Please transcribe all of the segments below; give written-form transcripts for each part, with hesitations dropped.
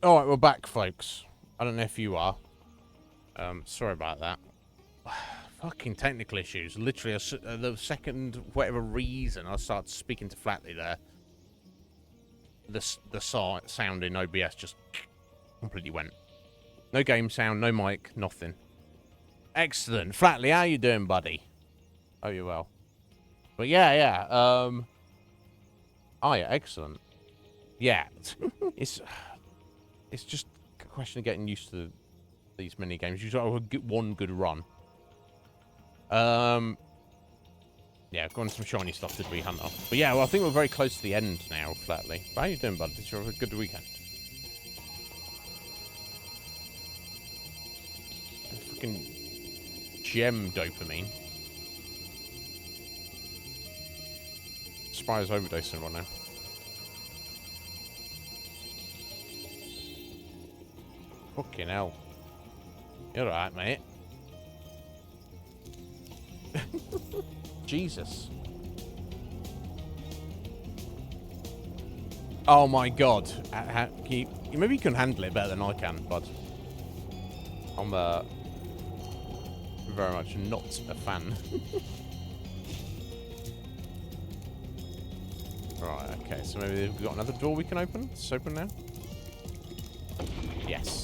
Alright, we're back, folks. I don't know if you are. Sorry about that. Fucking technical issues. Literally, the second, whatever reason, I started speaking to Flatley there, the sound in OBS just completely went. No game sound, no mic, nothing. Excellent. Flatley, how you doing, buddy? Oh, you well. But yeah. Oh, yeah, excellent. Yeah. It's just a question of getting used to these mini games. You got one good run. Yeah, got on some shiny stuff, did we, Hunter? But yeah, well, I think we're very close to the end now, Flatley. But how you doing, bud? Did you have a good weekend? Fucking gem dopamine. Spyro's overdosing right now. Fucking hell. You're alright, mate. Jesus. Oh my god. Maybe you can handle it better than I can, bud. I'm very much not a fan. Right, okay, so maybe we've got another door we can open? It's open now? Yes.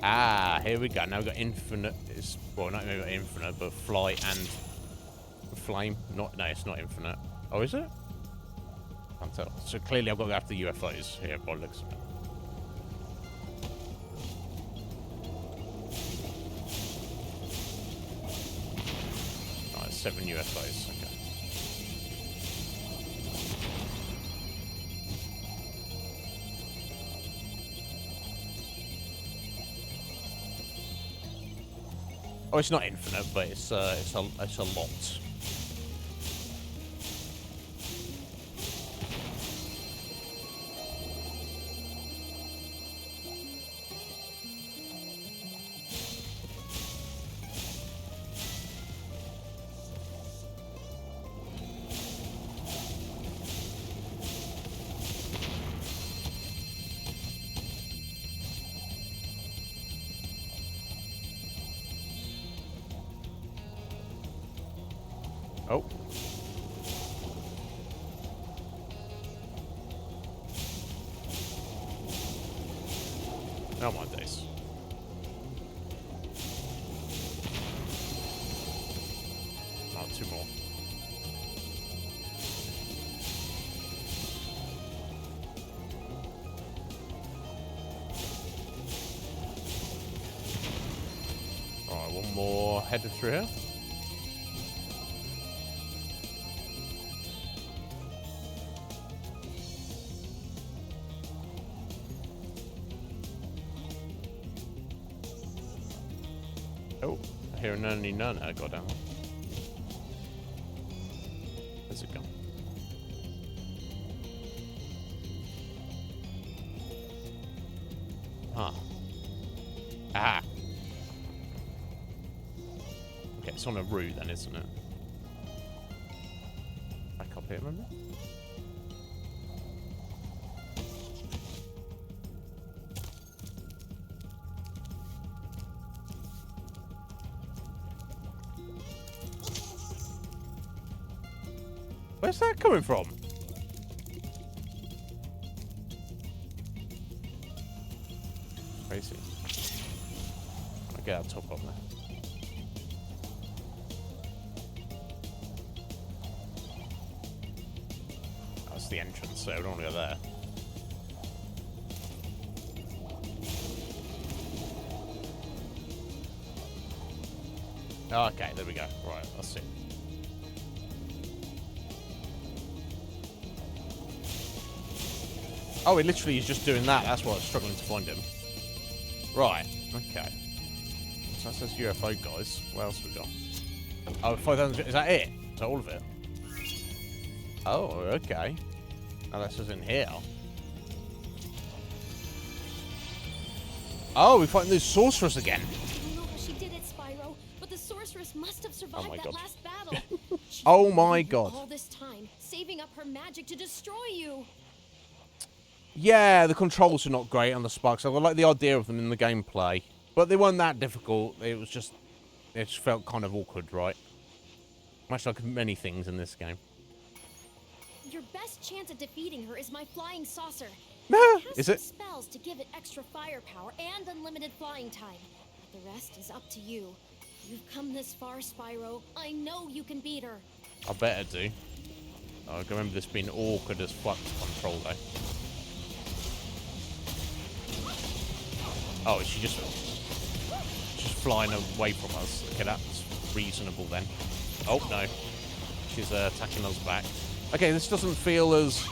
Ah, here we go. Now we've got infinite. Well, not maybe infinite, but flight and flame. No, it's not infinite. Oh, is it? Can't tell. So clearly I've got to go after the UFOs here, by the looks of it. Right, 7 UFOs. Okay. Oh, it's not infinite, but it's a lot. Oh. Oh my days. Oh, 2 more. Alright, 1 more headed through here. Oh, I hear an only none. I got down. Where's it gone? Huh. Ah. Okay, it's on a route then, isn't it? Back up here, remember? Where's that coming from? Crazy. I'll get that top up there. That's the entrance, so I don't want to go there. Oh, okay, there we go. Right, that's it. Oh, he literally is just doing that. That's why I was struggling to find him. Right. Okay. So that says UFO, guys. What else we got? Oh, 5,000. Is that it? Is that all of it? Oh, okay. Now this is in here. Oh, we're fighting this sorceress again. I don't know how she did it, Spyro, but the sorceress must have survived that last battle. Oh my god. All this time, saving up her magic to destroy you. Yeah, the controls are not great on the Sparks. I like the idea of them in the gameplay, but they weren't that difficult. It just felt kind of awkward, right? Much like many things in this game. Your best chance at defeating her is my flying saucer. Is it? Spells to give it extra firepower and unlimited flying time. But the rest is up to you. You've come this far, Spyro. I know you can beat her. I better do. I remember this being awkward as fuck to control, though. Oh, is she just flying away from us? Okay, that's reasonable then. Oh, no. She's attacking us back. Okay, this doesn't feel as...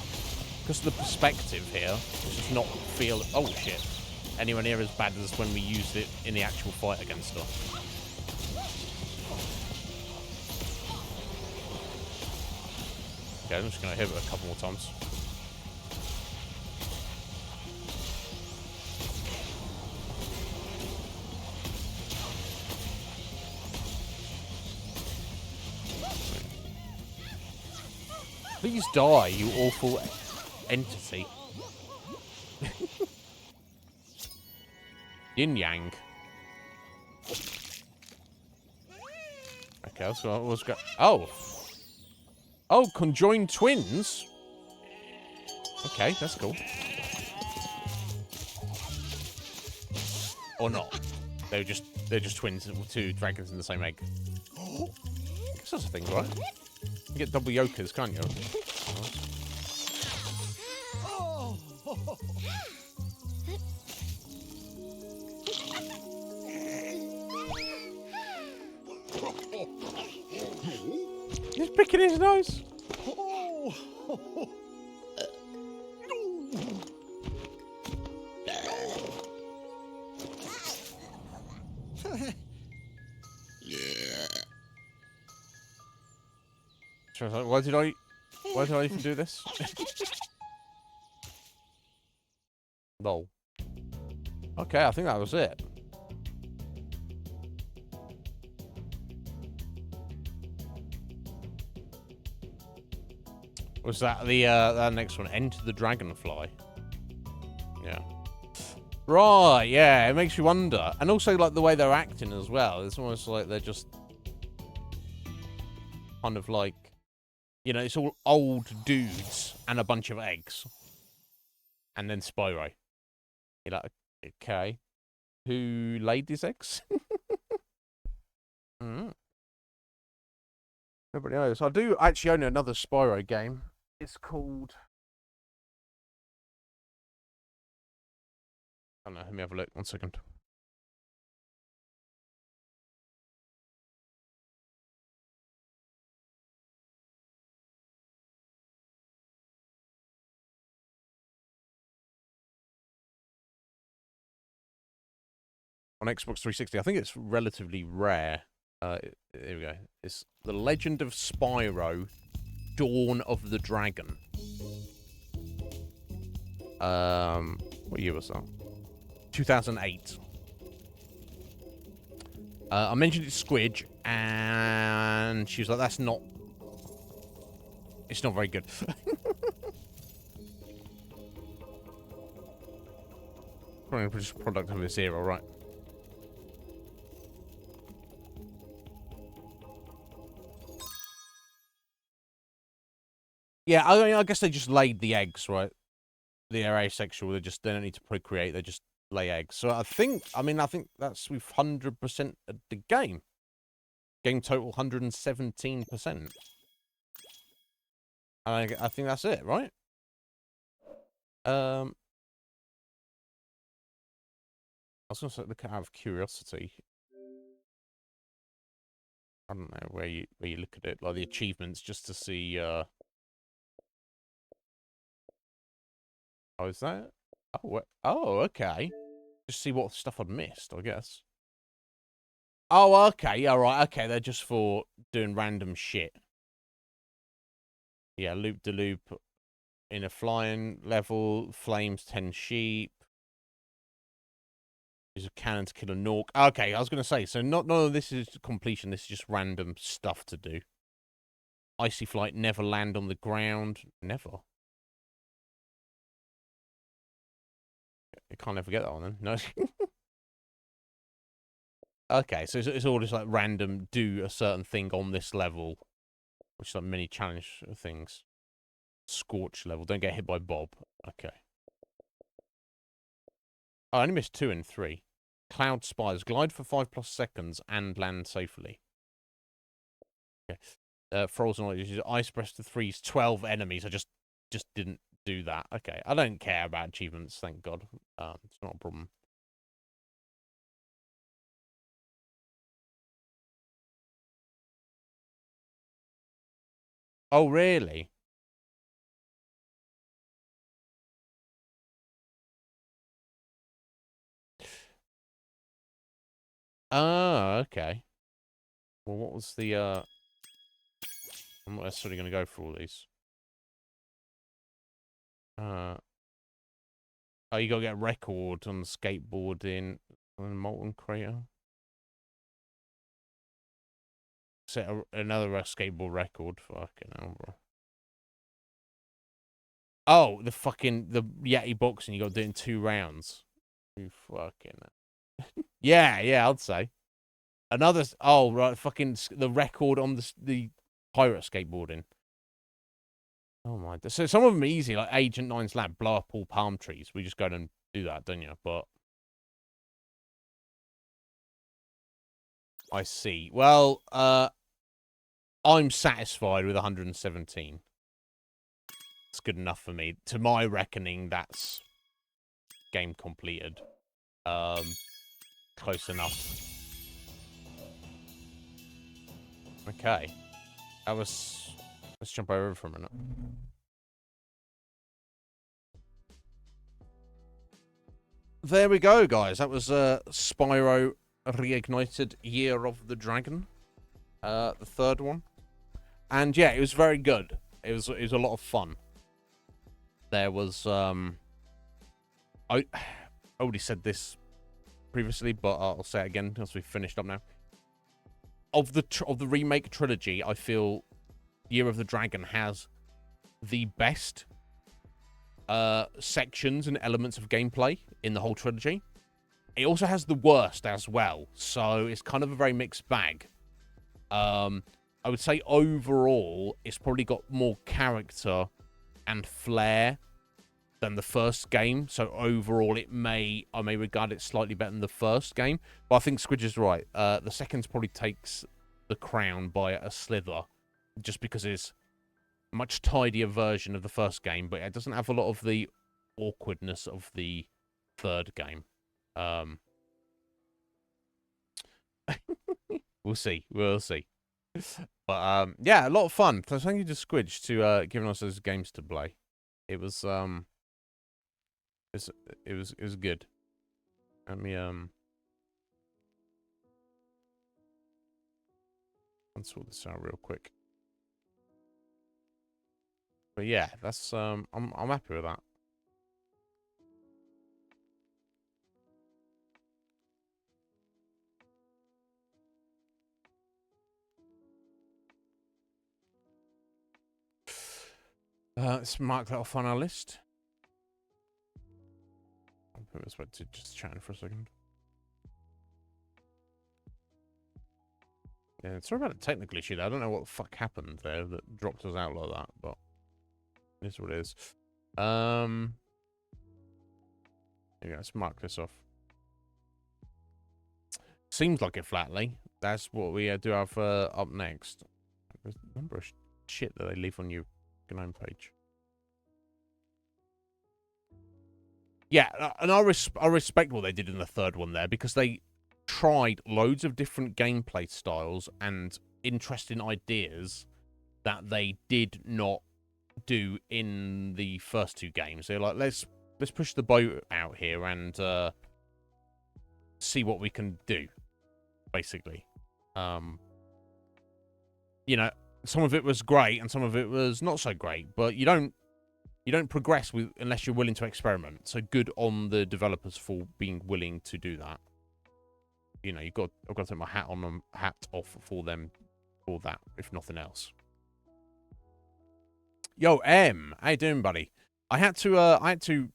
Because of the perspective here, it does not feel... Oh, shit. Anywhere near as bad as when we used it in the actual fight against her. Okay, I'm just going to hit it a couple more times. Please die, you awful entity. Yin Yang. Okay, let's go. Oh. Oh, conjoined twins? Okay, that's cool. Or not. They're just twins with two dragons in the same egg. That's such a thing, right? You get double yokers, can't you? He's picking his nose. Why did I even do this? Lol. Okay, I think that was it. Was that the next one? Enter the Dragonfly. Yeah. Right, yeah, it makes you wonder. And also, like, the way they're acting as well. It's almost like they're just kind of like, you know, it's all old dudes and a bunch of eggs. And then Spyro. You're like, okay. Who laid these eggs? Nobody knows. I do actually own another Spyro game. It's called... I don't know, let me have a look. 1 second. On Xbox 360, I think it's relatively rare. Here we go. It's The Legend of Spyro, Dawn of the Dragon. What year was that? 2008. I mentioned it to Squidge, and she was like, that's not... It's not very good. Probably just a product of this era, right? Yeah, I mean, I guess they just laid the eggs, right? The asexual, they don't need to procreate, they just lay eggs. So I think that's with 100% of the game. Game total 117%. I think that's it, right? I was going to say, look out of curiosity. I don't know where you look at it, like the achievements, just to see. Oh, is that? Oh, okay. Just see what stuff I'd missed, I guess. Oh, okay. Yeah, right. Okay, they're just for doing random shit. Yeah, loop-de-loop in a flying level. Flames 10 sheep. Use a cannon to kill a Nork. Okay, I was going to say, so none of this is completion. This is just random stuff to do. Icy flight, never land on the ground. Never. I can't ever get that one then. No. Okay, so it's all just like random, do a certain thing on this level, which is like mini challenge things. Scorch level, don't get hit by Bob. Okay. Oh, I only missed 2 and 3. Cloud spires, glide for 5+ seconds and land safely. Okay. Frozen Light uses ice breast to freeze 12 enemies. I just didn't do that. Okay, I don't care about achievements, thank God. It's not a problem. Oh, really? Oh, okay. Well, what was the, I'm not necessarily going to go for all these. Oh, you got to get a record on the skateboarding on Molten Crater. Set another skateboard record. Fucking hell, bro. Oh, the Yeti boxing. You got to do it in 2 rounds. You fucking. Yeah, I'd say. Another. Oh, right. Fucking the record on the pirate skateboarding. Oh my. So some of them are easy, like Agent 9's lab, blow up all palm trees. We just go and do that, don't you? But. I see. Well, I'm satisfied with 117. It's good enough for me. To my reckoning, that's game completed. Close enough. Okay. That was... Let's jump over for a minute. There we go, guys. That was Spyro Reignited Year of the Dragon. The 3rd one. And yeah, it was very good. It was a lot of fun. There was I already said this previously, but I'll say it again once we've finished up now. Of the remake trilogy, I feel Year of the Dragon has the best sections and elements of gameplay in the whole trilogy. It also has the worst as well, so it's kind of a very mixed bag. I would say overall, it's probably got more character and flair than the first game. So overall, I may regard it slightly better than the first game. But I think Squidge is right. The second probably takes the crown by a slither, just because it's a much tidier version of the first game, but it doesn't have a lot of the awkwardness of the 3rd game. We'll see. But yeah, a lot of fun. So thank you to Squidge to giving us those games to play. It was it was good. Let me let's sort this out real quick. But yeah, that's I'm happy with that. Let's mark that off on our list. I'll put this back to just chatting for a second. Yeah, sorry about the technical issue there. I don't know what the fuck happened there that dropped us out like that, but it is what it is. There you go, let's mark this off. Seems like it flatly. That's what we do have up next. There's a number of shit that they leave on your GNOME page. Yeah, and I respect what they did in the 3rd one there, because they tried loads of different gameplay styles and interesting ideas that they did not do in the first 2 games. They're like, let's push the boat out here and see what we can do, basically. You know, some of it was great and some of it was not so great, but you don't progress unless you're willing to experiment. So good on the developers for being willing to do that. You know, I've got to take my hat off for them for that, if nothing else. Yo, M, how you doing, buddy? I had to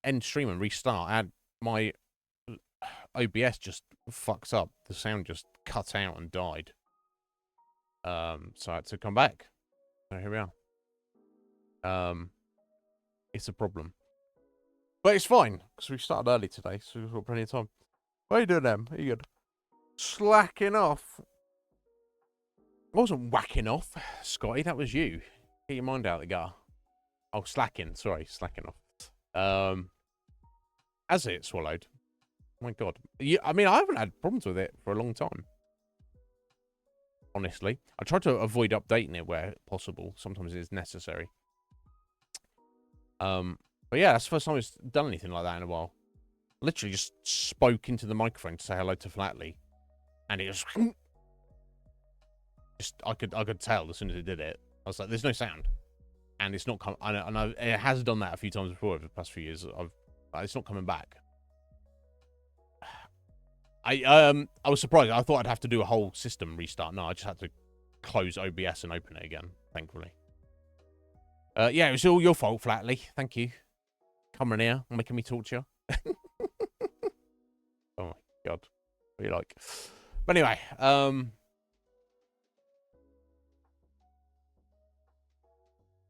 end stream and restart, I had my OBS just fucks up. The sound just cut out and died. So I had to come back. So here we are. It's a problem. But it's fine, because we started early today, so we've got plenty of time. What are you doing, Em? Are you good? Slacking off. I wasn't whacking off, Scotty. That was you. Get your mind out of the gutter. Oh, slacking. Sorry, slacking off. Has it swallowed? Oh my God. I mean, I haven't had problems with it for a long time. Honestly. I try to avoid updating it where possible. Sometimes it is necessary. But yeah, that's the first time it's done anything like that in a while. Literally just spoke into the microphone to say hello to Flatley. And it just I could tell as soon as it did it. I was like, there's no sound. And it's not coming. It has done that a few times before over the past few years. It's not coming back. I was surprised. I thought I'd have to do a whole system restart. No, I just had to close OBS and open it again, thankfully. Yeah, it was all your fault, Flatley. Thank you. Coming here, making me talk to you. Oh my God. What do you like? But anyway,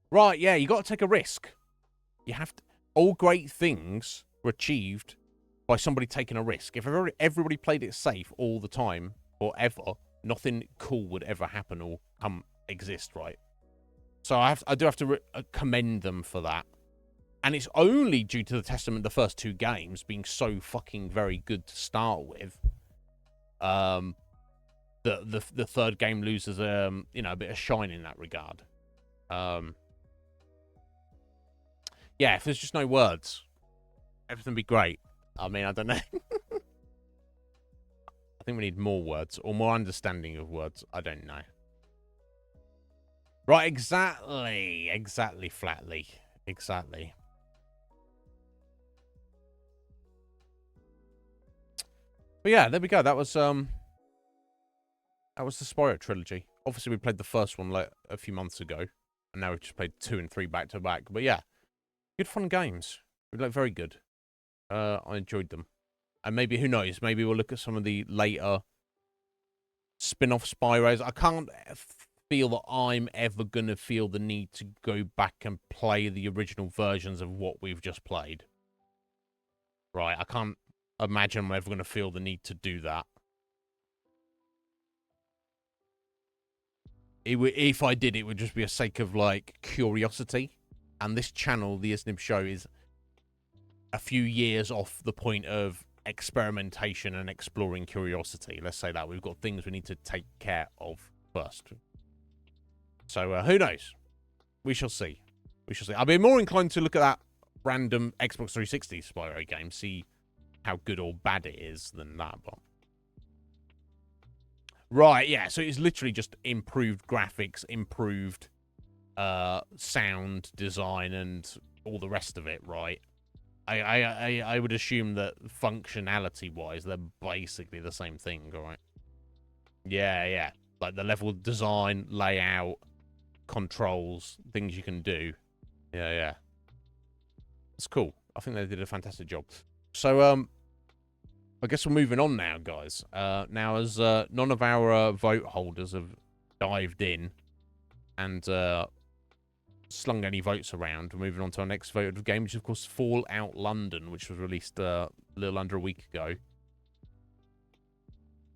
right, yeah, you got to take a risk. You have to. All great things were achieved by somebody taking a risk. If everybody played it safe all the time, forever, nothing cool would ever happen or exist, right? So I do have to commend them for that. And it's only due to the testament of the first two games being so fucking very good to start with. The third game loses you know, a bit of shine in that regard. Yeah, if there's just no words, everything would be great. I mean, I don't know. I think we need more words or more understanding of words. I don't know. Right, exactly. Exactly, Flatley. Exactly. But yeah, there we go. That was the Spyro trilogy. Obviously, we played the first one like a few months ago, and now we've just played 2 and 3 back to back. But yeah, good fun games. We look very good. I enjoyed them, and maybe who knows? Maybe we'll look at some of the later spin-off Spyros. I can't feel that I'm ever gonna feel the need to go back and play the original versions of what we've just played. Right, I can't imagine I'm ever going to feel the need to do that. If I did, it would just be a sake of, like, curiosity. And this channel, the Iznib Show, is a few years off the point of experimentation and exploring curiosity. Let's say that. We've got things we need to take care of first. So, who knows? We shall see. We shall see. I'll be more inclined to look at that random Xbox 360 Spyro game, see how good or bad it is than that. But right, yeah, so it's literally just improved graphics, improved sound design, and all the rest of it, right? I would assume that functionality wise they're basically the same thing, all right? Yeah, like the level design, layout, controls, things you can do. Yeah, it's cool. I think they did a fantastic job. So I guess we're moving on now, guys. Now, as none of our vote holders have dived in and slung any votes around, we're moving on to our next voted game, which is, of course, Fallout London, which was released a little under a week ago.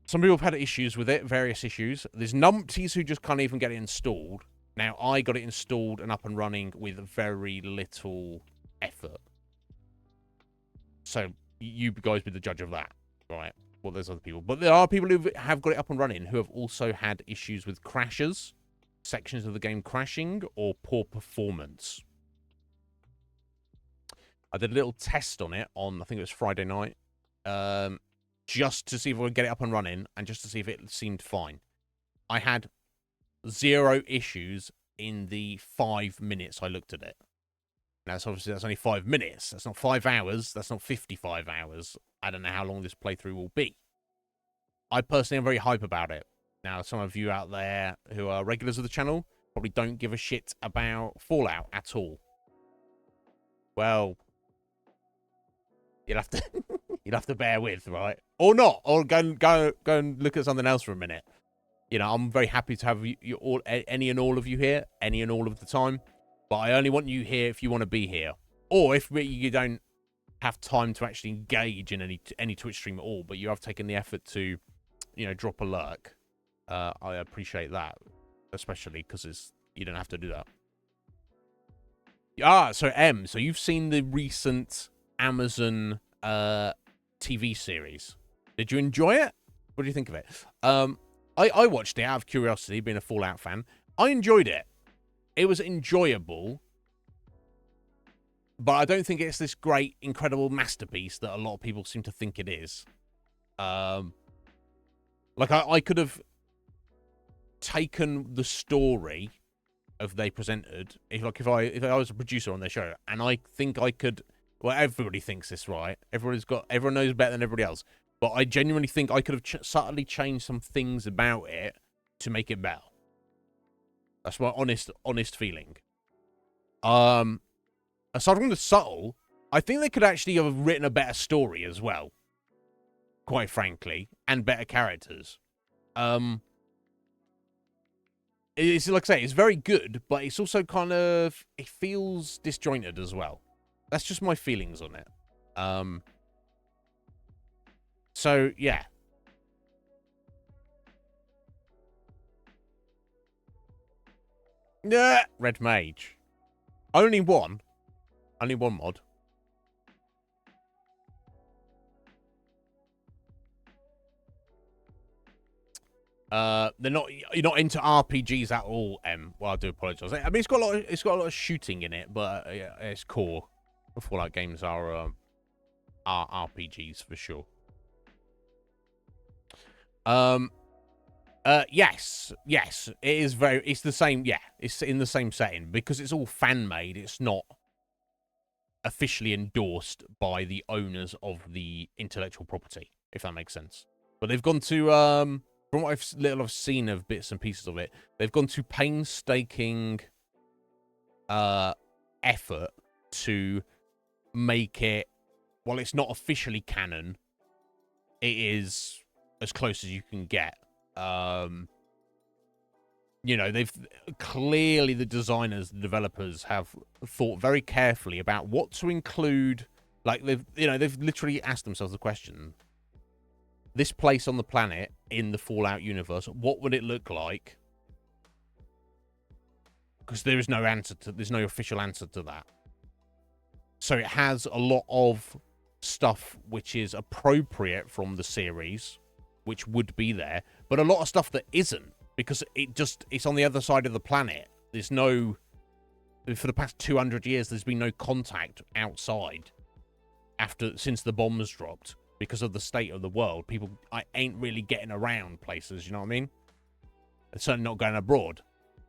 Some people have had issues with it, various issues. There's numpties who just can't even get it installed. Now, I got it installed and up and running with very little effort. So you guys be the judge of that, right? Well, there's other people. But there are people who have got it up and running who have also had issues with crashes, sections of the game crashing, or poor performance. I did a little test on it on, I think it was Friday night, just to see if I could get it up and running and just to see if it seemed fine. I had 0 issues in the 5 minutes I looked at it. Now, obviously, that's only 5 minutes. That's not 5 hours. That's not 55 hours. I don't know how long this playthrough will be. I personally am very hype about it. Now, some of you out there who are regulars of the channel probably don't give a shit about Fallout at all. Well, you'll have to you'll have to bear with, right? Or not, or go and look at something else for a minute. You know, I'm very happy to have you all, any and all of you here, any and all of the time. But I only want you here if you want to be here, or if you don't have time to actually engage in any Twitch stream at all, but you have taken the effort to, you know, drop a lurk. I appreciate that, especially because you don't have to do that. So so you've seen the recent Amazon TV series. Did you enjoy it? What do you think of it? I watched it out of curiosity, being a Fallout fan. I enjoyed it. It was enjoyable, but I don't think it's this great, incredible masterpiece that a lot of people seem to think it is. Like I could have taken the story of they presented, if I was a producer on their show, and I think I could. Well, everybody thinks this, right? Everyone knows better than everybody else. But I genuinely think I could have subtly changed some things about it to make it better. That's my honest feeling. Aside from the subtle, I think they could actually have written a better story as well. Quite frankly, and better characters. It's like I say, it's very good, but it's also kind of, it feels disjointed as well. That's just my feelings on it. So yeah. Yeah, Red Mage. Only one mod. You're not into RPGs at all, M. Well, I do apologize. I mean, it's got a lot of shooting in it, but yeah, its core Fallout games are RPGs for sure. Yes, it is it's the same. Yeah, it's in the same setting because it's all fan made. It's not officially endorsed by the owners of the intellectual property, if that makes sense. But they've gone to from what I've seen of bits and pieces of it, they've gone to painstaking effort to make it, while it's not officially canon, it is as close as you can get. You know, they've clearly, the designers, the developers have thought very carefully about what to include. Like they've literally asked themselves the question: this place on the planet in the Fallout universe, what would it look like? Because there's no official answer to that. So it has a lot of stuff which is appropriate from the series, which would be there, but a lot of stuff that isn't, because it's on the other side of the planet. There's no, for the past 200 years, there's been no contact outside since the bombs dropped, because of the state of the world. People ain't really getting around places, you know what I mean? They're certainly not going abroad.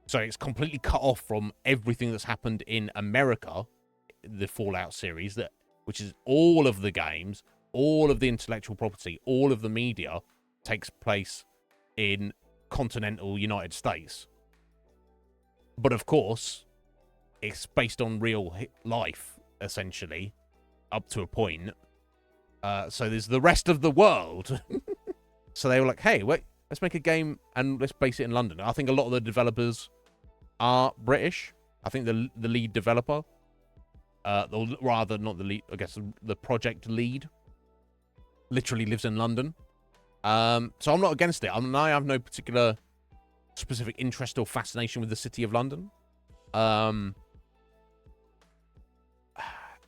So it's completely cut off from everything that's happened in America, the Fallout series, which is all of the games, all of the intellectual property, all of the media takes place in continental United States. But of course, it's based on real life, essentially, up to a point. So there's the rest of the world. So they were like, hey, wait, let's make a game and let's base it in London. I think a lot of the developers are British. I think the lead developer, rather not the lead, I guess the project lead, literally lives in London. So I'm not against it. I have no particular specific interest or fascination with the city of London.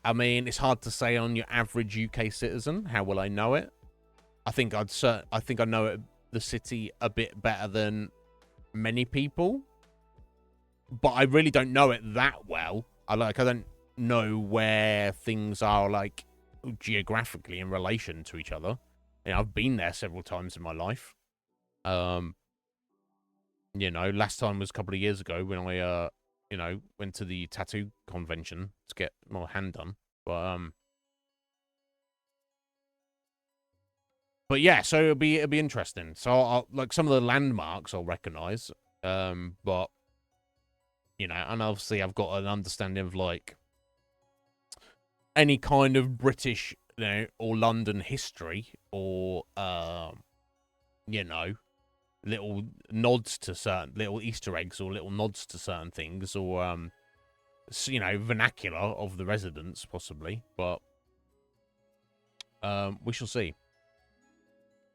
I mean, it's hard to say on your average UK citizen. How will I know it? I think I know the city a bit better than many people, but I really don't know it that well. I don't know where things are like geographically in relation to each other. You know, I've been there several times in my life. You know, last time was a couple of years ago when I you know, went to the tattoo convention to get my hand done. But yeah, so it'll be interesting. So I'll, like, some of the landmarks I'll recognize, but you know, and obviously I've got an understanding of like any kind of British you know, or London history, or you know, little nods to certain little Easter eggs, or little nods to certain things, or you know, vernacular of the residents possibly, but we shall see.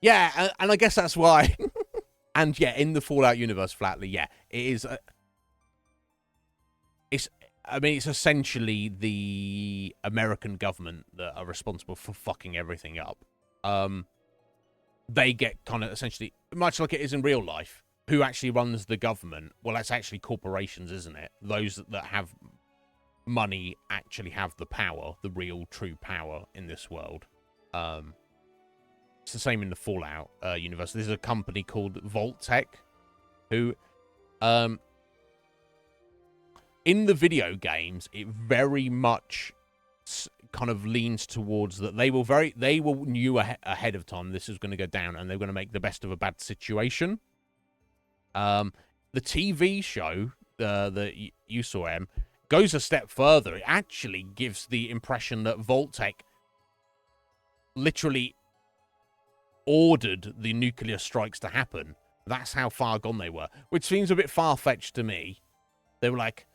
Yeah, and I guess that's why. And yeah, in the Fallout universe, flatly, yeah, it is. I mean, it's essentially the American government that are responsible for fucking everything up. They get kind of essentially, much like it is in real life, who actually runs the government? Well, that's actually corporations, isn't it? Those that have money actually have the power, the real, true power in this world. It's the same in the Fallout universe. There's a company called Vault-Tec, who, in the video games, it very much kind of leans towards that they knew ahead of time this was going to go down, and they're going to make the best of a bad situation. The TV show that you saw, goes a step further. It actually gives the impression that Vault-Tec literally ordered the nuclear strikes to happen. That's how far gone they were, which seems a bit far-fetched to me. They were like,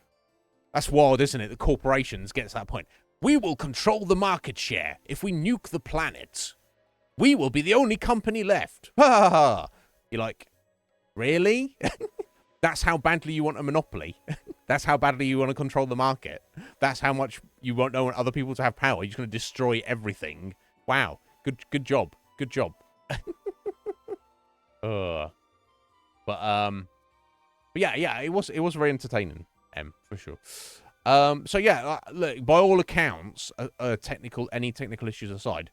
that's wild, isn't it? The corporations get to that point. We will control the market share. If we nuke the planet, we will be the only company left. Ha ha ha. You're like, really? That's how badly you want a monopoly? That's how badly you want to control the market? That's how much you don't want other people to have power? You're just going to destroy everything? Wow. Good job. Good job. But yeah, it was very entertaining, for sure. So yeah, look, by all accounts, any technical issues aside,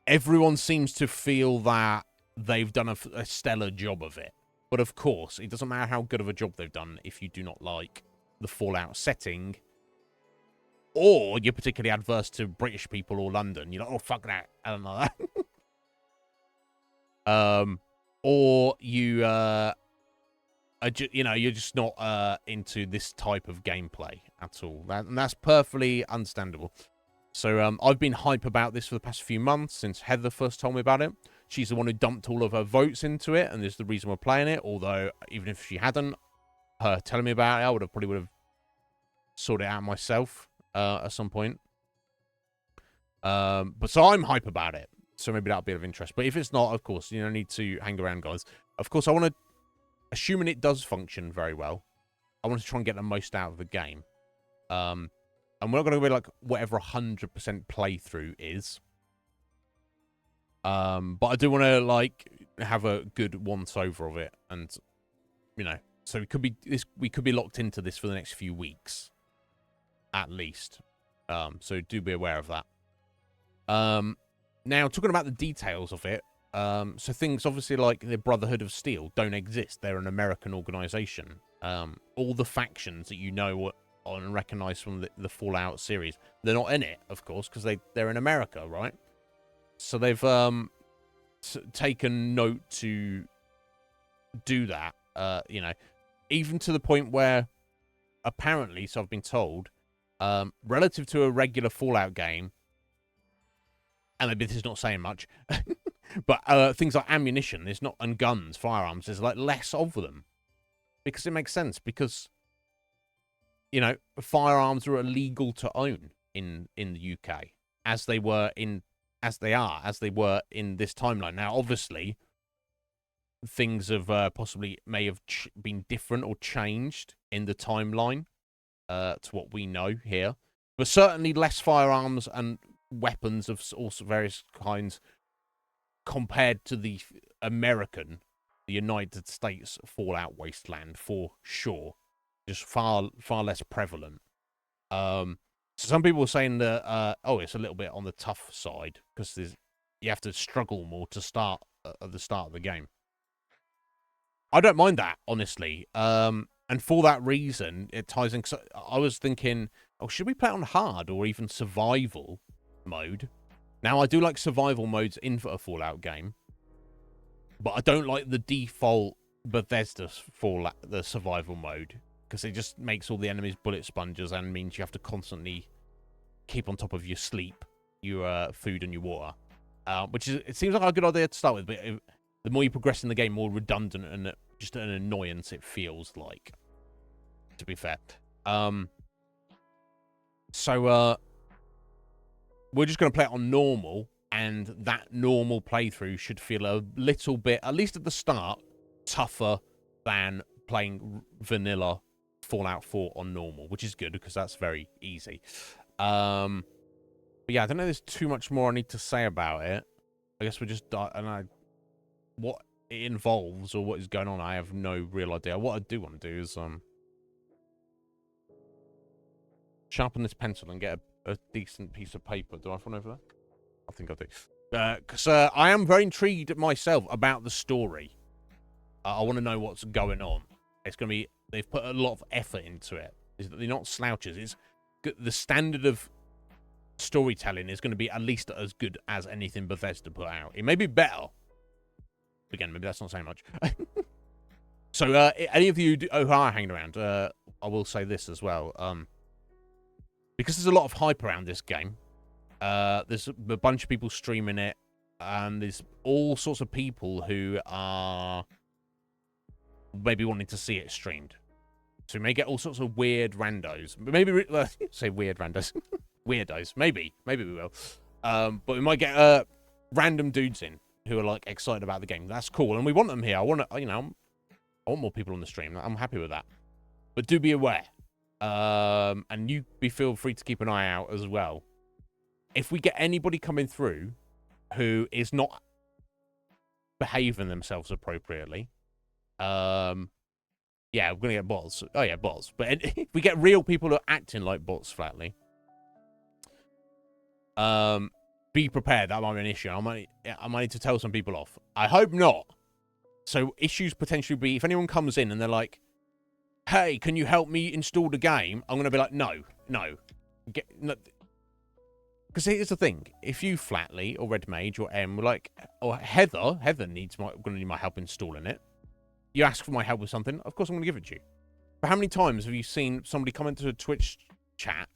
everyone seems to feel that they've done a stellar job of it. But of course, it doesn't matter how good of a job they've done if you do not like the Fallout setting, or you're particularly adverse to British people or London. You're like, oh, fuck that. I don't know that. Or you, you're just not into this type of gameplay at all. And that's perfectly understandable. So I've been hype about this for the past few months since Heather first told me about it. She's the one who dumped all of her votes into it, and this is the reason we're playing it. Although, even if she hadn't, her telling me about it, I probably would have sorted it out myself at some point. But so I'm hype about it. So maybe that'll be of interest. But if it's not, of course, you don't need to hang around, guys. Of course, I want to, assuming it does function very well, I want to try and get the most out of the game. And we're not going to be like whatever 100% playthrough is. But I do want to like have a good once-over of it, and so we could be locked into this for the next few weeks, at least. So do be aware of that. Now, talking about the details of it, so things obviously like the Brotherhood of Steel don't exist. They're an American organization. All the factions that you know and recognize from the Fallout series, they're not in it, of course, because they're in America, right? So they've taken note to do that, even to the point where apparently, so I've been told, relative to a regular Fallout game, and maybe this is not saying much, but things like ammunition, and guns, firearms, there's like less of them, because it makes sense, because firearms are illegal to own in the UK, as they were in this timeline. Now, obviously, things have may have been different or changed in the timeline to what we know here. But certainly less firearms and weapons of also various kinds compared to the United States Fallout wasteland, for sure. Just far less prevalent. So some people were saying that, it's a little bit on the tough side because you have to struggle more to start at the start of the game. I don't mind that, honestly. And for that reason, it ties in. I was thinking, should we play it on hard or even survival mode? Now, I do like survival modes in a Fallout game, but I don't like the default Bethesda Fallout, the survival mode, because it just makes all the enemies bullet sponges and means you have to constantly keep on top of your sleep your food and your water, which is, it seems like a good idea to start with, but the more you progress in the game, more redundant and just an annoyance it feels like, to be fair. So we're just going to play it on normal, and that normal playthrough should feel a little bit, at least at the start, tougher than playing vanilla Fallout 4 on normal, which is good because that's very easy. But yeah, I don't know there's too much more I need to say about it. I guess we're just... what it involves or what is going on, I have no real idea. What I do want to do is sharpen this pencil and get a decent piece of paper. Do I have one over there? I think I do. Because I am very intrigued myself about the story. I want to know what's going on. It's going to be... They've put a lot of effort into it. They're not slouches. It's the standard of storytelling is going to be at least as good as anything Bethesda put out. It may be better. Again, maybe that's not saying much. So, any of you who are hanging around, I will say this as well. Because there's a lot of hype around this game. There's a bunch of people streaming it. And there's all sorts of people who are maybe wanting to see it streamed. So we may get all sorts of weird randos. Maybe, say weird randos. Weirdos. Maybe we will. But we might get random dudes in who are, like, excited about the game. That's cool. And we want them here. I want to, you know, I want more people on the stream. I'm happy with that. But do be aware. And you feel free to keep an eye out as well. If we get anybody coming through who is not behaving themselves appropriately, yeah, we're gonna get bots. Oh yeah, bots. But if we get real people who are acting like bots flatly, be prepared. That might be an issue. I might need to tell some people off. I hope not. So issues potentially be if anyone comes in and they're like, "Hey, can you help me install the game?" I'm gonna be like, "No. Because here's the thing: if you flatly or Red Mage or M were like, or Heather gonna need my help installing it. You ask for my help with something, of course I'm gonna give it to you. But how many times have you seen somebody come into a Twitch chat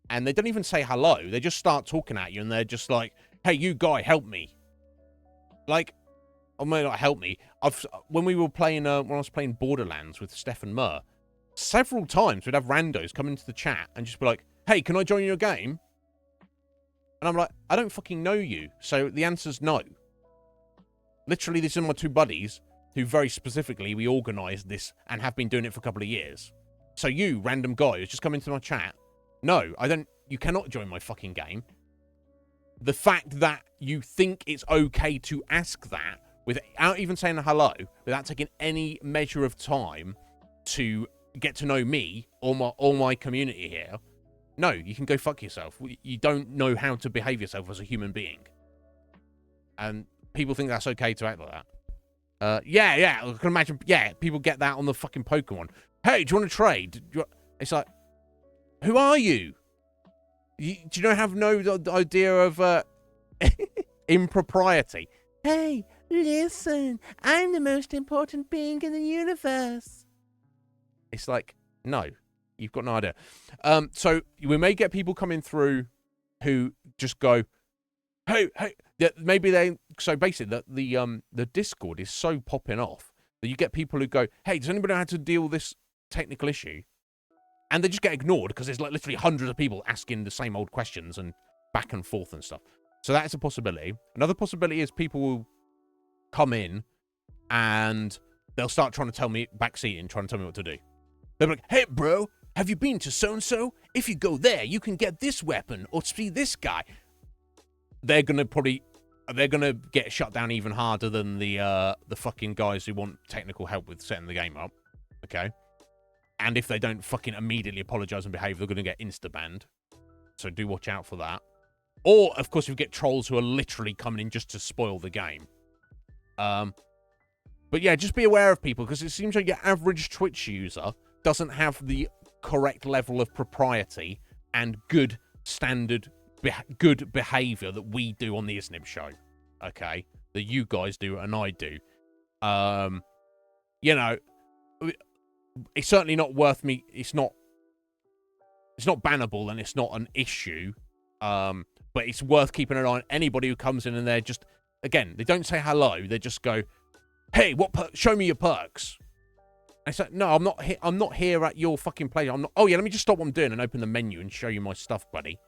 and they don't even say hello? They just start talking at you and they're just like, "Hey, you guy, help me." Like, or may not help me. When we were playing, when I was playing Borderlands with Steph and Mur, several times we'd have randos come into the chat and just be like, "Hey, can I join your game?" And I'm like, I don't fucking know you. So the answer's no. Literally, these are my two buddies who very specifically we organised this and have been doing it for a couple of years. So you, random guy who's just come into my chat, no, I don't, you cannot join my fucking game. The fact that you think it's okay to ask that without even saying hello, without taking any measure of time to get to know me or my community here, no, you can go fuck yourself. You don't know how to behave yourself as a human being. And people think that's okay to act like that. Yeah, I can imagine, yeah, people get that on the fucking Pokemon. Hey, do you want to trade? It's like, who are you? Do you not have no idea of impropriety? Hey, listen, I'm the most important being in the universe. It's like, no, you've got no idea. So we may get people coming through who just go, hey, maybe they. So basically, the Discord is so popping off that you get people who go, "Hey, does anybody know how to deal with this technical issue?" And they just get ignored because there's like literally hundreds of people asking the same old questions and back and forth and stuff. So that is a possibility. Another possibility is people will come in and they'll start trying to tell me backseating, trying to tell me what to do. They'll be like, "Hey, bro, have you been to so and so? If you go there, you can get this weapon or see this guy." They're gonna get shut down even harder than the fucking guys who want technical help with setting the game up. Okay, and if they don't fucking immediately apologize and behave, they're gonna get insta banned. So do watch out for that. Or of course, you get trolls who are literally coming in just to spoil the game. But yeah, just be aware of people because it seems like your average Twitch user doesn't have the correct level of propriety and good standard. Good behavior that we do on the Iznib Show, okay? That you guys do and I do. You know, it's certainly not worth me. It's not bannable and it's not an issue. But but it's worth keeping an eye on anybody who comes in and they're just, again, they don't say hello. They just go, hey, show me your perks. I said, no, I'm not here at your fucking place. I'm not. Oh, yeah, let me just stop what I'm doing and open the menu and show you my stuff, buddy.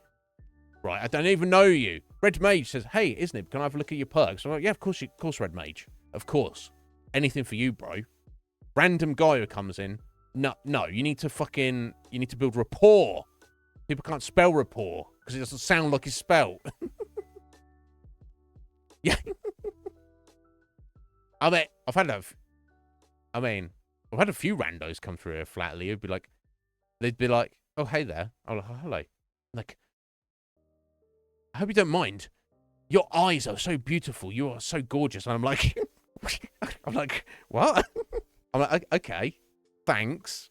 Right, I don't even know you. Red Mage says, hey, Iznib, can I have a look at your perks? I'm like, yeah, of course, Red Mage. Of course. Anything for you, bro. Random guy who comes in. No, you need to build rapport. People can't spell rapport because it doesn't sound like it's spelled. Yeah. I've had a few randos come through here flatly. They'd be like, oh, hey there. Oh, hello. Like, I hope you don't mind. Your eyes are so beautiful. You are so gorgeous. And I'm like, what? I'm like, okay, thanks.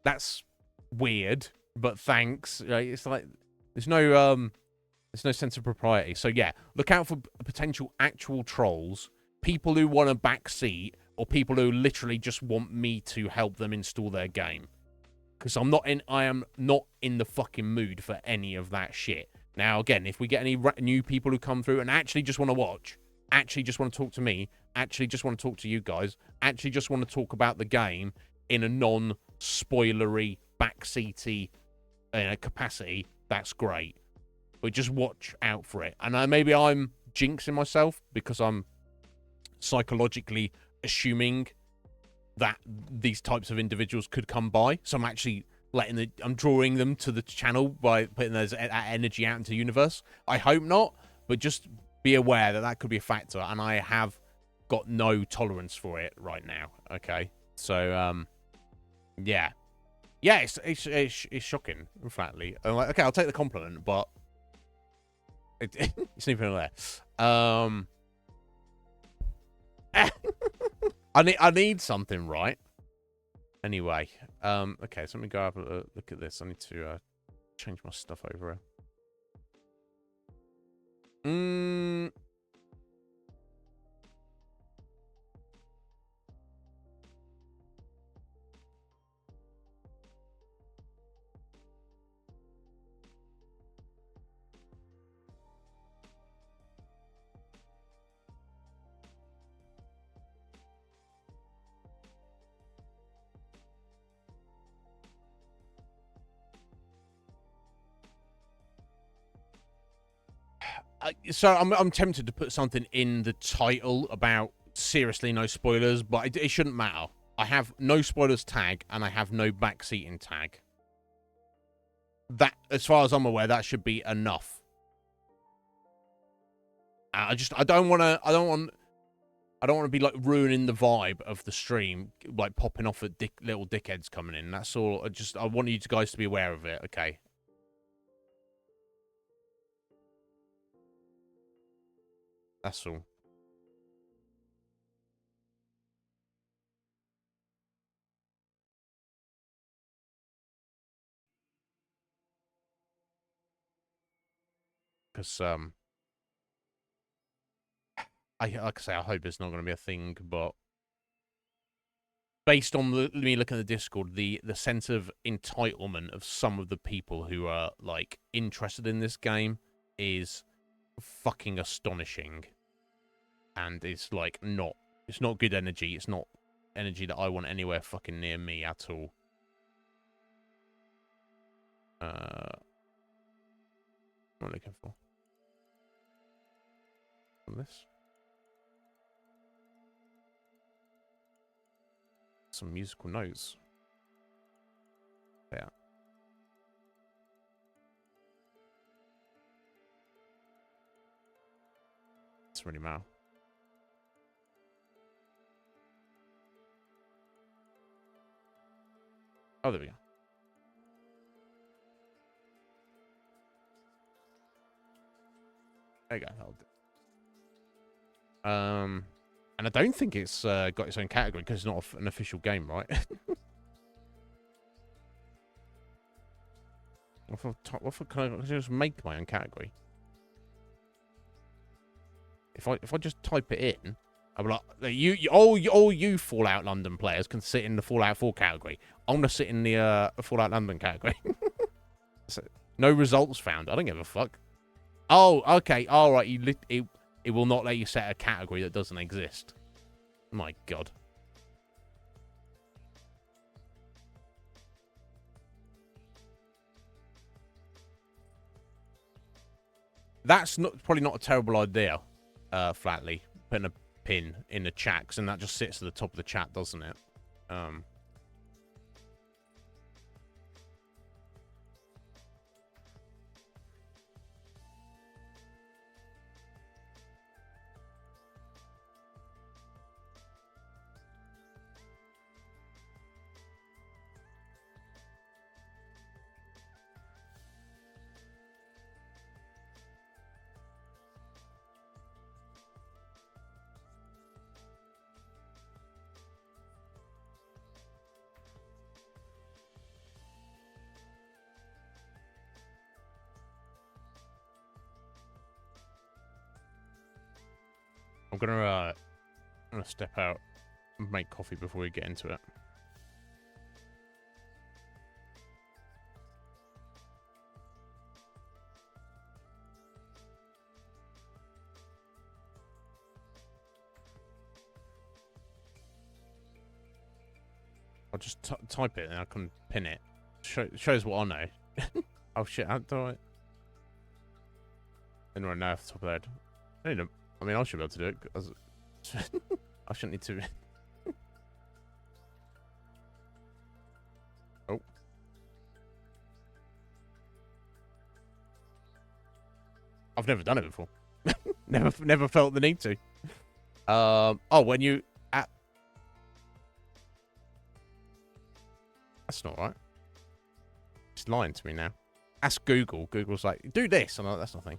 That's weird, but thanks. It's like, there's no sense of propriety. So yeah, look out for potential actual trolls, people who want a backseat, or people who literally just want me to help them install their game. Because I am not in the fucking mood for any of that shit. Now, again, if we get any new people who come through and actually just want to watch, actually just want to talk to me, actually just want to talk to you guys, actually just want to talk about the game in a non-spoilery, backseaty capacity, that's great. But just watch out for it. And maybe I'm jinxing myself because I'm psychologically assuming that these types of individuals could come by. So I'm actually I'm drawing them to the channel by putting that energy out into the universe. I hope not, but just be aware that could be a factor, and I have got no tolerance for it right now. Okay, so yeah, it's shocking, flatly. I'm like, okay, I'll take the compliment, but it's not even there. I need something, right? Anyway, okay, so let me go have a look at this. I need to change my stuff over here. So I'm tempted to put something in the title about seriously no spoilers, but it shouldn't matter. I have no spoilers tag and I have no backseating tag. That, as far as I'm aware, that should be enough. I don't want to be like ruining the vibe of the stream, like popping off at little dickheads coming in. That's all. I want you guys to be aware of it. Okay. That's all. Because like I say, I hope it's not going to be a thing, but based on me looking at the Discord, the sense of entitlement of some of the people who are like interested in this game is fucking astonishing, and it's like it's not good energy. It's not energy that I want anywhere fucking near me at all. What am I looking for? This. Some musical notes. Yeah. It's really mal. Oh, there we go. There you go. That'll do. And I don't think it's got its own category because it's not an official game, right? Can I just make my own category? If I just type it in, I'll be like, all you Fallout London players can sit in the Fallout 4 category. I'm gonna sit in the Fallout London category. So No results found. I don't give a fuck. Oh, okay. All right. It will not let you set a category that doesn't exist. My God. That's probably not a terrible idea, Flatly. Putting a pin in the chat, because then that just sits at the top of the chat, doesn't it? I'm gonna step out and make coffee before we get into it. I'll just type it and I can pin it. Shows what I know. Oh shit, how do I? I don't know off the top of the head. I mean, I should be able to do it. I shouldn't need to. Oh. I've never done it before. never felt the need to. Oh, when you... That's not right. It's lying to me now. Ask Google. Google's like, do this. I'm like, that's nothing.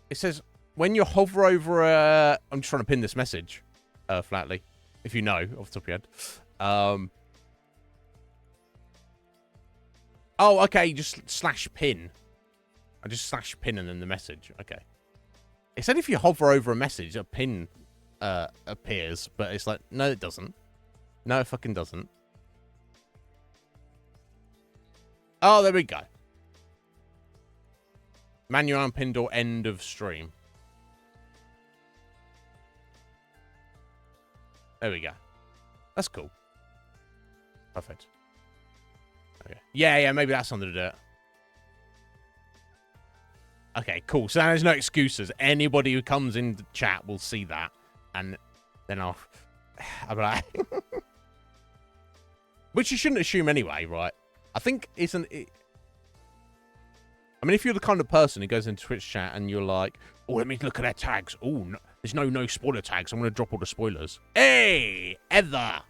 It says, when you hover over a... I'm just trying to pin this message, Flatly. If you know, off the top of your head. Oh, okay, just /pin. I just /pin and then the message. Okay. It said if you hover over a message, a pin appears, but it's like, no, it doesn't. No, it fucking doesn't. Oh, there we go. Manual unpinned or end of stream. There we go. That's cool. Perfect. Okay. Yeah, maybe that's something to do it. Okay, cool. So there's no excuses. Anybody who comes in the chat will see that. And then I'll be like... Which you shouldn't assume anyway, right? I think isn't it... I mean, if you're the kind of person who goes into Twitch chat and you're like, oh, let me look at their tags. Oh, no, there's no spoiler tags. I'm going to drop all the spoilers. Hey, Heather.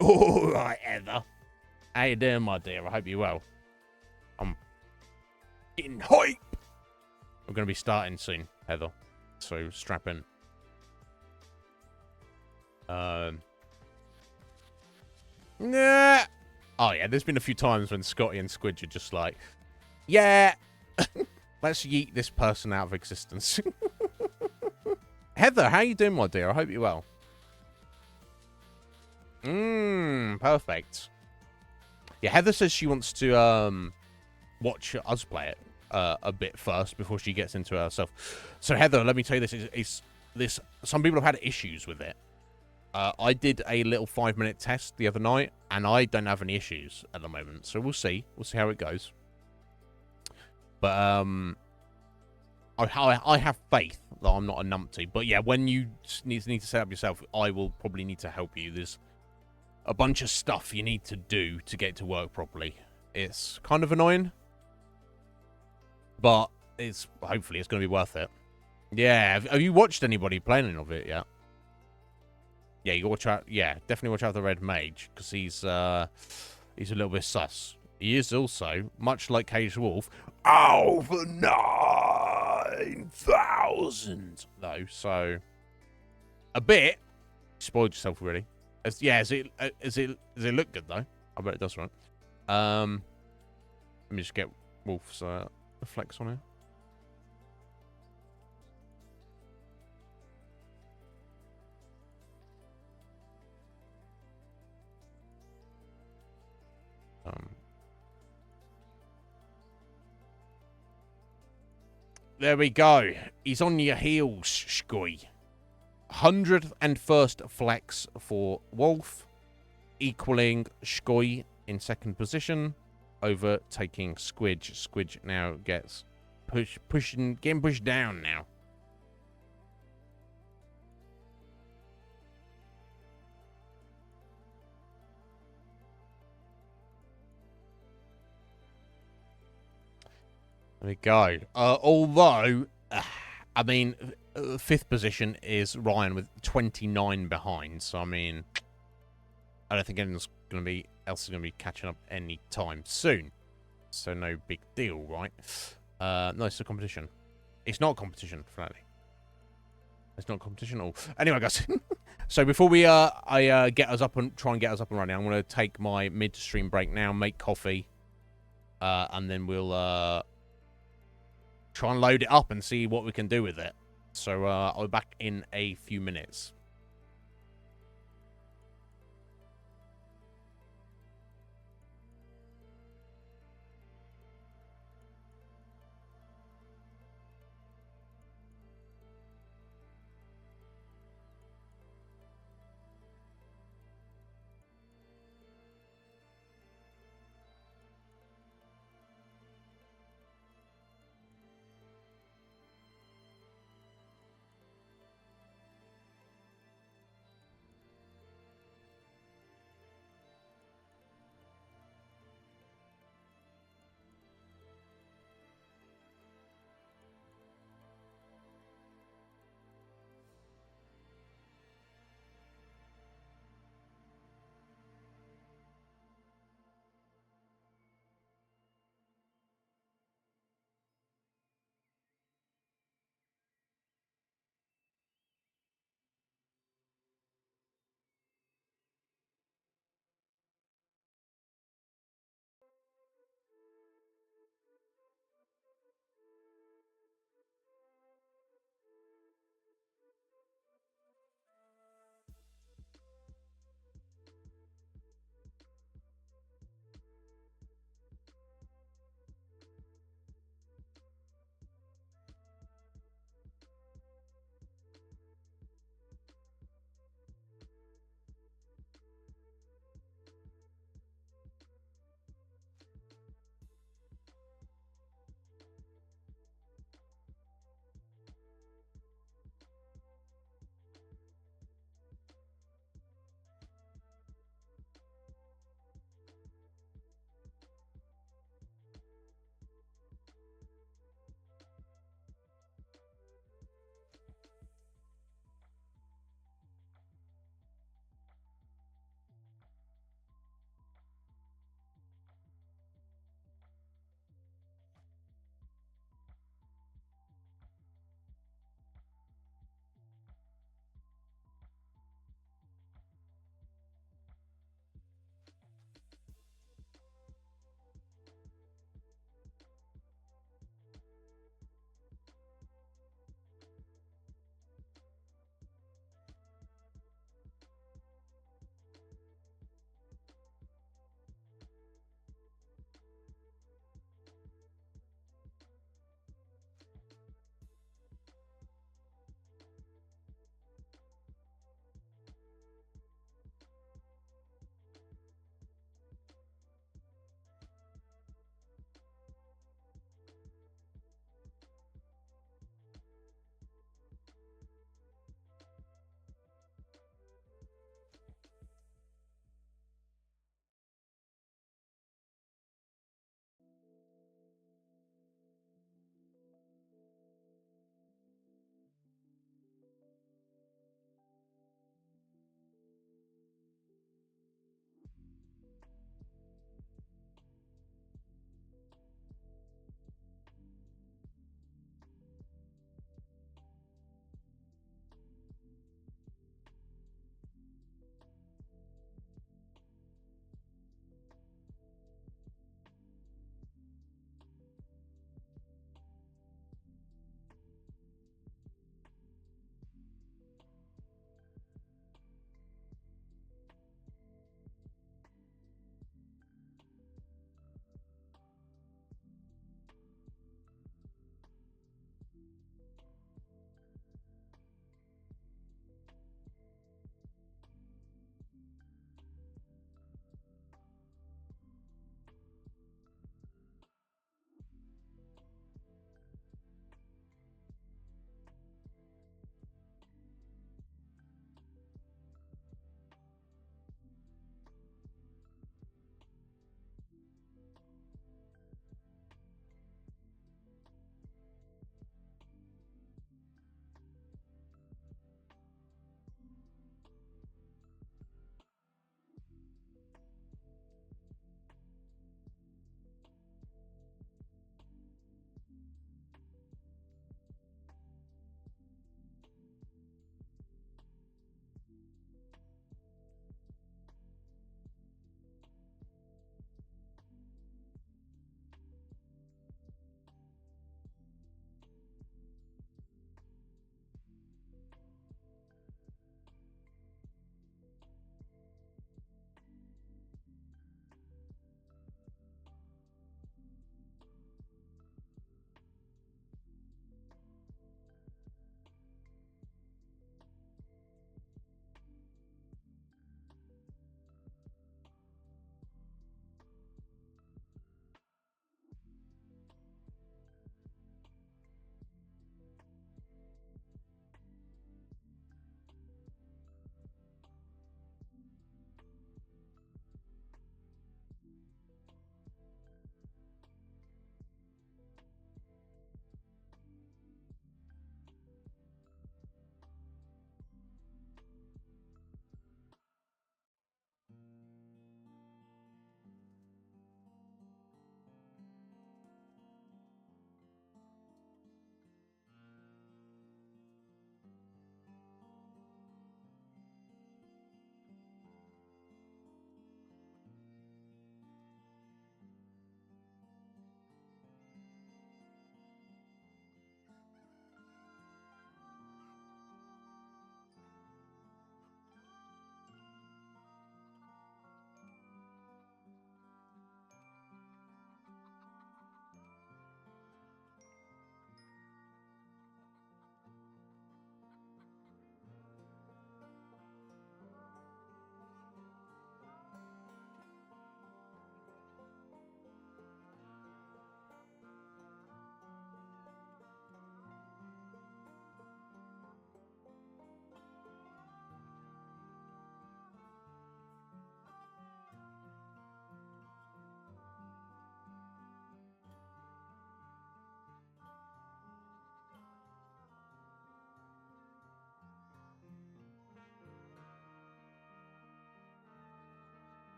All right, Heather. How you doing, my dear? I hope you're well. I'm getting hype. We're going to be starting soon, Heather. So strap in. Nah. Oh, yeah, there's been a few times when Scotty and Squidge are just like, yeah, let's yeet this person out of existence. Heather, how you doing, my dear? I hope you're well. Perfect. Yeah, Heather says she wants to watch us play it a bit first before she gets into it herself. So, Heather, let me tell you this. Some people have had issues with it. I did a little 5-minute test the other night, and I don't have any issues at the moment. So we'll see. We'll see how it goes. But I have faith that I'm not a numpty. But yeah, when you need to set up yourself, I will probably need to help you. There's a bunch of stuff you need to do to get it to work properly. It's kind of annoying, but hopefully it's going to be worth it. Yeah, have you watched anybody playing any of it yet? Yeah, you got to watch out. Yeah, definitely watch out the Red Mage, because he's a little bit sus. He is also, much like Caged Wolf, over 9,000 though. So a bit. Spoiled yourself already. Does it look good though? I bet it does, right? Let me just get Wolf's flex on here. There we go. He's on your heels, Squee. 101st flex for Wolf, equaling Squee in second position, overtaking Squidge. Squidge now gets getting pushed down now. There we go. Although, I mean, fifth position is Ryan with 29 behind. So, I mean, I don't think anyone's else is going to be catching up any time soon. So, no big deal, right? No, it's a competition. It's not a competition, frankly. It's not a competition at all. Anyway, guys. So, before we get us up and try and get us up and running, I'm going to take my mid-stream break now, make coffee, and then we'll try and load it up and see what we can do with it. So I'll be back in a few minutes.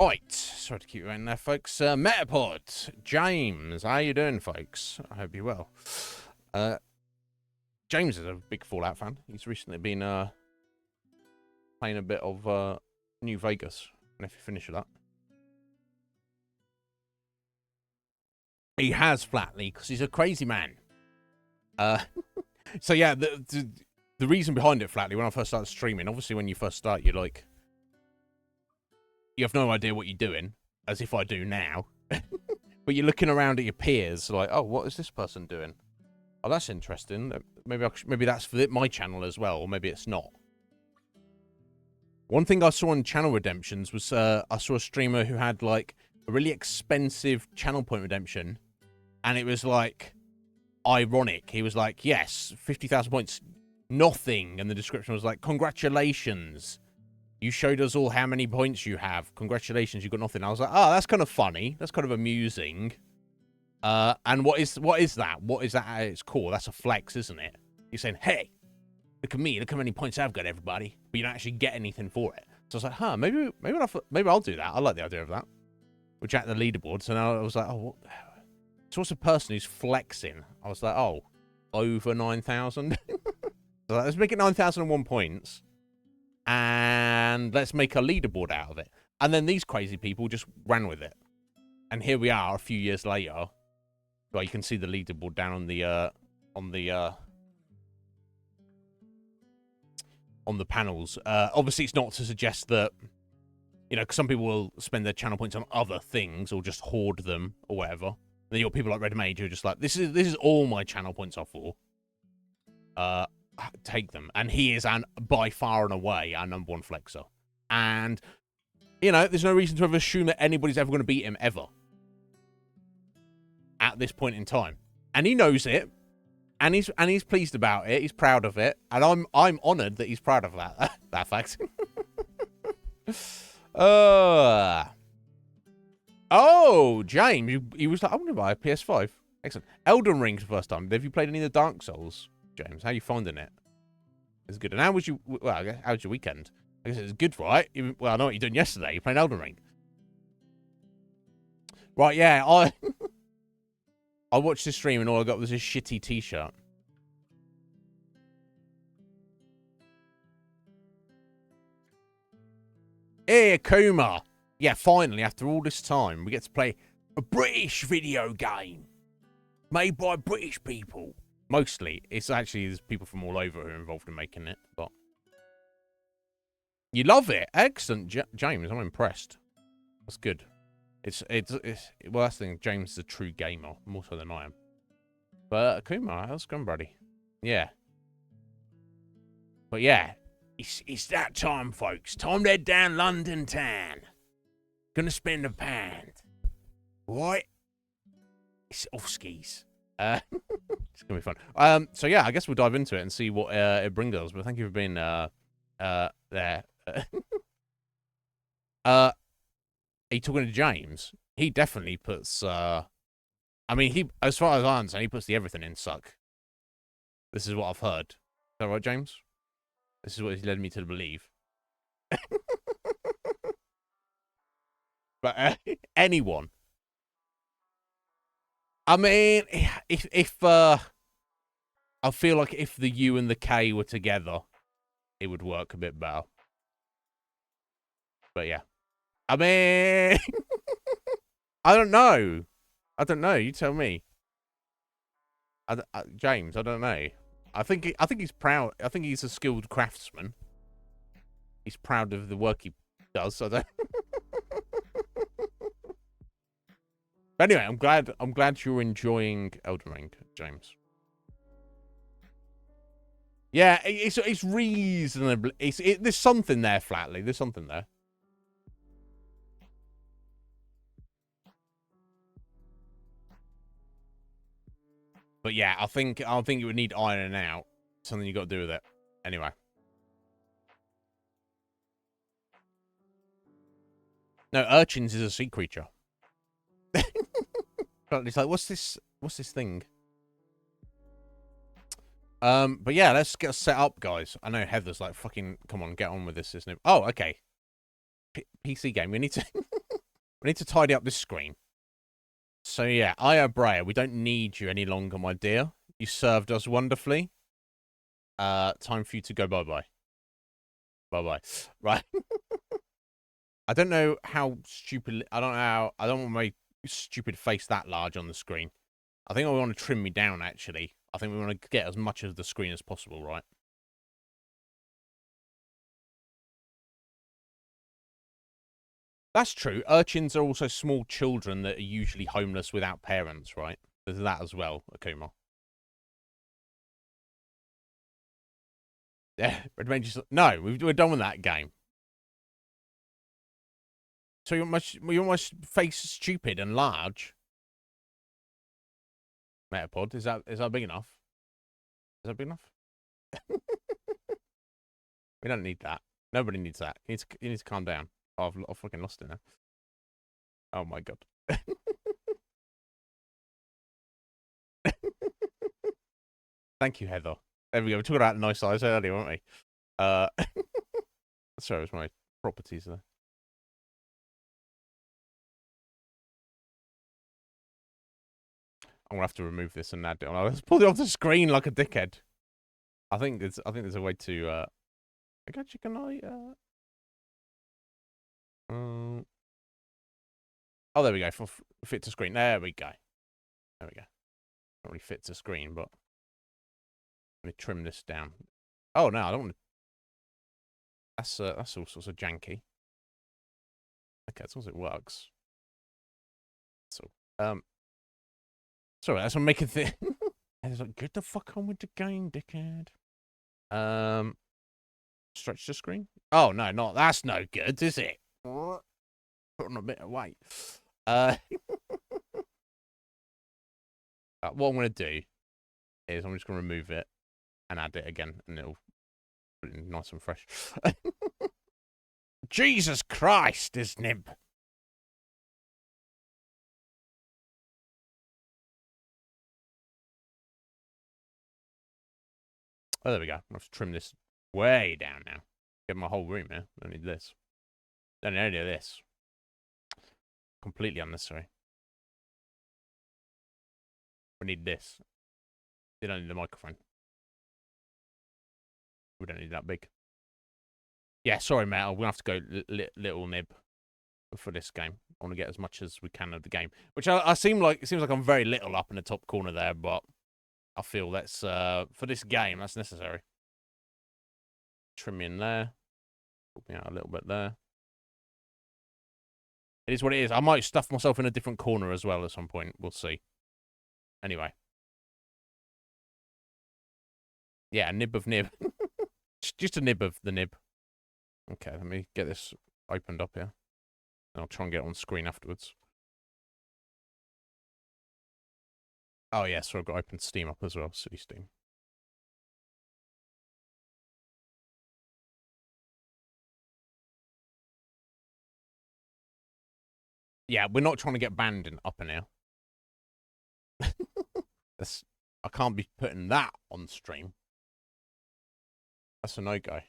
Right, sorry to keep you in there, folks. Metapod, James, how you doing, folks? I hope you're well. James is a big Fallout fan. He's recently been playing a bit of New Vegas. And if you finish with that, he has flatly because he's a crazy man. So yeah, the reason behind it, flatly, when I first started streaming, obviously when you first start, you're like, you have no idea what you're doing, as if I do now. But you're looking around at your peers, like, oh, what is this person doing? Oh, that's interesting. Maybe that's for my channel as well, or maybe it's not. One thing I saw on channel redemptions was I saw a streamer who had like a really expensive channel point redemption, and it was like ironic. He was like, yes, 50,000 points, nothing, and the description was like, congratulations. You showed us all how many points you have. Congratulations, you got nothing. I was like, oh, that's kind of funny. That's kind of amusing. And what is that? What is that at its core? That's a flex, isn't it? You're saying, hey, look at me. Look how many points I've got, everybody. But you don't actually get anything for it. So I was like, huh, maybe I'll do that. I like the idea of that. We chat the leaderboard. So now I was like, oh, what? So what's a person who's flexing? I was like, oh, over 9,000. So let's make it 9,001 points. And let's make a leaderboard out of it. And then these crazy people just ran with it. And here we are a few years later. Well, you can see the leaderboard down on the panels. Obviously, it's not to suggest that, you know, because some people will spend their channel points on other things or just hoard them or whatever. And then you got people like Red Mage who are just like, this is all my channel points are for. Take them. And he is by far and away our #1 flexer. And, you know, there's no reason to ever assume that anybody's ever going to beat him ever. At this point in time. And he knows it. And he's pleased about it. He's proud of it. And I'm honoured that he's proud of that fact. Oh, James, he was like, I'm going to buy a PS5. Excellent. Elden Ring for the first time. Have you played any of the Dark Souls, James? How are you finding it? It's good. And how was how was your weekend? I guess it was good, right? Well, I know what you're doing yesterday. You're playing Elden Ring. Right, yeah. I watched the stream and all I got was a shitty t-shirt. Hey, Akuma. Yeah, finally, after all this time, we get to play a British video game. Made by British people. Mostly. It's actually, there's people from all over who are involved in making it, but... You love it. Excellent, James. I'm impressed. That's good. Well, that's the thing. James is a true gamer, more so than I am. But Akuma, how's it going, buddy? Yeah. But yeah, it's that time, folks. Time to head down London town. Gonna spend £1. Right? It's off skis. It's gonna be fun. So yeah, I guess we'll dive into it and see what it brings us. But thank you for being there. Are you talking to James? He definitely puts, I mean, as far as I understand, he puts the everything in suck. This is what I've heard. Is that right, James? This is what he's led me to believe. But anyone. I mean, if I feel like if the U and the K were together, it would work a bit better. But yeah. I mean, I don't know. You tell me. James, I don't know. I think he's proud. I think he's a skilled craftsman. He's proud of the work he does. So that. But anyway, I'm glad you're enjoying Elden Ring, James. Yeah, it's reasonably. There's something there, flatly. There's something there. But yeah, I think you would need ironing out. Something you got to do with it. Anyway. No, urchins is a sea creature. It's like, what's this thing? But yeah, let's get set up, guys. I know Heather's like, fucking, come on, get on with this, isn't it? Oh, okay. PC game. We need to We need to tidy up this screen. So yeah, Aya Brea, we don't need you any longer, my dear. You served us wonderfully. Time for you to go bye-bye. Bye-bye. Right. I don't know how stupid... I don't want my stupid face that large on the screen. I think I want to trim me down, actually. I think we want to get as much of the screen as possible, right? That's true. Urchins are also small children that are usually homeless without parents, right? There's that as well, Akuma. Yeah, no, we're done with that game. So you want my face stupid and large? Metapod, is that big enough? Is that big enough? We don't need that. Nobody needs that. You need to calm down. Oh, I've fucking lost it now. Oh my god. Thank you, Heather. There we go. We talked about nice eyes earlier, weren't we? Sorry, it was my properties there. I'm gonna have to remove this and add it on. Let's pull it off the screen like a dickhead. I think there's a way to actually can I oh, there we go. For fit to screen. There we go. There we go. Not really fit to screen, but let me trim this down. Oh no, I don't want to. That's all sorts of janky. Okay, as long as it works. So sorry, that's what I'm making thing. It's like, get the fuck on with the game, dickhead. Stretch the screen. Oh no, not that's no good, is it? Put on a bit of weight. What I'm gonna do is I'm just gonna remove it and add it again, and it'll put it nice and fresh. Jesus Christ, Iznib. Oh, there we go. I have to trim this way down now. Get my whole room here. Don't need this. Don't need any of this. Completely unnecessary. We need this. We don't need the microphone. We don't need that big. Yeah, sorry, mate. I'm going to have to go little nib for this game. I want to get as much as we can of the game. Which it seems like I'm very little up in the top corner there, but I feel that's, for this game, that's necessary. Trim me in there. Put me out a little bit there. It is what it is. I might stuff myself in a different corner as well at some point. We'll see. Anyway. Yeah, a nib of nib. Just a nib of the nib. Okay, let me get this opened up here. I'll try and get it on screen afterwards. Oh, yeah, so I've got to open Steam up as well. Silly Steam. Yeah, we're not trying to get banned up in here. I can't be putting that on stream. That's a no-go.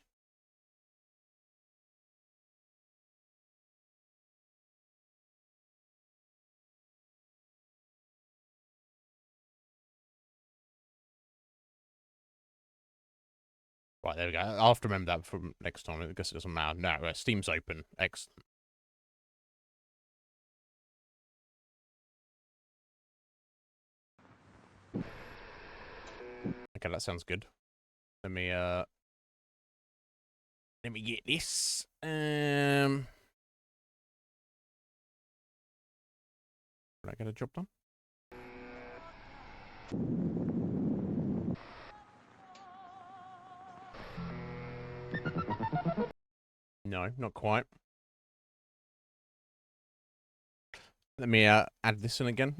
Right, there we go. I'll have to remember that for next time. I guess it doesn't matter. No, Steam's open. Excellent. Okay, that sounds good. Let me get this. Did I get a job done? No, not quite. Let me add this in again.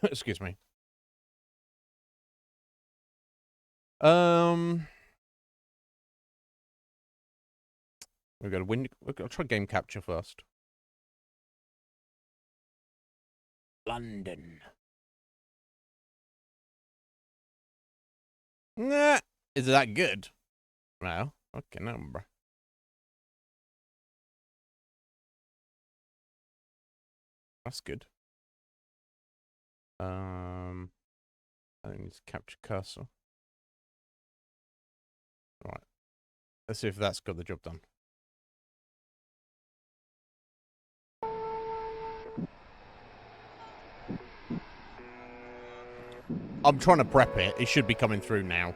Excuse me. We've got to win. I'll try game capture first. London. Nah, is it that good? No. Okay, number. That's good. I need to capture cursor. Right. Let's see if that's got the job done. I'm trying to prep it. It should be coming through now.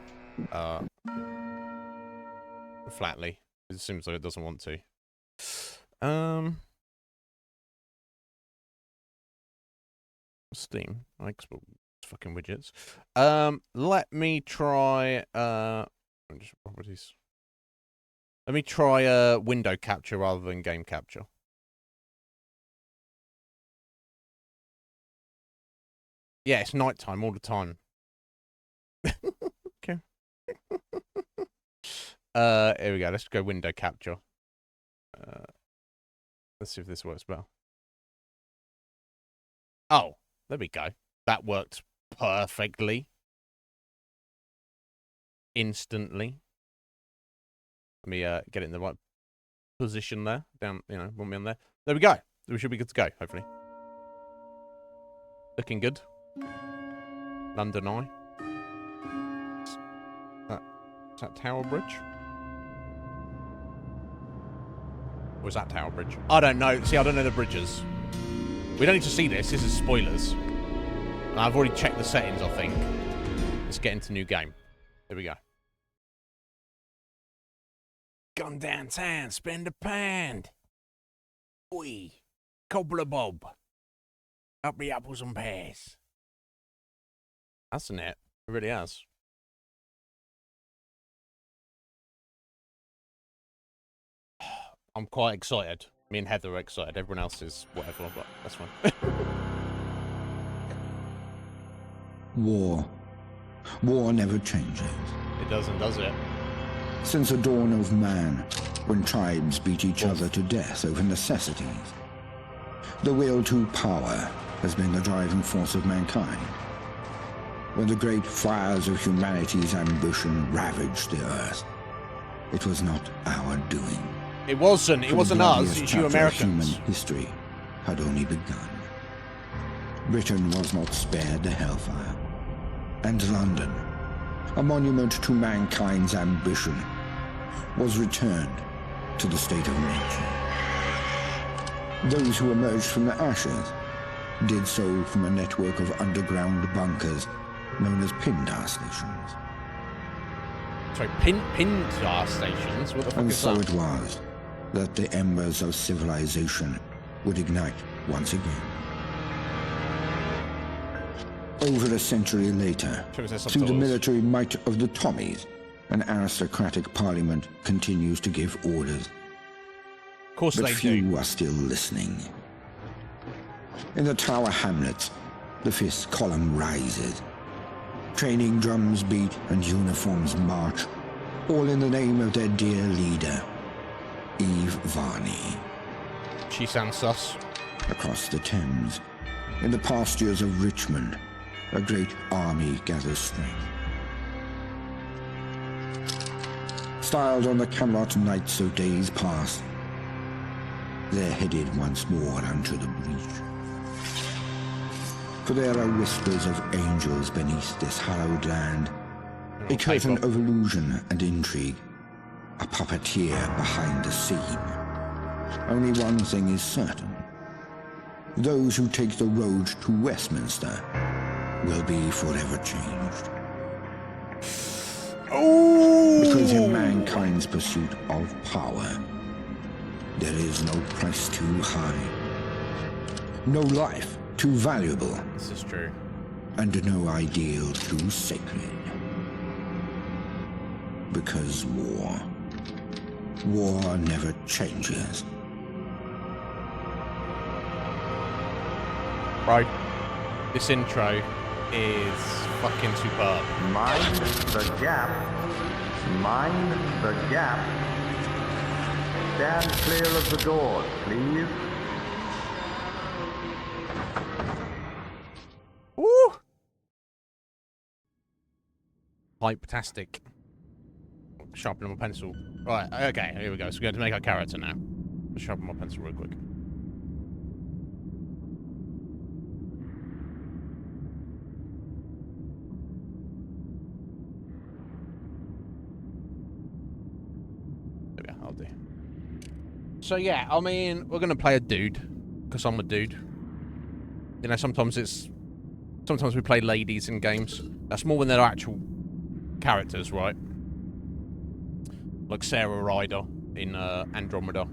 Flatly. It seems like it doesn't want to. Steam. I export fucking widgets. Let me try just properties. Let me try window capture rather than game capture. Yeah, it's nighttime all the time. Okay. Here we go. Let's go window capture. Let's see if this works well. Oh, there we go. That worked perfectly. Instantly. Let me get it in the right position there. Down, you know, want me on there. There we go. We should be good to go, hopefully. Looking good. London Eye. Is that Tower Bridge? Or is that Tower Bridge? I don't know. See, I don't know the bridges. We don't need to see this. This is spoilers. And I've already checked the settings, I think. Let's get into new game. Here we go. Come downtown, spend a pound. Oi, cobbler bob. Up the apples and pears. That's in it. It really has. I'm quite excited. Me and Heather are excited. Everyone else is whatever, but that's fine. War. War never changes. It doesn't, does it? Since the dawn of man, when tribes beat each other to death over necessities, the will to power has been the driving force of mankind. When the great fires of humanity's ambition ravaged the earth, it was not our doing. It wasn't. It wasn't us. It's you Americans. Human history had only begun. Britain was not spared the hellfire. And London, a monument to mankind's ambition, was returned to the state of nature. Those who emerged from the ashes did so from a network of underground bunkers known as Pindar stations. Sorry, Pindar stations? What the fuck and is so that? it was that the embers of civilization would ignite once again. Over a century later, through the military might of the Tommies, an aristocratic parliament continues to give orders. Of course but they few do. are still listening. In the Tower Hamlets, the fifth column rises. Training drums beat and uniforms march, all in the name of their dear leader, Eve Varney. She sounds sus. Across the Thames, in the pastures of Richmond, a great army gathers strength. Styled on the Camelot nights of days past, they're headed once more unto the breach. For there are whispers of angels beneath this hallowed land, a curtain of illusion and intrigue, a puppeteer behind the scene. Only one thing is certain. Those who take the road to Westminster will be forever changed. Oh! Because in mankind's pursuit of power, there is no price too high, no life too valuable, This is true. and no ideal too sacred. Because war never changes. Bro, this intro is fucking superb. Mind the gap. Mind the gap. Stand clear of the doors, please. Woo! Hype-tastic. Sharpen my pencil. Right, okay, here we go. So we're going to make our character now. Let's sharpen my pencil real quick. So yeah, I mean, we're gonna play a dude, because I'm a dude. You know, sometimes we play ladies in games. That's more when they're actual characters, right? Like Sarah Ryder in Andromeda.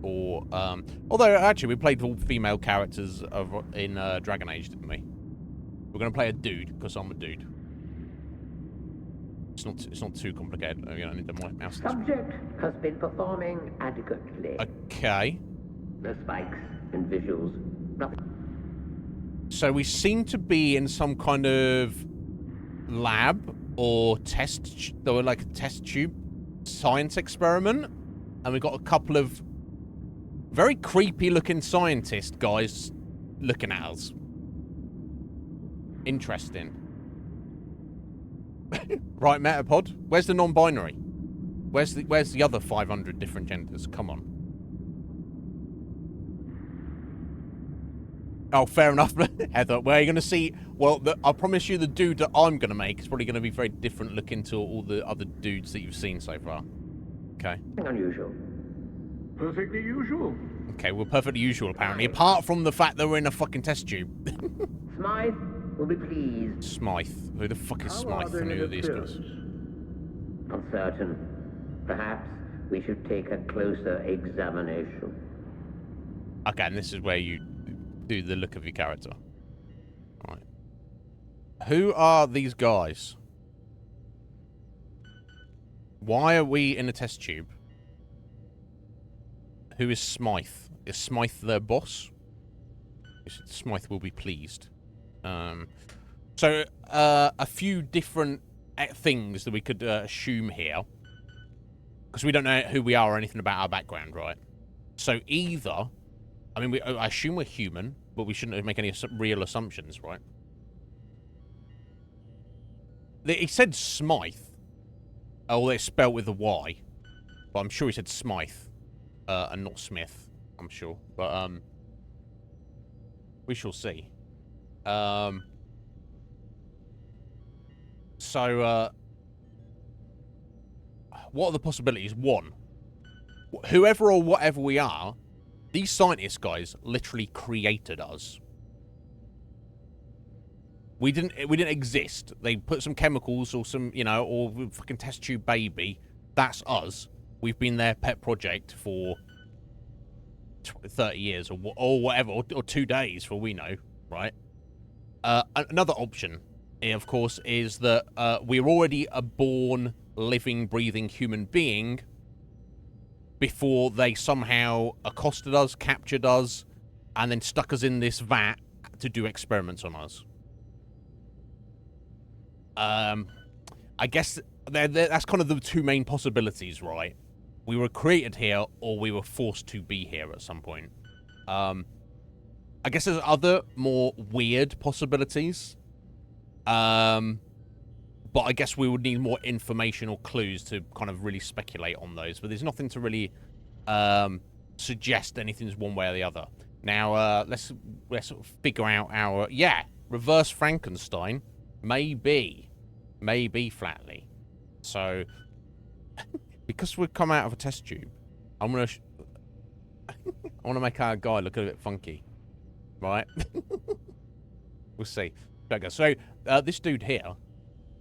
Or, although, actually, we played all female characters in Dragon Age, didn't we? We're going to play a dude, because I'm a dude. It's not too complicated. You know, I need the mouse. Subject has been performing adequately. Okay. No spikes and visuals. Nothing. So we seem to be in some kind of lab or test, or like a test tube science experiment, and we've got a couple of very creepy looking scientist guys looking at us. Interesting. Right, Metapod, where's the non-binary? Where's the other 500 different genders? Come on. Oh, fair enough, Heather. Where are you going to see... Well, I promise you the dude that I'm going to make is probably going to be very different looking to all the other dudes that you've seen so far. Okay. Unusual. Perfectly usual. Okay, we're perfectly usual, apparently. Apart from the fact that we're in a fucking test tube. Smythe will be pleased. Smythe. Who the fuck is Smythe? And who are these guys? Uncertain. Perhaps we should take a closer examination. Okay, and this is where you do the look of your character. Right. Who are these guys? Why are we in a test tube? Who is Smythe? Is Smythe their boss? Smythe will be pleased. So, a few different things that we could assume here. Because we don't know who we are or anything about our background, right? So either... I mean, I assume we're human, but we shouldn't make any real assumptions, right? He said Smythe. Oh, it's spelled with a Y. But I'm sure he said Smythe. And not Smith, I'm sure. But, we shall see. So, what are the possibilities? One, whoever or whatever we are, these scientist guys literally created us. We didn't exist. They put some chemicals or some, you know, or fucking test tube baby. That's us. We've been their pet project for 30 years or whatever, or 2 days for all we know, right? Another option, of course, is that we're already a born, living, breathing human being before they somehow accosted us, captured us, and then stuck us in this vat to do experiments on us. I guess that's kind of the two main possibilities, right? We were created here, or we were forced to be here at some point. I guess there's other, more weird possibilities. But I guess we would need more information or clues to kind of really speculate on those. But there's nothing to really suggest anything's one way or the other. Now, let's sort of figure out our... Yeah, reverse Frankenstein. Maybe. Maybe, flatly. So, because we've come out of a test tube, I'm going to... I want to make our guy look a bit funky. Right? We'll see. Okay, so, this dude here...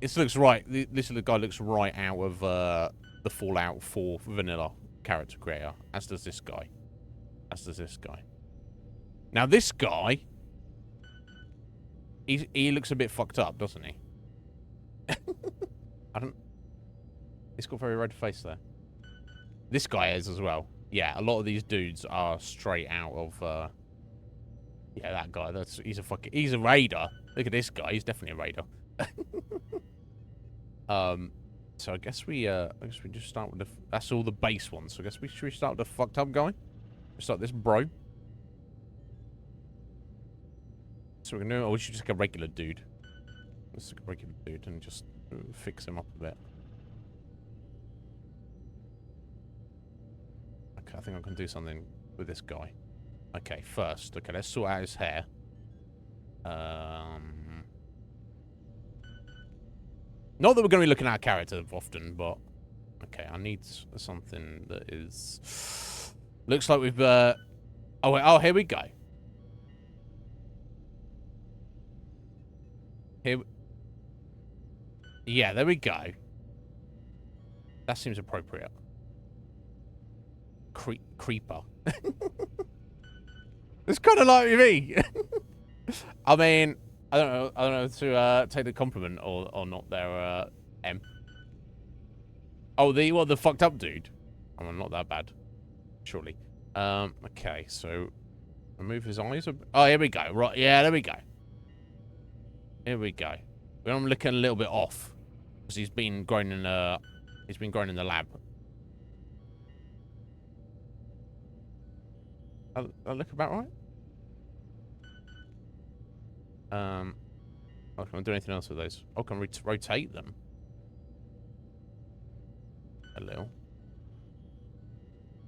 This looks right. This guy looks right out of the Fallout 4 vanilla character creator. As does this guy. As does this guy. Now this guy, he looks a bit fucked up, doesn't he? I don't. He's got a very red face there. This guy is as well. Yeah, a lot of these dudes are straight out of. Yeah, that guy. He's a raider. Look at this guy. He's definitely a raider. So I guess we just start with that's all the base ones. So I guess should we start with the fucked up guy? We start this bro. So we're gonna, or we should just get a regular dude. Let's take a regular dude and just fix him up a bit. Okay, I think I can do something with this guy. Okay, first, okay, let's sort out his hair. Not that we're going to be looking at our character often, but... Okay, I need something that is... Looks like we've, oh, wait, oh, here we go. Here, yeah, there we go. That seems appropriate. Creeper. It's kind of like me. I mean, I don't know to take the compliment or not there, M. Oh, the fucked up dude. Oh, not that bad, surely. Okay, so remove his eyes. Oh, here we go. Right, yeah, there we go. Here we go. I'm looking a little bit off because he's been grown in the lab. I look about right. Oh, can I do anything else with those? Oh, can I rotate them a little?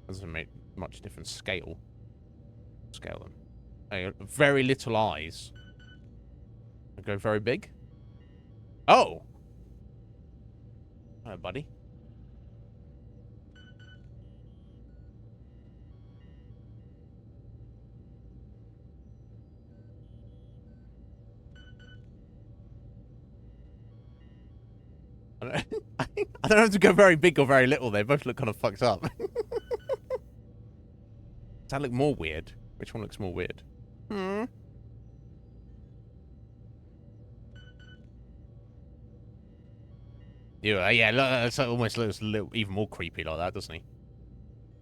Doesn't make much difference. Scale them. Hey, very little eyes. I go very big. Oh. Hello, buddy. I don't have to go very big or very little. They both look kind of fucked up. Does that look more weird? Which one looks more weird? Hmm. Yeah, look, it almost looks a little even more creepy like that, doesn't he?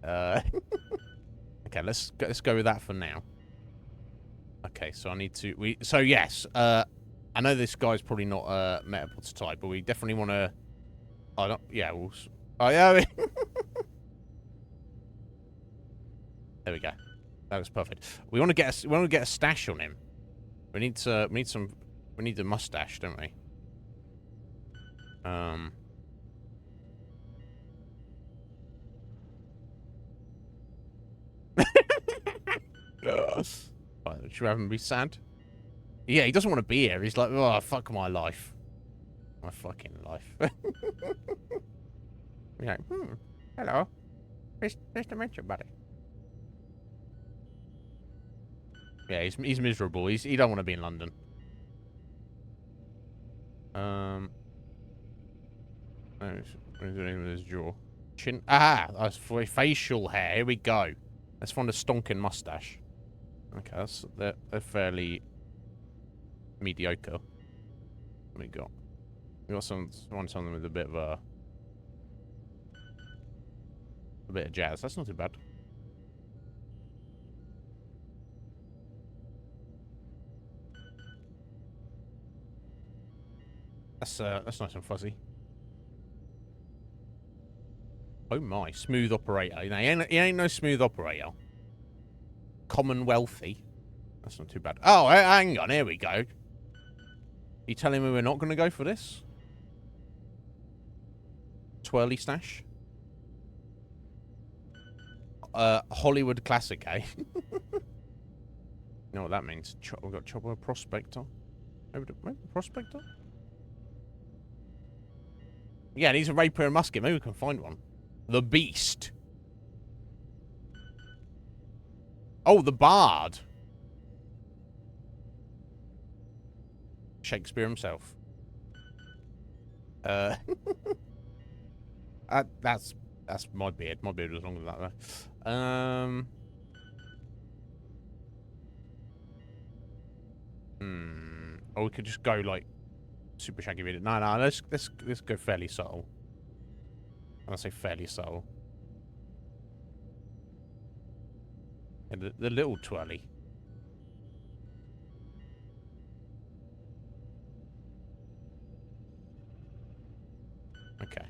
Okay, let's go with that for now. Okay, so I need to so yes, I know this guy's probably not a Metapod type, but we definitely want to. Oh, not, yeah, oh yeah. There we go. That was perfect. We want to get a stash on him. We need a mustache, don't we? Right, should we have him be sad? Yeah, he doesn't want to be here. He's like, oh, fuck my life. My fucking life. He's like, hello. Nice to meet you, buddy. Yeah, he's miserable. He don't want to be in London. What is doing with his jaw? Chin. Ah, that's for facial hair. Here we go. Let's find a stonking mustache. Okay, they're fairly mediocre. What we got? We got something with a bit of jazz. That's not too bad. That's nice and fuzzy. Oh my, smooth operator. Now, he ain't no smooth operator. Commonwealthy. That's not too bad. Oh, hang on, here we go. You telling me we're not going to go for this? Twirly stash? Hollywood classic, eh? You know what that means? We've got Chopper Prospector. Maybe Prospector? Yeah, and he's a rapier and musket. Maybe we can find one. The Beast. Oh, the Bard. Shakespeare himself. That's my beard. My beard was longer than that, though. Or we could just go like super shaggy beard. No, let's go fairly subtle. When I say fairly subtle. Yeah, the little twirly. Okay.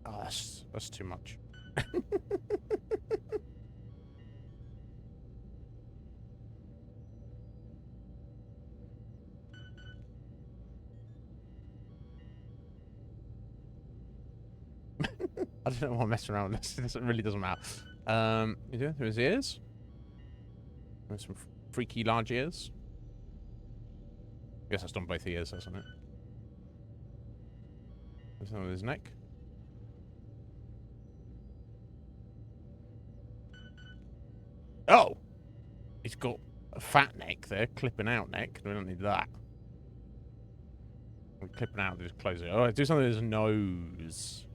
Oh, that's too much. I don't know why I'm messing around with this. It really doesn't matter. You do through his ears. There's some freaky large ears. I guess that's done both ears, hasn't it? Is that on his neck? Oh! He's got a fat neck there, clipping out neck. We don't need that. We're clipping out, just close it. Alright, do something with his nose.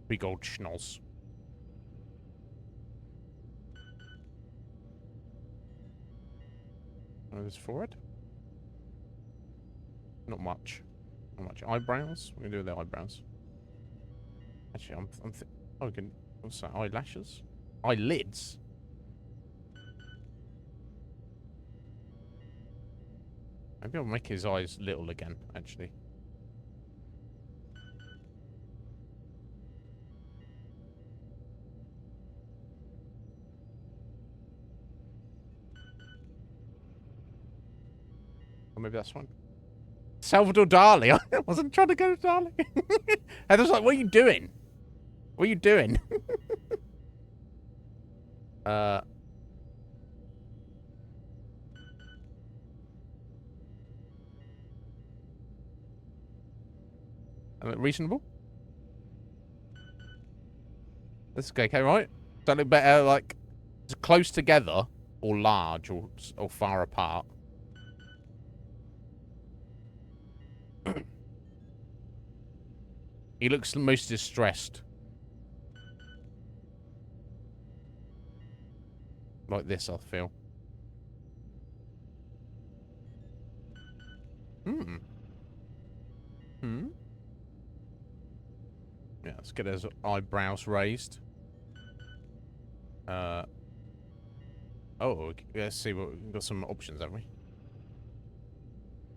Big old schnoz. On his forehead? Not much. Not much. Eyebrows? We're gonna do the eyebrows. Actually, oh, we can. What's that? Eyelashes? Eyelids? Maybe I'll make his eyes little again, actually. Or maybe that's one. Salvador Dali. I wasn't trying to go to Dali. I was like, what are you doing? What are you doing? Reasonable? This is okay, right? Does that look better, like, close together, or large, or far apart? He looks most distressed. Like this, I feel. Hmm. Yeah, let's get his eyebrows raised. Oh, let's see what we've got. Some options, haven't we?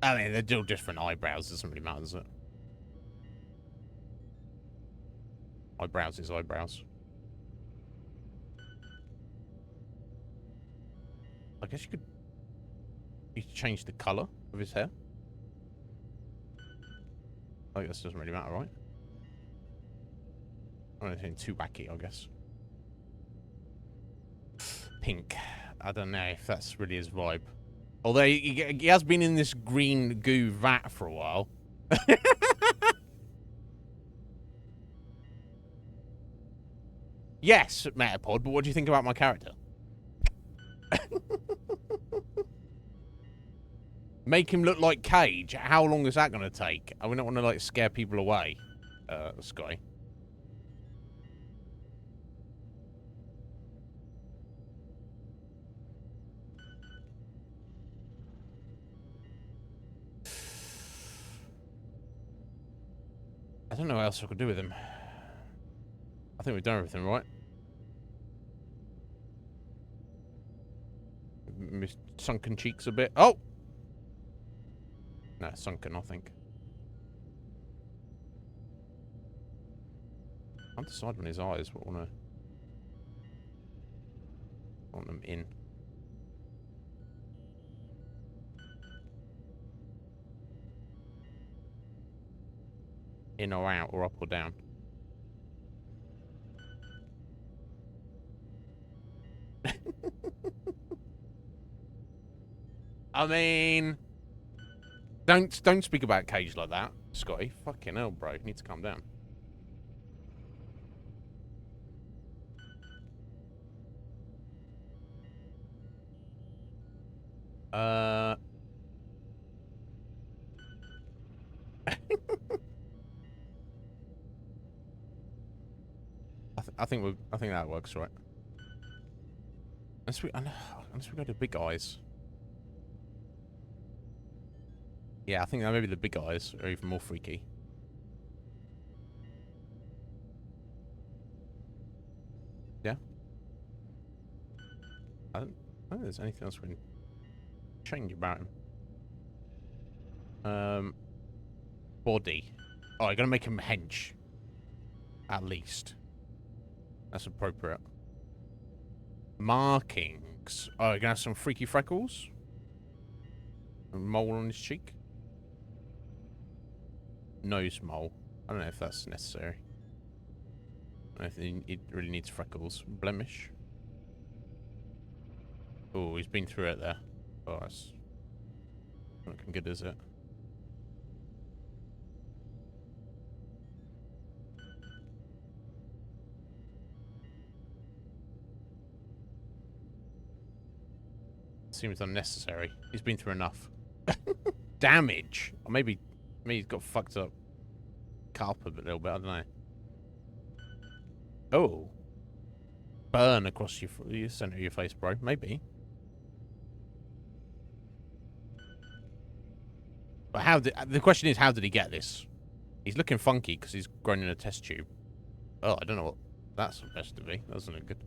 I mean, they're all different eyebrows. Doesn't really matter, does it? Eyebrows is eyebrows. I guess you could change the color of his hair. I guess it doesn't really matter, right? Not anything too wacky, I guess. Pink. I don't know if that's really his vibe. Although he has been in this green goo vat for a while. Yes, Metapod, but what do you think about my character? Make him look like Cage. How long is that going to take? I would not want to, like, scare people away, Sky. I don't know what else I could do with him. I think we've done everything, right? Missed sunken cheeks a bit. Oh! No, sunken, I think. I can't decide on his eyes what I want them in. In or out, or up or down. I mean, don't speak about Cage like that, Scotty. Fucking hell, bro. You need to calm down. I think that works, right? Unless we go to big eyes. Yeah, I think that maybe the big eyes are even more freaky. Yeah. I don't think there's anything else we can change about him. Body. Oh, you're gonna make him hench. At least. That's appropriate. Markings. Oh, you're gonna have some freaky freckles? A mole on his cheek? Nose mole. I don't know if that's necessary. I don't think it really needs freckles. Blemish. Oh, he's been through it there. Oh, that's not looking good, is it? Seems unnecessary. He's been through enough. Damage. Or maybe he's got fucked up. Cut up a little bit. I don't know. Oh. Burn across your center of your face, bro. Maybe. But how did... The question is, how did he get this? He's looking funky because he's grown in a test tube. Oh, I don't know what that's supposed to be. That doesn't look good.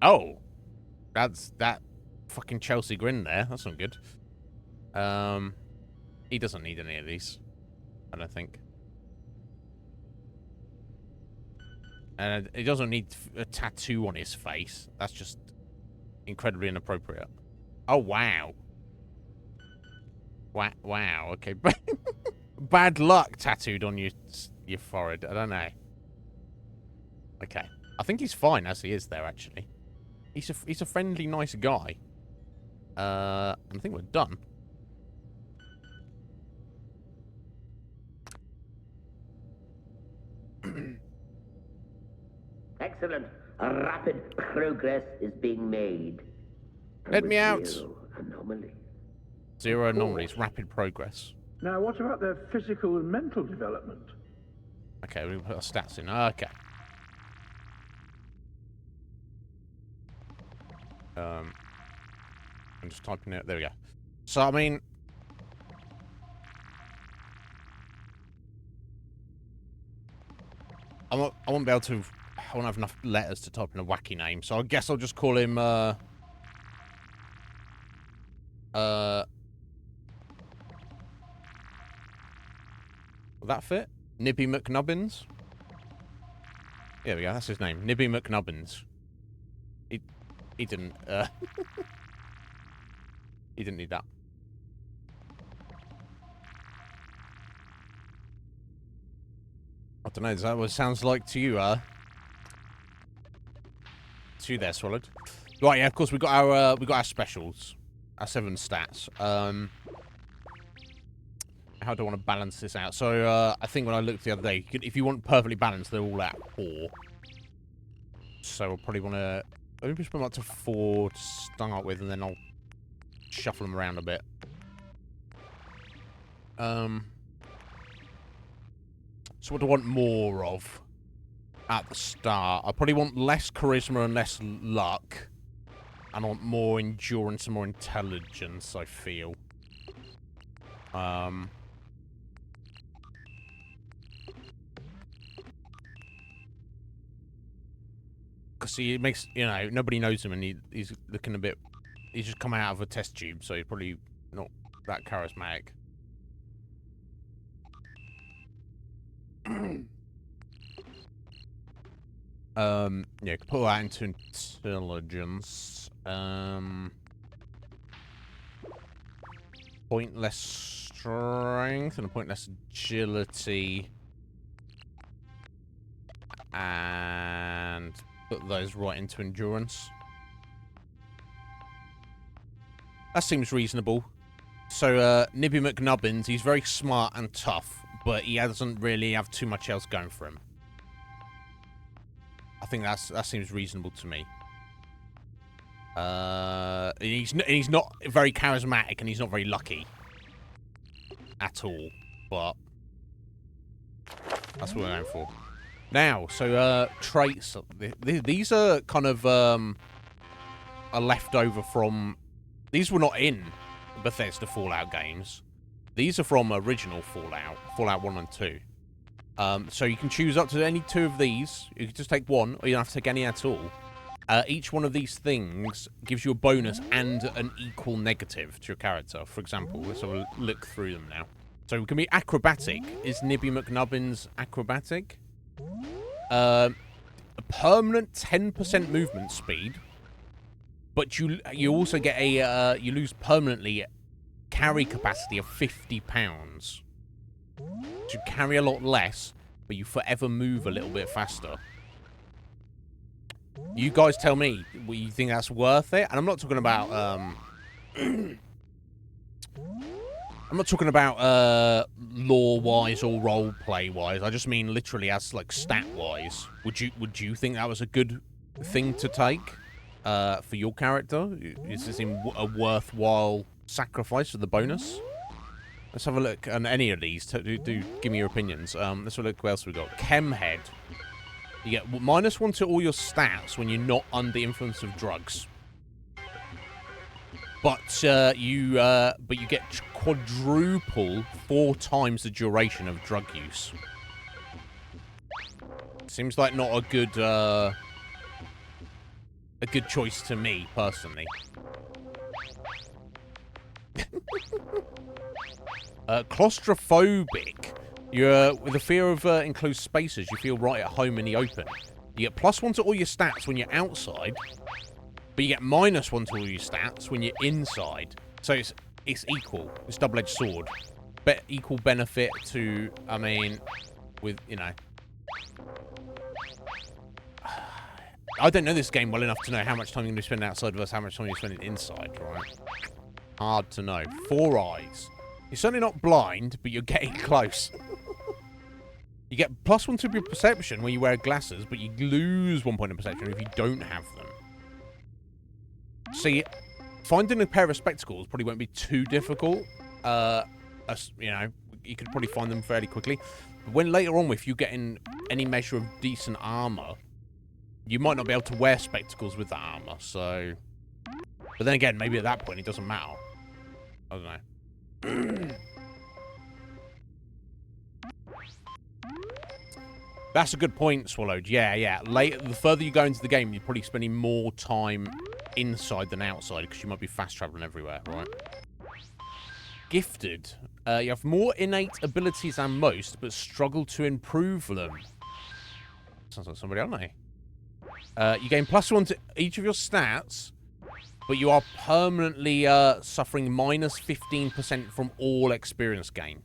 Oh. That's that fucking Chelsea grin there. That's not good. He doesn't need any of these. I don't think. And he doesn't need a tattoo on his face. That's just incredibly inappropriate. Oh, wow. Wow. Okay. Bad luck tattooed on your forehead. I don't know. Okay. I think he's fine as he is there, actually. He's a friendly, nice guy. I think we're done. Excellent. A rapid progress is being made. Let me out. Zero anomaly. Zero anomalies. Rapid progress. Now, what about their physical and mental development? Okay, we put our stats in. Okay. I'm just typing it. There we go. So, I mean... I won't be able to... I won't have enough letters to type in a wacky name, so I guess I'll just call him, Will that fit? Nibby McNubbins? There we go, that's his name. Nibby McNubbins. He didn't, he didn't need that. I don't know, is that what it sounds like to you, To you there, Swallowed. Right, yeah, of course, we got our specials. Our 7 stats. How do I want to balance this out? So, I think when I looked the other day, if you want perfectly balanced, they're all at 4. So, I'll probably want to... Let me just put them up to 4 to start with, and then I'll shuffle them around a bit. So what do I want more of at the start? I probably want less charisma and less luck. And I want more endurance and more intelligence, I feel. Because see, it makes, you know, nobody knows him and he's looking a bit... He's just come out of a test tube, so he's probably not that charismatic. Yeah, put that into intelligence. Point less strength and a point less agility. And put those right into endurance. That seems reasonable. So, Nibby McNubbins, he's very smart and tough, but he doesn't really have too much else going for him. I think that seems reasonable to me. He's not very charismatic and he's not very lucky at all, but that's what we're going for. Now, so traits. These are kind of are left over from. These were not in Bethesda Fallout games. These are from original Fallout 1 and 2. So you can choose up to any 2 of these. You can just take one, or you don't have to take any at all. Each one of these things gives you a bonus and an equal negative to your character. For example, let's have a look through them now. So we can be acrobatic. Is Nibby McNubbins acrobatic? A permanent 10% movement speed, but you also get a you lose permanently carry capacity of 50 pounds. So you carry a lot less, but you forever move a little bit faster. You guys tell me, you think that's worth it? And I'm not talking about, I'm not talking about, lore-wise or role-play-wise. I just mean literally as, like, stat-wise. Would you think that was a good thing to take, for your character? Is this a worthwhile sacrifice for the bonus? Let's have a look on any of these. Do give me your opinions. Let's have a look what else we got. Chemhead. You get -1 to all your stats when you're not under influence of drugs. But you get quadruple 4 times the duration of drug use. Seems like not a good choice to me personally. Claustrophobic. You're with the fear of enclosed spaces. You feel right at home in the open. You get +1 to all your stats when you're outside, but you get -1 to all your stats when you're inside. So it's equal. It's double-edged sword. Equal benefit to, I mean, with, you know. I don't know this game well enough to know how much time you're going to spend outside versus how much time you're spending inside, right? Hard to know. 4 eyes. You're certainly not blind, but you're getting close. You get +1 to your perception when you wear glasses, but you lose 1 point of perception if you don't have them. See, finding a pair of spectacles probably won't be too difficult. You know, you could probably find them fairly quickly. But when later on, if you're getting any measure of decent armor, you might not be able to wear spectacles with that armor, so... But then again, maybe at that point it doesn't matter. I don't know. That's a good point, Swallowed. Yeah. The further you go into the game, you're probably spending more time inside than outside, because you might be fast traveling everywhere, right? Gifted. You have more innate abilities than most, but struggle to improve them. Sounds like somebody I know. You gain +1 to each of your stats, but you are permanently suffering -15% from all experience gain.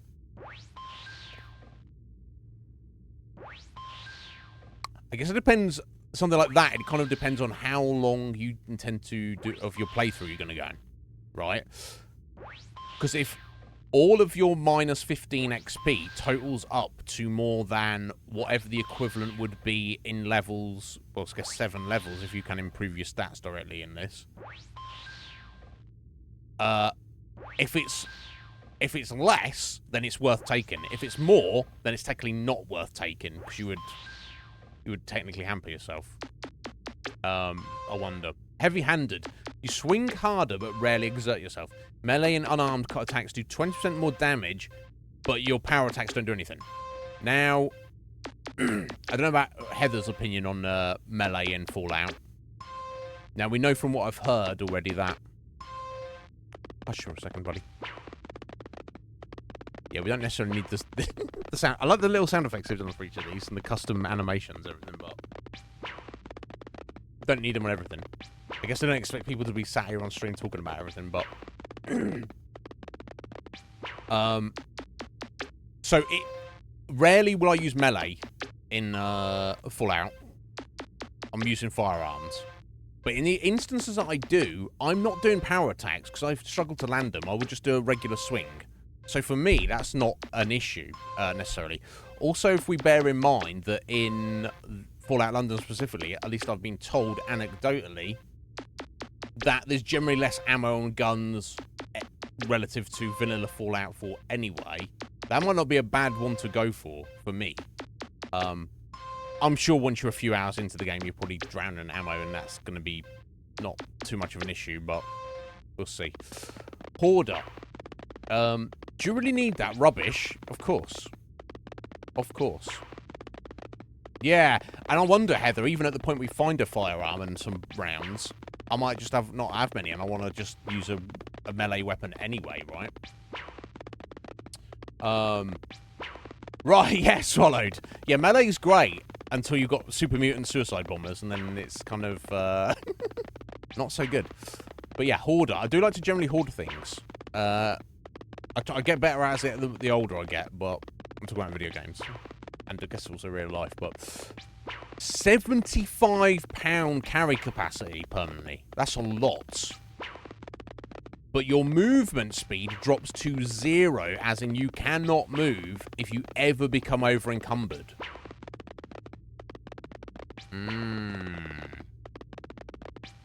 I guess it depends, something like that, it kind of depends on how long you intend to do of your playthrough you're going to go in, right? Because if all of your -15 XP totals up to more than whatever the equivalent would be in levels, well, I guess 7 levels if you can improve your stats directly in this. If it's less, then it's worth taking. If it's more, then it's technically not worth taking, because you would technically hamper yourself. I wonder. Heavy-handed. You swing harder, but rarely exert yourself. Melee and unarmed attacks do 20% more damage, but your power attacks don't do anything. Now, I don't know about Heather's opinion on melee in Fallout. Now, we know from what I've heard already that... Hush for a second, buddy. Yeah, we don't necessarily need this, the sound. I like the little sound effects they've done for each of these and the custom animations, everything, but don't need them on everything. I guess I don't expect people to be sat here on stream talking about everything, but so rarely will I use melee in Fallout. I'm using firearms. But in the instances that I do, I'm not doing power attacks because I've struggled to land them. I will just do a regular swing. So for me, that's not an issue, necessarily. Also, if we bear in mind that in Fallout London specifically, at least I've been told anecdotally, that there's generally less ammo and guns relative to vanilla Fallout 4 anyway. That might not be a bad one to go for me. I'm sure once you're a few hours into the game, you're probably drowning in ammo, and that's going to be not too much of an issue, but we'll see. Hoarder. Do you really need that rubbish? Of course. Of course. Yeah, and I wonder, Heather, even at the point we find a firearm and some rounds, I might just not have many, and I want to just use a melee weapon anyway, right? Right, yeah, Swallowed. Yeah, melee's great until you've got super mutant suicide bombers, and then it's kind of not so good. But yeah, Hoarder. I do like to generally hoard things. I get better at it the older I get, but I'm talking about video games. And I guess also real life, but... £75 carry capacity permanently. That's a lot. But your movement speed drops to 0, as in you cannot move if you ever become over-encumbered.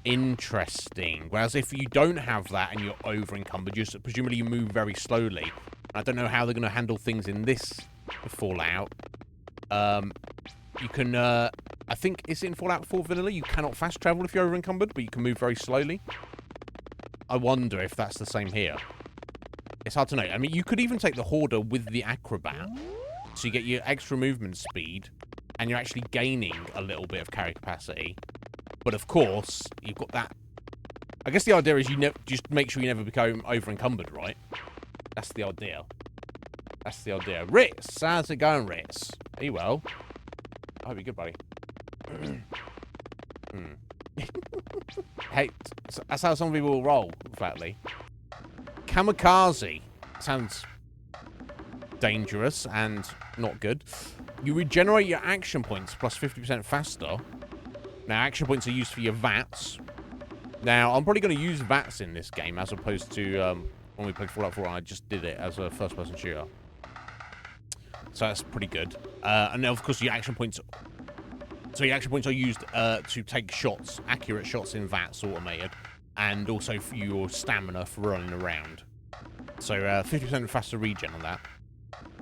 Interesting. Whereas if you don't have that and you're over-encumbered, presumably you move very slowly. I don't know how they're going to handle things in this Fallout. You can, I think, is it in Fallout 4 Vanilla? You cannot fast travel if you're over-encumbered, but you can move very slowly. I wonder if that's the same here. It's hard to know. I mean, you could even take the Hoarder with the Acrobat. So you get your extra movement speed, and you're actually gaining a little bit of carry capacity. But of course, you've got that. I guess the idea is you just make sure you never become over-encumbered, right? That's the idea. That's the idea. Ritz, how's it going, Ritz? Are you well? I hope you're good, buddy. Hey, that's how some people roll, flatly. Kamikaze. Sounds dangerous and not good. You regenerate your action points plus 50% faster. Now, action points are used for your VATs. Now, I'm probably going to use VATs in this game as opposed to when we played Fallout 4 and I just did it as a first-person shooter. So that's pretty good. And then, of course, your action points... So your action points are used to take shots, accurate shots in VATs automated, and also for your stamina for running around. So 50% faster regen on that.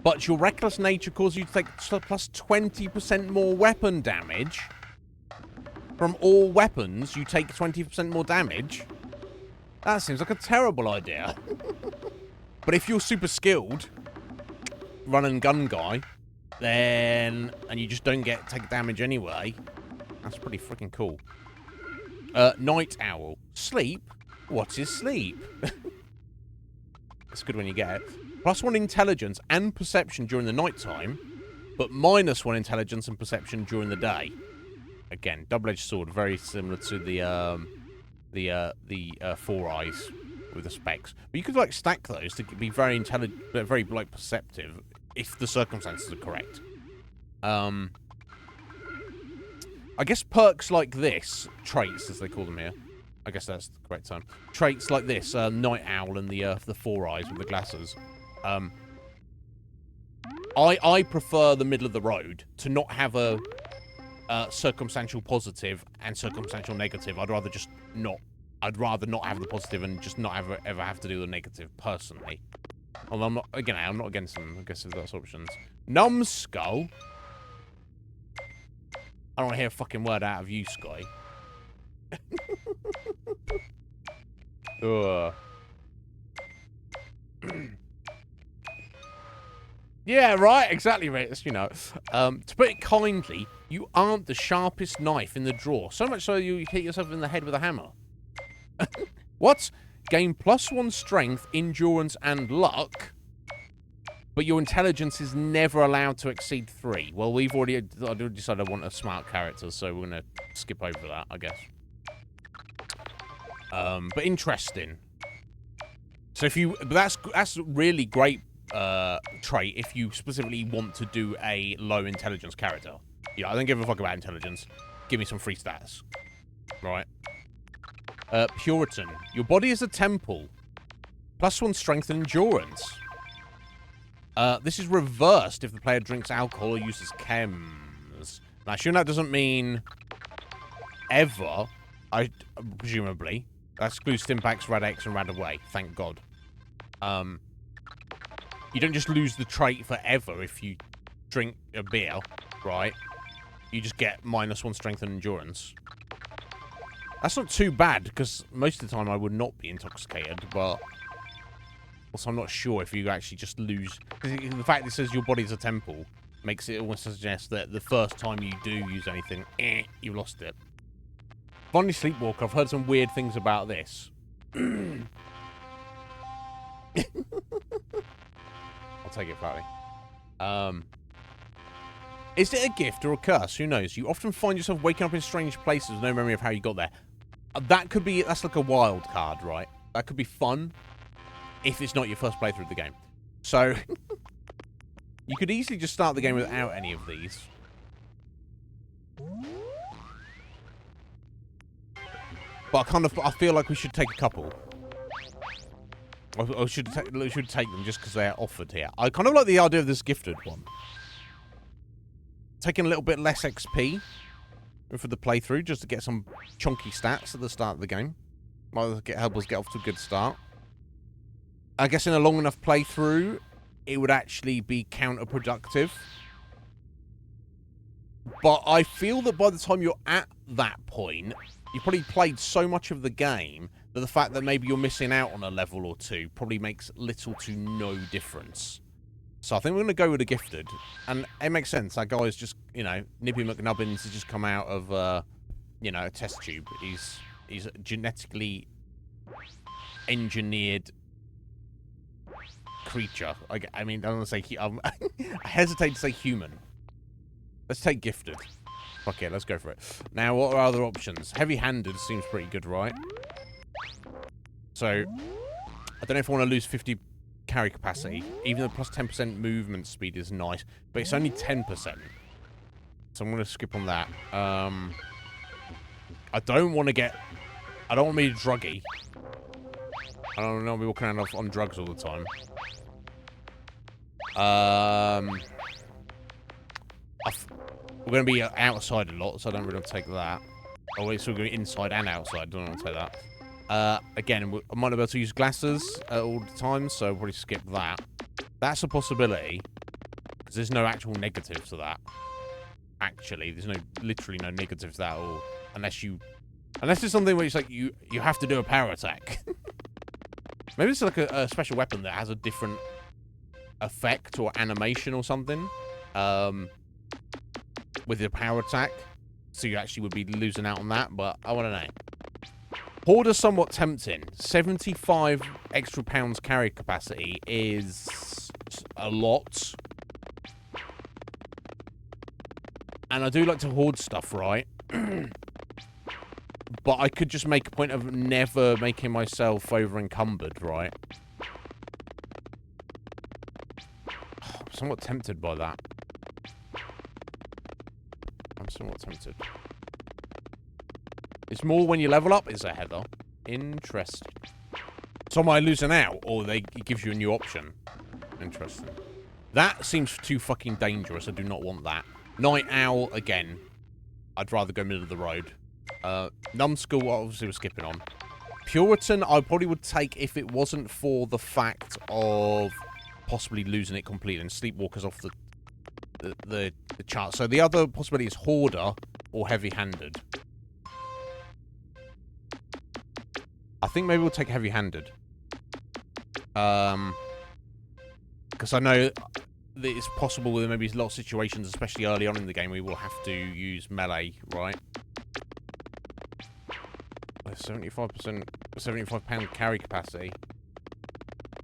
But your reckless nature causes you to take plus 20% more weapon damage. From all weapons, you take 20% more damage. That seems like a terrible idea. But if you're super skilled, run and gun guy, then, and you just don't take damage anyway, that's pretty freaking cool. Night owl. Sleep? What is sleep? It's good when you get it. +1 intelligence and perception during the night time, but -1 intelligence and perception during the day. Again, double-edged sword, very similar to the Four Eyes with the specs. But you could like stack those to be very intelligent, but very like perceptive, if the circumstances are correct. I guess perks like this, traits as they call them here. I guess that's the correct term. Traits like this, Night Owl and the Four Eyes with the glasses. I prefer the middle of the road to not have a circumstantial positive and circumstantial negative. I'd rather just not. I'd rather not have the positive and just not ever have to do the negative personally. Although I'm not against them. I guess if that's options. Numbskull. I don't want to hear a fucking word out of you, Sky. Ugh. Yeah, right, exactly, right. That's, you know. To put it kindly, you aren't the sharpest knife in the drawer. So much so you hit yourself in the head with a hammer. What? Gain +1 strength, endurance, and luck, but your intelligence is never allowed to exceed 3. Well, I already decided I want a smart character, so we're going to skip over that, I guess. But interesting. So if you... But that's really great trait if you specifically want to do a low intelligence character. Yeah, I don't give a fuck about intelligence. Give me some free stats. Right. Puritan. Your body is a temple. +1 strength and endurance. This is reversed if the player drinks alcohol or uses chems. Now, sure, that doesn't mean ever, presumably. That excludes Stimpaks, Rad-X, and Rad-Away. Thank God. You don't just lose the trait forever if you drink a beer, right? You just get -1 strength and endurance. That's not too bad, because most of the time I would not be intoxicated, but... Also, I'm not sure if you actually just lose... The fact that it says your body's a temple makes it almost suggest that the first time you do use anything, you lost it. Finally, Sleepwalker. I've heard some weird things about this. I'll take it, Flatty. Is it a gift or a curse? Who knows? You often find yourself waking up in strange places with no memory of how you got there. That could be... That's like a wild card, right? That could be fun if it's not your first playthrough of the game. So, you could easily just start the game without any of these. But I feel like we should take a couple. I should take them just because they're offered here. I kind of like the idea of this gifted one. Taking a little bit less XP for the playthrough, just to get some chunky stats at the start of the game. Might help us get off to a good start. I guess in a long enough playthrough, it would actually be counterproductive. But I feel that by the time you're at that point, you've probably played so much of the game that the fact that maybe you're missing out on a level or two probably makes little to no difference. So I think we're going to go with a gifted. And it makes sense. That guy's just, you know, Nippy McNubbins has just come out of, you know, a test tube. He's a genetically engineered creature. I mean, I don't want to say... I hesitate to say human. Let's take gifted. Fuck it, let's go for it. Now, what are other options? Heavy-handed seems pretty good, right? So, I don't know if I want to lose 50 carry capacity. Even though plus 10% movement speed is nice. But it's only 10%. So I'm going to skip on that. I don't want to get... I don't want to be druggy. I don't want to be walking around on drugs all the time. We're going to be outside a lot, so I don't really want to take that. Oh, wait, so we're going to be inside and outside. I don't want to take that. Again, I might not be able to use glasses all the time, so I'll probably skip that. That's a possibility, because there's no actual negative to that. Actually, there's literally no negative to that at all. Unless it's something where it's like, you have to do a power attack. Maybe it's like a special weapon that has a different effect or animation or something. With your power attack. So you actually would be losing out on that, but I want to know. Horde is somewhat tempting. 75 extra pounds carry capacity is a lot. And I do like to hoard stuff, right? But I could just make a point of never making myself over encumbered, right? I'm somewhat tempted by that. I'm somewhat tempted. It's more when you level up, is it, Heather? Interesting. So am I losing out, or it gives you a new option? Interesting. That seems too fucking dangerous. I do not want that. Night Owl, again. I'd rather go middle of the road. Numbskull, obviously we're skipping on. Puritan, I probably would take if it wasn't for the fact of possibly losing it completely, and Sleepwalker's off the chart. So the other possibility is Hoarder or Heavy-Handed. I think maybe we'll take Heavy-Handed. Because I know that it's possible that maybe a lot of situations, especially early on in the game, we will have to use melee, right? 75%, 75-pound carry capacity.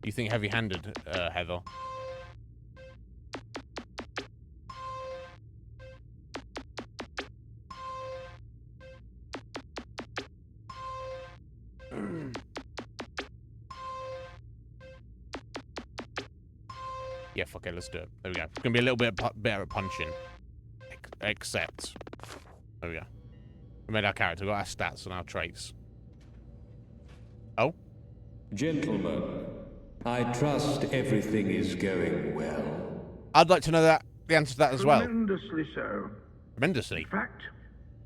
You think Heavy-Handed, Heather? Yeah, fuck it, let's do it. There we go. It's gonna be a little bit better at punching. Except... There we go. We made our character, we got our stats and our traits. Oh? Gentlemen, I trust everything is going well. I'd like to know the answer to that as well. Tremendously so. Tremendously. In fact,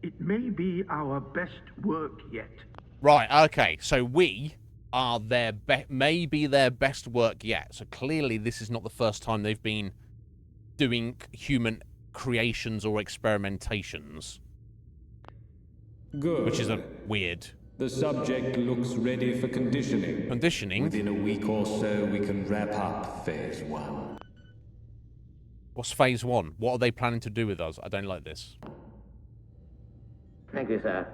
it may be our best work yet. Right, okay. So we are maybe their best work yet. So clearly this is not the first time they've been doing human creations or experimentations. Good. Which is weird. The subject looks ready for conditioning. Conditioning? Within a week or so, we can wrap up Phase 1. What's Phase 1? What are they planning to do with us? I don't like this. Thank you, sir.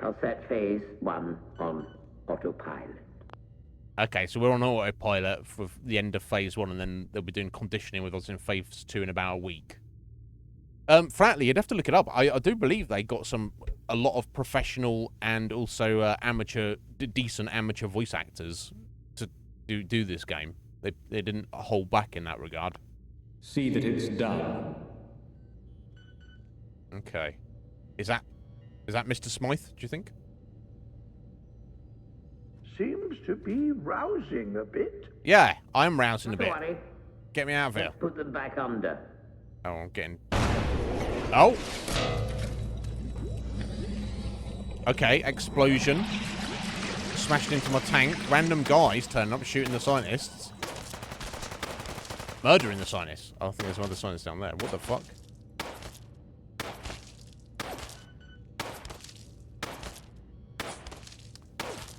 I'll set Phase 1 on autopilot. Okay, so we're on autopilot for the end of Phase 1, and then they'll be doing conditioning with us in Phase 2 in about a week. Frankly, you'd have to look it up. I do believe they got a lot of professional and also decent amateur voice actors to do this game. They didn't hold back in that regard. See that it's done. Okay. Is that Mr. Smythe, do you think? seems to be rousing a bit. Yeah, I'm rousing a Don't bit. worry. Get me out of here. Let's put them back under. Oh, I'm getting... Oh! Okay, explosion. Smashed into my tank. Random guys turning up, shooting the scientists. Murdering the scientists. Oh, I think there's one other scientist down there. What the fuck?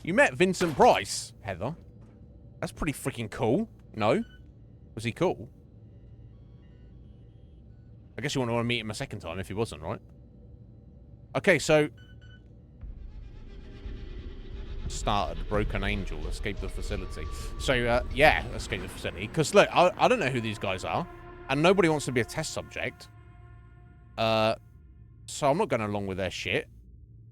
You met Vincent Price, Heather. That's pretty freaking cool. No? Was he cool? I guess you wouldn't want to meet him a second time if he wasn't, right? Okay, so... Started. Broken Angel. Escape the facility. So, yeah, escape the facility. Because, look, I don't know who these guys are. And nobody wants to be a test subject. So I'm not going along with their shit.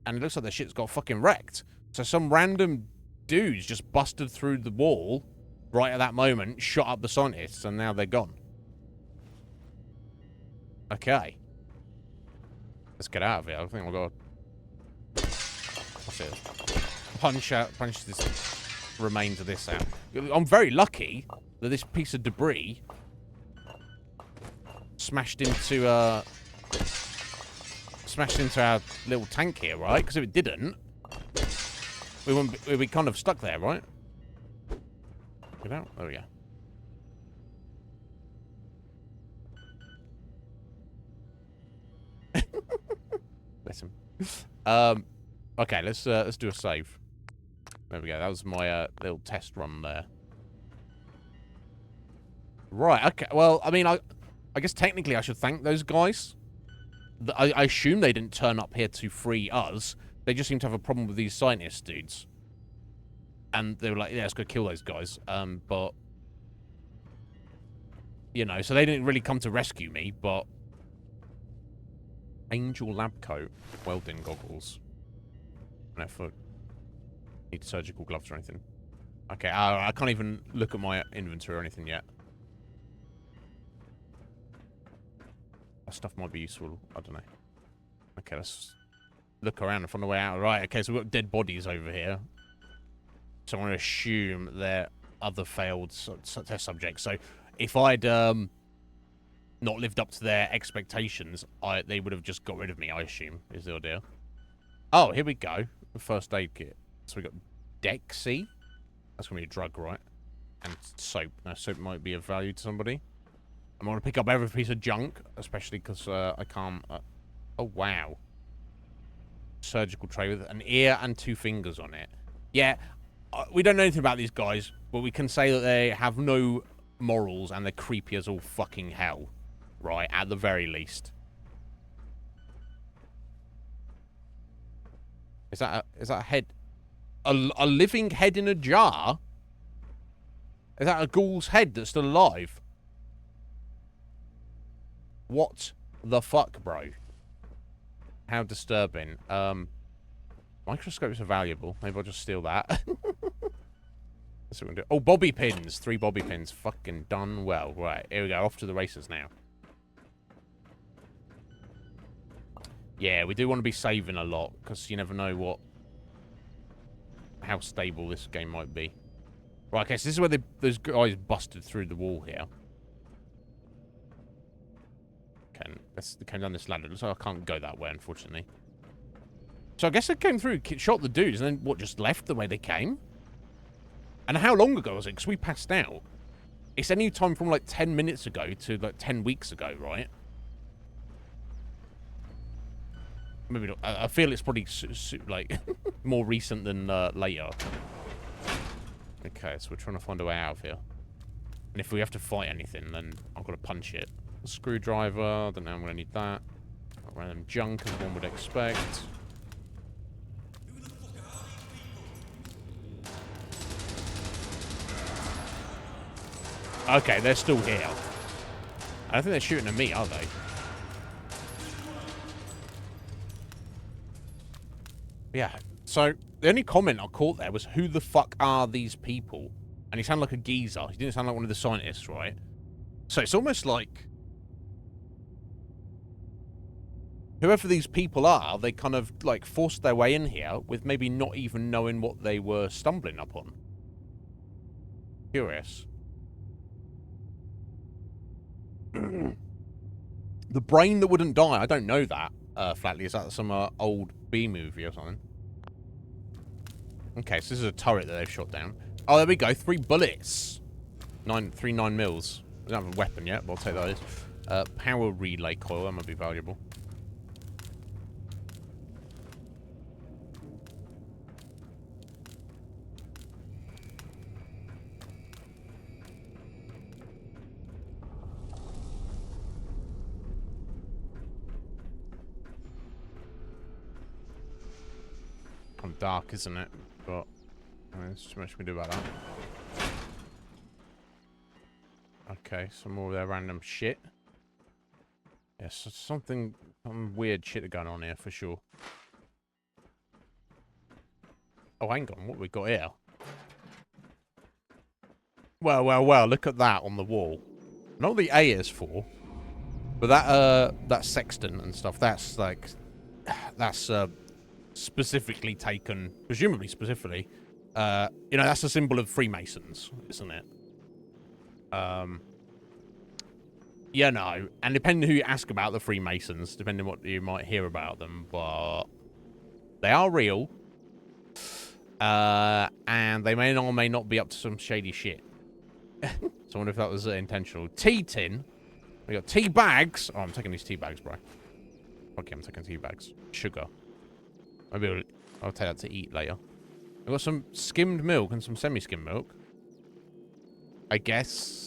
And it looks like their shit's got fucking wrecked. So some random dudes just busted through the wall right at that moment, shot up the scientists, and now they're gone. Okay. Let's get out of here. I think we'll go... What's it? Punch this remains of this out. I'm very lucky that this piece of debris smashed into our little tank here, right? Because if it didn't, we'd be kind of stuck there, right? Get out. Oh yeah. Bless him. Okay, let's do a save. There we go. That was my little test run there. Right. Okay. Well, I mean, I guess technically I should thank those guys. I assume they didn't turn up here to free us. They just seem to have a problem with these scientist dudes. And they were like, yeah, let's go kill those guys. But you know, so they didn't really come to rescue me, but Angel lab coat, welding goggles. No foot. Need surgical gloves or anything. Okay, I can't even look at my inventory or anything yet. That stuff might be useful. I don't know. Okay, let's look around and find a way out. Right, okay, so we've got dead bodies over here. So I'm going to assume they're other failed test subjects. So if I'd not lived up to their expectations, they would have just got rid of me, I assume, is the idea. Oh, here we go. The first aid kit. So we got Dexy. That's going to be a drug, right? And soap. Now, soap might be of value to somebody. I'm going to pick up every piece of junk, especially because I can't... oh, wow. Surgical tray with an ear and 2 fingers on it. Yeah, we don't know anything about these guys, but we can say that they have no morals and they're creepy as all fucking hell. Right, at the very least. Is that a head? A living head in a jar? Is that a ghoul's head that's still alive? What the fuck, bro? How disturbing. Microscopes are valuable. Maybe I'll just steal that. That's what we're gonna do. Oh, bobby pins. 3 bobby pins. Fucking done well. Right, here we go. Off to the races now. Yeah, we do want to be saving a lot, because you never know how stable this game might be. Right, okay, so this is where those guys busted through the wall here. Okay, let's come down this ladder. Looks like I can't go that way, unfortunately. So I guess they came through, shot the dudes, and then, what, just left the way they came? And how long ago was it? Because we passed out. It's any time from, like, 10 minutes ago to, like, 10 weeks ago, right? Maybe not. I feel it's probably, like, more recent than later. Okay, so we're trying to find a way out of here. And if we have to fight anything, then I've got to punch it. A screwdriver, I don't know, I'm going to need that. Random junk, as one would expect. Okay, they're still here. I don't think they're shooting at me, are they? Yeah, so the only comment I caught there was, who the fuck are these people? And he sounded like a geezer. He didn't sound like one of the scientists, right? So it's almost like... whoever these people are, they kind of, like, forced their way in here with maybe not even knowing what they were stumbling upon. Curious. The brain that wouldn't die. I don't know that, Flatly. Is that some old B movie or something? Okay, so this is a turret that they've shot down. Oh, there we go. 3 bullets. 3 9mm. I don't have a weapon yet, but I'll take those. Power relay coil. That might be valuable. Kind of dark, isn't it? But I mean, there's too much we can do about that. Okay, some more of their random shit. Yes, some weird shit going on here for sure. Oh, hang on, what we got here? Well, well, well, look at that on the wall. Not what the A is for, but that sextant and stuff, that's like, that's specifically taken, presumably specifically, you know, that's a symbol of Freemasons, isn't it? Yeah, no, and depending who you ask about the Freemasons, depending what you might hear about them, but they are real, and they may or may not be up to some shady shit. So I wonder if that was intentional. Tea tin. We got tea bags. Oh, I'm taking these tea bags, bro. Okay, I'm taking tea bags. Sugar. Maybe I'll take that to eat later. We've got some skimmed milk and some semi-skimmed milk. I guess.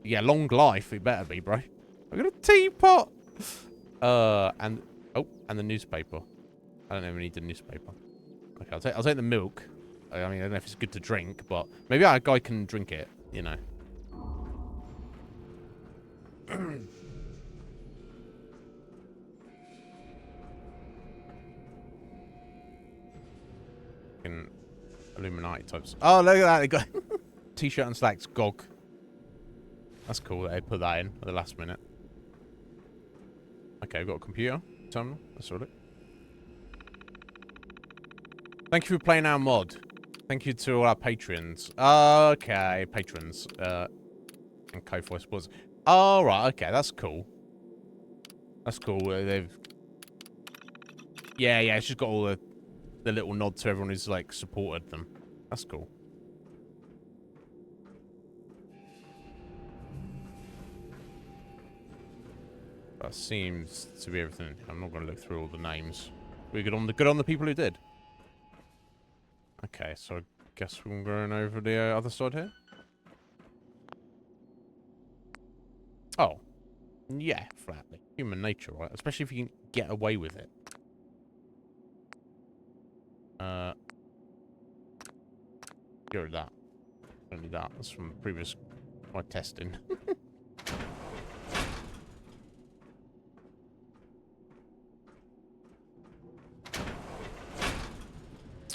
Yeah, long life. It better be, bro. I got a teapot. And the newspaper. I don't know if we need the newspaper. Okay, I'll take the milk. I mean, I don't know if it's good to drink, but maybe our guy can drink it. You know. Illuminati types. Oh, look at that. They got t-shirt and slacks. GOG. That's cool that they put that in at the last minute. Okay, we've got a computer. Terminal. That's all it. Thank you for playing our mod. Thank you to all our patrons. Okay, patrons. And Ko-Fi Sports. Oh, right. Okay, that's cool. That's cool. They've... Yeah, it's just got all the little nod to everyone who's, like, supported them. That's cool. That seems to be everything. I'm not going to look through all the names. We're good on the people who did. Okay, so I guess we're going over the other side here. Oh. Yeah, flatly. Human nature, right? Especially if you can get away with it. Get rid of that. Only that. That's from previous my testing.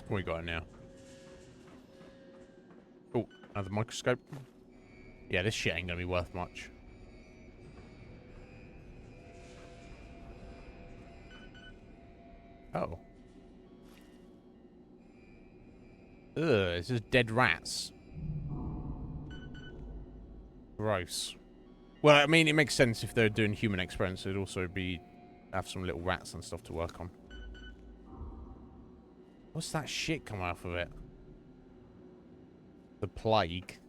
What we got now? Oh, another microscope. Yeah, this shit ain't gonna be worth much. Oh. Ugh, it's just dead rats. Gross. Well, I mean, it makes sense if they're doing human experiments. It'd also have some little rats and stuff to work on. What's that shit come off of it? The plague,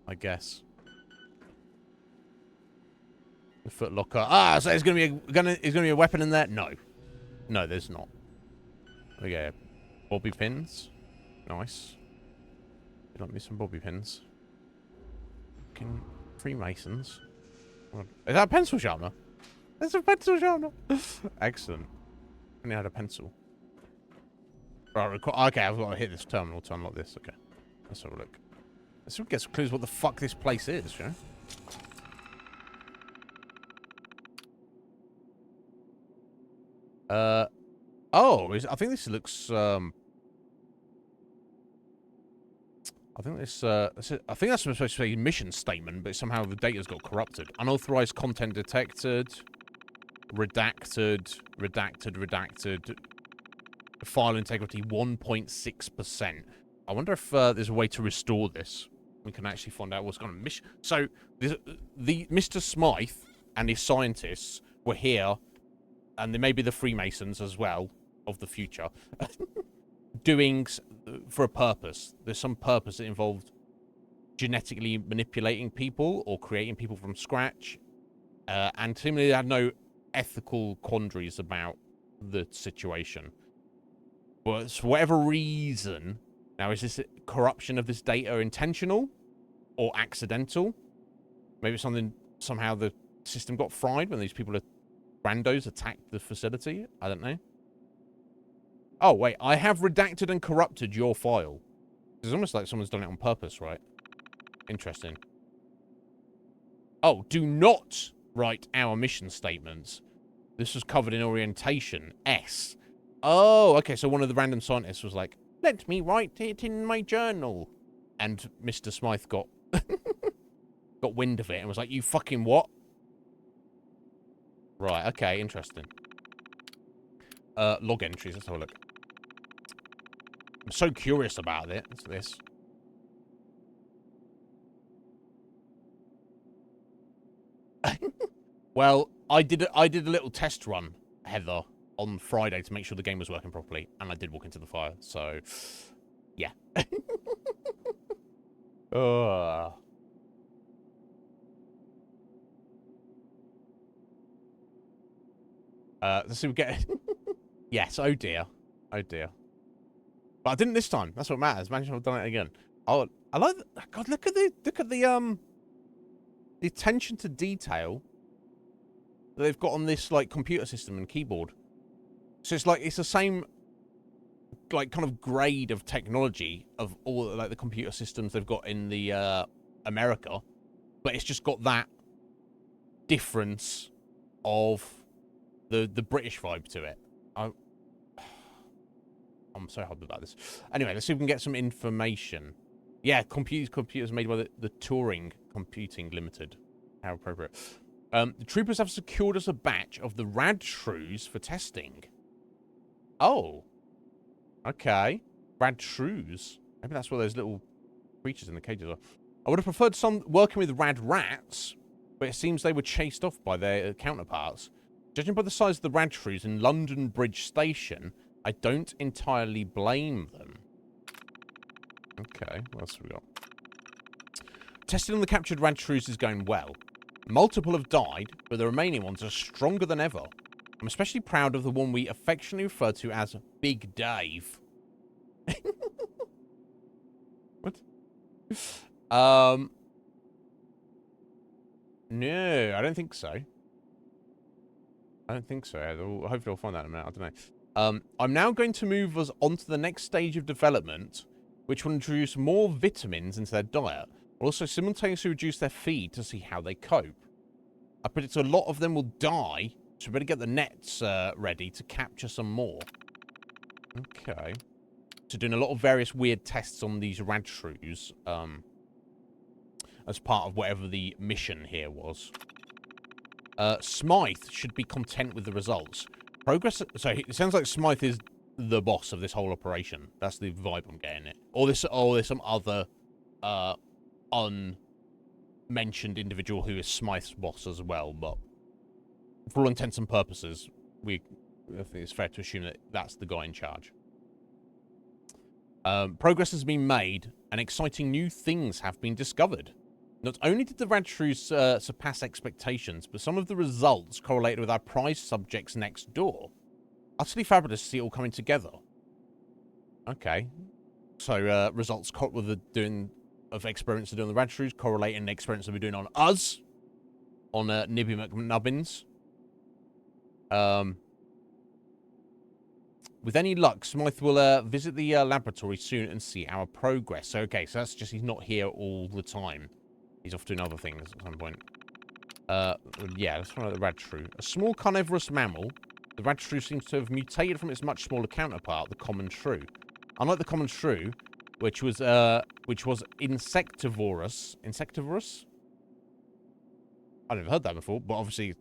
I guess. The footlocker. Ah, so there's gonna be a weapon in there? No. No, there's not. Okay. Bobby pins. Nice. You like me some bobby pins? Fucking Freemasons. Is that a pencil sharpener? There's a pencil sharpener. Excellent. Only had a pencil. Right, okay, I've got to hit this terminal to unlock this. Okay. Let's have a look. Let's get some clues what the fuck this place is, you know? Oh, I think this looks, I think this, I think that's supposed to say mission statement, but somehow the data's got corrupted. Unauthorized content detected. redacted. File integrity 1.6%. I wonder if there's a way to restore this. We can actually find out what's going on. So, the Mr. Smythe and his scientists were here, and there may be the Freemasons as well of the future, doing for a purpose. There's some purpose that involved genetically manipulating people or creating people from scratch, and seemingly they had no ethical quandaries about the situation. But for whatever reason, now is this corruption of this data intentional or accidental? Maybe somehow the system got fried when these people, randos, attacked the facility? I don't know. Oh, wait, I have redacted and corrupted your file. It's almost like someone's done it on purpose, right? Interesting. Oh, do not write our mission statements. This was covered in orientation. S. Oh, okay, so one of the random scientists was like, let me write it in my journal. And Mr. Smythe got got wind of it and was like, you fucking what? Right, okay, interesting. Log entries, let's have a look. I'm so curious about it. What's this? Well, I did a little test run, Heather, on Friday to make sure the game was working properly, and I did walk into the fire, so yeah. Let's see, we get yes, oh dear. Oh dear. But I didn't this time. That's what matters. Imagine I've done it again. Oh, I like that. God, look at the attention to detail that they've got on this like computer system and keyboard. So it's like it's the same like kind of grade of technology of all like the computer systems they've got in the America, but it's just got that difference of the British vibe to it. I'm so happy about this. Anyway, let's see if we can get some information. Yeah, computers made by the Turing Computing Limited. How appropriate. The troopers have secured us a batch of the rad shrews for testing. Oh. Okay. Rad shrews. Maybe that's what those little creatures in the cages are. I would have preferred some working with rad rats, but it seems they were chased off by their counterparts. Judging by the size of the rad shrews in London Bridge Station, I don't entirely blame them. Okay, what else have we got? Testing on the captured rad shrews is going well. Multiple have died, but the remaining ones are stronger than ever. I'm especially proud of the one we affectionately refer to as Big Dave. What? No, I don't think so. I don't think so. Hopefully I'll find that in a minute. I don't know. I'm now going to move us on to the next stage of development, which will introduce more vitamins into their diet. We'll also simultaneously reduce their feed to see how they cope. I predict a lot of them will die, so we better get the nets ready to capture some more. Okay. So doing a lot of various weird tests on these rad shrews, as part of whatever the mission here was. Smythe should be content with the results. Progress. So it sounds like Smythe is the boss of this whole operation. That's the vibe I'm getting it. Or there's some other unmentioned individual who is Smythe's boss as well. But for all intents and purposes, I think it's fair to assume that that's the guy in charge. Progress has been made, and exciting new things have been discovered. Not only did the rad shrews surpass expectations, but some of the results correlated with our prize subjects next door. Utterly fabulous to see it all coming together. Okay. So, results with the doing of experiments they're doing on the rad shrews, correlating the experiments that we're doing on us, on Nibby McNubbins. With any luck, Smythe will visit the laboratory soon and see our progress. So, okay, so that's just he's not here all the time. He's off doing other things at some point. Yeah, let's find out the rad shrew. A small carnivorous mammal, the rad shrew seems to have mutated from its much smaller counterpart, the common shrew. Unlike the common shrew, which was insectivorous. Insectivorous? I've never heard that before, but obviously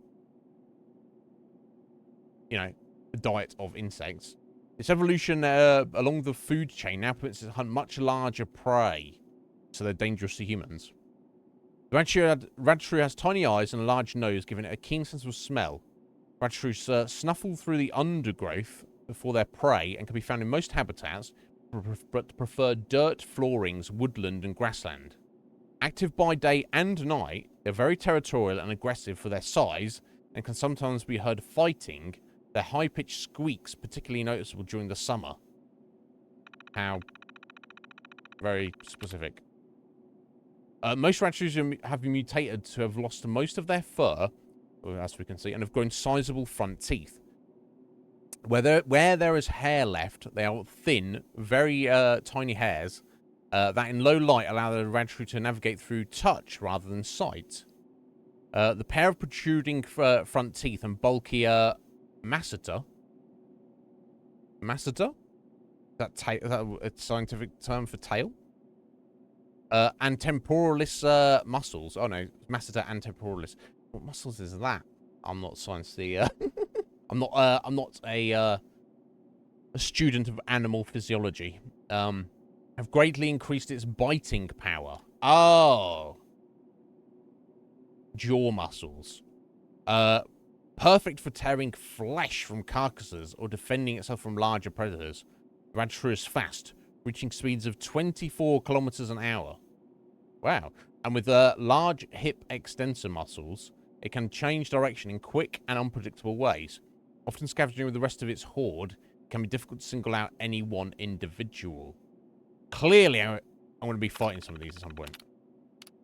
you know, a diet of insects. Its evolution along the food chain now permits it to hunt much larger prey, so they're dangerous to humans. The Radshrew has tiny eyes and a large nose, giving it a keen sense of smell. Radshrews snuffle through the undergrowth before their prey and can be found in most habitats, but prefer dirt floorings, woodland, and grassland. Active by day and night, they're very territorial and aggressive for their size and can sometimes be heard fighting. Their high-pitched squeaks particularly noticeable during the summer. How very specific. Most Radshrews have been mutated to have lost most of their fur, as we can see, and have grown sizable front teeth. Where there is hair left, they are thin, very tiny hairs that in low light allow the Radshrew to navigate through touch rather than sight. The pair of protruding front teeth and bulky masseter. Masseter? Is that a scientific term for tail? And temporalis muscles. Oh no, masseter and temporalis. What muscles is that? I'm not science. I'm not a student of animal physiology. Have greatly increased its biting power. Oh. Jaw muscles. Perfect for tearing flesh from carcasses or defending itself from larger predators. Radshrew is fast, reaching speeds of 24 kilometers an hour. Wow. And with large hip extensor muscles, it can change direction in quick and unpredictable ways. Often scavenging with the rest of its horde, it can be difficult to single out any one individual. Clearly, I'm going to be fighting some of these at some point.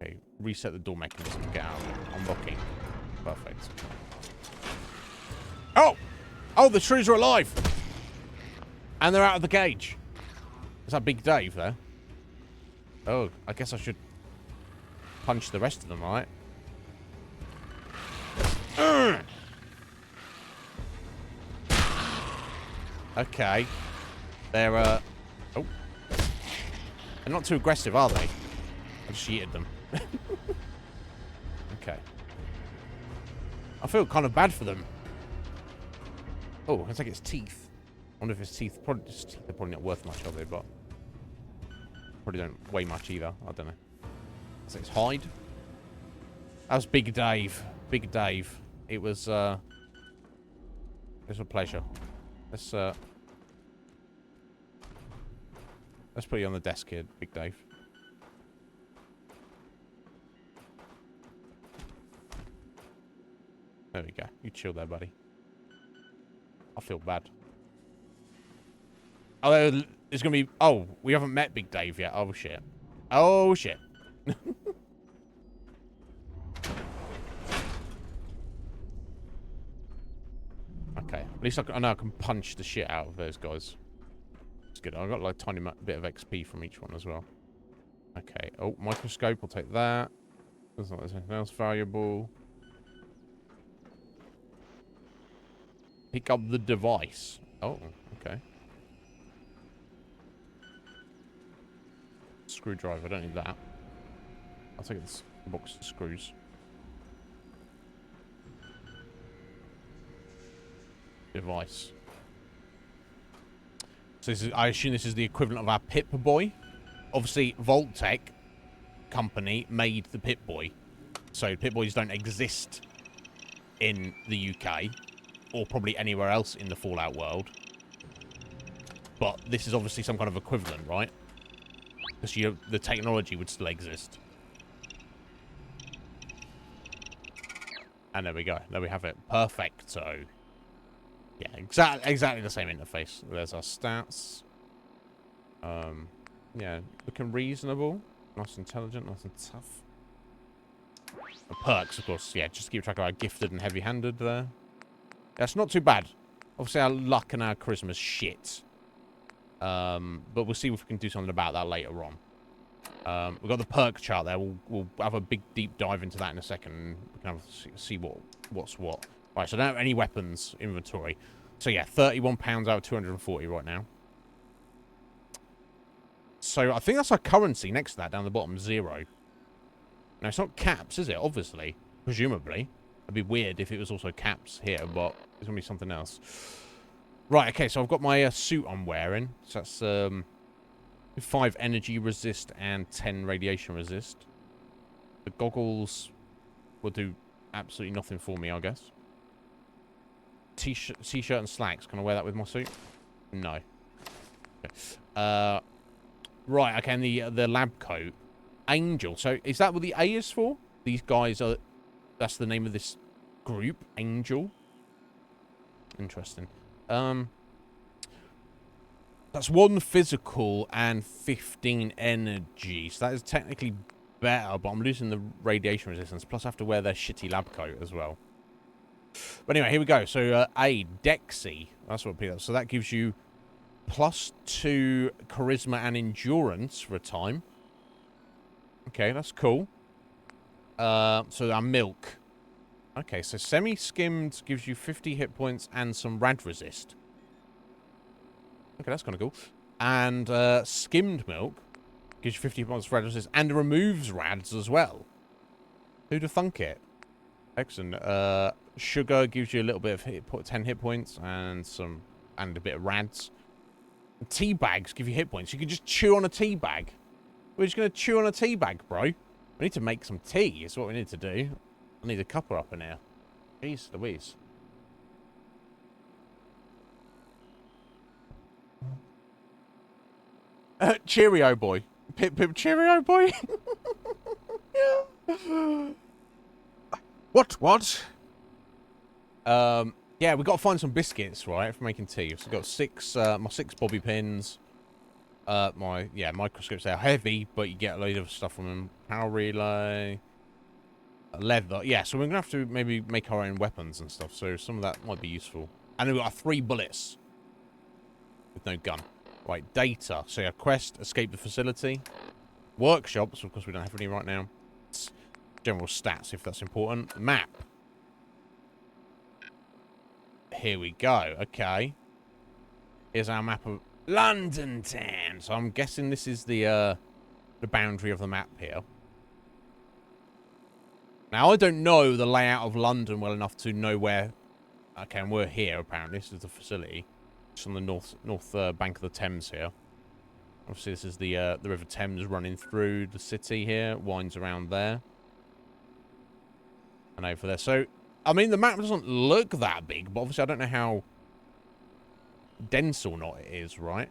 Okay, reset the door mechanism to get out. Unlocking. Perfect. Oh! Oh, the shrews are alive! And they're out of the cage. Is that Big Dave there? Oh, I guess I should punch the rest of them, right? Okay. They're, oh. They're not too aggressive, are they? I just yeeted them. Okay. I feel kind of bad for them. Oh, it's like its teeth. I wonder if its teeth... they're probably not worth much, are they? But probably don't weigh much either. I don't know. Is it its hide? That was Big Dave. Big Dave. It was a pleasure. Let's put you on the desk here, Big Dave. There we go. You chill there, buddy. I feel bad. Oh, it's gonna be... Oh, we haven't met Big Dave yet. Oh, shit. Oh, shit. Okay. At least I know I can punch the shit out of those guys. It's good. I got like a tiny bit of XP from each one as well. Okay. Oh, microscope. I'll take that. Doesn't look like there's anything else valuable. Pick up the device. Oh, okay. Screwdriver. I don't need that. I'll take this box of screws. Device. So this is, I assume this is the equivalent of our Pip-Boy. Obviously, Vault-Tec company made the Pip-Boy. So Pip-Boys don't exist in the UK. Or probably anywhere else in the Fallout world. But this is obviously some kind of equivalent, right? Because the technology would still exist. And there we go. There we have it. Perfecto. Yeah, exactly the same interface. There's our stats. Yeah, looking reasonable. Nice intelligent, nice and tough. The perks, of course. Yeah, just keep track of our gifted and heavy-handed there. That's not too bad. Obviously, our luck and our charisma's shit. But we'll see if we can do something about that later on. We've got the perk chart there. We'll have a big deep dive into that in a second. And we can see what's what. Right, so I don't have any weapons inventory. So yeah, £31 out of 240 right now. So I think that's our currency next to that down the bottom, 0. Now, it's not caps, is it? Obviously. Presumably. It'd be weird if it was also caps here, but it's going to be something else. Right, okay, so I've got my suit I'm wearing. So that's 5 energy resist and 10 radiation resist. The goggles will do absolutely nothing for me, I guess. T-shirt and slacks. Can I wear that with my suit? No. Okay. Right, okay, and the lab coat. Angel. So is that what the A is for? These guys are... That's the name of this group? Angel? Interesting. That's 1 physical and 15 energy. So that is technically better, but I'm losing the radiation resistance. Plus I have to wear their shitty lab coat as well. But anyway, here we go. So A, Dexy. That's what it is. So that gives you +2 charisma and endurance for a time. Okay, that's cool. So our milk. Okay, so semi-skimmed gives you 50 hit points and some rad resist. Okay, that's kind of cool. And skimmed milk gives you 50 hit points rad resist and removes rads as well. Who'd have thunk it? Excellent. Sugar gives you a little bit of 10 hit points and a bit of rads. And tea bags give you hit points. You can just chew on a tea bag. We're just going to chew on a tea bag, bro. We need to make some tea. Is what we need to do. I need a cuppa up in here. Jeez Louise. Cheerio boy. Pip Cheerio boy. Yeah. What? Yeah, we got to find some biscuits, right, for making tea. So we've got 6, my 6 bobby pins. Microscopes, they're heavy, but you get a load of stuff from them. Power relay. Leather. Yeah, so we're going to have to maybe make our own weapons and stuff. So some of that might be useful. And we've got 3 bullets. With no gun. Right, data. So yeah, quest, escape the facility. Workshops, of course we don't have any right now. General stats, if that's important. Map. Here we go. Okay. Here's our map of London town. So I'm guessing this is the boundary of the map here. Now, I don't know the layout of London well enough to know where... Okay, and we're here, apparently. This is the facility. It's on the north bank of the Thames here. Obviously, this is the River Thames running through the city here. Winds around there. And over there. So, I mean, the map doesn't look that big, but obviously I don't know how dense or not it is, right?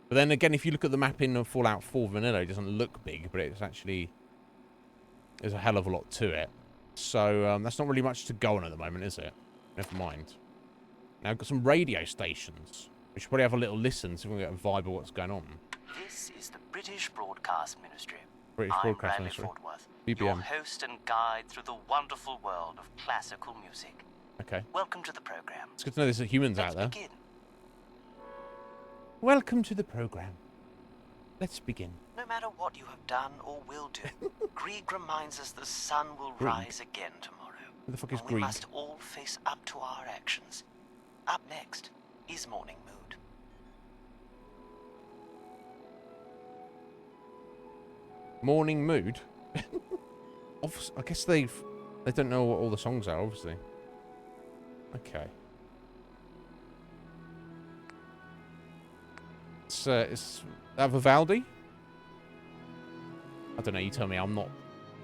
But then again, if you look at the map in Fallout 4 Vanilla, it doesn't look big, but it's actually... There's a hell of a lot to it. So, that's not really much to go on at the moment, is it? Never mind. Now, I've got some radio stations. We should probably have a little listen, so we can get a vibe of what's going on. This is the British Broadcast Ministry. British I'm Broadcast Bradley Ministry. Fortworth, BBM. your host and guide through the wonderful world of classical music. Okay. Welcome to the program. It's good to know there's humans Let's out there. begin. Welcome to the program. Let's begin. No matter what you have done or will do, Grieg reminds us the sun will Grieg? rise again tomorrow. Who the fuck is and we Grieg? must all face up to our actions. Up next is Morning Mood. Morning Mood? I guess they don't know what all the songs are, obviously. Okay. It's Vivaldi? I don't know, you tell me, I'm not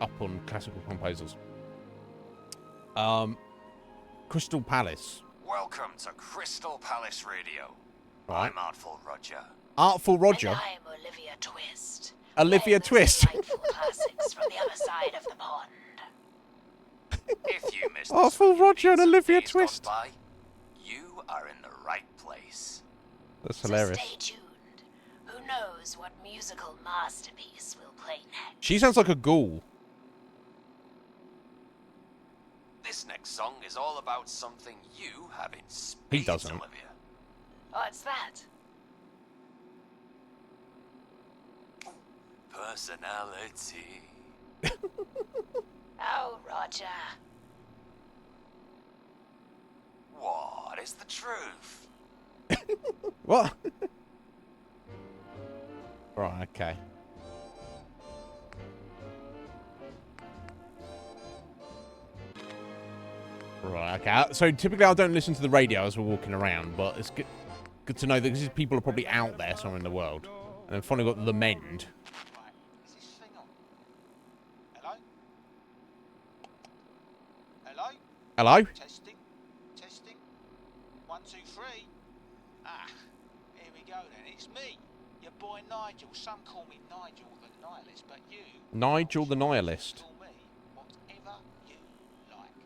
up on classical composers. Crystal Palace. Welcome to Crystal Palace Radio. Right. I'm Artful Roger. Artful Roger? And I'm Olivia Twist. Olivia Twist. Delightful classics from the other side of the pond. If you missed Artful Roger and Olivia days gone Twist. by, you are in the right place. That's So hilarious. stay tuned. Who knows what musical masterpiece will play next? She sounds like a ghoul. This next song is all about something you have in spades, He doesn't. Olivia. What's that? Personality. Oh, Roger. What is the truth? What? Right, okay. Right, okay. So typically I don't listen to the radio as we're walking around, but it's good to know that these people are probably out there somewhere in the world. And then finally got the Mend. Right, is this thing on? Hello? Hello? Hello? Testing? Testing? 1, 2, 3. Ah, here we go then. It's me, your boy Nigel. Some call me Nigel the Nihilist, but you... Nigel the Nihilist. Call me whatever you like.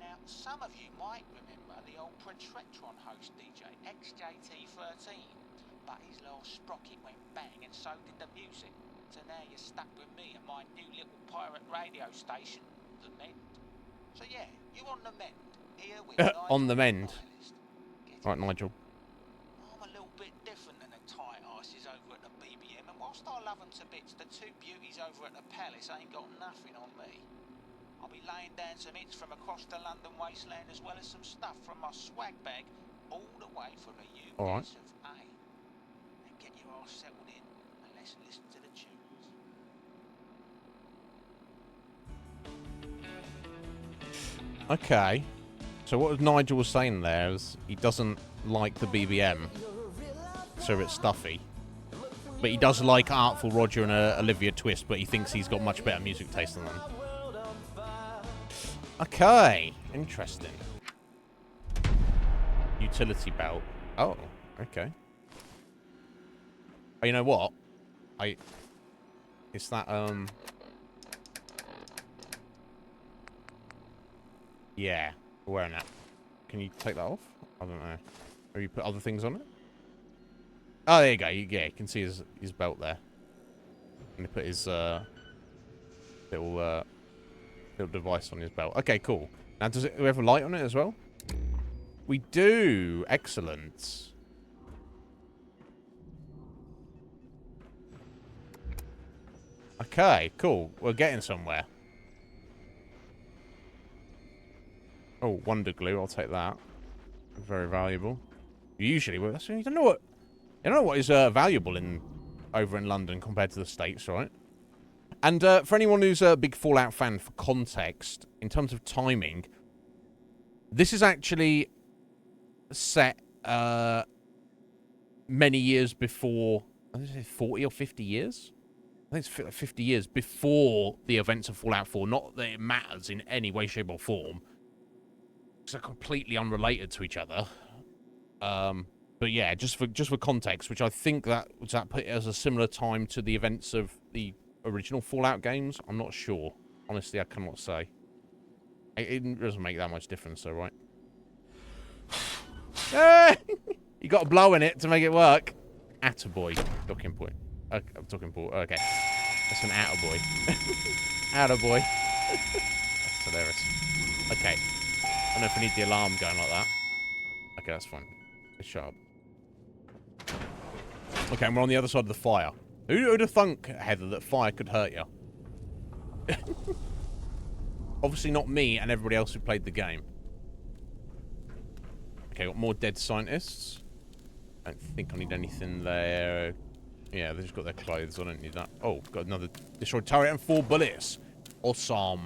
Now, some of you might remember the old Protrectron host DJ, XJT13. But his little sprocket went bang and so did the music. So now you're stuck with me and my new little pirate radio station, The Mend. So yeah, you on The Mend, here with Nigel On the Mend. Nihilist. Right, Nigel. I'm a little bit different than the tight asses over at the BBM, and whilst I love them to bits, the two beauties over at the Palace ain't got nothing on me. I'll be laying down some hits from across the London wasteland as well as some stuff from my swag bag all the way from the US Alright. of A. And get your ass settled in and let's listen to the tunes. Okay. So what Nigel was saying there is he doesn't like the BBM. So it's stuffy. But he does like Artful Roger and Olivia Twist, but he thinks he's got much better music taste than them. Okay. Interesting. Utility belt. Oh, okay. Oh, you know what? It's that, yeah, we're wearing that. Can you take that off? I don't know. Have you put other things on it? Oh, there you go. Yeah, you can see his belt there. And he put his little device on his belt. Okay, cool. Now, do we have a light on it as well? We do. Excellent. Okay, cool. We're getting somewhere. Oh, Wonder Glue. I'll take that. Very valuable. Usually, well, you don't know what is valuable over in London compared to the States, right? And for anyone who's a big Fallout fan, for context, in terms of timing, this is actually set many years before, I think it's 40 or 50 years? I think it's 50 years before the events of Fallout 4. Not that it matters in any way, shape, or form. They're completely unrelated to each other. But yeah, just for context, which I think that put it as a similar time to the events of the original Fallout games. I'm not sure. Honestly, I cannot say. It doesn't make that much difference, though, right? You got a blow in it to make it work. Attaboy. Docking point. Talking point. Okay. That's an attaboy. Attaboy. That's hilarious. Okay. I don't know if we need the alarm going like that. Okay, that's fine. It's sharp. Okay, and we're on the other side of the fire. Who'd have thunk, Heather, that fire could hurt you? Obviously not me and everybody else who played the game. Okay, got more dead scientists. I don't think I need anything there. Yeah, they've just got their clothes. I don't need that. Oh, got another destroyed turret and 4 bullets. Awesome.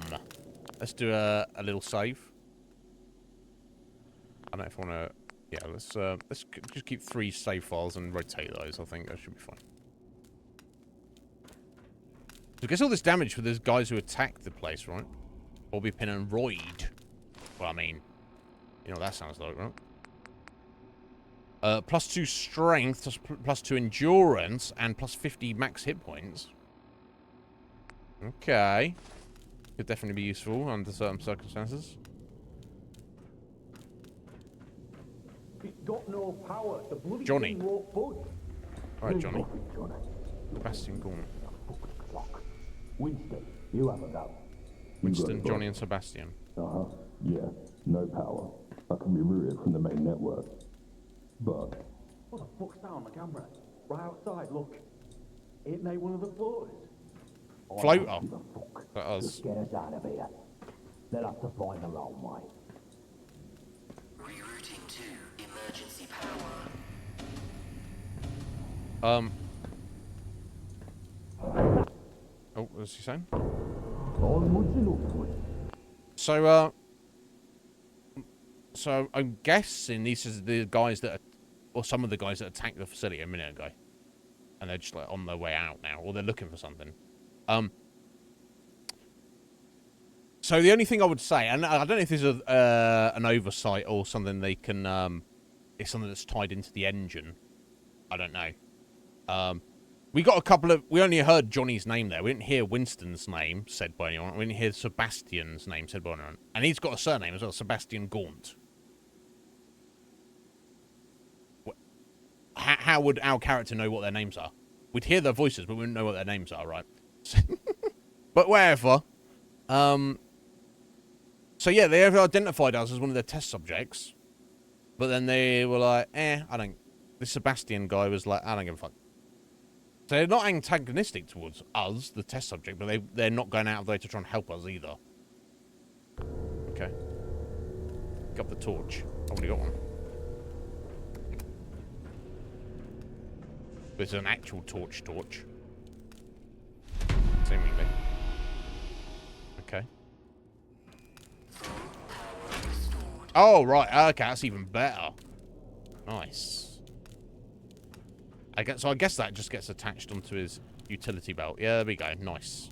Let's do a little save. I don't know if I want to... Yeah, let's just keep 3 save files and rotate those. I think that should be fine. So I guess all this damage for those guys who attacked the place, right? Bobby Pin and Royd. Well, I mean, you know what that sounds like, right? +2 strength, +2 endurance, and +50 max hit points. Okay. Could definitely be useful under certain circumstances. It's got no power. The bloody Johnny. thing won't budge. Alright, Johnny. Sebastian Gorn. Winston, you have a go. Winston, Johnny, and Sebastian. Uh-huh. Yeah, no power. I can be routed from the main network. But... What the fuck's that on the camera? Right outside, look. Ain't they one of the floaters? Floater. That us. Just get us out of here. They'll have to find their own way. Rerouting to emergency power. Oh, what's he saying? On what you look for. So, So I'm guessing these are the guys that, or some of the guys that attacked the facility a minute ago, and they're just like on their way out now, or they're looking for something. So the only thing I would say, and I don't know if this is an oversight or something they can, it's something that's tied into the engine. I don't know. We got a couple of, we only heard Johnny's name there. We didn't hear Winston's name said by anyone. We didn't hear Sebastian's name said by anyone. And he's got a surname as well, Sebastian Gaunt. How would our character know what their names are? We'd hear their voices, but we wouldn't know what their names are, right? But whatever. So yeah, they have identified us as one of their test subjects. But then they were like, this Sebastian guy was like, I don't give a fuck. So they're not antagonistic towards us, the test subject, but they're not going out of their way to try and help us either. Okay. Pick up the torch. I've already got one. It's an actual torch. Seemingly. Okay. Oh, right. Okay, that's even better. Nice. I guess that just gets attached onto his utility belt. Yeah, there we go. Nice.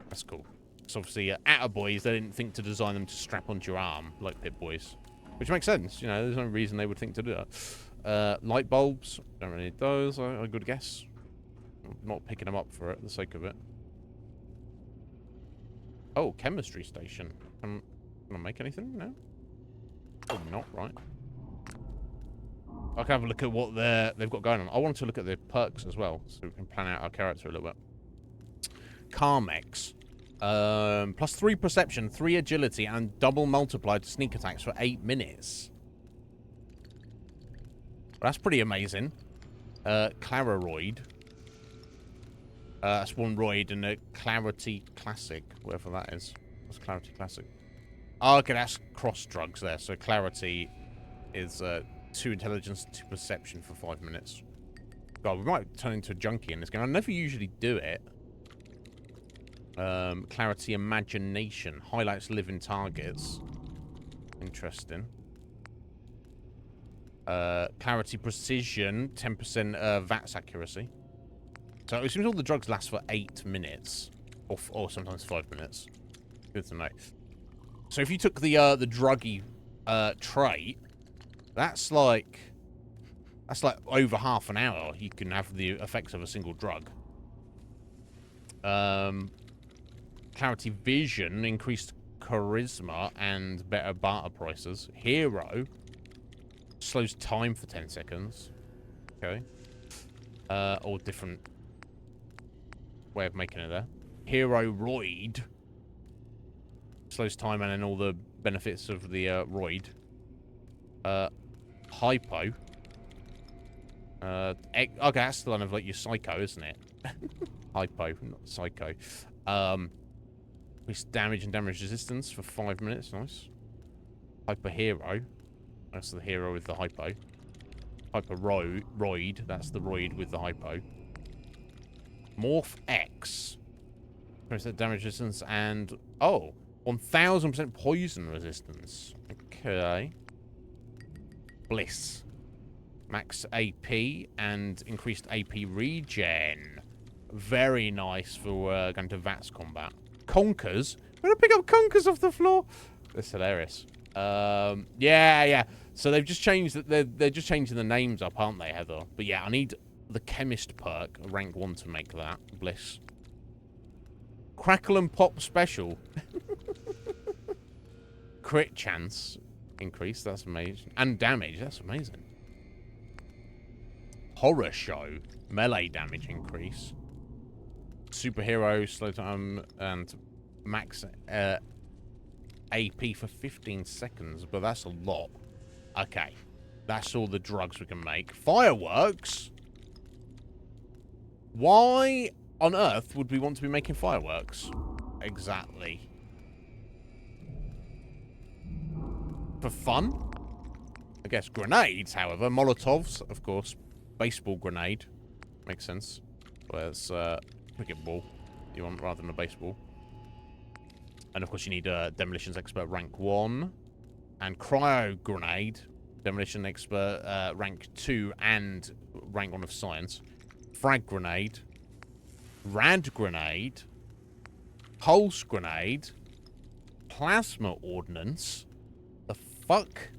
That's cool. So obviously, Attaboys, they didn't think to design them to strap onto your arm like Pip-Boys. Which makes sense. You know, there's no reason they would think to do that. Light bulbs. Don't really need those. A good guess. I'm not picking them up for the sake of it. Oh, chemistry station. Can I make anything? No? Oh, not right. I can have a look at what they've got going on. I want to look at the perks as well, so we can plan out our character a little bit. Carmex. Plus 3 perception, 3 agility, and double multiplied to sneak attacks for 8 minutes. Well, that's pretty amazing. Clararoid. That's one roid and a Clarity Classic, whatever that is. What's Clarity Classic? Oh, okay, that's cross drugs there. So Clarity is 2 intelligence, 2 perception for 5 minutes. God, we might turn into a junkie in this game. I never usually do it. Clarity Imagination. Highlights living targets. Interesting. Clarity Precision. 10% VATS accuracy. So it seems all the drugs last for 8 minutes. Or sometimes 5 minutes. Good to know. So if you took the druggy trait, that's like over half an hour you can have the effects of a single drug. Clarity Vision, increased charisma and better barter prices. Hero slows time for 10 seconds. Okay. Or different way of making it there. Hero Roid slows time and then all the benefits of the Roid. Hypo. Okay, that's the one of like your Psycho, isn't it? Hypo, not Psycho. Increased damage and damage resistance for 5 minutes. Nice. Hyper Hero. That's the hero with the hypo. Hyper Roid. That's the Roid with the hypo. Morph X. Increased damage resistance and 1000% poison resistance. Okay. Bliss. Max AP and increased AP regen. Very nice for going to VATS combat. Conkers. I'm gonna pick up Conkers off the floor. That's hilarious. Yeah. So they've just changed. They're just changing the names up, aren't they, Heather? But yeah, I need the Chemist perk, rank 1, to make that. Bliss. Crackle and Pop special. Crit chance increase. That's amazing. And damage. That's amazing. Horror Show. Melee damage increase. Superhero slow time and max AP for 15 seconds, but that's a lot. Okay, that's all the drugs we can make. Fireworks? Why on earth would we want to be making fireworks? Exactly. For fun? I guess grenades, however. Molotovs, of course. Baseball grenade. Makes sense. Well, it's cricket ball you want rather than a baseball. And of course you need Demolitions Expert rank 1. And Cryo Grenade, Demolition Expert rank 2 and rank 1 of Science. Frag Grenade. Rad Grenade. Pulse Grenade. Plasma Ordnance. The fuck?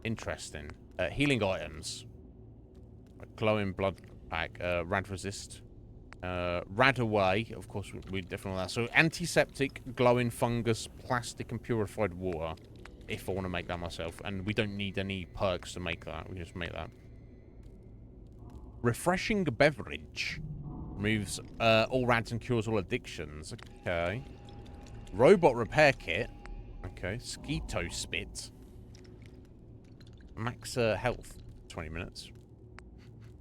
Interesting. Healing items. Glowing blood pack. Rad resist. Rad away. Of course, we definitely want that. So antiseptic, glowing fungus, plastic, and purified water. If I want to make that myself. And we don't need any perks to make that. We just make that. Refreshing beverage. Removes all rads and cures all addictions. Okay. Robot repair kit. Okay. Skeeto spit. Max health. 20 minutes.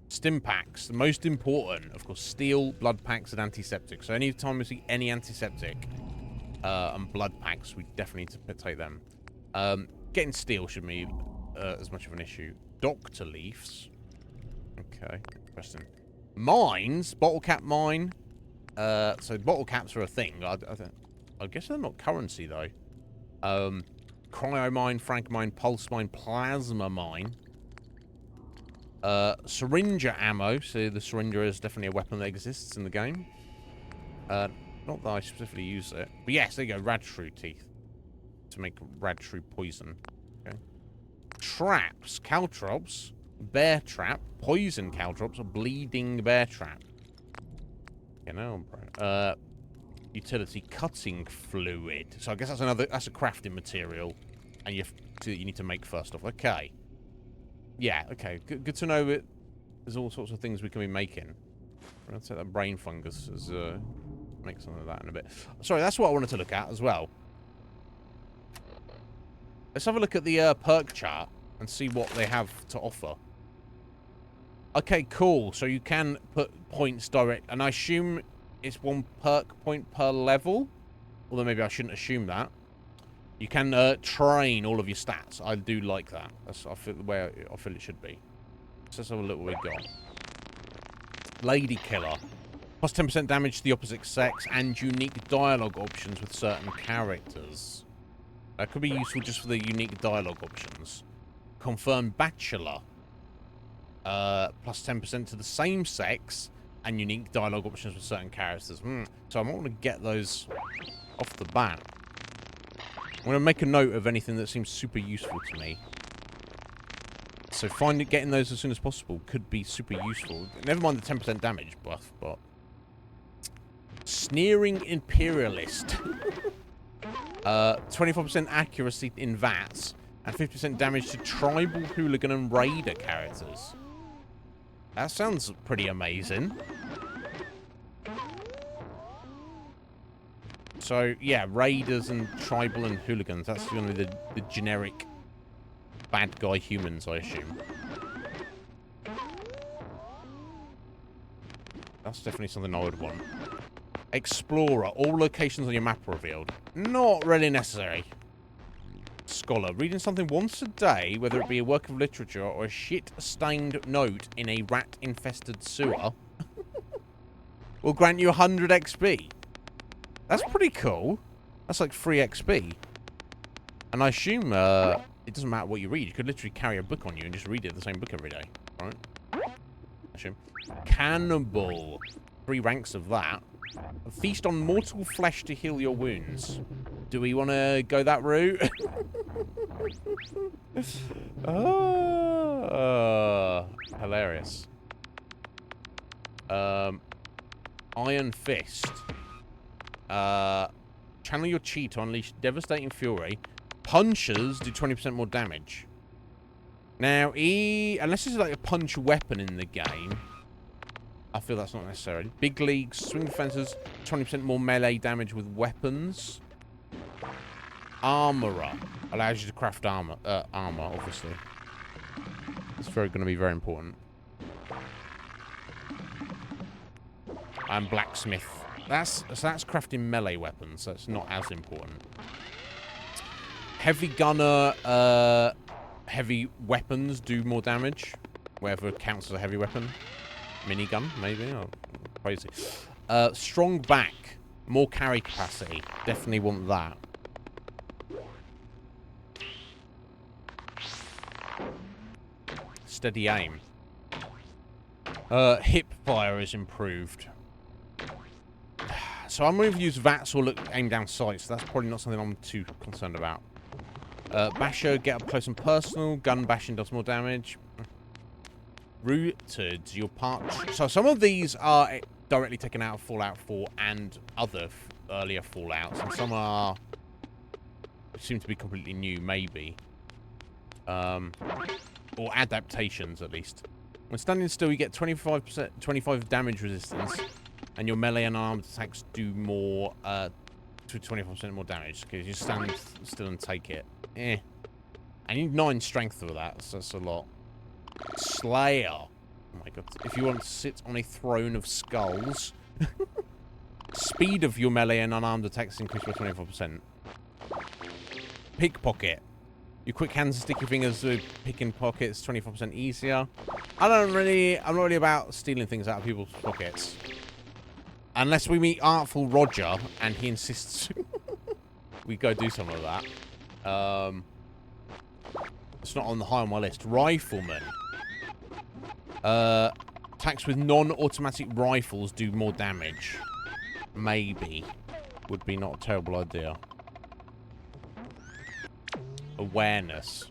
Stim packs. The most important, of course, steel, blood packs, and antiseptic. So anytime we see any antiseptic and blood packs, we definitely need to take them. Getting steel shouldn't be as much of an issue. Doctor leaves. Okay. Interesting. Mines. Bottle cap mine. So bottle caps are a thing. I guess they're not currency, though. Cryo mine, frag mine, pulse mine, plasma mine. Syringer ammo. So the syringer is definitely a weapon that exists in the game. Not that I specifically use it. But yes, there you go. Radshrew teeth. To make radshrew poison. Okay. Traps. Caltrops. Bear trap. Poison caltrops. A bleeding bear trap. You know, bro. Utility cutting fluid. So I guess that's a crafting material. And you need to make first off. Okay. Yeah, okay. Good to know that there's all sorts of things we can be making. I'm going to take that brain fungus as make some of that in a bit. Sorry, that's what I wanted to look at as well. Let's have a look at the perk chart and see what they have to offer. Okay, cool. So you can put points direct, and I assume it's 1 perk point per level. Although maybe I shouldn't assume that. You can train all of your stats. I do like that. That's I feel the way I feel it should be. So let's have a look what we got. Lady Killer. Plus 10% damage to the opposite sex and unique dialogue options with certain characters. That could be useful just for the unique dialogue options. Confirmed Bachelor. Plus 10% to the same sex and unique dialogue options with certain characters. So I might want to get those off the bat. I'm going to make a note of anything that seems super useful to me. So getting those as soon as possible could be super useful. Never mind the 10% damage buff, but... Sneering Imperialist. 24% accuracy in VATS. And 50% damage to Tribal, Hooligan, and Raider characters. That sounds pretty amazing. So, yeah, Raiders and Tribal and Hooligans. That's going to be the generic bad guy humans, I assume. That's definitely something I would want. Explorer. All locations on your map are revealed. Not really necessary. Scholar. Reading something once a day, whether it be a work of literature or a shit-stained note in a rat-infested sewer, will grant you 100 XP. That's pretty cool. That's like free XP. And I assume it doesn't matter what you read. You could literally carry a book on you and just read it, the same book every day. Right? I assume. Cannibal. 3 ranks of that. A feast on mortal flesh to heal your wounds. Do we want to go that route? Hilarious. Iron Fist. Channel your chi to unleash devastating fury. Punches do 20% more damage. Now, unless it's like a punch weapon in the game, I feel that's not necessary. Big League, swing fences, 20% more melee damage with weapons. Armorer allows you to craft armor, obviously. It's going to be very important. And blacksmith. That's crafting melee weapons. That's not as important. Heavy gunner, heavy weapons do more damage. Whatever counts as a heavy weapon. Minigun, maybe. Oh, crazy. Strong back. More carry capacity. Definitely want that. Steady aim. Hip fire is improved. So I'm going to use VATS or aim down sights. So that's probably not something I'm too concerned about. Basher, get up close and personal. Gun bashing does more damage. Rooted, your part. So some of these are directly taken out of Fallout 4 and other earlier Fallouts, and some are seem to be completely new, maybe. Or adaptations, at least. When standing still, you get 25 damage resistance, and your melee and armed attacks do more, to 25% more damage, because you stand still and take it. Eh. I need 9 strength for that, so that's a lot. Slayer. Oh my god. If you want to sit on a throne of skulls. Speed of your melee and unarmed attacks increased by 24%. Pickpocket. Your quick hands and sticky fingers are picking pockets 24% easier. I'm not really about stealing things out of people's pockets. Unless we meet Artful Roger and he insists we go do some of that. It's not on the high on my list. Rifleman. Attacks with non-automatic rifles do more damage. Maybe. Would be not a terrible idea. Awareness.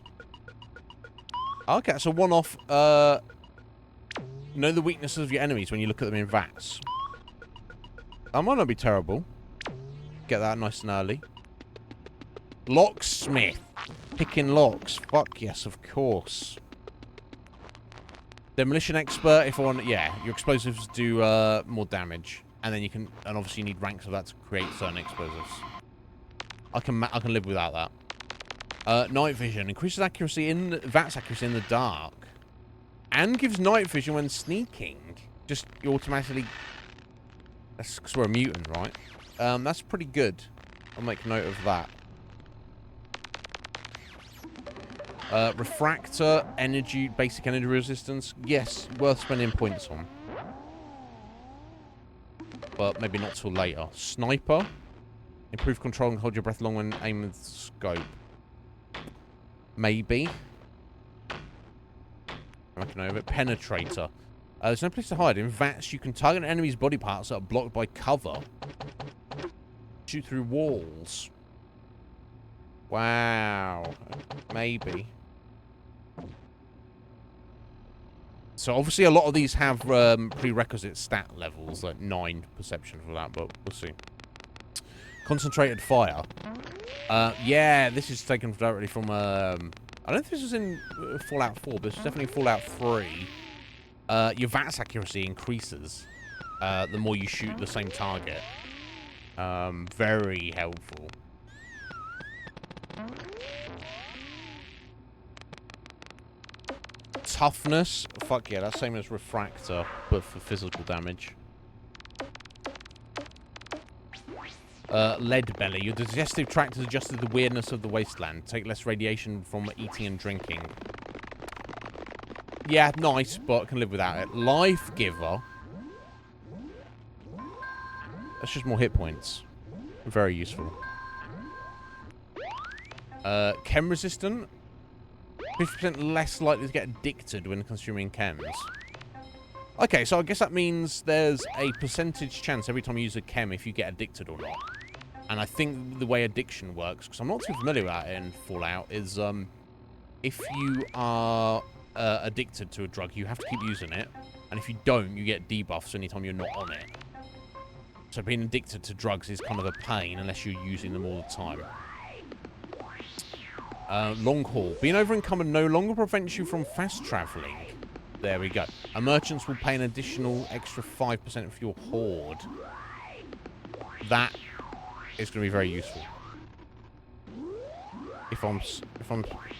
Okay, so one-off. Know the weaknesses of your enemies when you look at them in VATS. That might not be terrible. Get that nice and early. Locksmith. Picking locks. Fuck yes, of course. Demolition expert. If I want, yeah, your explosives do more damage, and then you can, and obviously you need ranks of that to create certain explosives. I can live without that. Night vision increases accuracy in VATS accuracy in the dark, and gives night vision when sneaking. Just you automatically. That's because we're a mutant, right? That's pretty good. I'll make note of that. Refractor, energy, basic energy resistance. Yes, worth spending points on. But maybe not till later. Sniper. Improve control and hold your breath long when aiming with the scope. Maybe. I can know of it. Penetrator. There's no place to hide. In VATS, you can target enemies' body parts that are blocked by cover. Shoot through walls. Wow. Maybe. So obviously a lot of these have prerequisite stat levels, like 9 perception for that, but we'll see. Concentrated fire. Yeah, this is taken directly from, I don't think this was in Fallout 4, but it's definitely Fallout 3. Your VATS accuracy increases the more you shoot the same target. Very helpful. Toughness. Fuck yeah, that's same as Refractor, but for physical damage. Lead belly. Your digestive tract has adjusted to the weirdness of the wasteland. Take less radiation from eating and drinking. Yeah, nice, but I can live without it. Life giver. That's just more hit points. Very useful. Chem resistant. 50% less likely to get addicted when consuming chems. Okay, so I guess that means there's a percentage chance every time you use a chem if you get addicted or not. And I think the way addiction works, because I'm not too familiar with that in Fallout, is if you are addicted to a drug, you have to keep using it. And if you don't, you get debuffs anytime you're not on it. So being addicted to drugs is kind of a pain unless you're using them all the time. Long haul. Being over-encumbered no longer prevents you from fast traveling. There we go. Merchants will pay an additional extra 5% for your hoard. That is going to be very useful. If I'm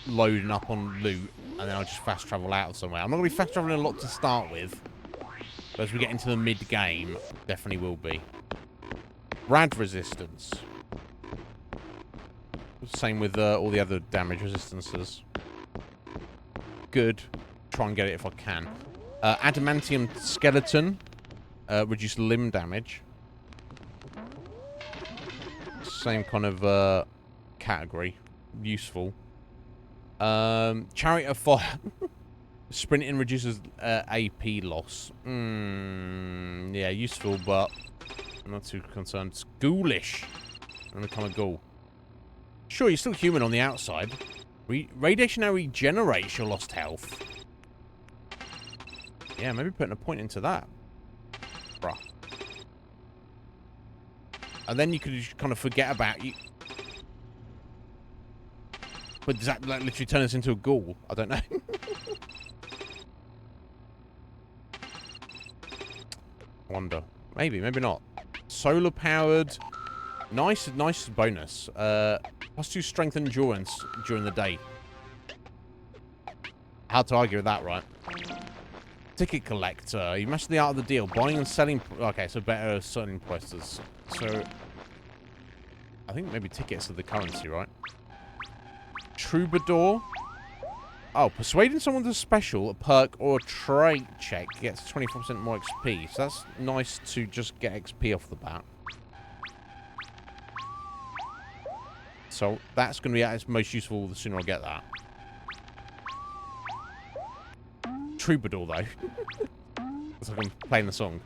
loading up on loot and then I'll just fast travel out of somewhere. I'm not going to be fast traveling a lot to start with. But as we get into the mid-game, definitely will be. Rad resistance. Same with all the other damage resistances. Good. Try and get it if I can. Adamantium skeleton. Reduce limb damage. Same kind of category. Useful. Chariot of Fire. Sprinting reduces AP loss. Yeah, useful, but I'm not too concerned. It's ghoulish. I'm gonna become a ghoul. Sure, you're still human on the outside. Radiation now regenerates your lost health. Yeah, maybe putting a point into that. Bruh. And then you could just kind of forget about you. But does that like, literally turn us into a ghoul? I don't know. Wonder. Maybe, maybe not. Solar powered. Nice bonus. +2 strength and endurance during the day. Hard to argue with that, right? Ticket collector. You master the art of the deal. Buying and selling. Okay, so better selling prices. So, I think maybe tickets are the currency, right? Troubadour. Oh, persuading someone to special, a perk, or a trait check gets 24% more XP. So that's nice to just get XP off the bat. So that's going to be at its most useful the sooner I get that. Troubadour, though. It's like I'm playing the song.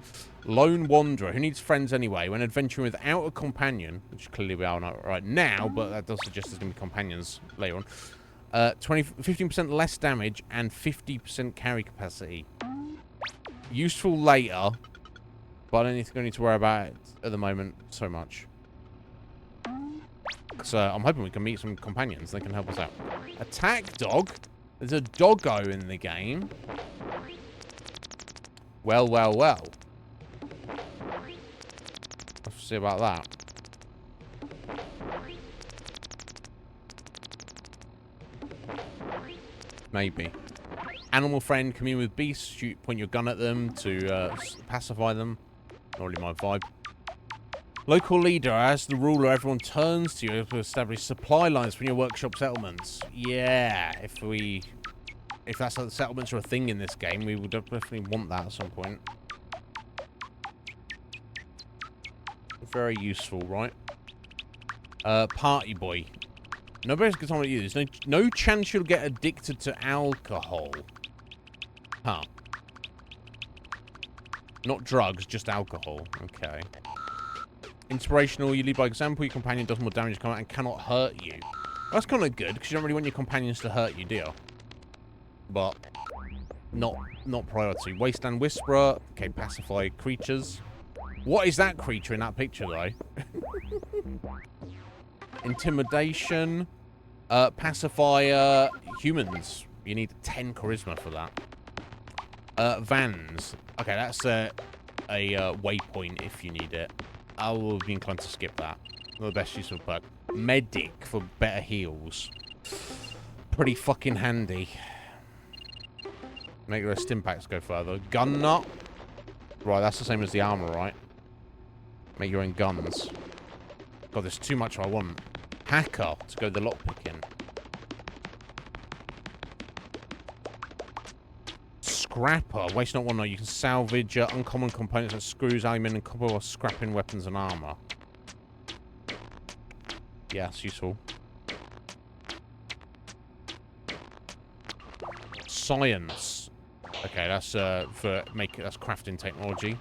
Lone Wanderer, who needs friends anyway, when adventuring without a companion, which clearly we are not right now, but that does suggest there's going to be companions later on. 15% less damage and 50% carry capacity. Useful later, but I don't need to worry about it at the moment so much. So I'm hoping we can meet some companions. They can help us out. Attack dog. There's a doggo in the game. Well, well, well. Let's see about that. Maybe. Animal friend, commune with beasts, point your gun at them to pacify them. Not really my vibe. Local leader, as the ruler, everyone turns to you to establish supply lines from your workshop settlements. Yeah, if that's how the settlements are a thing in this game, we would definitely want that at some point. Very useful, right? Party boy. Nobody's got time to use. No chance you'll get addicted to alcohol. Huh. Not drugs, just alcohol. Okay. Inspirational, you lead by example, your companion does more damage and cannot hurt you. That's kind of good, because you don't really want your companions to hurt you, do you? But, not priority. Wasteland Whisperer, okay, pacify creatures. What is that creature in that picture, though? Intimidation, pacifier, humans. You need 10 charisma for that. Vans. Okay, that's a waypoint if you need it. I will be inclined to skip that. Not the best use of perk. Medic for better heals. Pretty fucking handy. Make their stim packs go further. Gun nut. Right, that's the same as the armor, right? Make your own guns. God, there's too much I want. Hacker to go the lockpicking. Scrapper. Waste not one night. You can salvage uncommon components like screws, aluminium, and copper while scrapping weapons and armor. Yeah, it's useful. Science. Okay, that's that's crafting technology.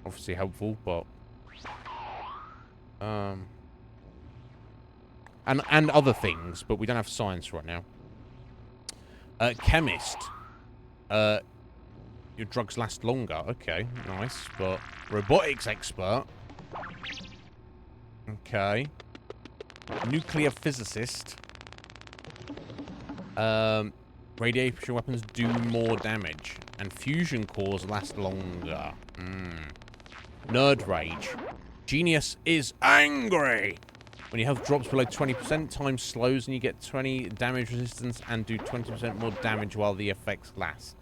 Obviously helpful, but and other things, but we don't have science right now. Chemist. Your drugs last longer. Okay, nice. But robotics expert. Okay. Nuclear physicist. Radiation weapons do more damage. And fusion cores last longer. Nerd rage. Genius is angry. When your health drops below 20%, time slows and you get 20 damage resistance and do 20% more damage while the effects last.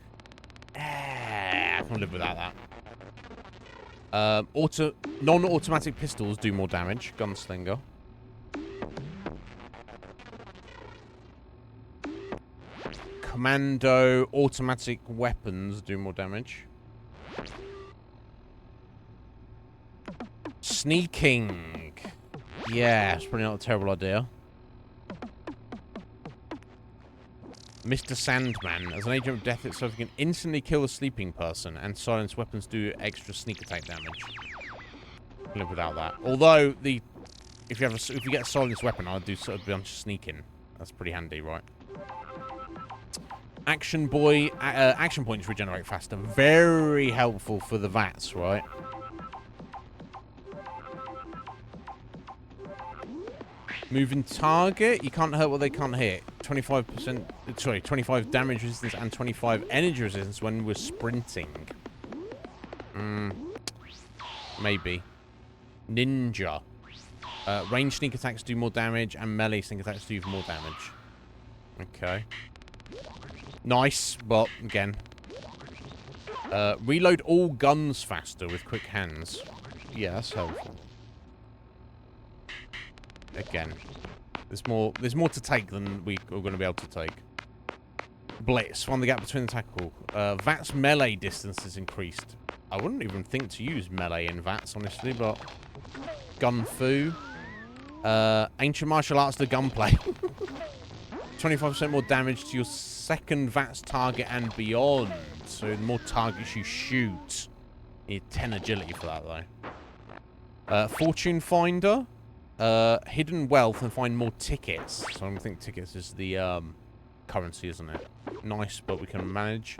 I can live without that. Non-automatic pistols do more damage. Gunslinger. Commando automatic weapons do more damage. Sneaking. Yeah, it's probably not a terrible idea. Mr. Sandman. As an agent of death itself, you can instantly kill a sleeping person, and silenced weapons do extra sneak attack damage. Live without that. Although if you get a silenced weapon, I'll do sort of a bunch of sneaking. That's pretty handy, right? Action points regenerate faster. Very helpful for the VATS, right? Moving target. You can't hurt what they can't hit. 25%. Sorry, 25 damage resistance and 25 energy resistance when we're sprinting. Maybe. Ninja. Range sneak attacks do more damage, and melee sneak attacks do even more damage. Okay. Nice, but again. Reload all guns faster with quick hands. Yeah, that's helpful. Again. There's more to take than we are going to be able to take. Blitz. Find the gap between the tackle. VATS melee distance is increased. I wouldn't even think to use melee in VATS, honestly, but... Gun Fu. Ancient martial arts to gunplay. 25% more damage to your second VATS target and beyond. So the more targets you shoot. You need 10 agility for that, though. Fortune Finder. Hidden wealth and find more tickets. So I think tickets is the currency, isn't it? Nice, but we can manage.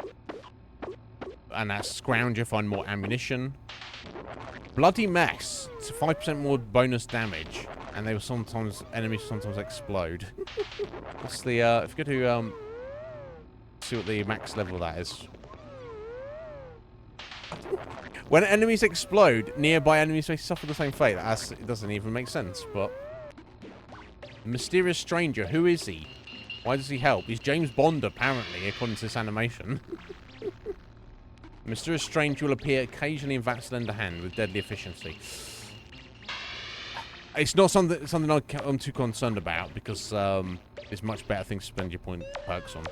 And that's Scrounger, find more ammunition. Bloody Mess. It's 5% more bonus damage. And they will sometimes, enemies sometimes explode. What's the, if you go to, see what the max level of that is. When enemies explode, nearby enemies may suffer the same fate. It doesn't even make sense, but... Mysterious Stranger, who is he? Why does he help? He's James Bond, apparently, according to this animation. Mysterious Stranger will appear occasionally in VATS Lend a Hand with deadly efficiency. It's not something I'm too concerned about, because there's much better things to spend your point perks on.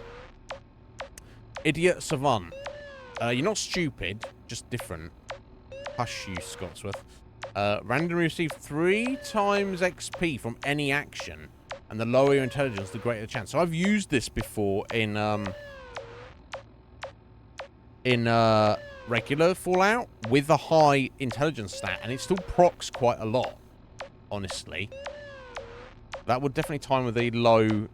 Idiot Savant. You're not stupid, just different. Hush, you Scotsworth. Randomly receive 3 times XP from any action, and the lower your intelligence, the greater the chance. So I've used this before in regular Fallout with a high intelligence stat, and it still procs quite a lot, honestly. That would definitely time with a low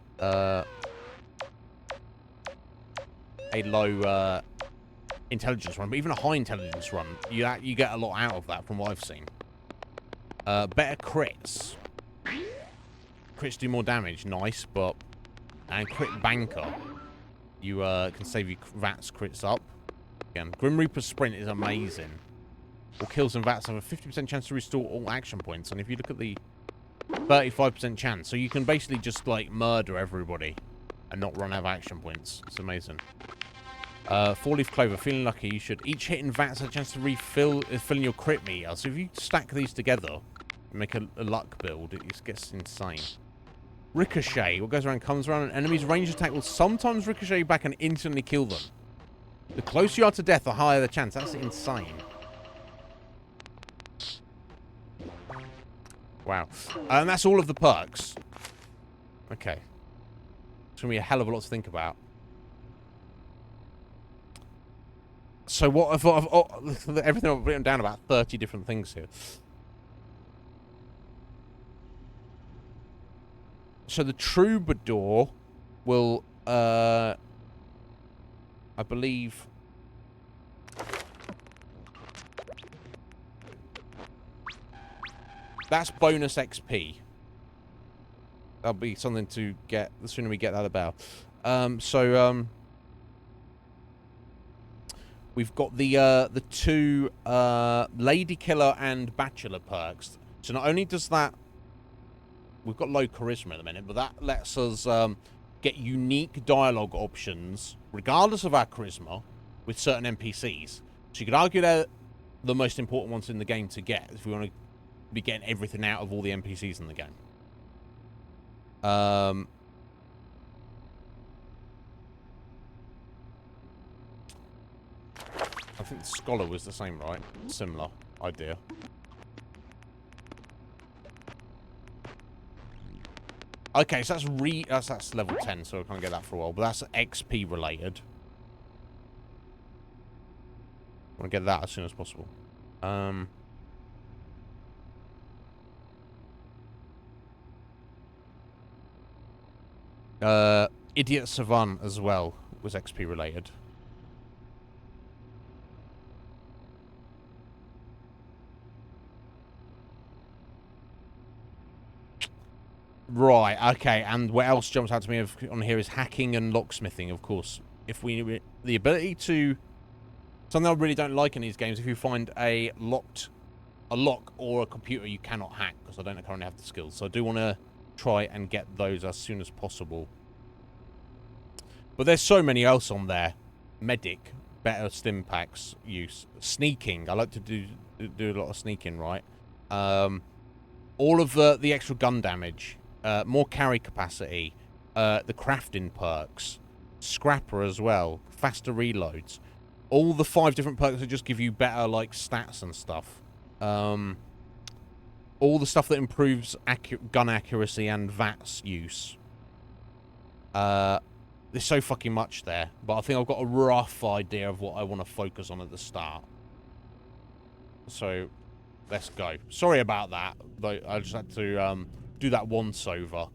intelligence run, but even a high intelligence run, you get a lot out of that from what I've seen. Better crits. Crits do more damage, nice, but... And crit banker. You can save your VATS crits up. Again, Grim Reaper Sprint is amazing. All kills and VATS have a 50% chance to restore all action points, and if you look at the 35% chance, so you can basically just, like, murder everybody and not run out of action points. It's amazing. 4-leaf clover, feeling lucky. You should each hit in VATS have a chance to fill in your crit meter. So if you stack these together, and make a luck build, it gets insane. Ricochet, what goes around comes around. An enemy's range attack will sometimes ricochet back and instantly kill them. The closer you are to death, the higher the chance. That's insane. Wow. And that's all of the perks. Okay. It's going to be a hell of a lot to think about. So what I thought of everything I've written down, about 30 different things here. So the Troubadour will, I believe... That's bonus XP. That'll be something to get, the sooner we get that about. We've got the 2 Lady Killer and Bachelor perks. So not only does that... We've got low charisma at the minute, but that lets us get unique dialogue options, regardless of our charisma, with certain NPCs. So you could argue they're the most important ones in the game to get, if we want to be getting everything out of all the NPCs in the game. I think the Scholar was the same, right? Similar idea. Okay, so that's level 10, so I can't get that for a while. But that's XP related. I want to get that as soon as possible. Idiot Savant as well was XP related. Right, okay, and what else jumps out to me on here is hacking and locksmithing, of course. If we... The ability to... Something I really don't like in these games, if you find a lock or a computer you cannot hack, because I don't currently have the skills. So I do want to try and get those as soon as possible. But there's so many else on there. Medic, better stim packs use. Sneaking, I like to do a lot of sneaking, right? All of the extra gun damage. More carry capacity, the crafting perks, scrapper as well, faster reloads, all the 5 different perks that just give you better like stats and stuff. All the stuff that improves gun accuracy and VATS use. There's so fucking much there, but I think I've got a rough idea of what I want to focus on at the start. So, let's go. Sorry about that, but I just had to do that once over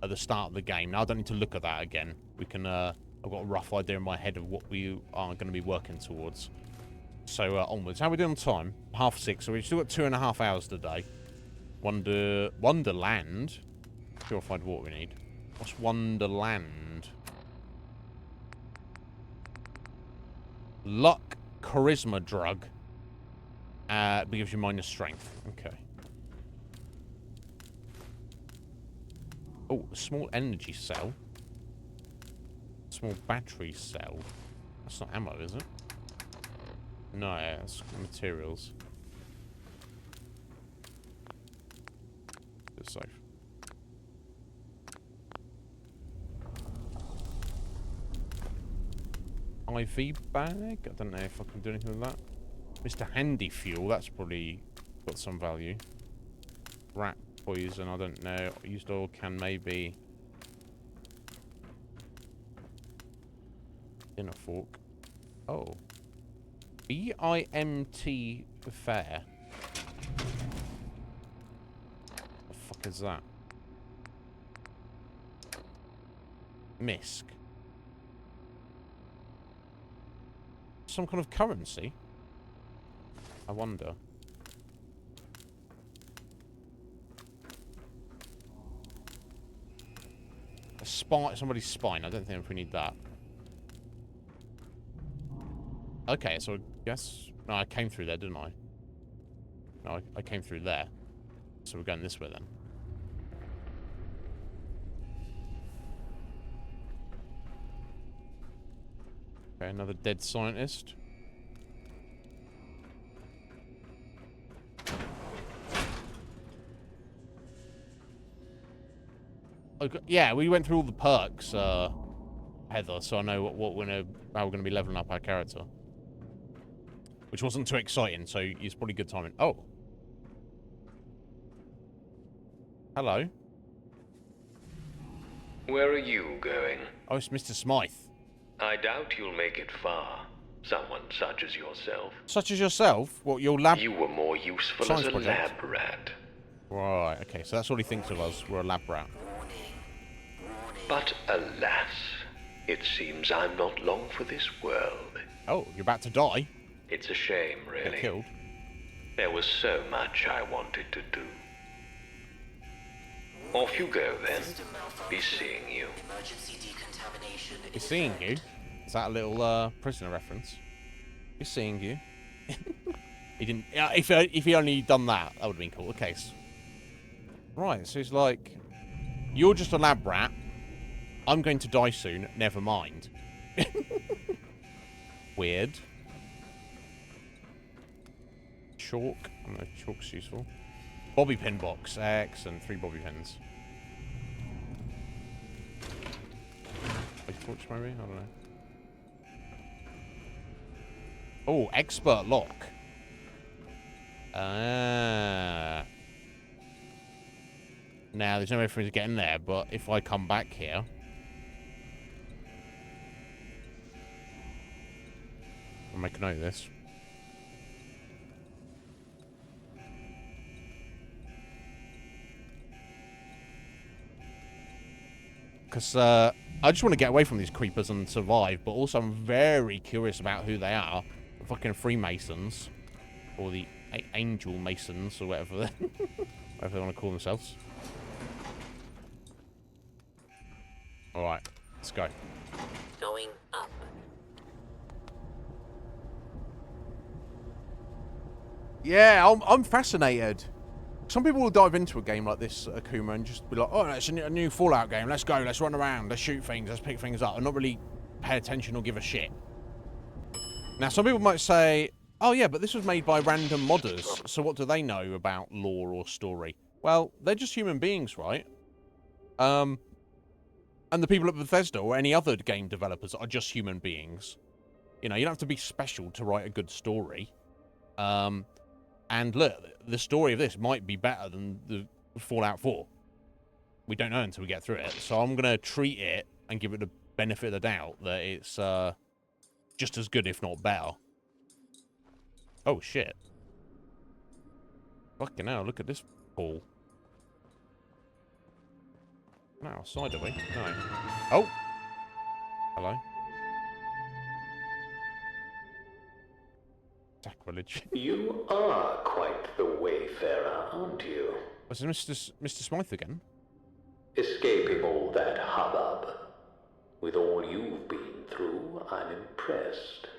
at the start of the game. Now I don't need to look at that again. We can, I've got a rough idea in my head of what we are going to be working towards. So, onwards. How are we doing on time? 6:30, so we've still got 2.5 hours today. Wonderland. Purified water we need. What's Wonderland? Luck, charisma drug. But gives you minus strength. Okay. Oh, a small energy cell. Small battery cell. That's not ammo, is it? No, that's materials. It's safe. IV bag? I don't know if I can do anything with that. Mr. Handy Fuel, that's probably got some value. Rat poison, I don't know. Used oil can maybe. Dinner fork. Oh. BIMT fair. The fuck is that? Misc. Some kind of currency? I wonder. A somebody's spine. I don't think we need that. Okay, so I guess... No, I came through there, didn't I? No, I came through there. So we're going this way then. Okay, another dead scientist. Okay, yeah, we went through all the perks, Heather, so I know how we're gonna be leveling up our character. Which wasn't too exciting, so it's probably good timing. Oh. Hello. Where are you going? Oh, it's Mr. Smythe. I doubt you'll make it far. Someone such as yourself. Such as yourself? What, your lab... You were more useful as a lab rat. Right, okay, so that's all he thinks of us. We're a lab rat. But alas, it seems I'm not long for this world. Oh, you're about to die? It's a shame, really. Get killed. There was so much I wanted to do. Off you go, then. Be seeing you. Be seeing you? Is that a little prisoner reference? Be seeing you. He didn't... If he only done that, that would have been cool. Okay. Right, so it's like... You're just a lab rat. I'm going to die soon. Never mind. Weird. Chalk. I don't know, chalk's useful. Bobby pin box. Excellent. 3 bobby pins. Torch maybe? I don't know. Oh, expert lock. Now, there's no way for me to get in there, but if I come back here... I'll make a note of this. Because I just want to get away from these creepers and survive, but also I'm very curious about who they are. The fucking Freemasons. Or the Angel Masons, or whatever they want to call themselves. Alright, let's go. Going up. Yeah, I'm fascinated. Some people will dive into a game like this, Akuma, and just be like, oh, it's a new Fallout game. Let's go, let's run around, let's shoot things, let's pick things up, and not really pay attention or give a shit. Now, some people might say, oh yeah, but this was made by random modders, so what do they know about lore or story? Well, they're just human beings, right? And the people at Bethesda or any other game developers are just human beings. You know, you don't have to be special to write a good story. And look, the story of this might be better than the Fallout 4. We don't know until we get through it. So I'm going to treat it and give it the benefit of the doubt that it's just as good, if not better. Oh, shit. Fucking hell, look at this pool. Not outside, are we? No. Oh! Hello. Sacrilege. You are quite the wayfarer, aren't you? Was it Mr. Smythe again? Escaping all that hubbub. With all you've been through, I'm impressed.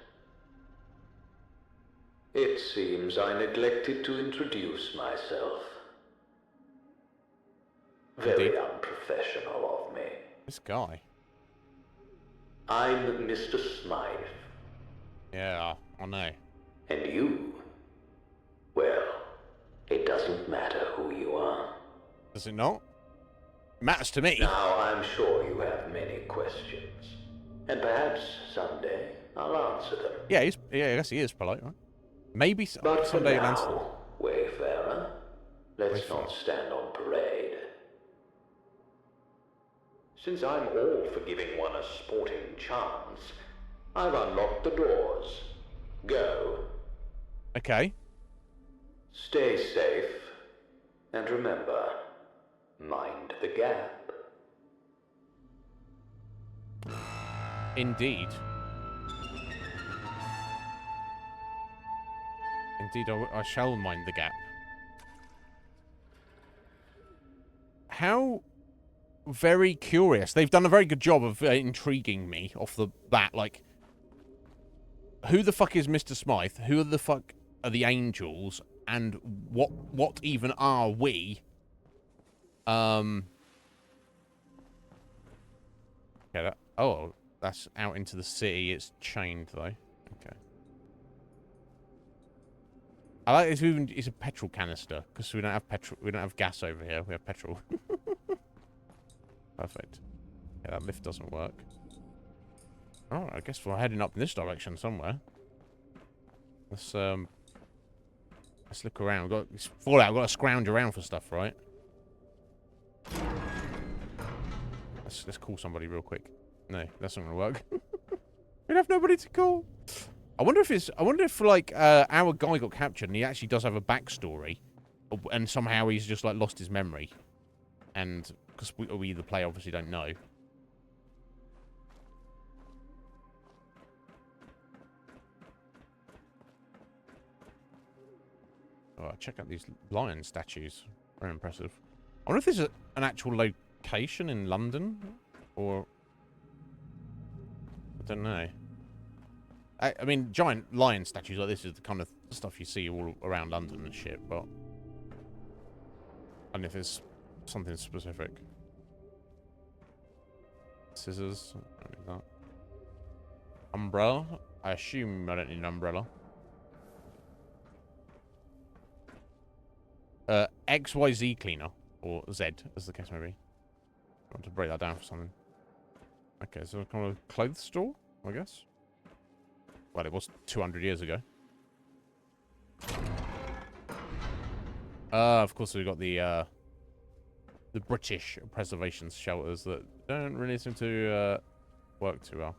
It seems I neglected to introduce myself. Very unprofessional of me. This guy. I'm Mr. Smythe. Yeah, I know. And you? Well, it doesn't matter who you are. Does it not? It matters to me. Now, I'm sure you have many questions. And perhaps someday I'll answer them. Yeah, I guess he is polite, right? Maybe But someday for he'll answer them. now, wayfarer, let's not stand on parade. Since I'm all for giving one a sporting chance, I've unlocked the doors. Go. Okay. Stay safe. And remember, mind the gap. Indeed. Indeed, I shall mind the gap. How very curious. They've done a very good job of intriguing me off the bat. Like, who the fuck is Mr. Smythe? Who the fuck are the Angels? And what even are we? Okay, oh, that's out into the city. It's chained though. Okay. I like this. It's a petrol canister because we don't have petrol. We don't have gas over here. We have petrol. Perfect. Yeah, that lift doesn't work. Oh, I guess we're heading up in this direction somewhere. Let's look around. We've got it's Fallout. We've got to scrounge around for stuff, right? Let's call somebody real quick. No, that's not gonna work. We have nobody to call. I wonder if like our guy got captured and he actually does have a backstory, and somehow he's just like lost his memory, and because we the player obviously don't know. Oh, check out these lion statues. Very impressive. I wonder if there's an actual location in London, or I don't know. I mean, giant lion statues like this is the kind of stuff you see all around London and shit, but I don't know if there's something specific. Scissors. I don't need that. Umbrella. I assume I don't need an umbrella. XYZ cleaner, or Z, as the case may be. I want to break that down for something. Okay, so kind of a clothes store, I guess. Well, it was 200 years ago. Of course, we've got the the British preservation shelters that don't really seem to work too well.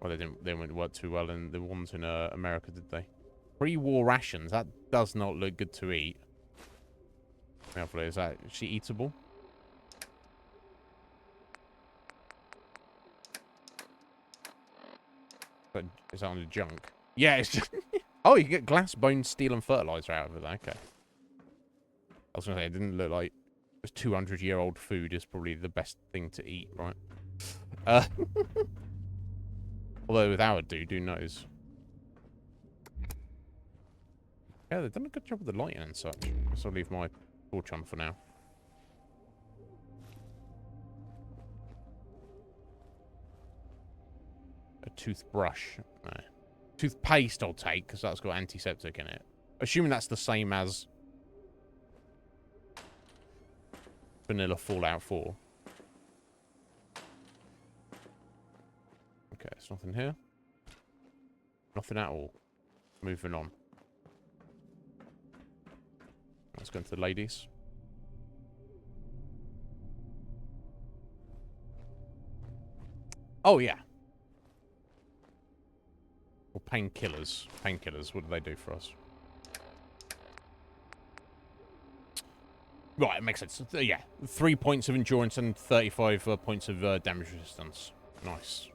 Well, they didn't work too well in the ones in America, did they? Pre-war rations. That does not look good to eat. Hopefully, is that actually eatable? But is that on the junk? Yeah, it's just... Oh, you get glass, bone, steel, and fertilizer out of it. Okay. I was going to say, it didn't look like... This 200-year-old food is probably the best thing to eat, right? Although with our dude, who knows? Yeah, they've done a good job with the lighting and such. I guess I'll leave my torch on for now. A toothbrush. No. Toothpaste I'll take, because that's got antiseptic in it. Assuming that's the same as vanilla Fallout 4. Okay, there's nothing here. Nothing at all. Moving on. Let's go into the ladies. Oh, yeah. Or painkillers. Painkillers, what do they do for us? Right, it makes sense. Yeah, 3 points of endurance and 35 points of damage resistance. Nice.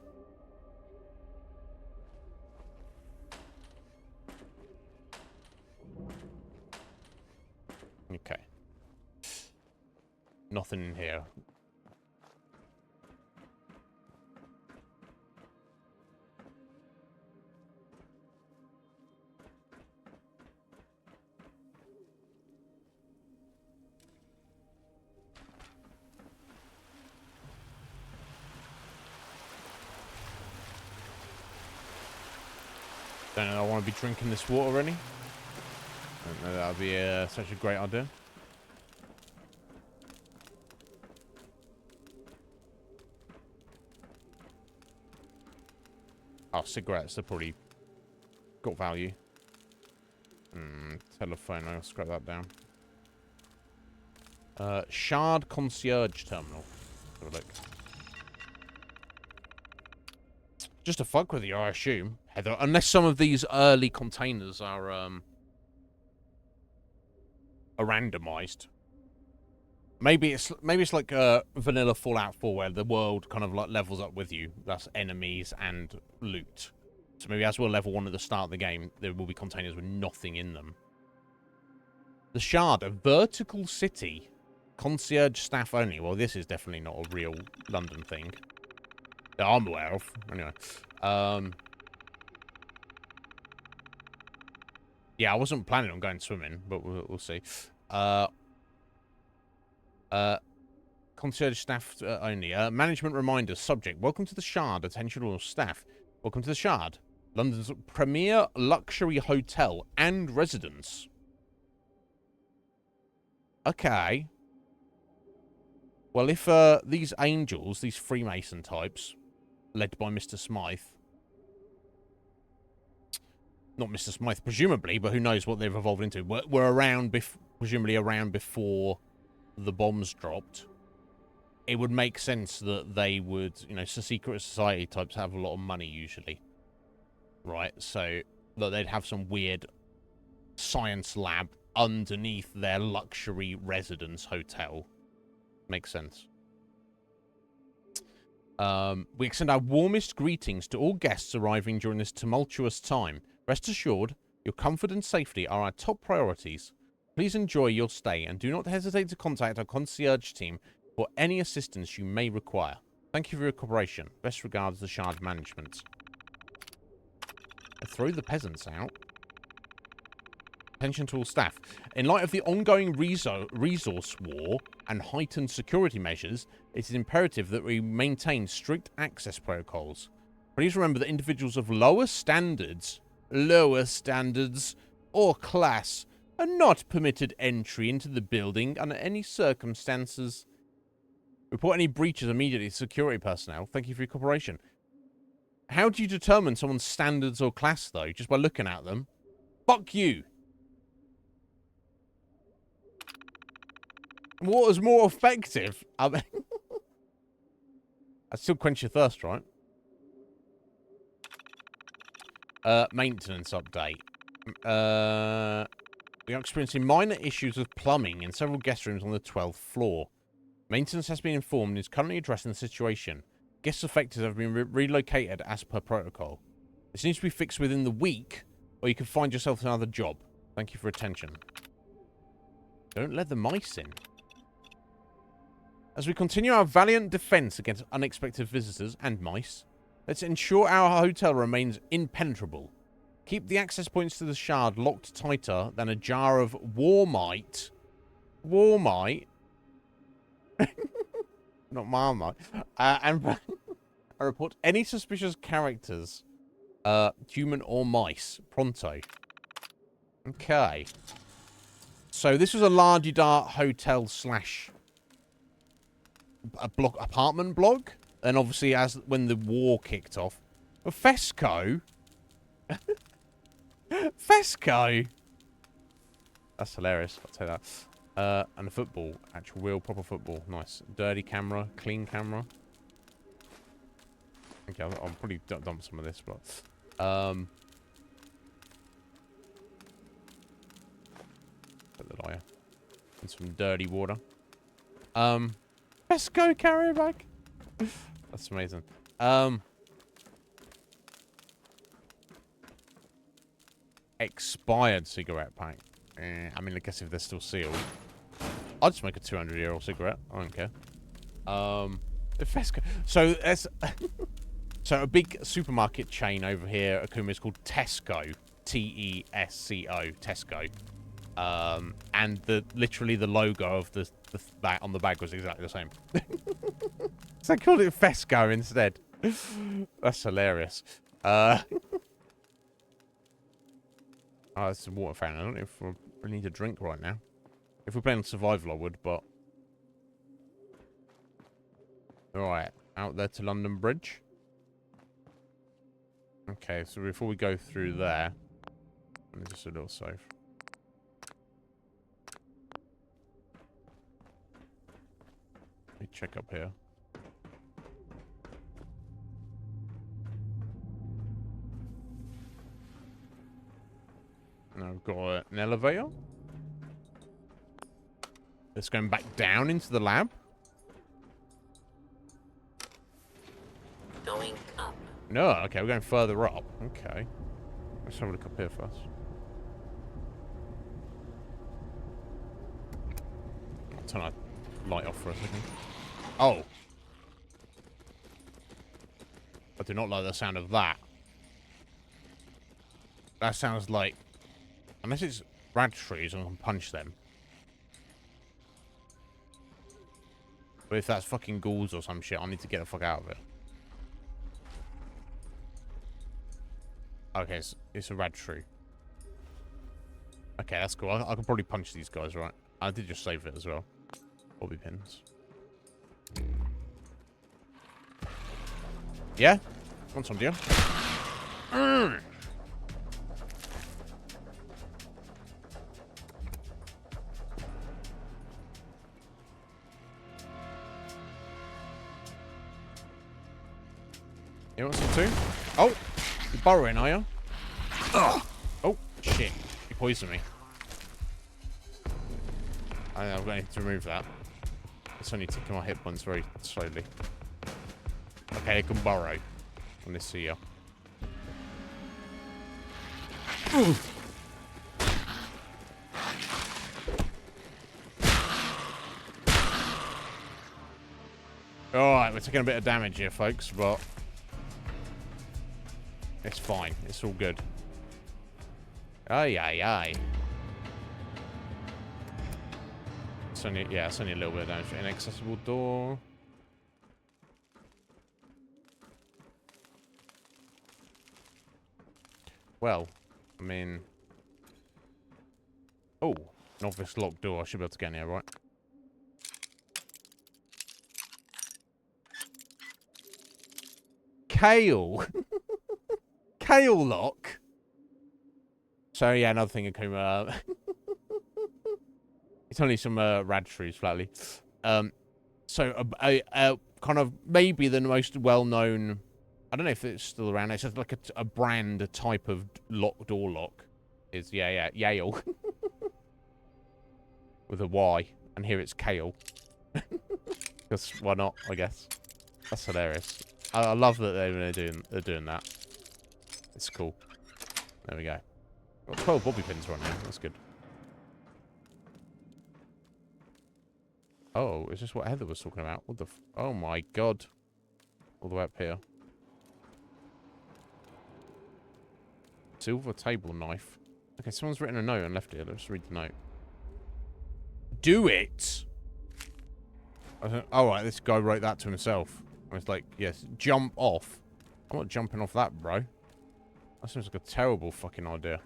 Okay. Nothing in here. Don't know, I want to be drinking this water already. I don't know, that would be such a great idea. Oh, cigarettes, they're probably got value. Telephone, I'll scrap that down. Shard Concierge Terminal. Have a look. Just to fuck with you, I assume. Heather, unless some of these early containers are randomized. Maybe it's like vanilla Fallout 4 where the world kind of like levels up with you. That's enemies and loot. So maybe as we're level 1 at the start of the game, there will be containers with nothing in them. The Shard, a vertical city. Concierge staff only. Well, this is definitely not a real London thing that I'm aware of. Anyway. Yeah, I wasn't planning on going swimming, but we'll see. Concierge staff only. Management reminders. Subject. Welcome to the Shard. Attention all staff. Welcome to the Shard. London's premier luxury hotel and residence. Okay. Well, if these angels, these Freemason types, led by Mr. Smythe, not Mr. Smythe, presumably, but who knows what they've evolved into, were around, presumably around before the bombs dropped, it would make sense that they would, you know, secret society types have a lot of money usually, right? So that they'd have some weird science lab underneath their luxury residence hotel. Makes sense. We extend our warmest greetings to all guests arriving during this tumultuous time. Rest assured, your comfort and safety are our top priorities. Please enjoy your stay and do not hesitate to contact our concierge team for any assistance you may require. Thank you for your cooperation. Best regards, the Shard management. Throw the peasants out. Attention to all staff. In light of the ongoing resource war and heightened security measures, it is imperative that we maintain strict access protocols. Please remember that individuals of lower standards or class are not permitted entry into the building under any circumstances. Report any breaches immediately to security personnel. Thank you for your cooperation. How do you determine someone's standards or class, though? Just by looking at them? Fuck you! Water's more effective. I mean, I still quench your thirst, right? Maintenance update. We are experiencing minor issues with plumbing in several guest rooms on the 12th floor. Maintenance has been informed and is currently addressing the situation. Guests affected have been relocated as per protocol. This needs to be fixed within the week, or you can find yourself another job. Thank you for attention. Don't let the mice in. As we continue our valiant defense against unexpected visitors and mice, let's ensure our hotel remains impenetrable. Keep the access points to the shard locked tighter than a jar of Warmite. Warmite? Not Marmite. And I report any suspicious characters, human or mice, pronto. Okay. So this was a la-di-da hotel slash apartment blog. And obviously, when the war kicked off, Fesco. Fesco. That's hilarious. I'll tell you that. And a football, actual real proper football. Nice, dirty camera, clean camera. Okay, I'll probably dump some of this, but put the liar and some dirty water. Fesco carrier bag. That's amazing. Expired cigarette pack. I mean, I guess if they're still sealed, I'd smoke a 200-year-old cigarette. I don't care. The Fesco. So that's so a big supermarket chain over here, Akuma, is called Tesco. T-E-S-C-O. Tesco. And literally the logo of that on the bag was exactly the same. So they called it Fesco instead. That's hilarious. Oh, it's a water fountain. I don't know if we really need a drink right now. If we're playing survival, I would, but... Alright, out there to London Bridge. Okay, so before we go through there... Let me just a little safe. Let me check up here. Now I've got an elevator. It's going back down into the lab. Going up. No, okay, we're going further up. Okay. Let's have a look up here first. I'll turn that light off for a second. Oh. I do not like the sound of that. That sounds like... Unless it's rad trees and I can punch them. But if that's fucking ghouls or some shit, I need to get the fuck out of it. Okay, it's a rad tree. Okay, that's cool. I can probably punch these guys, right? I did just save it as well. Bobby pins. Yeah? Want some, dear? You want some too? Oh! You're burrowing, are you? Ugh. Oh, shit. You poisoned me. I'm going to remove that. It's only ticking my hit points very slowly. Okay, I can burrow. On this here. Alright, we're taking a bit of damage here, folks, but... It's fine. It's all good. Aye, aye, aye. It's only, yeah, it's only a little bit of damage. Inaccessible door. Well, I mean... Oh, novice locked door. I should be able to get in here, right? Kale! Kale lock? So, yeah, another thing, Akuma. It's only some rad shrews, flatly. So kind of maybe the most well-known. I don't know if it's still around. It's just like a brand, a type of door lock. Is Yale with a Y, and here it's Kale. Because why not? I guess that's hilarious. I love that they're doing that. It's cool. There we go. Got 12 bobby pins on here. That's good. Oh, is this what Heather was talking about? What the oh my god. All the way up here. Silver table knife. Okay, someone's written a note and left it. Let's read the note. Do it! Alright, this guy wrote that to himself. I was like, yes, jump off. I'm not jumping off that, bro. That seems like a terrible fucking idea.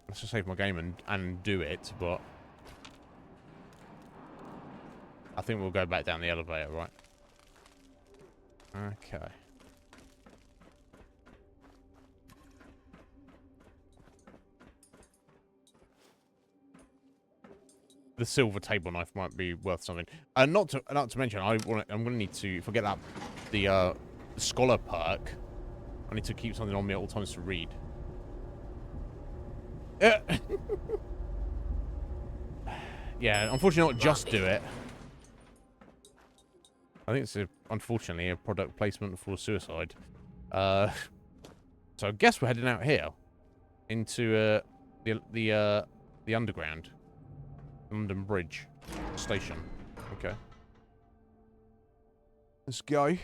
Let's just save my game and do it, but... I think we'll go back down the elevator, right? Okay. The silver table knife might be worth something. Not to mention, I'm gonna need to forget that the scholar perk. I need to keep something on me at all times to read. Yeah, unfortunately, not just do it. I think it's unfortunately a product placement for suicide. So I guess we're heading out here into the underground. London Bridge station. Okay. Let's go.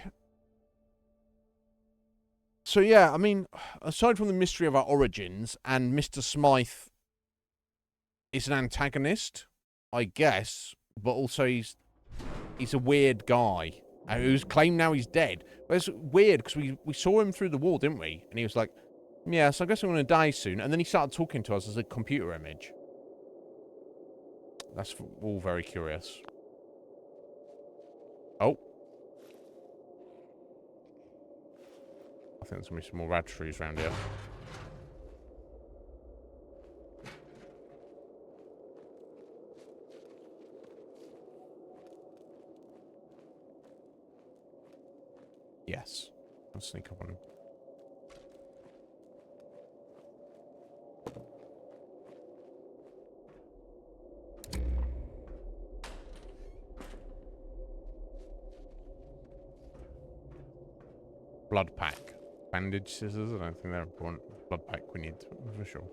So yeah, I mean, aside from the mystery of our origins, and Mr. Smythe is an antagonist, I guess, but also he's a weird guy who's claimed now he's dead. But it's weird because we saw him through the wall, didn't we? And he was like, yeah, so I guess I'm going to die soon. And then he started talking to us as a computer image. That's all very curious. Oh. I think there's going to be some more rad trees around here. Yes. I'll sneak up on him. Blood pack. Bandage scissors? I don't think they're important. Blood pack we need, for sure.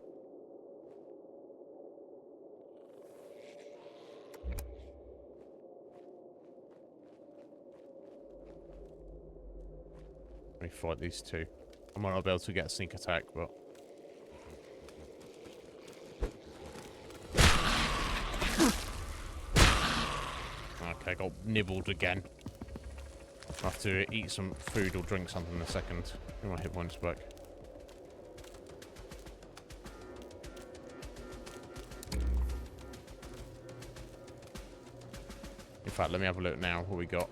Let me fight these two. I might not be able to get a sneak attack, but... Okay, got nibbled again. I have to eat some food or drink something in a second. My hit points back. In fact, let me have a look now what we got.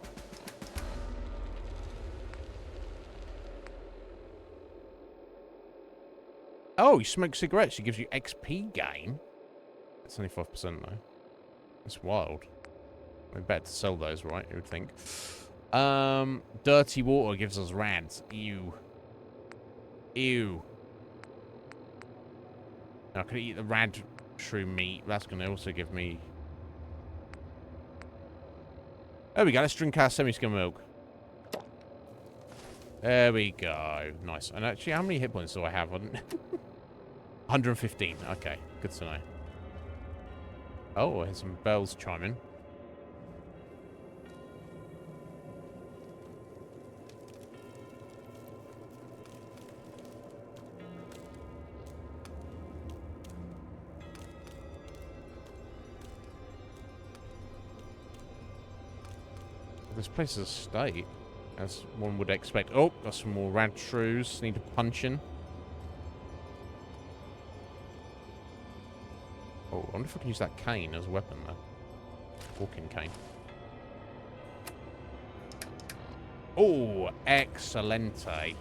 Oh, you smoke cigarettes. It gives you XP gain. It's only 5% though. That's wild. We better to sell those, right? You would think. Dirty water gives us rads. Ew. Ew. Now, I could eat the rad shroom meat. That's going to also give me... There we go. Let's drink our semi-skim milk. There we go. Nice. And actually, how many hit points do I have? 115. Okay. Good to know. Oh, I hear some bells chiming. This place is a state, as one would expect. Oh, got some more rad shrews. Need to punch in. Oh, I wonder if I can use that cane as a weapon, though. Walking cane. Oh, excelente.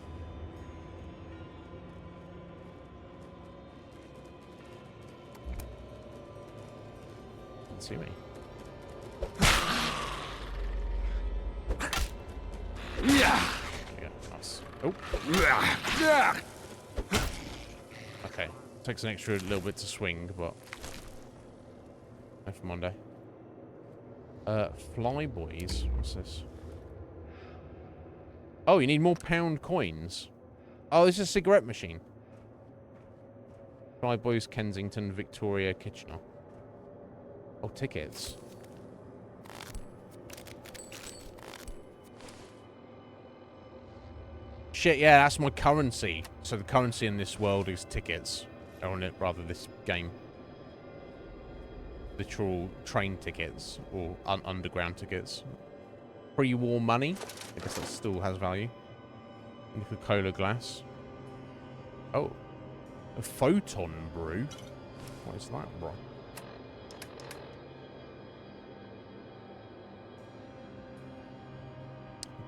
Can't see me. Yeah. There you go. Nice. Oh. Okay. Takes an extra little bit to swing, but no for Monday. Flyboys. What's this? Oh, you need more pound coins. Oh, this is a cigarette machine. Flyboys, Kensington, Victoria, Kitchener. Oh, tickets. Shit, yeah, that's my currency. So the currency in this world is tickets. Or on it, rather, this game. Literal train tickets. Or underground tickets. Pre-war money. I guess that still has value. Coca-Cola glass. Oh. A photon brew? What is that, bro?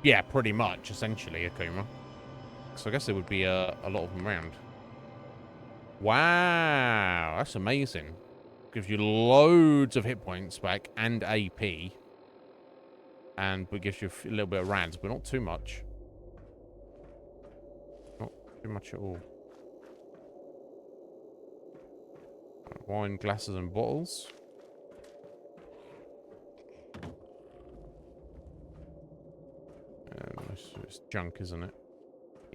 Yeah, pretty much, essentially, Akuma. So I guess there would be a lot of them around. Wow, that's amazing. Gives you loads of hit points back and AP. And it gives you a little bit of rads, but not too much. Not too much at all. Wine glasses and bottles. It's junk, isn't it?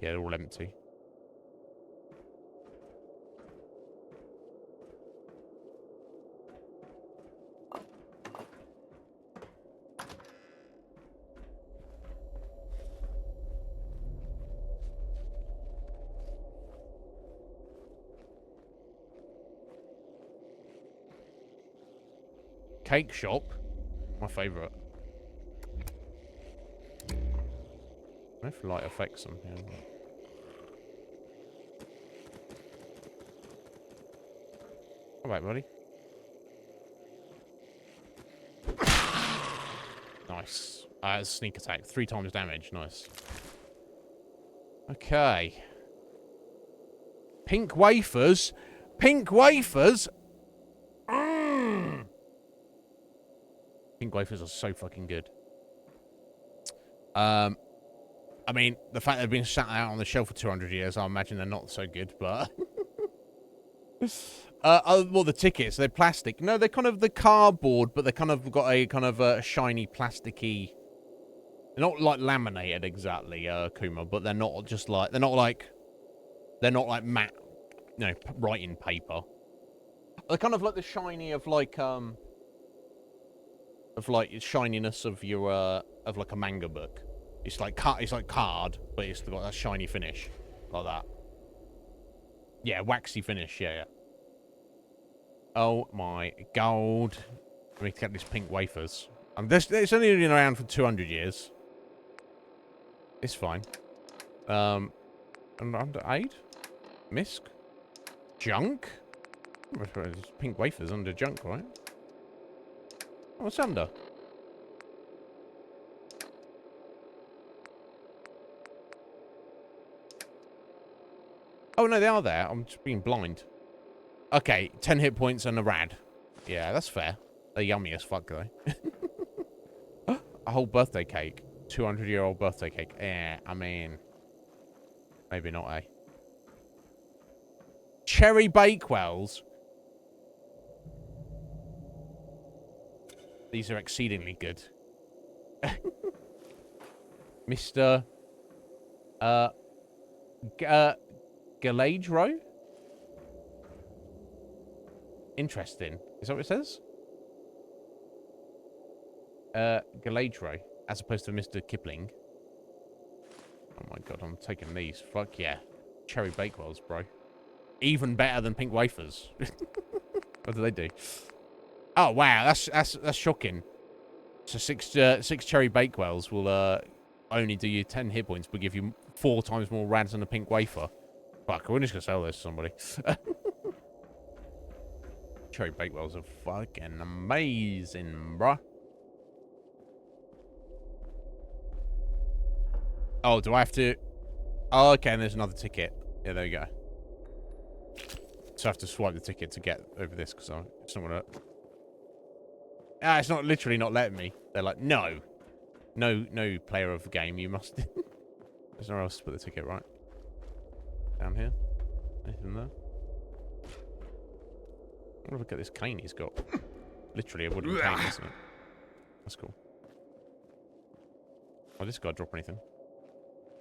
Yeah, they're all empty. Cake shop. My favourite. If light affects them. Yeah. All right, buddy. Nice. Sneak attack. 3 times damage. Nice. Okay. Pink wafers. Pink wafers. Pink wafers are so fucking good. I mean, the fact they've been sat out on the shelf for 200 years, I imagine they're not so good, but... well, the tickets, they're plastic. No, they're kind of the cardboard, but they kind of got a kind of shiny, plasticky... They're not, like, laminated exactly, Kuma, but they're not just like... They're not like matte, you know, writing paper. They're kind of like the shiny of, like, shininess of your, of, like, a manga book. It's like card, but it's got that shiny finish. Like that. Yeah, waxy finish, yeah. Oh my god. Let me get these pink wafers. And it's only been around for 200 years. It's fine. And under 8? Misk? Junk? Pink wafers under junk, right? What's under? Oh, no, they are there. I'm just being blind. Okay, 10 hit points and a rad. Yeah, that's fair. They're yummy as fuck, though. A whole birthday cake. 200-year-old birthday cake. Yeah, I mean... Maybe not, eh? Cherry Bakewells. These are exceedingly good. Mr. Galadro? Interesting. Is that what it says? Galadro, as opposed to Mr. Kipling. Oh my god, I'm taking these. Fuck yeah. Cherry Bakewells, bro. Even better than pink wafers. What do they do? Oh wow, that's shocking. So six cherry Bakewells will only do you 10 hit points, but give you 4 times more rads than a pink wafer. Fuck, we're just gonna sell this to somebody. Cherry Bakewells are fucking amazing, bruh. Oh, do I have to... Oh, okay, and there's another ticket. Yeah, there you go. So I have to swipe the ticket to get over this, because it's not gonna... it's not literally not letting me. They're like, no. No player of the game, you must... There's nowhere else to put the ticket, right? Down here? Anything there? I wonder if I get this cane he's got. Literally a wooden cane, isn't it? That's cool. Oh, this guy drop anything?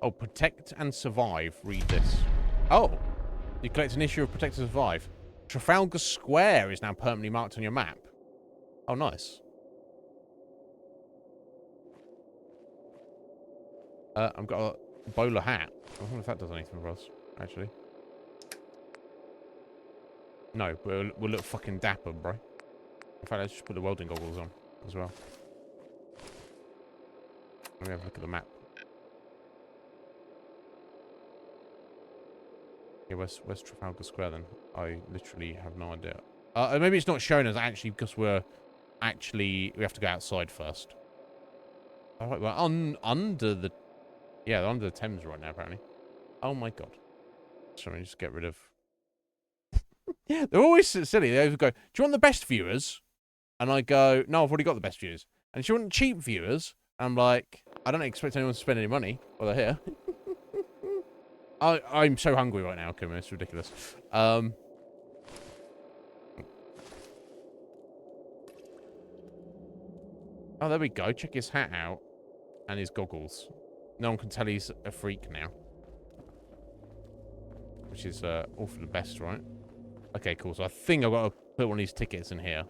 Oh, protect and survive. Read this. Oh! You collect an issue of Protect and Survive. Trafalgar Square is now permanently marked on your map. Oh, nice. I've got a bowler hat. I wonder if that does anything for us, actually. No, we'll look fucking dapper, bro. In fact, let's just put the welding goggles on as well. Let me have a look at the map. Yeah, where's Trafalgar Square then? I literally have no idea. Maybe it's not showing us actually because we have to go outside first. Oh, we're under the... Yeah, they're under the Thames right now, apparently. Oh my god. So let me just get rid of... Yeah, they're always silly. They always go, do you want the best viewers? And I go, no, I've already got the best viewers. And do you want cheap viewers? And I'm like, I don't expect anyone to spend any money while they're here. I'm so hungry right now, Kim. It's ridiculous. Oh, there we go. Check his hat out. And his goggles. No one can tell he's a freak now. Which is all for the best, right? Okay, cool. So I think I've got to put one of these tickets in here.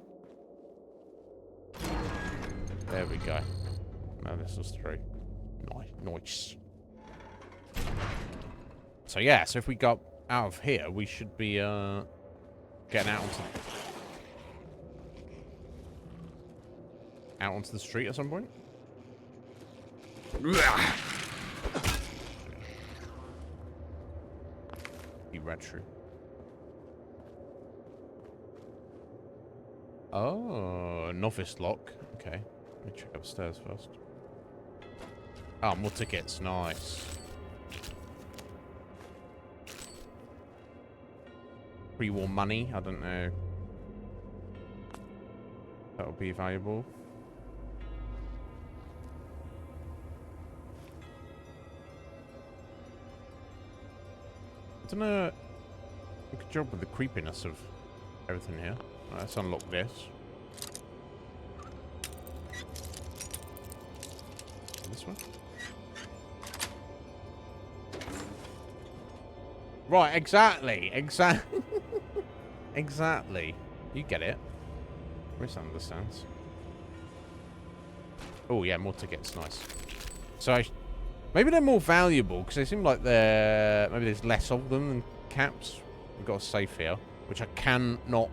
There we go. Now this is through. Nice. So yeah, so if we got out of here, we should be getting out onto the street at some point. Be retro. Oh, novice lock. Okay, let me check upstairs first. Oh, more tickets. Nice. Pre-war money. I don't know. That would be valuable. I don't know. Good job with the creepiness of everything here. Right, let's unlock this. This one. Right, exactly. Exactly. You get it. Chris understands. Oh, yeah, more tickets. Nice. So, maybe they're more valuable, because they seem like they're... Maybe there's less of them than caps. We've got a safe here, which I cannot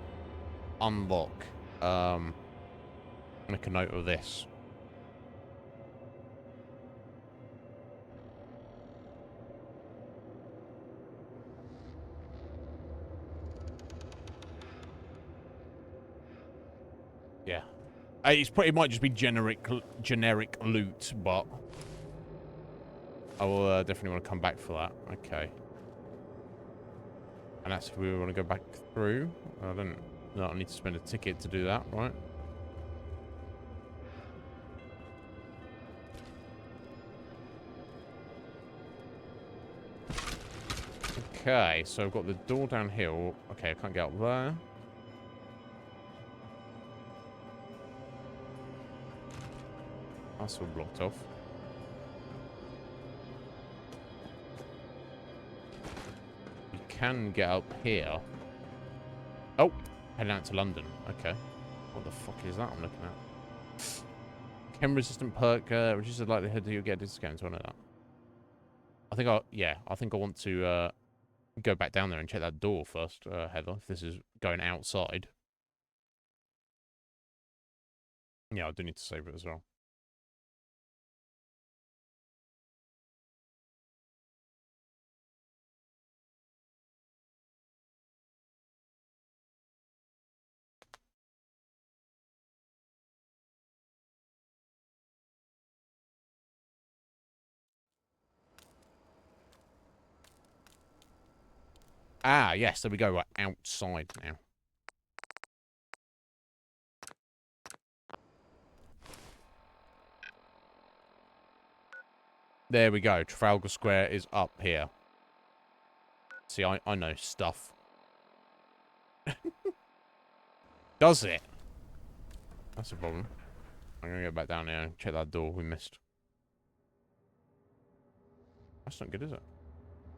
unlock. Make a note of this. Yeah. It might just be generic loot, but I will definitely want to come back for that. Okay. And that's if we want to go back through. I don't know. I need to spend a ticket to do that, right? Okay, so I've got the door downhill. Okay, I can't get up there. That's all blocked off. You can get up here. Oh, heading out to London. Okay. What the fuck is that I'm looking at? Chem resistant perk reduces the likelihood that you'll get discounts. I know that. I think I want to go back down there and check that door first, Heather, if this is going outside. Yeah, I do need to save it as well. Ah, yes, there we go. We're outside now. There we go. Trafalgar Square is up here. See, I know stuff. Does it? That's a problem. I'm gonna go back down here and check that door we missed. That's not good, is it?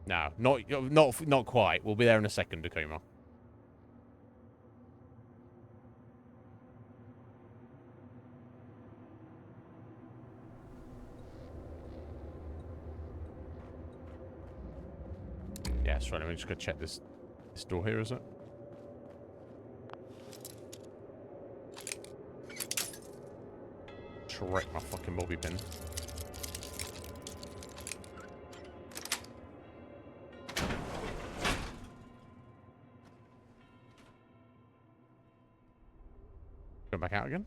No, not quite. We'll be there in a second, Akuma. Yeah, that's right. Let me just go check this door here, is it? Wreck my fucking bobby pin. Go back out again.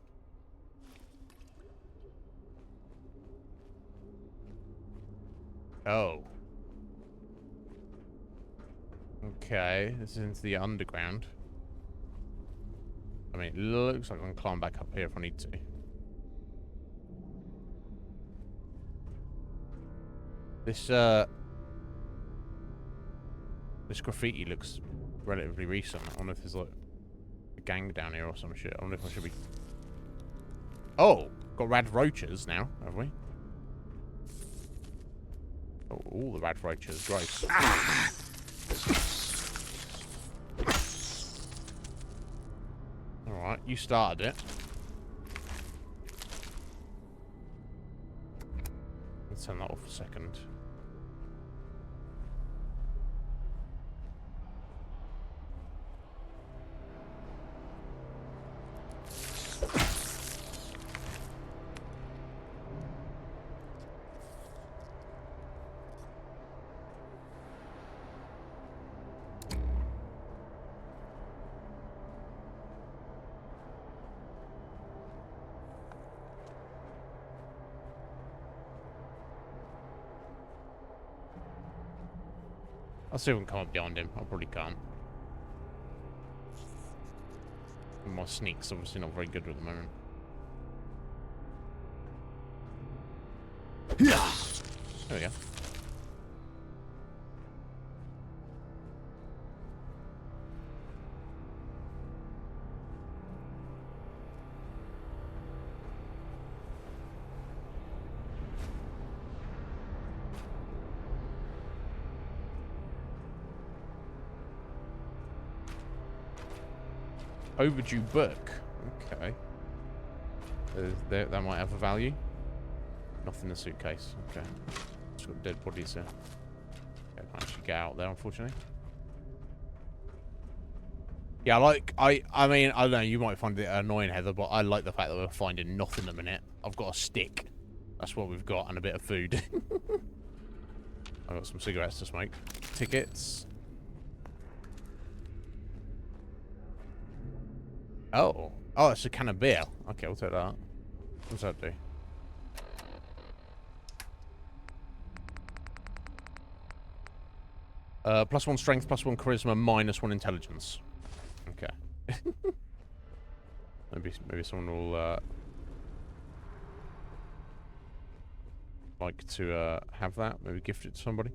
Oh. Okay, this is into the underground. I mean, it looks like I can climb back up here if I need to. This graffiti looks relatively recent. I wonder if there's like a gang down here or some shit. I wonder if I should be... Oh! Got rad roaches now, have we? Oh, all the rad roaches. Gross. Ah! Alright, you started it. Let's turn that off a second. I'll see if I can come up behind him. I probably can't. My sneak's obviously not very good at the moment. There we go. Overdue book. Okay. That might have a value. Nothing in the suitcase. Okay. It's got dead bodies there. I can't actually get out there, unfortunately. Yeah, I mean, I don't know, you might find it annoying, Heather, but I like the fact that we're finding nothing at the minute. I've got a stick. That's what we've got, and a bit of food. I've got some cigarettes to smoke. Tickets. Oh. Oh, it's a can of beer. Okay, we'll take that. What's that do? +1 strength, +1 charisma, -1 intelligence. Okay. maybe someone will like to have that. Maybe gift it to somebody.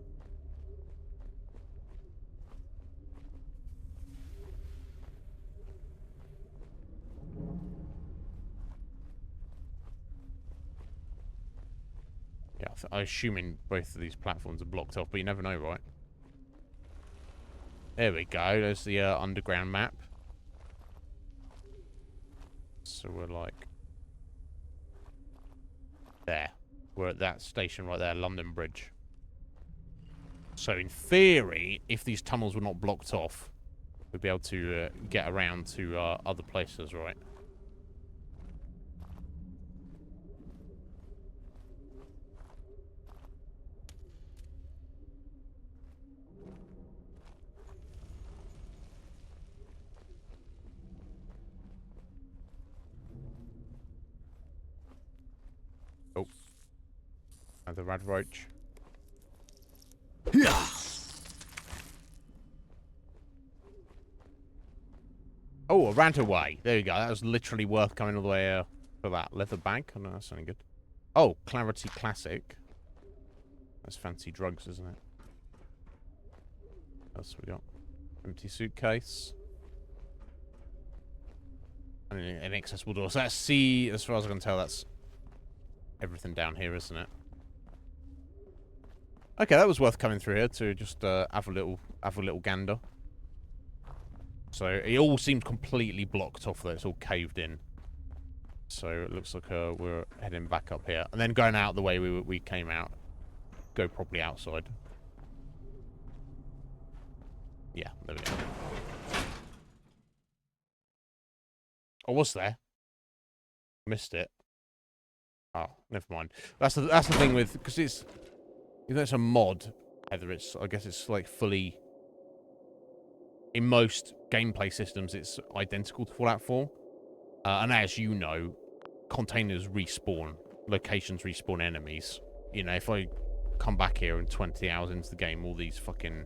Yeah, I'm assuming both of these platforms are blocked off, but you never know, right? There we go. There's the underground map. So we're like... there. We're at that station right there, London Bridge. So in theory, if these tunnels were not blocked off, we'd be able to get around to other places, right? Oh. Another rad roach. Yeah. Oh, I ran away. There you go. That was literally worth coming all the way for that leather bag. I know that's something good. Oh, Clarity Classic. That's fancy drugs, isn't it? What else we got? Empty suitcase. And an inaccessible door. So that's C, as far as I can tell, that's everything down here, isn't it? Okay, that was worth coming through here to just have a little gander. So it all seemed completely blocked off there. It's all caved in. So it looks like we're heading back up here. And then going out the way we came out. Go properly outside. Yeah, there we go. Oh, was there? Missed it. Oh, never mind. That's the thing with, because it's, you know, it's a mod. Either it's, I guess it's like fully, in most gameplay systems, it's identical to Fallout 4. And as you know, containers respawn, locations respawn enemies. You know, if I come back here and 20 hours into the game, all these fucking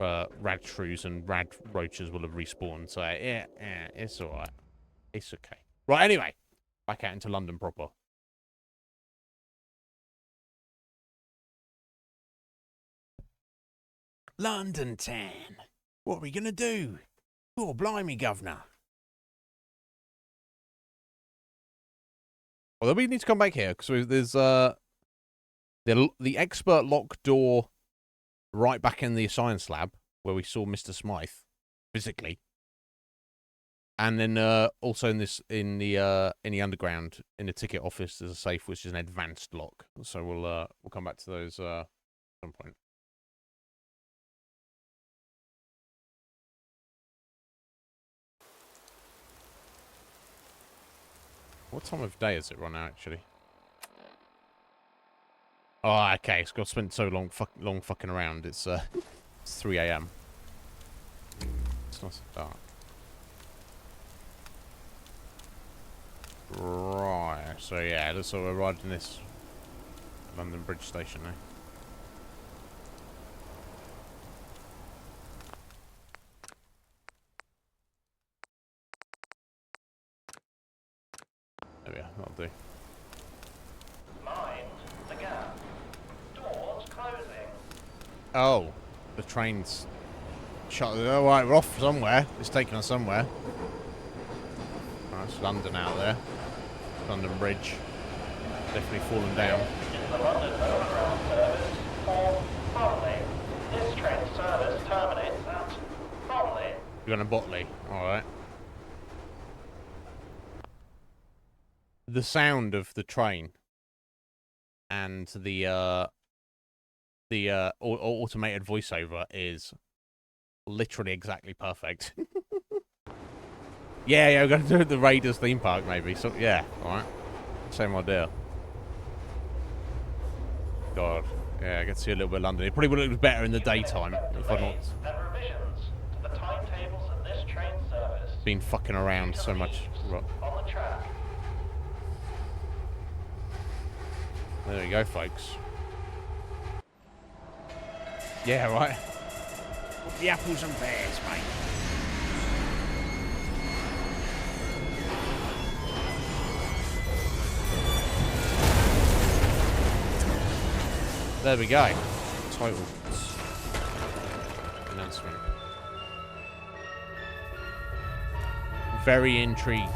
rad shrews and rad roaches will have respawned. So yeah, it's all right. It's okay. Right. Anyway, back out into London proper. London town. What are we gonna do? Oh, blimey, governor. Although we need to come back here because there's the expert lock door right back in the science lab where we saw Mr. Smythe physically, and then also in the underground in the ticket office there's a safe which is an advanced lock. So we'll come back to those at some point. What time of day is it right now, actually? Oh, okay. It's got spent so long fucking around. It's 3 a.m. It's not so dark. Right. So yeah, looks like we're riding this London Bridge station now. There we are. That'll do. Mind the gap. Doors closing. Oh, the train's shut. Oh, right, we're off somewhere. It's taking us somewhere. Oh, it's London out there. London Bridge. Definitely fallen down. Is the London Overground service for Bromley. This train service terminates at Bromley. You're going to Botley. Alright. The sound of the train and the automated voiceover is literally exactly perfect. yeah, we're going to do the Raiders theme park maybe. So yeah, all right, same idea. God, yeah, I get to see a little bit of London. It probably would look better in the daytime if I'm not been fucking around so much. On the track. There we go, folks. Yeah, right. The apples and pears, mate. There we go. Total announcement. Very intrigued.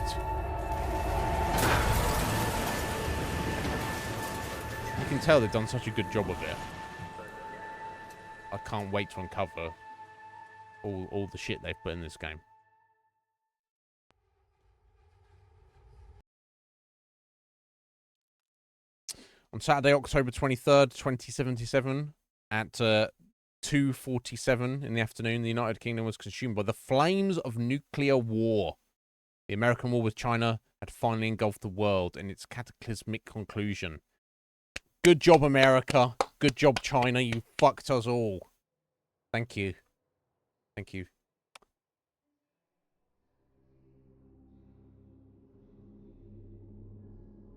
You can tell they've done such a good job of it. I can't wait to uncover all the shit they've put in this game. On Saturday, October 23rd, 2077, at 2:47 in the afternoon, the United Kingdom was consumed by the flames of nuclear war. The American war with China had finally engulfed the world in its cataclysmic conclusion. Good job, America. Good job, China. You fucked us all. Thank you. Thank you.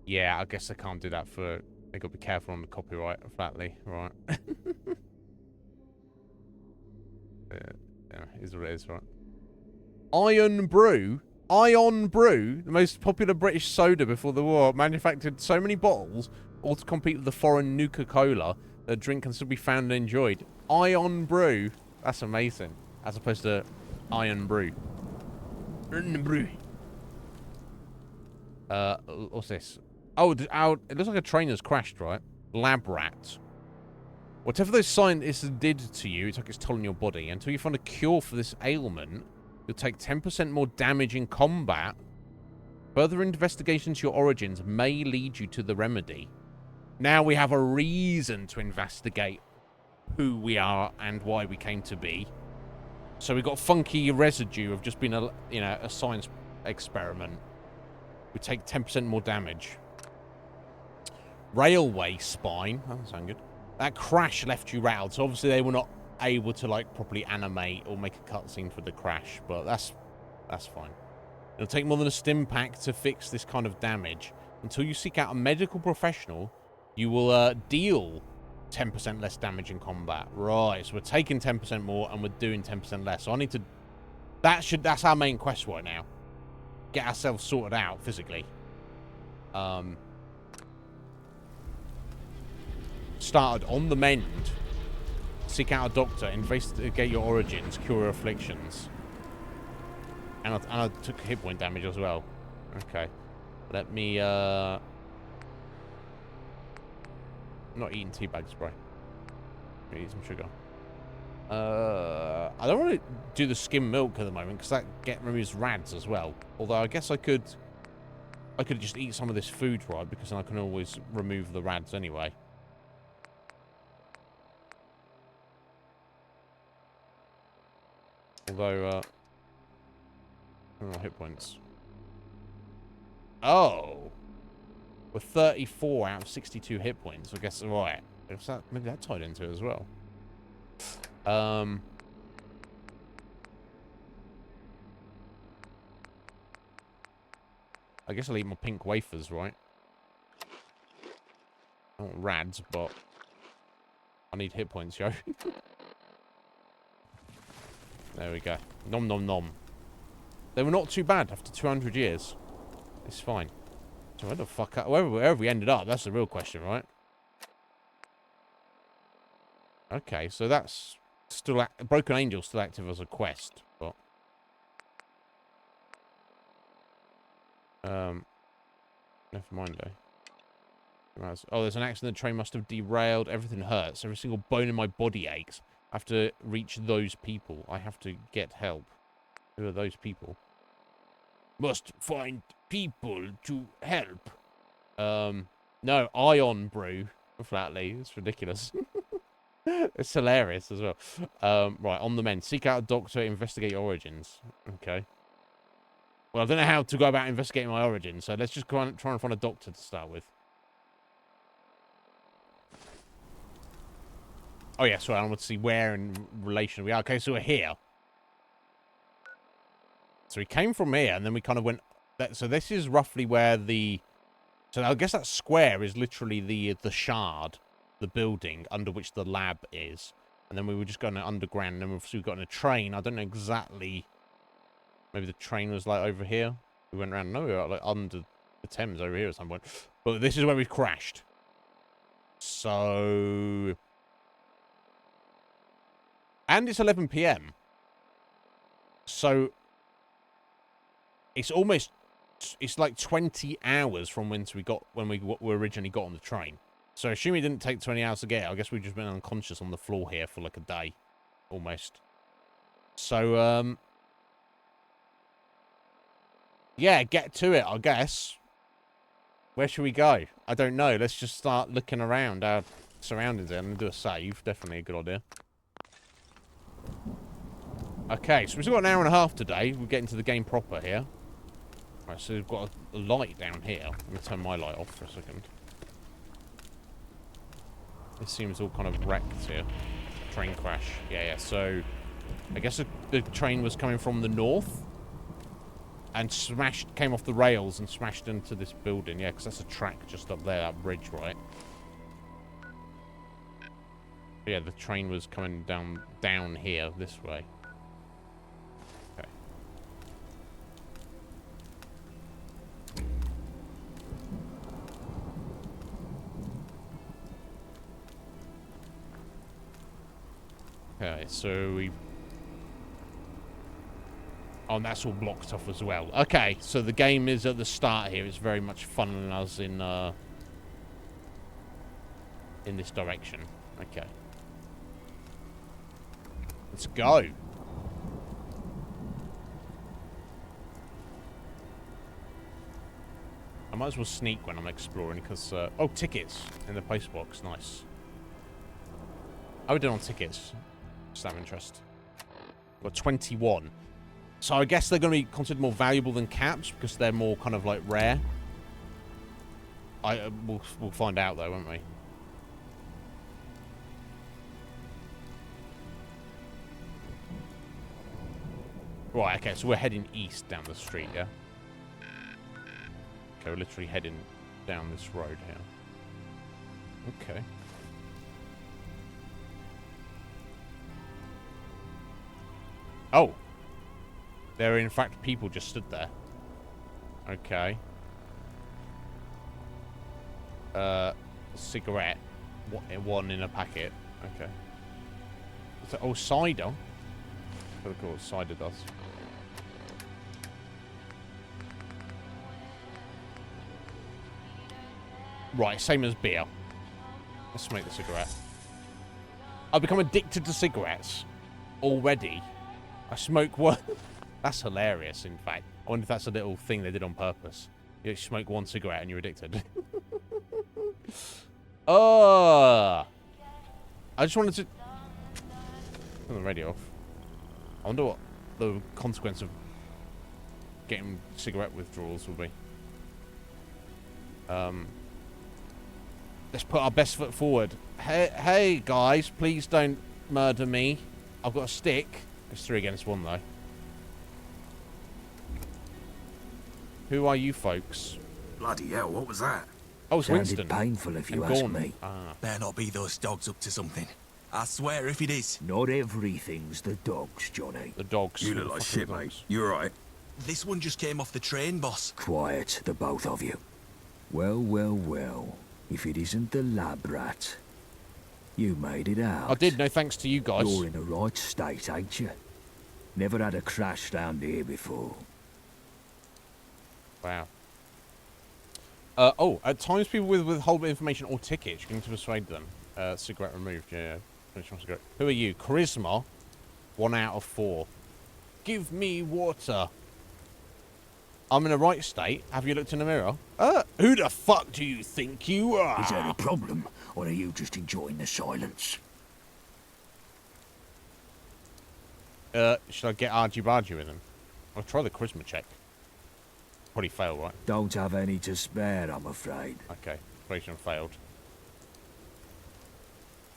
Yeah, I guess I can't do that for... They got to be careful on the copyright, flatly. Right. Yeah, it is what it is, right. Iron Brew, the most popular British soda before the war, manufactured so many bottles Or to compete with the foreign Nuka-Cola, the drink can still be found and enjoyed. Ion Brew. That's amazing. As opposed to Iron Brew. Iron Brew. What's this? Oh, it looks like a train has crashed, right? Lab rat. Whatever those scientists did to you, it took its toll on your body. Until you find a cure for this ailment, you'll take 10% more damage in combat. Further investigation into your origins may lead you to the remedy. Now we have a reason to investigate who we are and why we came to be. So we got funky residue of just being a, you know, a science experiment. We take 10% more damage. Railway spine. That doesn't sound good. That crash left you rattled. So obviously they were not able to like properly animate or make a cutscene for the crash, but that's fine. It'll take more than a stim pack to fix this kind of damage. Until you seek out a medical professional, you will deal 10% less damage in combat. Right, so we're taking 10% more and we're doing 10% less. So I need to... That's our main quest right now. Get ourselves sorted out physically. Started on the mend. Seek out a doctor. Investigate your origins. Cure your afflictions. And I took hit point damage as well. Okay. Let me, not eating tea bag spray. Eat some sugar. I don't want to do the skim milk at the moment because that removes rads as well. Although I guess I could just eat some of this food, right? Because then I can always remove the rads anyway. Although, hit points. Oh, we're 34 out of 62 hit points. I guess right. Maybe that tied into it as well. I guess I'll eat my pink wafers, right? I want rads, but I need hit points, yo. There we go. Nom nom nom. They were not too bad after 200 years. It's fine. So where the fuck... Wherever we ended up, that's the real question, right? Okay, so that's still... Broken Angel still active as a quest, but... Never mind, though. Oh, there's an accident. The train must have derailed. Everything hurts. Every single bone in my body aches. I have to reach those people. I have to get help. Who are those people? Must find people to help. No, Ion Brew. Flatly. It's ridiculous. It's hilarious as well. Right, on the mend. Seek out a doctor. Investigate your origins. Okay. Well, I don't know how to go about investigating my origins, so let's just try and find a doctor to start with. Oh, yeah, sorry, I want to see where in relation we are. Okay, so we're here. So we came from here, and then we kind of went... So this is roughly where the... So I guess that square is literally the shard, the building, under which the lab is. And then we were just going underground, and then we got in a train. I don't know exactly... Maybe the train was, like, over here. We went around... No, we were, like, under the Thames over here at some point. But this is where we crashed. So... And it's 11 PM. So... It's almost... It's like 20 hours from when we originally got on the train. So assuming it didn't take 20 hours to get, I guess we've just been unconscious on the floor here for like a day. Almost. So, yeah, get to it, I guess. Where should we go? I don't know. Let's just start looking around our surroundings and do a save. Definitely a good idea. Okay, so we've still got an hour and a half today. We're getting to the game proper here. Right, so we've got a light down here. Let me turn my light off for a second. This seems all kind of wrecked here. Train crash. Yeah, so... I guess the train was coming from the north. And came off the rails and smashed into this building. Yeah, because that's a track just up there, that bridge, right? But yeah, the train was coming down here, this way. Okay. Okay, so we... Oh, and that's all blocked off as well. Okay, so the game is at the start here. It's very much funneling us in this direction. Okay. Let's go. I might as well sneak when I'm exploring because... oh, tickets in the postbox. Nice. How are we doing on tickets? Just out of interest. Got 21. So I guess they're going to be considered more valuable than caps because they're more kind of like rare. We'll find out though, won't we? Right, okay, so we're heading east down the street, yeah? Okay, we're literally heading down this road here. Okay. Oh! There are in fact people just stood there. Okay. Cigarette. One in a packet. Okay. Oh, cider? Of course, cider does. Right, same as beer. Let's smoke the cigarette. I've become addicted to cigarettes already. I smoke one. That's hilarious, in fact. I wonder if that's a little thing they did on purpose. You smoke one cigarette and you're addicted. I just wanted to... Turn the radio off. I wonder what the consequence of getting cigarette withdrawals will be. Let's put our best foot forward. Hey, guys, please don't murder me. I've got a stick. It's 3 against 1, though. Who are you folks? Bloody hell, what was that? Oh, it's Winston. Sounded painful if you ask me. Better not be those dogs up to something. I swear if it is. Not everything's the dogs, Johnny. The dogs. You look like shit, mate. You alright? This one just came off the train, boss. Quiet, the both of you. Well, well, well. If it isn't the lab rat. You made it out. I did, no thanks to you guys. You're in the right state, ain't you? Never had a crash down here before. Wow. At times people withhold information or tickets, you can persuade them. Cigarette removed, yeah. Finish my cigarette. Who are you? Charisma? 1 out of 4. Give me water. I'm in a right state. Have you looked in the mirror? Who the fuck do you think you are? Is that a problem, or are you just enjoying the silence? Should I get argy-bargy with him? I'll try the charisma check. Probably fail, right? Don't have any to spare, I'm afraid. Okay, persuasion failed.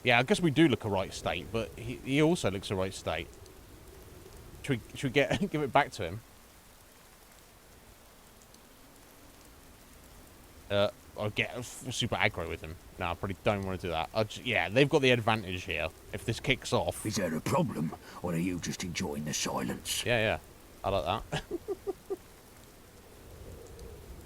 Yeah, I guess we do look a right state, but he also looks a right state. Should we give it back to him? I'll get super aggro with him. No, I probably don't want to do that. Yeah, they've got the advantage here. If this kicks off... Is there a problem, or are you just enjoying the silence? Yeah. I like that.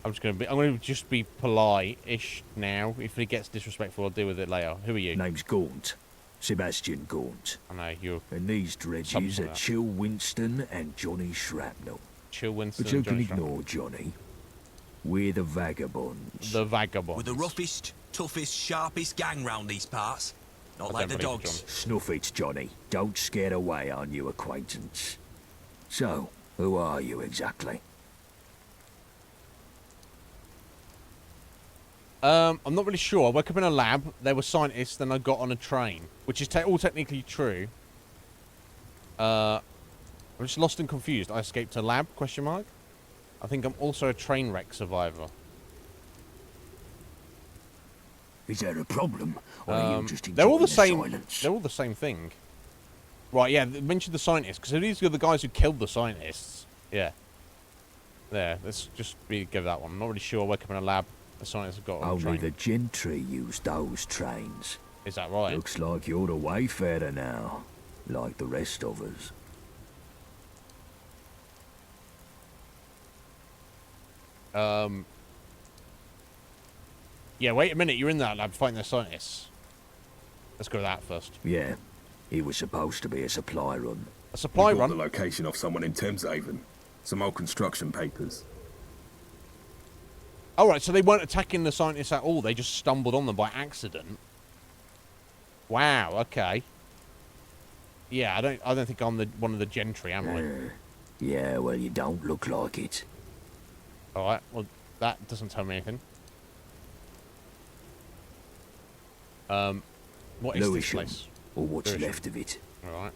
I'm going to just be polite-ish now. If he gets disrespectful, I'll deal with it later. Who are you? Name's Gaunt. Sebastian Gaunt. I know, you're... And these dredges are Chill Winston and Johnny Shrapnel. Chill Winston But you and Johnny can ignore Johnny. We're the Vagabonds. The Vagabonds. We're the roughest, toughest, sharpest gang round these parts. Not like the dogs. Snuff it, Johnny. Don't scare away our new acquaintance. So, who are you exactly? I'm not really sure. I woke up in a lab. There were scientists. Then I got on a train, which is all technically true. I'm just lost and confused. I escaped a lab? ? I think I'm also a train wreck survivor. Is there a problem, or are you just they're all the same. Silence? They're all the same thing. Right? Yeah. Mention the scientists because these are the guys who killed the scientists. Yeah. There. Let's just give that one. I'm not really sure. I woke up in a lab. The scientists have got on a train. Only the gentry use those trains. Is that right? Looks like you're a wayfarer now, like the rest of us. Yeah, wait a minute. You're in that lab fighting the scientists. Let's go to that first. Yeah. It was supposed to be a supply run. A supply We got run? the location off someone in Thameshaven. Some old construction papers. Alright, so they weren't attacking the scientists at all. They just stumbled on them by accident. Wow, okay. Yeah, I don't think I'm one of the gentry, am I? Yeah, well, you don't look like it. Alright, well, that doesn't tell me anything. What is this place? Or what's Lewisham. left of it. Alright.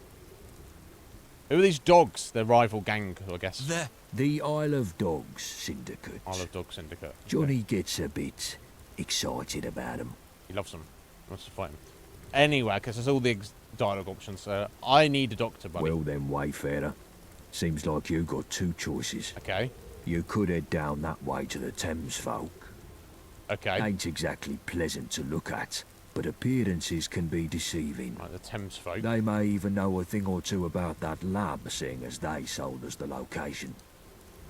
Who are these dogs? Their rival gang, I guess. The Isle of Dogs Syndicate. Isle of Dogs Syndicate. Johnny gets a bit excited about them. He loves them. Wants to fight them. Anyway, because there's all the dialogue options, so I need a doctor, buddy. Well then, Wayfarer. Seems like you got two choices. Okay. You could head down that way to the Thames folk. Okay. Ain't exactly pleasant to look at, but appearances can be deceiving. Right, the Thames folk. They may even know a thing or two about that lab, seeing as they sold us the location.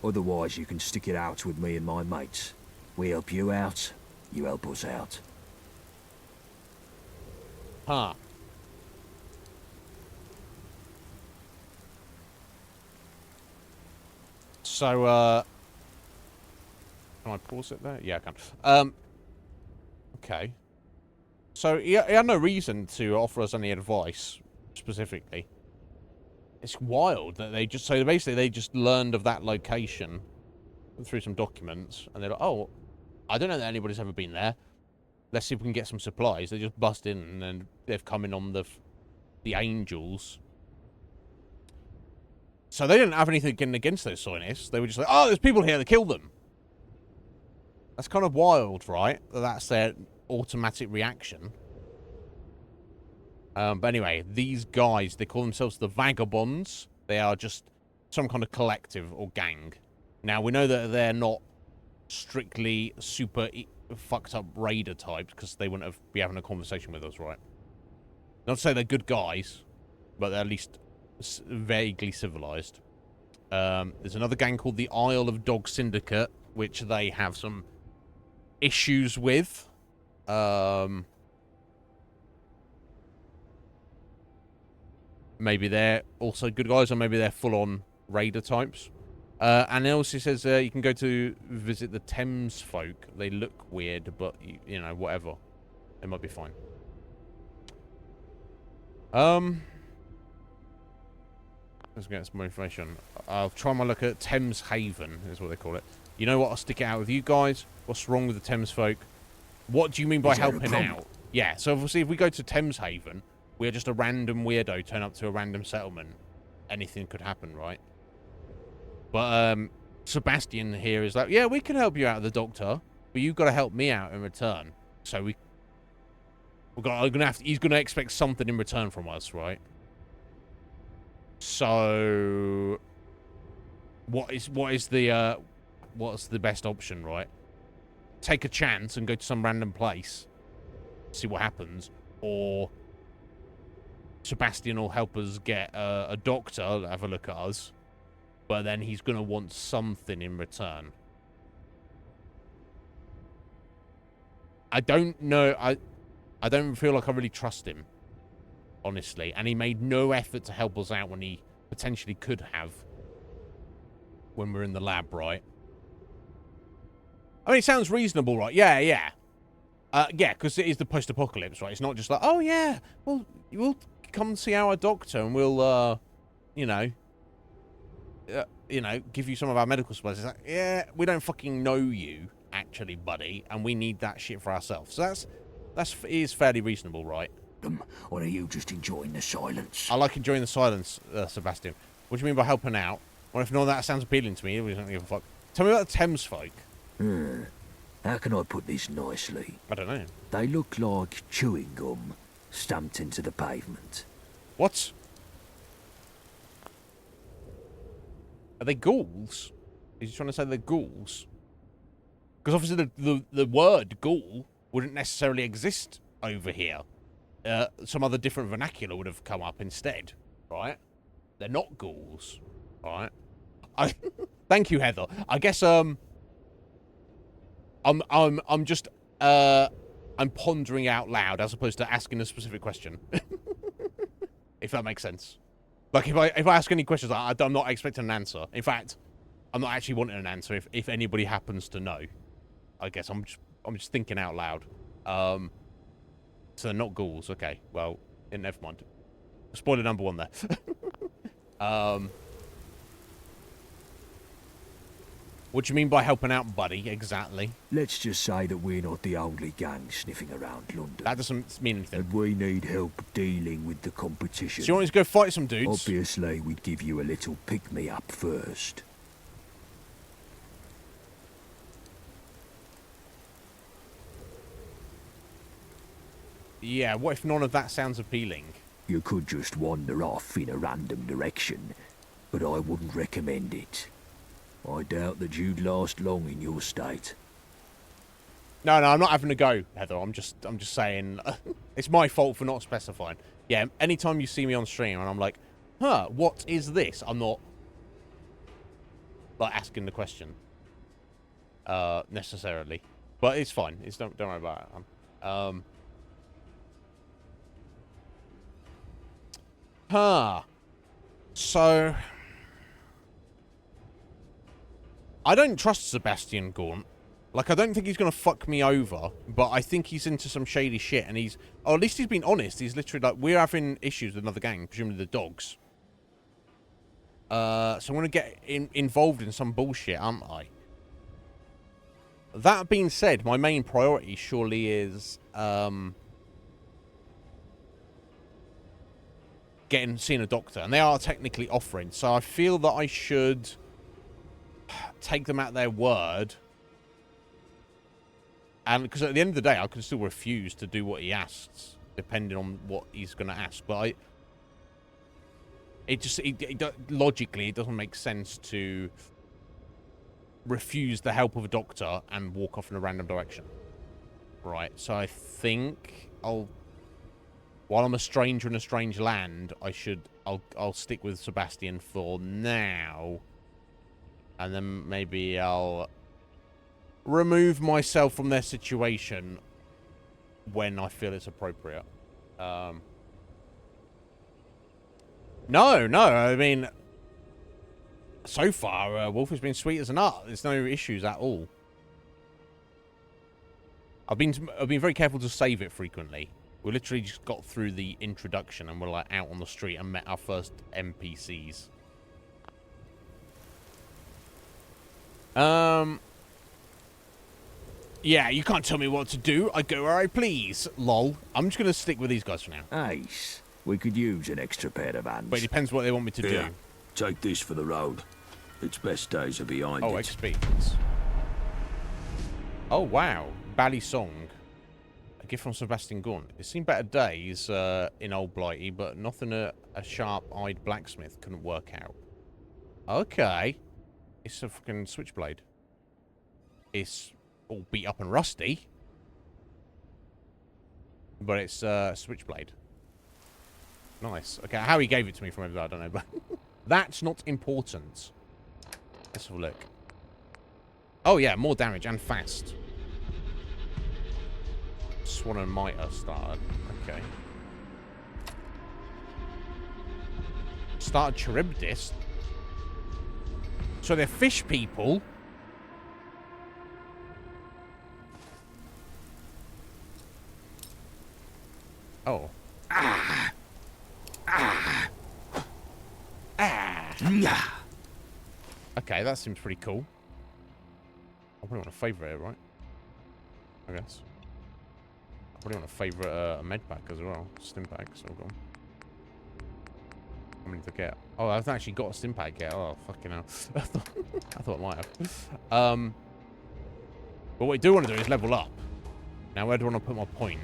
Otherwise, you can stick it out with me and my mates. We help you out, you help us out. Huh. So, can I pause it there? Yeah, I can. Okay. So, he had no reason to offer us any advice, specifically. It's wild that they just... So, basically, they just learned of that location through some documents, and they're like, oh, I don't know that anybody's ever been there. Let's see if we can get some supplies. They just bust in, and then they've come in on the Angels. So they didn't have anything against those scientists. They were just like, oh, there's people here, they killed them. That's kind of wild, right? That's their automatic reaction. But anyway, these guys, they call themselves the Vagabonds. They are just some kind of collective or gang. Now, we know that they're not strictly super fucked up raider types, because they wouldn't be having a conversation with us, right? Not to say they're good guys, but they're at least vaguely civilized. There's another gang called the Isle of Dog Syndicate, which they have some issues with. Maybe they're also good guys, or maybe they're full-on raider types. And it also says you can go to visit the Thames folk. They look weird, but, you know, whatever. They might be fine. Let's get some more information. I'll try my look at Thames Haven, is what they call it. You know what? I'll stick it out with you guys. What's wrong with the Thames folk? What do you mean by helping out? Yeah, so obviously if we go to Thames Haven, we're just a random weirdo turn up to a random settlement. Anything could happen, right? But Sebastian here is like, yeah, we can help you out, the doctor, but you've got to help me out in return. So he's gonna expect something in return from us, right? So what's the best option, right? Take a chance and go to some random place, see what happens, or Sebastian will help us get a doctor, have a look at us, but then he's gonna want something in return. I don't know. I don't feel like I really trust him, honestly. And he made no effort to help us out when he potentially could have when we're in the lab, right? I mean, it sounds reasonable, right? Yeah, yeah. Yeah, because it is the post-apocalypse, right? It's not just like, oh, yeah, well, we'll come see our doctor and we'll, you know, give you some of our medical supplies. It's like, yeah, we don't fucking know you, actually, buddy, and we need that shit for ourselves. So that is fairly reasonable, right? Or are you just enjoying the silence? I like enjoying the silence, Sebastian. What do you mean by helping out? Well, if none of that sounds appealing to me, we don't give a fuck. Tell me about the Thames folk. How can I put this nicely? I don't know. They look like chewing gum stamped into the pavement. What? Are they ghouls? Is he trying to say they're ghouls? Because obviously the word ghoul wouldn't necessarily exist over here. Some other different vernacular would have come up instead, right? They're not ghouls, right? Thank you, Heather. I guess I'm just I'm pondering out loud as opposed to asking a specific question. if that makes sense. Like, if I ask any questions, I'm not expecting an answer. In fact, I'm not actually wanting an answer if anybody happens to know. I guess I'm just thinking out loud. So they're not ghouls. Okay, well, never mind. Spoiler number 1 there. What do you mean by helping out, buddy? Exactly. Let's just say that we're not the only gang sniffing around London. That doesn't mean anything. And we need help dealing with the competition. So you want us to go fight some dudes? Obviously, we'd give you a little pick-me-up first. Yeah, what if none of that sounds appealing? You could just wander off in a random direction, but I wouldn't recommend it. I doubt that you'd last long in your state. No, I'm not having a go, Heather. I'm just saying it's my fault for not specifying. Yeah, anytime you see me on stream and I'm like, huh, what is this? I'm not like asking the question necessarily, but it's fine. Don't worry about it. So I don't trust Sebastian Gaunt. Like, I don't think he's going to fuck me over, but I think he's into some shady shit, and or at least he's been honest. He's literally like, we're having issues with another gang, presumably the dogs. So I'm going to get involved in some bullshit, aren't I? That being said, my main priority surely is, seeing a doctor, and they are technically offering, so I feel that I should take them at their word. And because at the end of the day, I can still refuse to do what he asks, depending on what he's going to ask. But logically, it doesn't make sense to refuse the help of a doctor and walk off in a random direction. Right, so I think while I'm a stranger in a strange land, I'll stick with Sebastian for now. And then maybe I'll remove myself from their situation when I feel it's appropriate. No, I mean, so far, Wolf has been sweet as a nut. There's no issues at all. I've been very careful to save it frequently. We literally just got through the introduction and we're like out on the street and met our first NPCs. Yeah, you can't tell me what to do. I go where I please. Lol. I'm just going to stick with these guys for now. Ace, we could use an extra pair of hands. But it depends what they want me to do. Take this for the road. Its best days are behind it. XP. Oh, wow. Bally Song. A gift from Sebastian Gaunt. It's seen better days in Old Blighty, but nothing a sharp-eyed blacksmith couldn't work out. Okay. It's a fucking switchblade. It's all beat up and rusty, but it's switchblade. Nice. Okay, how he gave it to me from over, I don't know, but that's not important. Let's have a look. Oh yeah, more damage and fast. Swan and Mitre started. Okay. Started Charybdis. So they're fish people. Oh. Okay, that seems pretty cool. I probably want to favourite it, right? I guess. I probably want to favourite a med pack as well. Stim pack, so go on. How many to get? Oh, I haven't actually got a stim pack yet. Oh, fucking hell. I thought I might have. But what we do want to do is level up. Now, where do I want to put my point?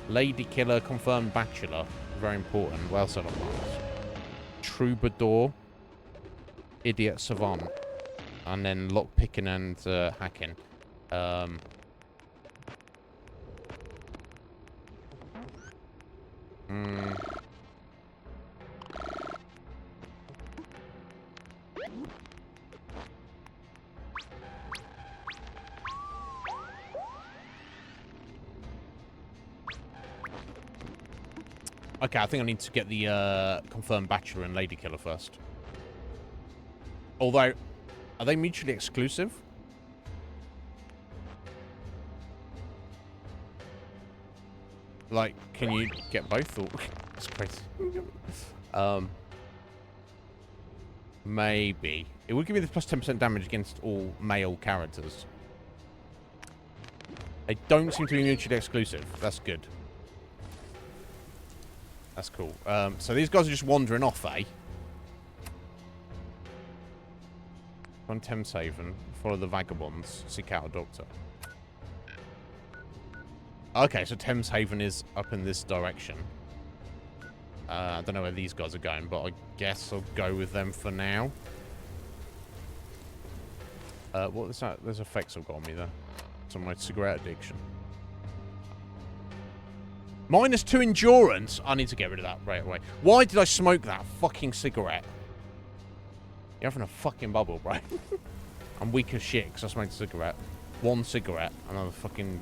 Lady Killer, confirmed bachelor. Very important. Well said on that. Troubadour. Idiot savant. And then lockpicking and hacking. Okay, I think I need to get the confirmed Bachelor and Lady Killer first. Although, are they mutually exclusive? Like, can you get both? Or that's crazy. Maybe it would give me the plus 10% damage against all male characters. They don't seem to be mutually exclusive. That's good. That's cool. So these guys are just wandering off, eh? On Thameshaven, follow the vagabonds, seek out a doctor. Okay, so Thameshaven is up in this direction. I don't know where these guys are going, but I guess I'll go with them for now. What is that? There's effects I've got on me there. It's on my cigarette addiction. -2 endurance. I need to get rid of that right away. Why did I smoke that fucking cigarette? You're having a fucking bubble, bro. I'm weak as shit because I smoked a cigarette. One cigarette, another fucking...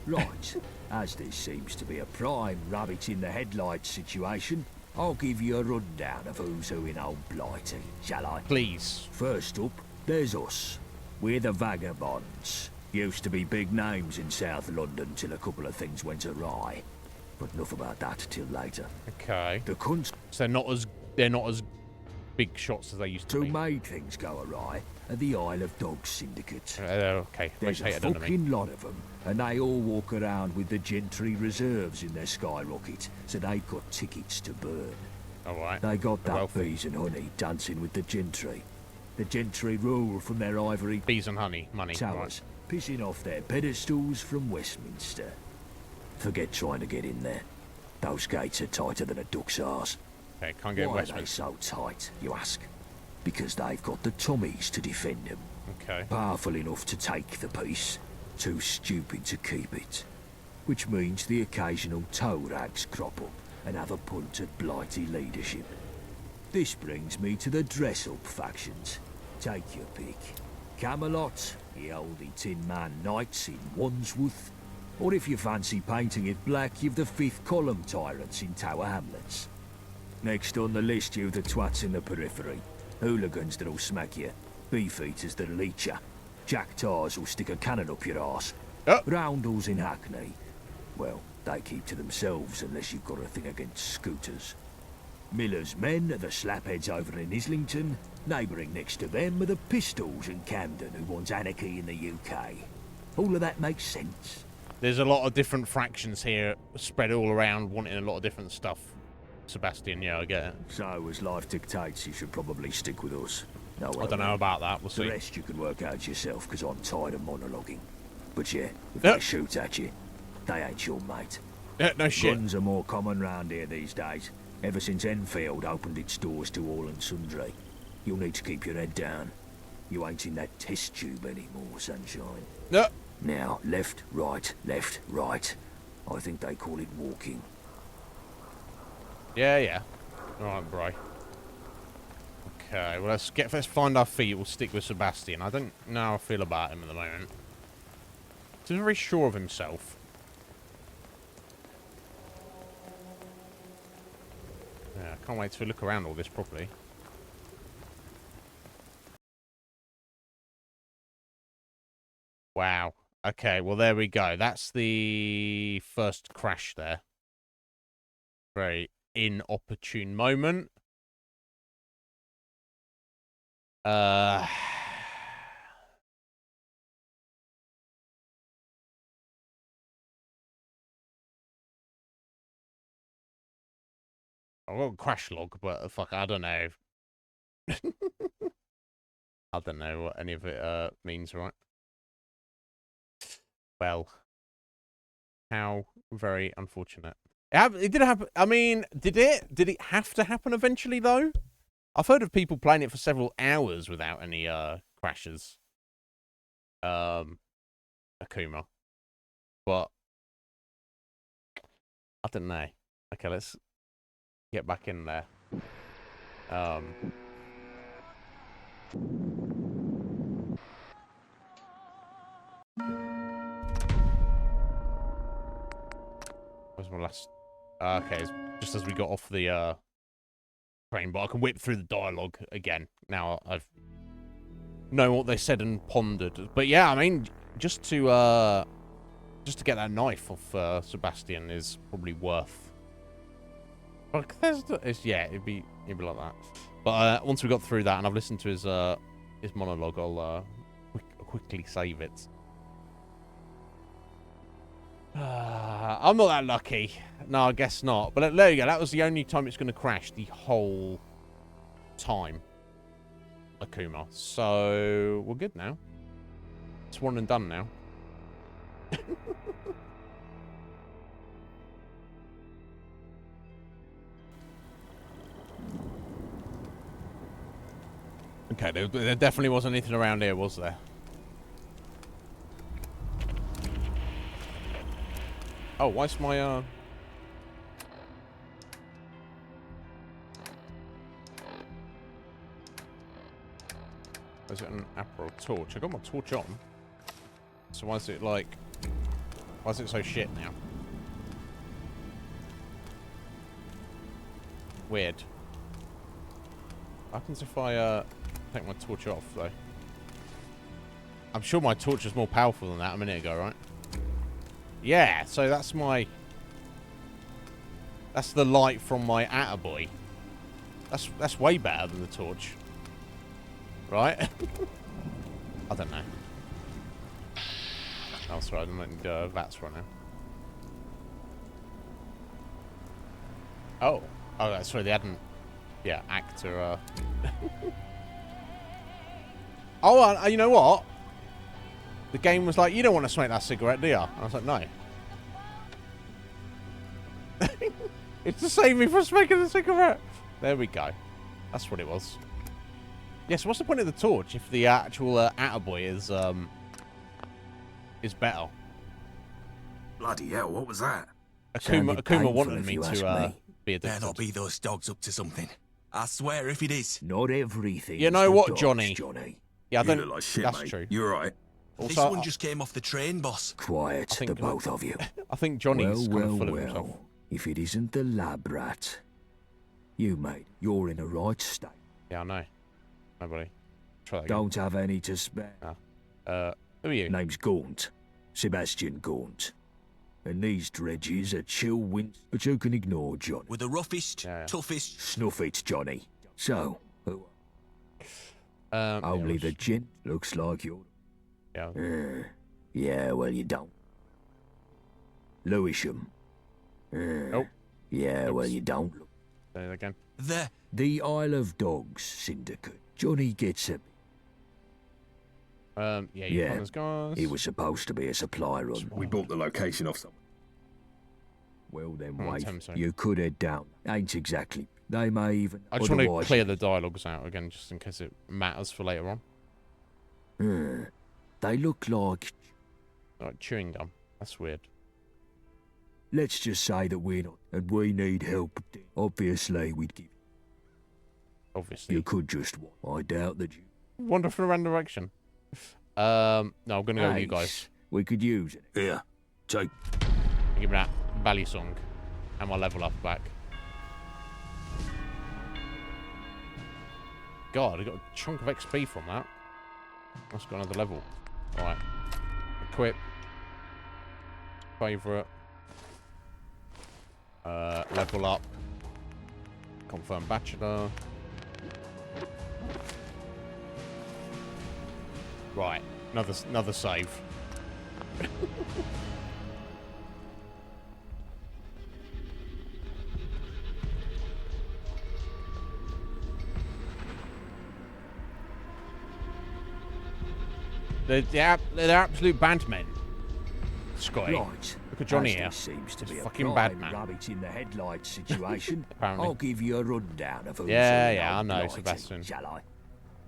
Right. As this seems to be a prime rabbit in the headlights situation, I'll give you a rundown of who's who in old Blighty, shall I? Please. First up, there's us. We're the Vagabonds. Used to be big names in South London till a couple of things went awry. But enough about that till later. Okay. The cunts... So they're not as big shots as they used to be. To make things go awry are the Isle of Dogs Syndicate. Okay. There's a fucking lot of them, and they all walk around with the gentry reserves in their skyrocket, so they've got tickets to burn. Alright. They got that bees and honey dancing with the gentry. The gentry rule from their ivory bees and honey money towers, pissing off their pedestals from Westminster. Forget trying to get in there. Those gates are tighter than a duck's arse. Okay, can't get Why are they so tight, you ask? Because they've got the Tommies to defend them. Okay. Powerful enough to take the peace, too stupid to keep it. Which means the occasional toe rags crop up and have a punt at Blighty leadership. This brings me to the dress-up factions. Take your pick. Camelot, the oldie Tin Man Knights in Wandsworth, or if you fancy painting it black, you've the Fifth Column Tyrants in Tower Hamlets. Next on the list, you've the twats in the periphery. Hooligans that'll smack you. Beefeaters that'll eat you. Jack-tars will stick a cannon up your arse. Roundels in Hackney. Well, they keep to themselves unless you've got a thing against scooters. Miller's men are the slapheads over in Islington. Neighbouring next to them are the Pistols in Camden who want anarchy in the UK. All of that makes sense. There's a lot of different fractions here spread all around wanting a lot of different stuff. Sebastian, yeah, I get it. So, as life dictates, you should probably stick with us. No, I don't know about that, we'll see. The rest you can work out yourself, because I'm tired of monologuing. But yeah, if they shoot at you, they ain't your mate. No shit. Guns are more common round here these days, ever since Enfield opened its doors to all and sundry. You'll need to keep your head down. You ain't in that test tube anymore, sunshine. No. Now, left, right, left, right. I think they call it walking. Yeah. Alright, bro. Okay, well, let's find our feet. We'll stick with Sebastian. I don't know how I feel about him at the moment. He's very sure of himself. Yeah, I can't wait to look around all this properly. Wow. Okay, well, there we go. That's the first crash there. Very inopportune moment. I've got a crash log, but fuck, I don't know. I don't know what any of it means, right? Well, how very unfortunate. It did happen. I mean, did it have to happen eventually, though? I've heard of people playing it for several hours without any crashes. Akuma. But I don't know. Okay, let's get back in there. Where's my last Okay, it's just as we got off the train, but I can whip through the dialogue again. Now I've know what they said and pondered. But yeah, I mean, just to get that knife off Sebastian is probably worth. But yeah, it'd be like that. But once we got through that and I've listened to his monologue, I'll quickly save it. I'm not that lucky. No, I guess not. But there you go. That was the only time it's going to crash the whole time. Akuma. So we're good now. It's one and done now. Okay, there definitely wasn't anything around here, was there? Oh, why's my is it an April torch? I got my torch on. So why is it like... Why is it so shit now? Weird. What happens if I take my torch off, though? I'm sure my torch is more powerful than that a minute ago, right? Yeah, so that's my... That's the light from my Attaboy. That's way better than the torch. Right? I don't know. Oh, sorry, I don't need VATS right now. Oh. Oh, that's right, they hadn't... Yeah, actor, Oh, you know what? The game was like, you don't want to smoke that cigarette, do you? And I was like, no. It's to save me from smoking the cigarette. There we go. That's what it was. Yes, what's the point of the torch if the actual Attaboy is better? Bloody hell, what was that? Akuma wanted me to be a Better not be those dogs up to something. I swear if it is. Not everything. You know what, dogs, Johnny? Yeah, I don't... You look like shit, that's mate. true. You're right. Also, This one just came off the train, boss. Quiet, the both of you. I think Johnny's kind of full of himself. If it isn't the lab rat, you, mate, you're in a right state. Yeah, I know. Nobody. Try that again. Don't have any to spare. Who are you? Name's Gaunt. Sebastian Gaunt. And these dredges are chill winds, but you can ignore Johnny. With the roughest, toughest... Snuff it, Johnny. So, who? Only the gent looks like you're... Yeah. Yeah, well, you don't. Lewisham. Nope. Yeah, well, you don't. Say it again. The Isle of Dogs Syndicate. Johnny gets it. Yeah, you found those guys. He was supposed to be a supply run. We bought the location off someone. Well then, wait. You could head down. Ain't exactly. They may even... I just want to clear the dialogues out again, just in case it matters for later on. They look like... Like chewing gum. That's weird. Let's just say that we're not, and we need help. Obviously, we'd give... Obviously. You could just... I doubt that you... Wander from a random direction. No, I'm going to go with you guys. We could use it. Here, take... Give me that Valley Song and my level up back. God, I got a chunk of XP from that. Let's go another level. Alright. Equip. Favourite. Level up. Confirm Bachelor. Right. Another save. They're absolute bandmen. Scotty. Right. Look at Johnny here. Seems to be a fucking bad man. rabbit in the headlights situation. Apparently. I'll give you a rundown of who's Yeah, I know, blighty, Sebastian. Shall I?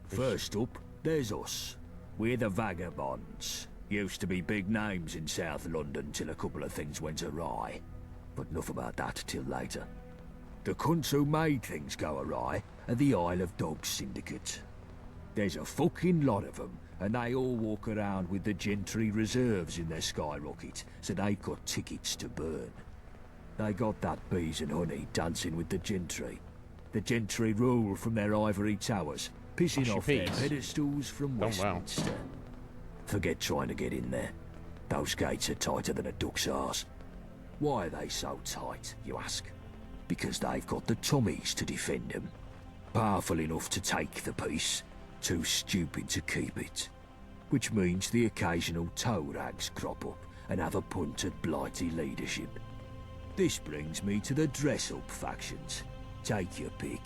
First up, there's us. We're the Vagabonds. Used to be big names in South London till a couple of things went awry. But enough about that till later. The cunts who made things go awry are the Isle of Dogs Syndicate. There's a fucking lot of them, and they all walk around with the gentry reserves in their skyrocket, so they've got tickets to burn. They got that bees and honey dancing with the gentry. The gentry rule from their ivory towers, pissing off their pedestals from Westminster. Forget trying to get in there. Those gates are tighter than a duck's arse. Why are they so tight, you ask? Because they've got the Tommies to defend them. Powerful enough to take the peace, too stupid to keep it. Which means the occasional toe rags crop up and have a punt at blighty leadership. This brings me to the dress-up factions. Take your pick.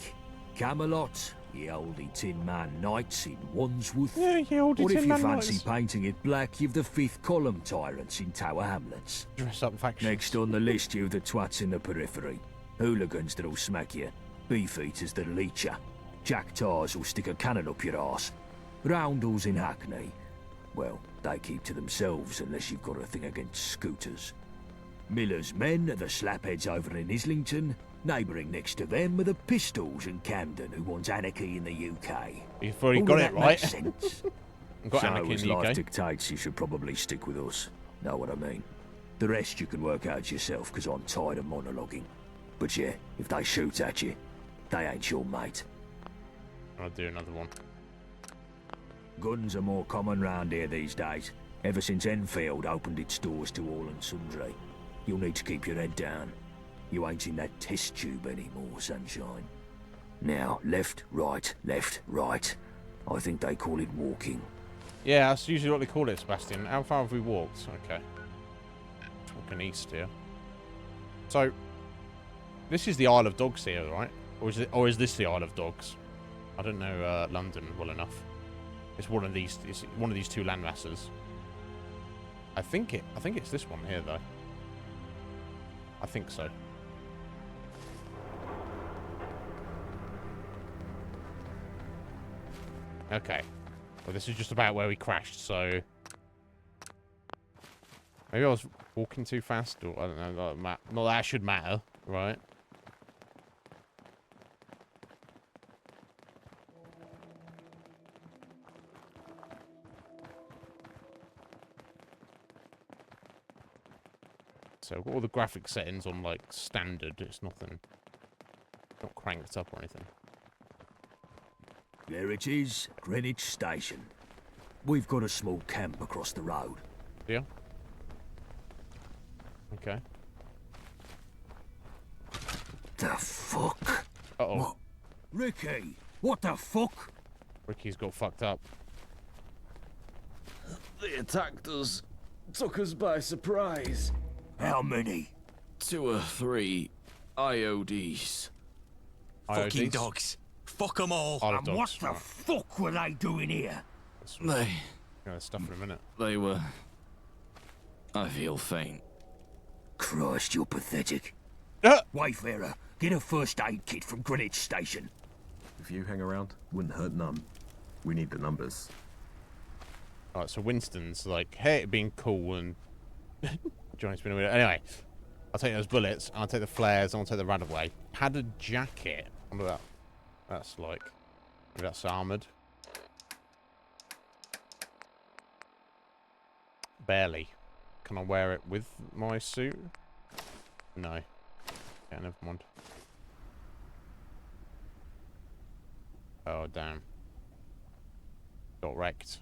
Camelot, ye oldie Tin Man Knights in Wandsworth. Yeah, ye oldie or if Tin you Man fancy Knights. painting it black, you've the Fifth Column Tyrants in Tower Hamlets. Dress-up factions. Next on the list, you've the twats in the periphery. Hooligans that'll smack you. Beefeaters that'll leech you. Jack Tars will stick a cannon up your arse. Roundels in Hackney. Well, they keep to themselves unless you've got a thing against scooters. Miller's men are the slapheads over in Islington. Neighbouring next to them are the Pistols in Camden, who want anarchy in the UK. You've already All got of it that right. makes sense. Got So anarchy in as the life UK. dictates, you should probably stick with us. Know what I mean? The rest you can work out yourself, because I'm tired of monologuing. But yeah, if they shoot at you, they ain't your mate. I'll do another one. Guns are more common round here these days, ever since Enfield opened its doors to all and sundry. You'll need to keep your head down. You ain't in that test tube anymore, sunshine. Now, left, right, left, right. I think they call it walking. Yeah, that's usually what they call it, Sebastian. How far have we walked? Okay. Walking east here. So, this is the Isle of Dogs here, right? Or is this the Isle of Dogs? I don't know London well enough. It's one of these. It's one of these two landmasses. I think it's this one here though. I think so. Okay. Well, this is just about where we crashed, so maybe I was walking too fast, or I don't know. Not that should matter, right? So I've got all the graphic settings on like standard. It's nothing, not cranked up or anything. There it is, Greenwich Station. We've got a small camp across the road. Yeah. Okay. The fuck? Uh-oh. What? Ricky, what the fuck? Ricky's got fucked up. They attacked us. Took us by surprise. How many? 2 or 3 IODs. Fucking dogs. Fuck them all. And what the fuck were they doing here? They... Yeah, stuff in a minute. They were... I feel faint. Christ, you're pathetic. Wayfarer, get a first aid kit from Greenwich Station. If you hang around, wouldn't hurt none. We need the numbers. Alright, so Winston's like, hey, being cool, and Johnny's been a minute. Anyway, I'll take those bullets, I'll take the flares, I'll take the Radaway. Padded jacket. I wonder what that's like. Maybe that's armoured. Barely. Can I wear it with my suit? No. Yeah, never mind. Oh, damn. Got wrecked.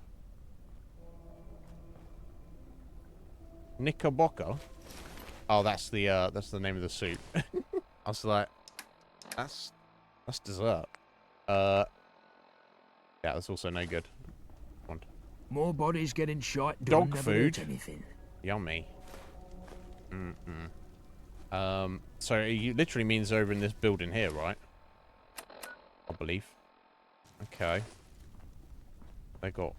Knickerbocker? Oh, that's the name of the suit. I was like, that's dessert. Yeah, that's also no good. More bodies getting shot. Dog never food. hurt anything. Yummy. So it literally means over in this building here, right? I believe. Okay. They got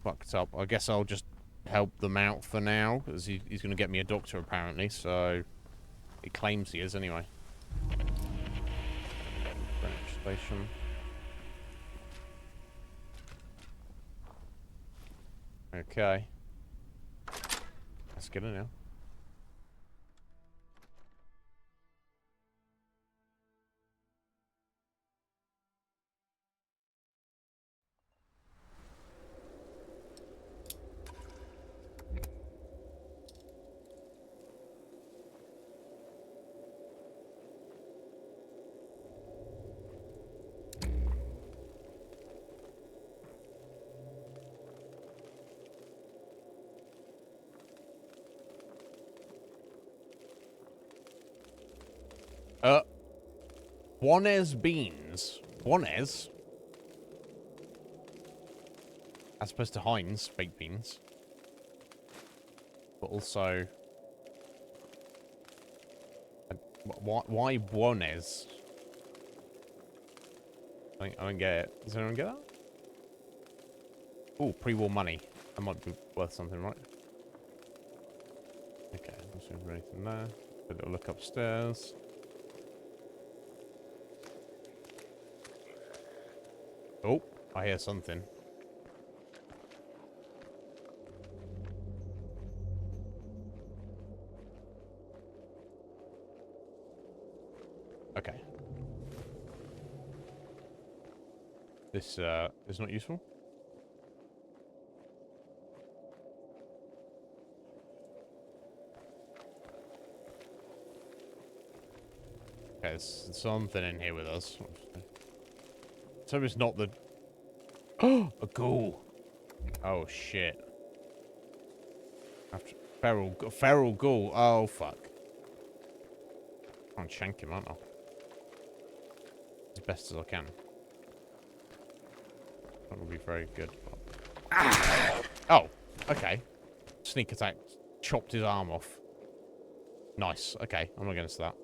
fucked up. I guess I'll just help them out for now, because he's going to get me a doctor apparently, so he claims he is anyway. Greenwich Station. Okay. Let's get it now. Juanes beans. Juanes? As opposed to Heinz baked beans. But also... Why Juanes? I don't get it. Does anyone get that? Oh, pre-war money. That might be worth something, right? Okay, I'm not seeing anything there. A little look upstairs. Oh, I hear something. Okay. This is not useful. Okay, there's something in here with us. So it's not the... Oh, a ghoul. Oh, shit. After... Feral ghoul. Oh, fuck. I'll shank him, aren't I? As best as I can. That would be very good. Oh, okay. Sneak attack. Chopped his arm off. Nice. Okay, I'm not against that.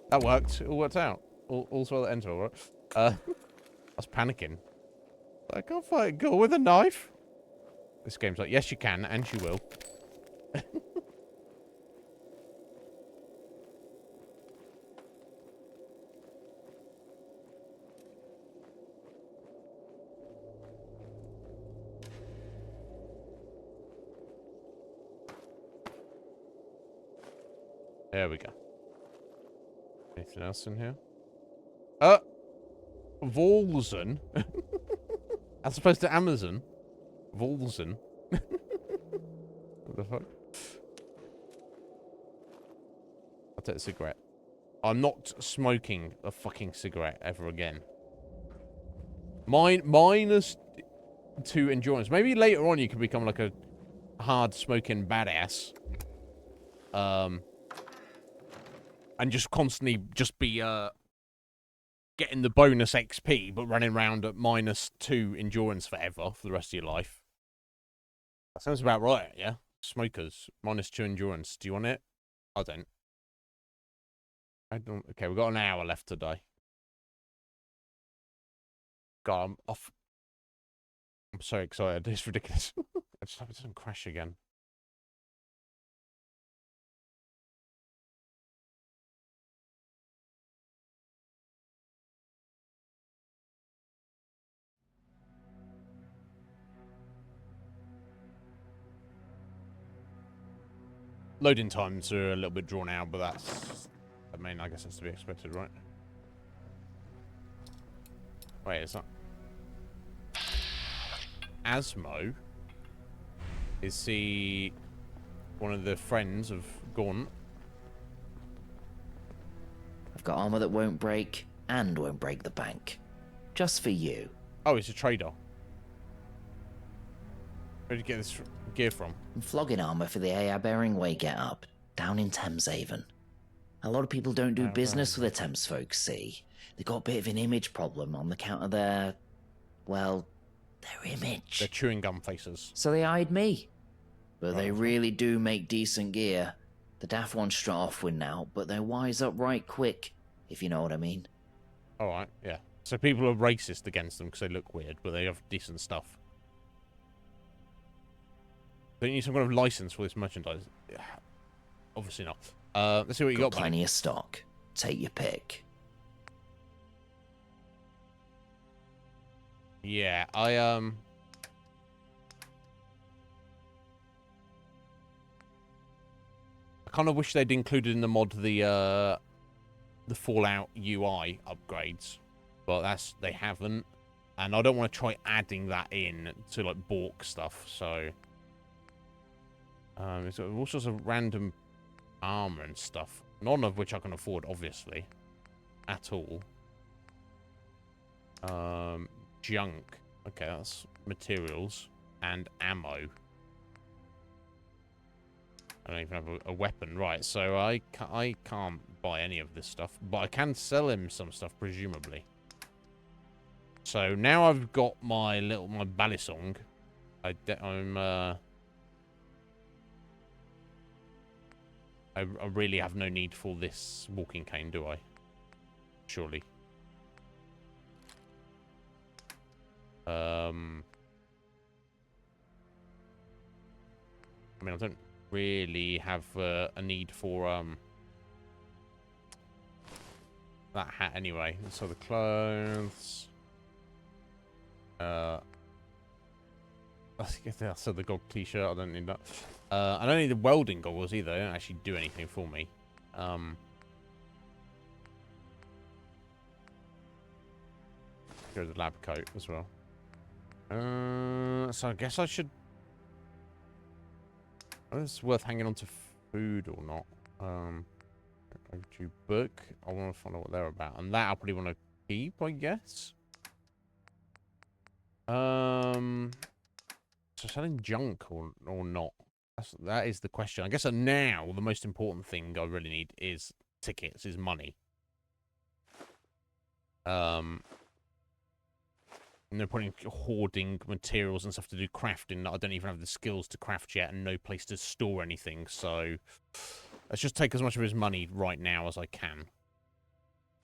That worked. It all worked out. All's well that ends well, right? I was panicking. I can't fight a ghoul with a knife. This game's like, yes, you can, and you will. There we go. Anything else in here? Volzen. As opposed to Amazon. Volzen. What the fuck? I'll take a cigarette. I'm not smoking a fucking cigarette ever again. Minus 2 endurance. Maybe later on you can become like a hard smoking badass. And just constantly just be getting the bonus XP, but running around at -2 endurance forever for the rest of your life. That sounds about right, yeah? Smokers, -2 endurance. Do you want it? I don't. Okay, we've got an hour left today. God, I'm off. I'm so excited. It's ridiculous. I just hope it doesn't crash again. Loading times are a little bit drawn out, but that's... I mean, I guess that's to be expected, right? Wait, is that... Asmo? Is he one of the friends of Gaunt? I've got armor that won't break and won't break the bank. Just for you. Oh, he's a trader. Where did you get this gear from? I'm flogging armor for the Aya Beringway get up, down in Thameshaven. A lot of people don't do business with the Thames folks, see? They got a bit of an image problem on the count of their... well, their image. They're chewing gum faces. So they eyed me. But they really do make decent gear. The daft ones strut off with now, but they wise up right quick, if you know what I mean. Alright, yeah. So people are racist against them because they look weird, but they have decent stuff. Don't you need some kind of license for this merchandise? Yeah. Obviously not. Let's see what you got, plenty buddy. of stock. Take your pick. Yeah, I kind of wish they'd included in the mod the Fallout UI upgrades, but they haven't, and I don't want to try adding that in to like Bork stuff. So it's got all sorts of random armor and stuff, none of which I can afford, obviously, at all. Junk. Okay, that's materials and ammo. I don't even have a weapon. Right, so I can't buy any of this stuff. But I can sell him some stuff, presumably. So now I've got my balisong. I really have no need for this walking cane, do I? Surely. I mean, I don't really have a need for that hat anyway. So the clothes. I said the gold t-shirt. I don't need that. I don't need the welding goggles either. They don't actually do anything for me. Go to the lab coat as well. So I guess I should. Whether it's worth hanging on to food or not. Overdue book. I want to find out what they're about, and that I probably want to keep, I guess. So selling junk or not? That is the question. I guess now the most important thing I really need is tickets, is money. No point in hoarding materials and stuff to do crafting that I don't even have the skills to craft yet, and no place to store anything. So let's just take as much of his money right now as I can.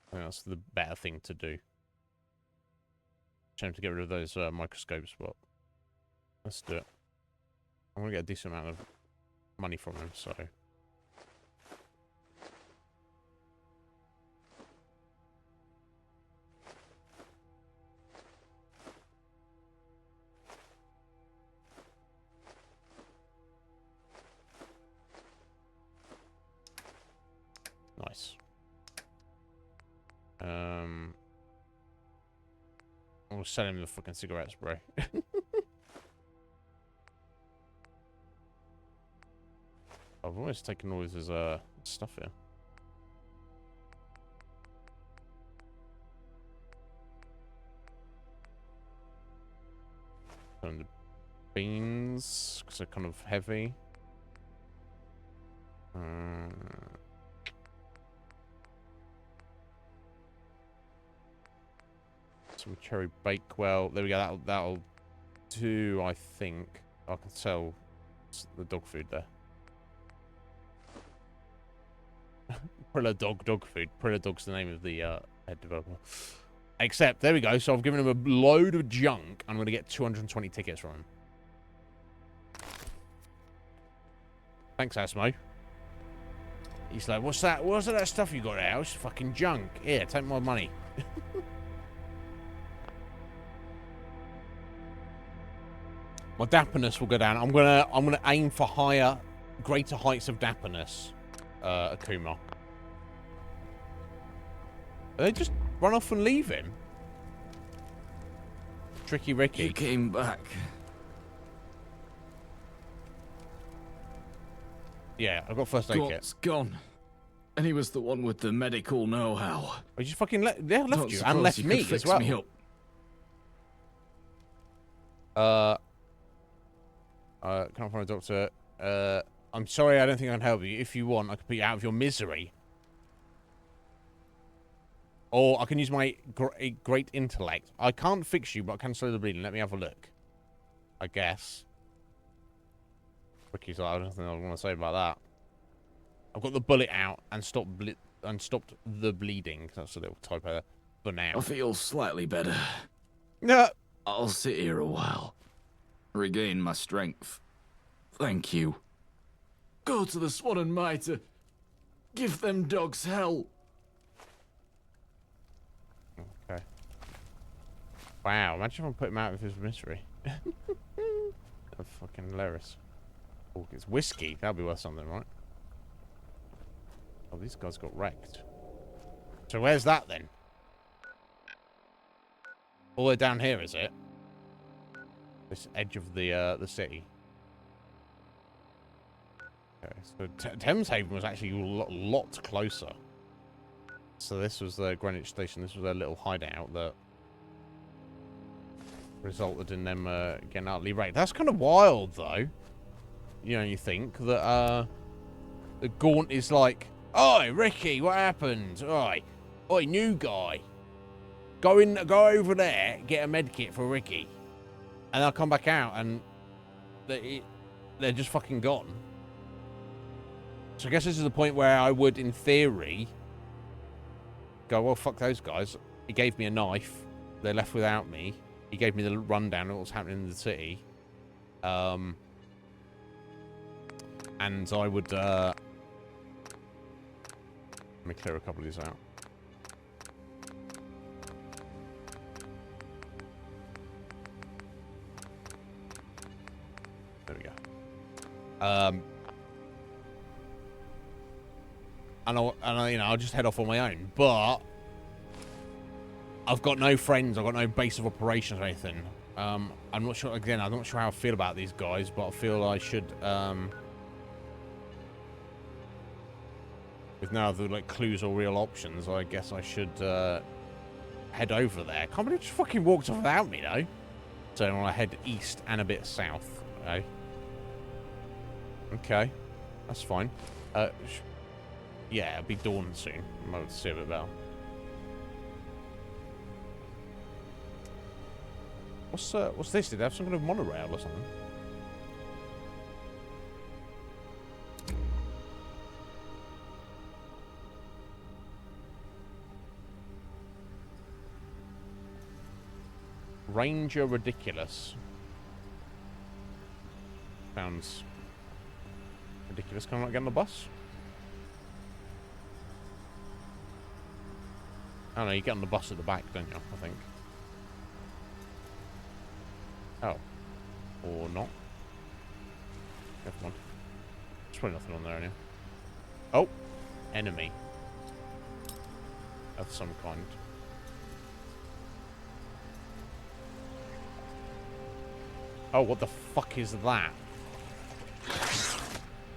I think that's the better thing to do. Shame to get rid of those microscopes, but let's do it. I'm gonna get a decent amount of money from him, so. Nice. I'll sell him the fucking cigarette spray. I've always taken all his stuff here. And the beans, because they're kind of heavy. Some cherry bakewell. There we go. That'll do, I think. I can sell the dog food there. Prilla dog food. Prilla dog's the name of the head developer. Except, there we go. So I've given him a load of junk. I'm going to get 220 tickets from him. Thanks, Asmo. He's like, what's that? What's that stuff you got there? It's fucking junk. Here, take my money. My dapperness will go down. I'm gonna aim for greater heights of dapperness, Akuma. They just run off and leave him. Tricky Ricky. You came back. Yeah, I got first aid kit. Scott's gone. And he was the one with the medical know-how. I just fucking left you and left me as well. Me up. Can't find a doctor. I'm sorry, I don't think I can help you. If you want, I can put you out of your misery. Or I can use my great intellect. I can't fix you, but I can slow the bleeding. Let me have a look. I guess. Ricky's like, I don't think I want to say about that. I've got the bullet out and stopped the bleeding. That's a little typo there. For now. I feel slightly better. No. I'll sit here a while. Regain my strength. Thank you. Go to the Swan and Mitre. Give them dogs hell. Okay. Wow, imagine if I put him out of his misery. That's fucking hilarious. Oh, it's whiskey. That'll be worth something, right? Oh, these guys got wrecked. So where's that then? All the way down here, is it? This edge of the city. Okay, so Thames Haven was actually a lot closer. So this was the Greenwich Station. This was their little hideout that resulted in them getting utterly wrecked. That's kind of wild, though. You know, you think that The Gaunt is like, "Oi, Ricky, what happened? Oi, new guy. Go over there, get a med kit for Ricky." And I'll come back out and they're just fucking gone. So I guess this is the point where I would, in theory, go, well, fuck those guys. He gave me a knife. They're left without me. He gave me the rundown of what's happening in the city. And I would, let me clear a couple of these out. There we go. And I, you know, I'll just head off on my own. But I've got no friends. I've got no base of operations or anything. I'm not sure. Again, I'm not sure how I feel about these guys, but I feel I should. With no other like clues or real options, I guess I should head over there. Can't believe just fucking walked off without me though. So I want to head east and a bit south. Okay. Okay, that's fine. Yeah, it'll be dawn soon. I'm about to see a bit better. What's this? Did they have some kind of monorail or something? Ranger Ridiculous. Sounds ridiculous. Can I not get on the bus? Oh no, you get on the bus at the back, don't you? I think. Oh. Or not. Never mind. There's probably nothing on there anyway. Oh! Enemy. Of some kind. Oh, what the fuck is that?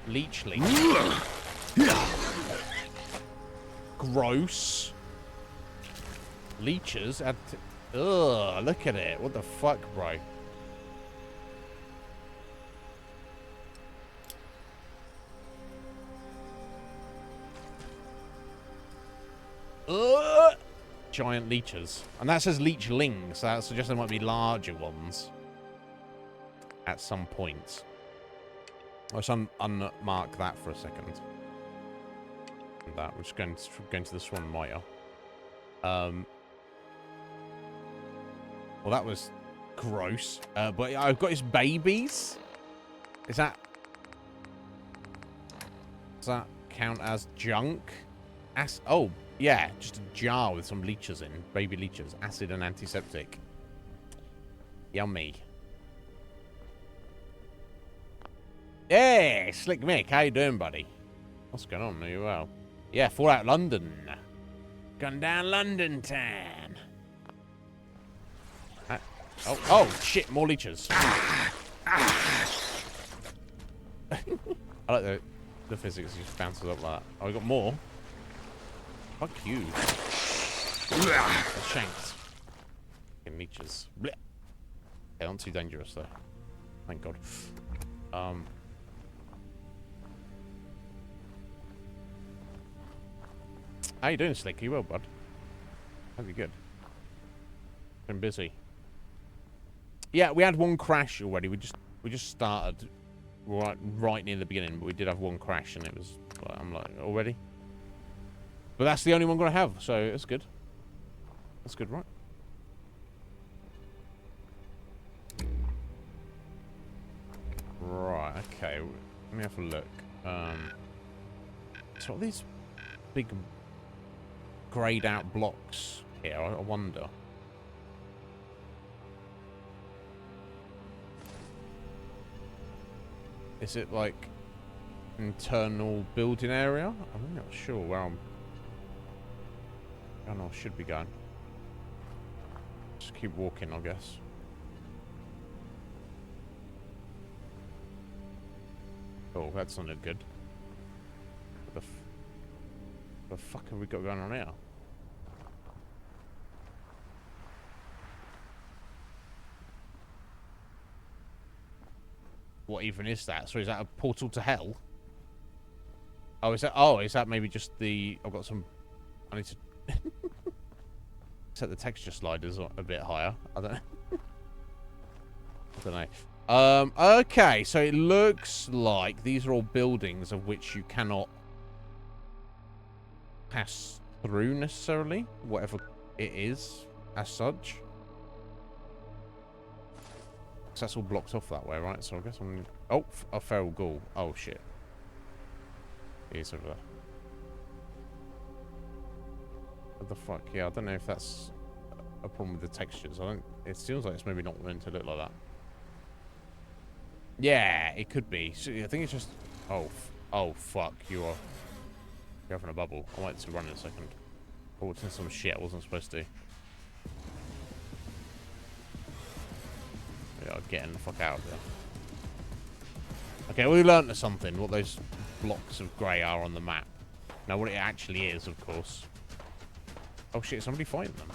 Leech. Gross. Leeches? Ugh, look at it. What the fuck, bro? Giant leeches. And that says leechlings, so that suggests there might be larger ones. At some point. Let's unmark that for a second. And that. We're just going to the Swan Miter. Well, that was gross. But I've got his babies. Does that count as junk? Oh, yeah. Just a jar with some leeches in. Baby leeches. Acid and antiseptic. Yummy. Hey, Slick Mick. How you doing, buddy? What's going on? Are you well? Yeah, Fallout London. Gone down London town. Oh, shit, more leeches. I like the physics just bounces up like that. Oh, we got more. Fuck you. Shanks. Fucking leeches. Blech. Yeah, not too dangerous though. Thank God. How you doing, Slick? You well, bud? Hope you're good. Been busy. Yeah, we had one crash already. We just started right near the beginning, but we did have one crash, and it was. I'm like, already. But that's the only one we're gonna have, so it's good. That's good, right? Right. Okay. Let me have a look. So what are these big grayed out blocks here? I wonder. Is it like internal building area? I'm not sure where I don't know, I should be going. Just keep walking, I guess. Oh, that's not good. What the fuck have we got going on here? What even is that? So is that a portal to hell? Oh, is that maybe just the... I've got some... I need to... set the texture sliders a bit higher. I don't know. Okay, so it looks like these are all buildings of which you cannot pass through necessarily, whatever it is as such. So that's all blocked off that way, right? So I guess I'm... Oh, a feral ghoul. Oh, shit. He's over there. What the fuck? Yeah, I don't know if that's a problem with the textures. It feels like it's maybe not meant to look like that. Yeah, it could be. So I think it's just... Oh, fuck. You're having a bubble. I might to run in a second. Oh, it's in some shit I wasn't supposed to. Yeah, getting the fuck out of there. Okay, we learned something. What those blocks of grey are on the map. Now, what it actually is, of course. Oh, shit. Is somebody fighting them?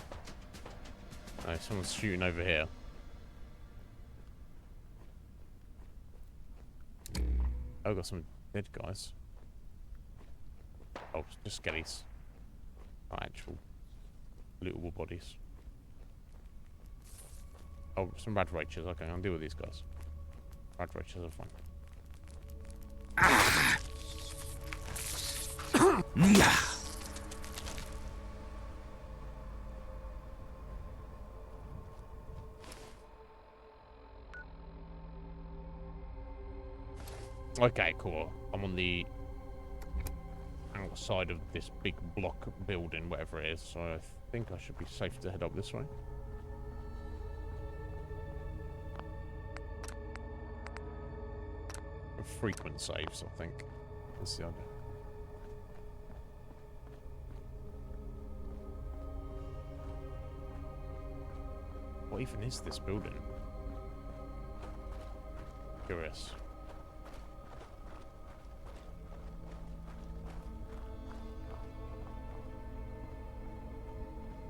No, someone's shooting over here. Oh, got some dead guys. Oh, just skellies. Not actual lootable bodies. Oh, some rad roaches. Okay, I'll deal with these guys. Rad roaches are fun. Okay, cool. I'm on the outside of this big block building, whatever it is, so I think I should be safe to head up this way. Frequent saves, I think. That's the idea. What even is this building? Curious.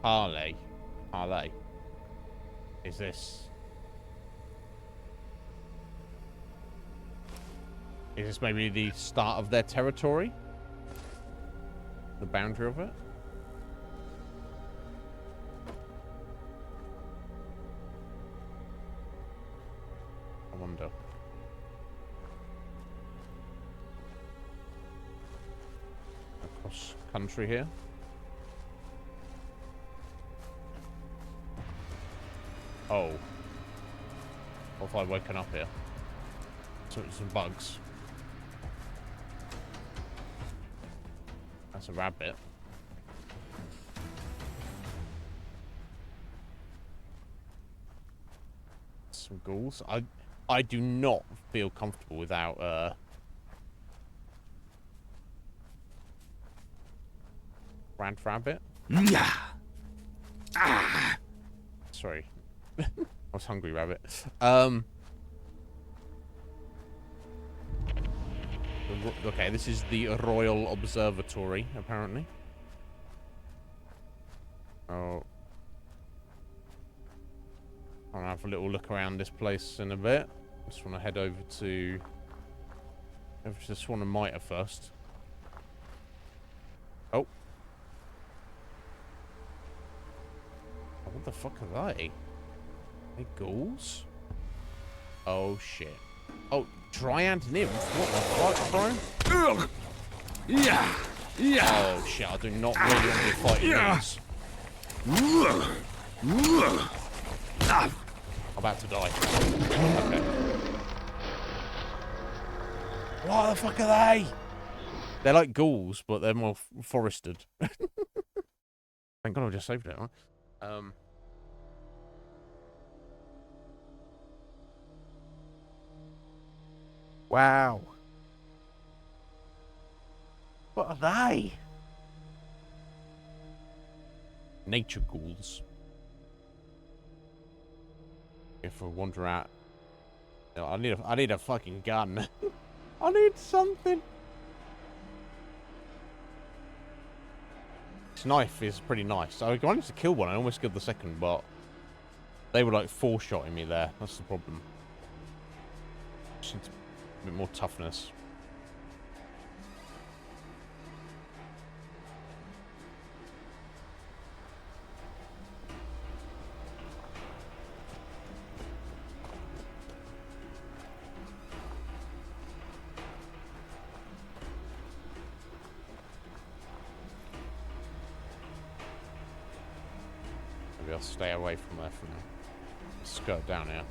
Harley. Is this... Is this maybe the start of their territory? The boundary of it? I wonder. Across country here? Oh. What if I've woken up here? Some bugs. That's a rabbit. Some ghouls. I do not feel comfortable without rabbit. Sorry. I was hungry, rabbit. Okay, this is the Royal Observatory, apparently. Oh. I'll have a little look around this place in a bit. Just want to head over to the Swan and Mitre first. Oh. What the fuck are they? Are they ghouls? Oh, shit. Oh, Dryad Nymph? What the fuck, bro? Yeah. Oh, shit. I do not really want to be fighting these. I'm about to die. Okay. What the fuck are they? They're like ghouls, but they're more forested. Thank God I just saved it, right? Wow. What are they? Nature ghouls. If I wander out, I need a fucking gun. I need something. This knife is pretty nice. I managed to kill one. I almost killed the second, but they were like 4-shotting me there. That's the problem. Just needs a bit more toughness. I'll stay away from there for now. Skirt down here.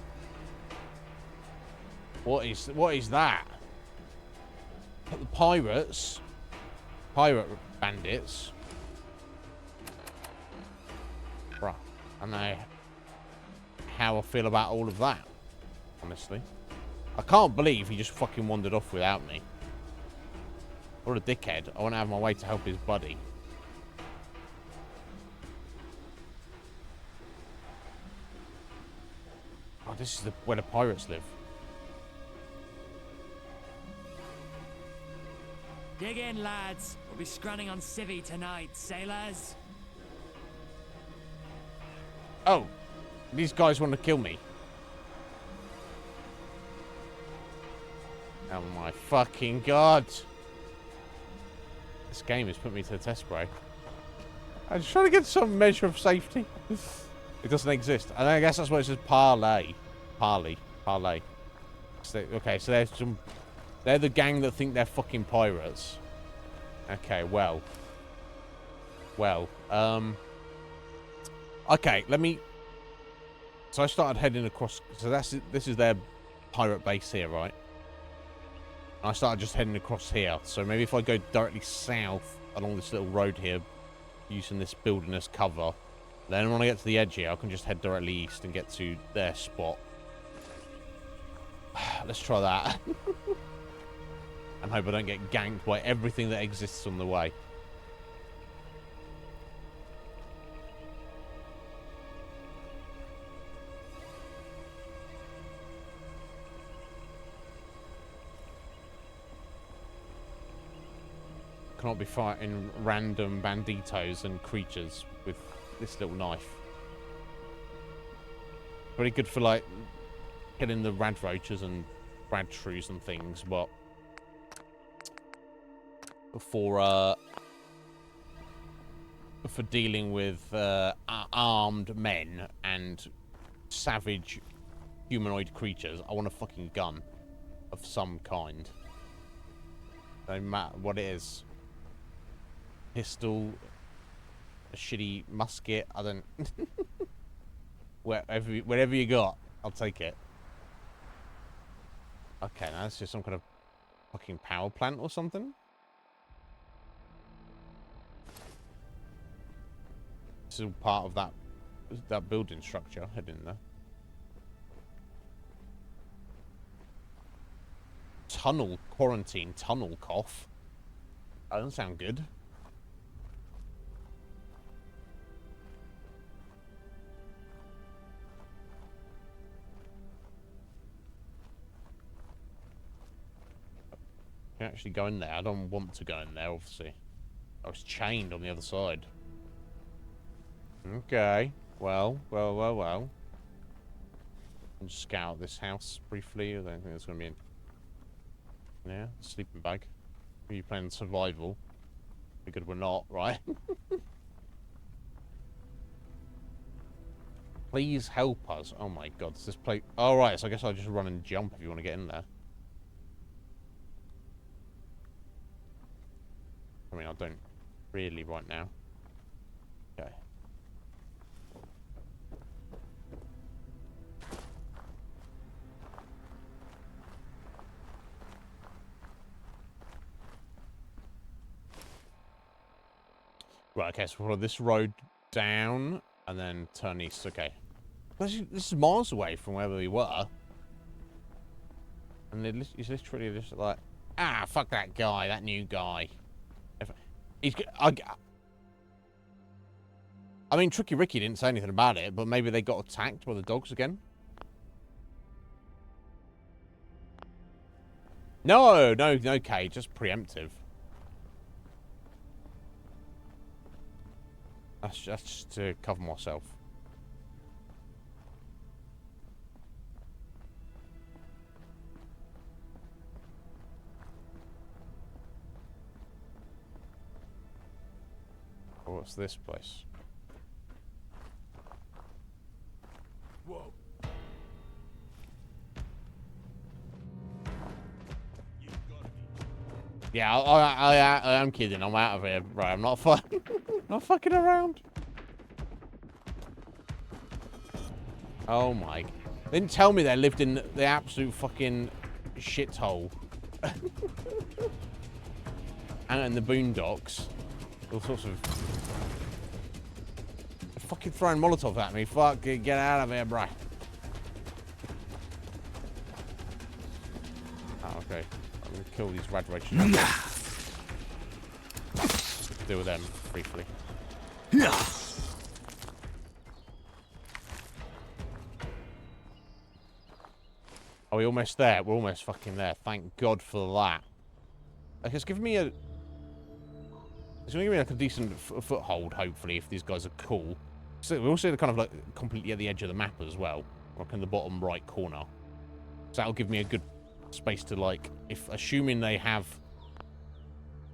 What is that? The pirates. Pirate bandits. Right. I know how I feel about all of that, honestly. I can't believe he just fucking wandered off without me. What a dickhead. I want to have my way to help his buddy. Oh, this is where the pirates live. Dig in, lads. We'll be scrunning on civvy tonight, sailors. Oh, these guys want to kill me. Oh my fucking god. This game has put me to the test, bro. I'm just trying to get some measure of safety. It doesn't exist. And I guess that's what it says, parlay. Parley. So, okay, so there's some... They're the gang that think they're fucking pirates. Okay, well. Okay, let me... So I started heading across... So this is their pirate base here, right? And I started just heading across here. So maybe if I go directly south along this little road here, using this building as cover, then when I get to the edge here, I can just head directly east and get to their spot. Let's try that. And hope I don't get ganked by everything that exists on the way. Cannot be fighting random banditos and creatures with this little knife. Very good for, like, killing the radroaches and radshrews and things, but for dealing with armed men and savage humanoid creatures, I want a fucking gun of some kind. No matter what it is. Pistol, a shitty musket, I don't... whatever you got, I'll take it. Okay, now that's just some kind of fucking power plant or something. This is all part of that building structure. Head in there. Quarantine tunnel cough. That doesn't sound good. Can actually go in there. I don't want to go in there, obviously. I was chained on the other side. Okay. Well. I'll just scout this house briefly. I don't think there's going to be any... Yeah, sleeping bag. Are you playing survival? Be good we're not, right? Please help us. Oh my god, does this place... Oh, right, so I guess I'll just run and jump if you want to get in there. I mean, I don't really right now. Okay. Right, okay, so follow this road down and then turn east. Okay. This is miles away from where we were. And it's literally just like, ah, fuck that guy, that new guy. I mean, Tricky Ricky didn't say anything about it, but maybe they got attacked by the dogs again. No, okay, just preemptive. That's just to cover myself. What's this place? Whoa. Yeah, I am kidding. I'm out of here. Right, I'm not not fucking around. Oh my. They didn't tell me they lived in the absolute fucking shithole. Out in the boondocks. All sorts of... They're fucking throwing Molotov at me. Fuck, get out of here, bruh. Oh, okay. I'm gonna kill these rad-rage. Deal with them briefly. Are we almost there? We're almost fucking there. Thank God for that. Okay, it's giving me a... It's going to give me like a decent foothold, hopefully, if these guys are cool. So we're also kind of like completely at the edge of the map as well. Like in the bottom right corner. So that'll give me a good space to like... If assuming they have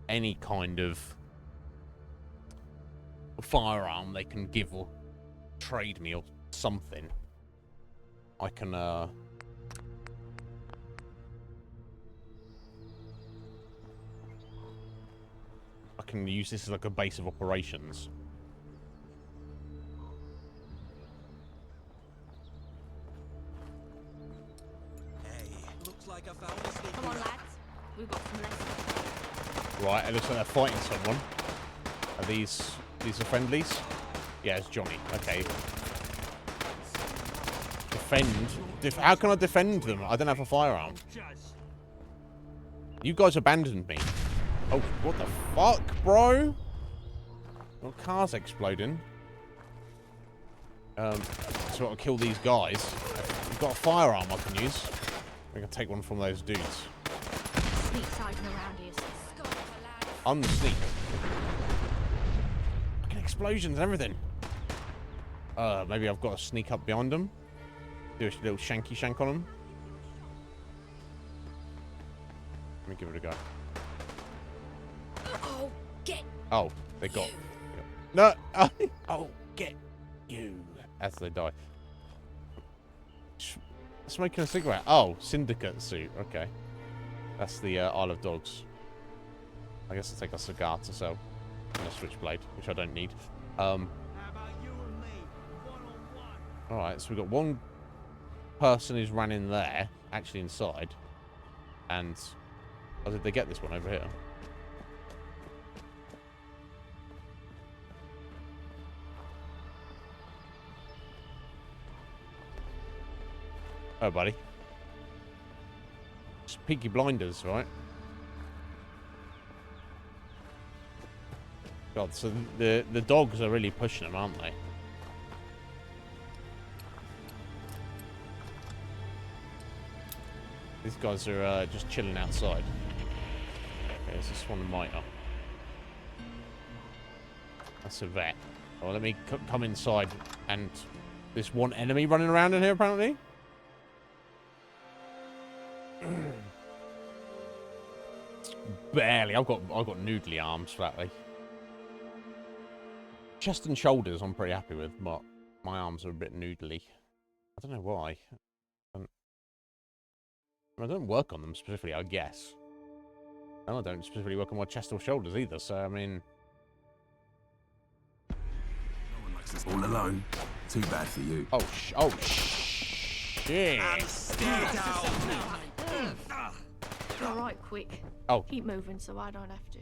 any kind of firearm they can give or trade me or something, I can I can use this as like a base of operations. Hey, looks like I found a sneaky... Come on, lads. We've got some lessons. Right, it looks like they're fighting someone. Are these the friendlies? Yeah, it's Johnny. Okay. Defend? How can I defend them? I don't have a firearm. You guys abandoned me. Oh, what the fuck, bro? Well, car's exploding. So I'll kill these guys. I've got a firearm I can use. I can take one from those dudes. Sneak siding around here. I'm the sneak. Fucking explosions and everything. Maybe I've got to sneak up behind them. Do a little shanky shank on them. Let me give it a go. Oh, get. Oh, they got. No! Oh, get you. As they die. Smoking a cigarette. Oh, syndicate suit. Okay. That's the Isle of Dogs. I guess I'll take a cigar to sell. And a switchblade, which I don't need. Alright, so we've got one person who's ran in there, actually inside. And... Oh, did they get this one over here? Oh, buddy. It's Peaky Blinders, right? God, so the dogs are really pushing them, aren't they? These guys are just chilling outside. Okay, this is one miter. That's a vet. Well, let me come inside and there's one enemy running around in here apparently. Barely. I've got noodly arms flatly. Chest and shoulders I'm pretty happy with, but my arms are a bit noodly. I don't know why. I don't work on them specifically, I guess. And I don't specifically work on my chest or shoulders either, so I mean... No one likes this all alone. Too bad for you. Oh, shit. All right, quick. Oh. Keep moving so I don't have to.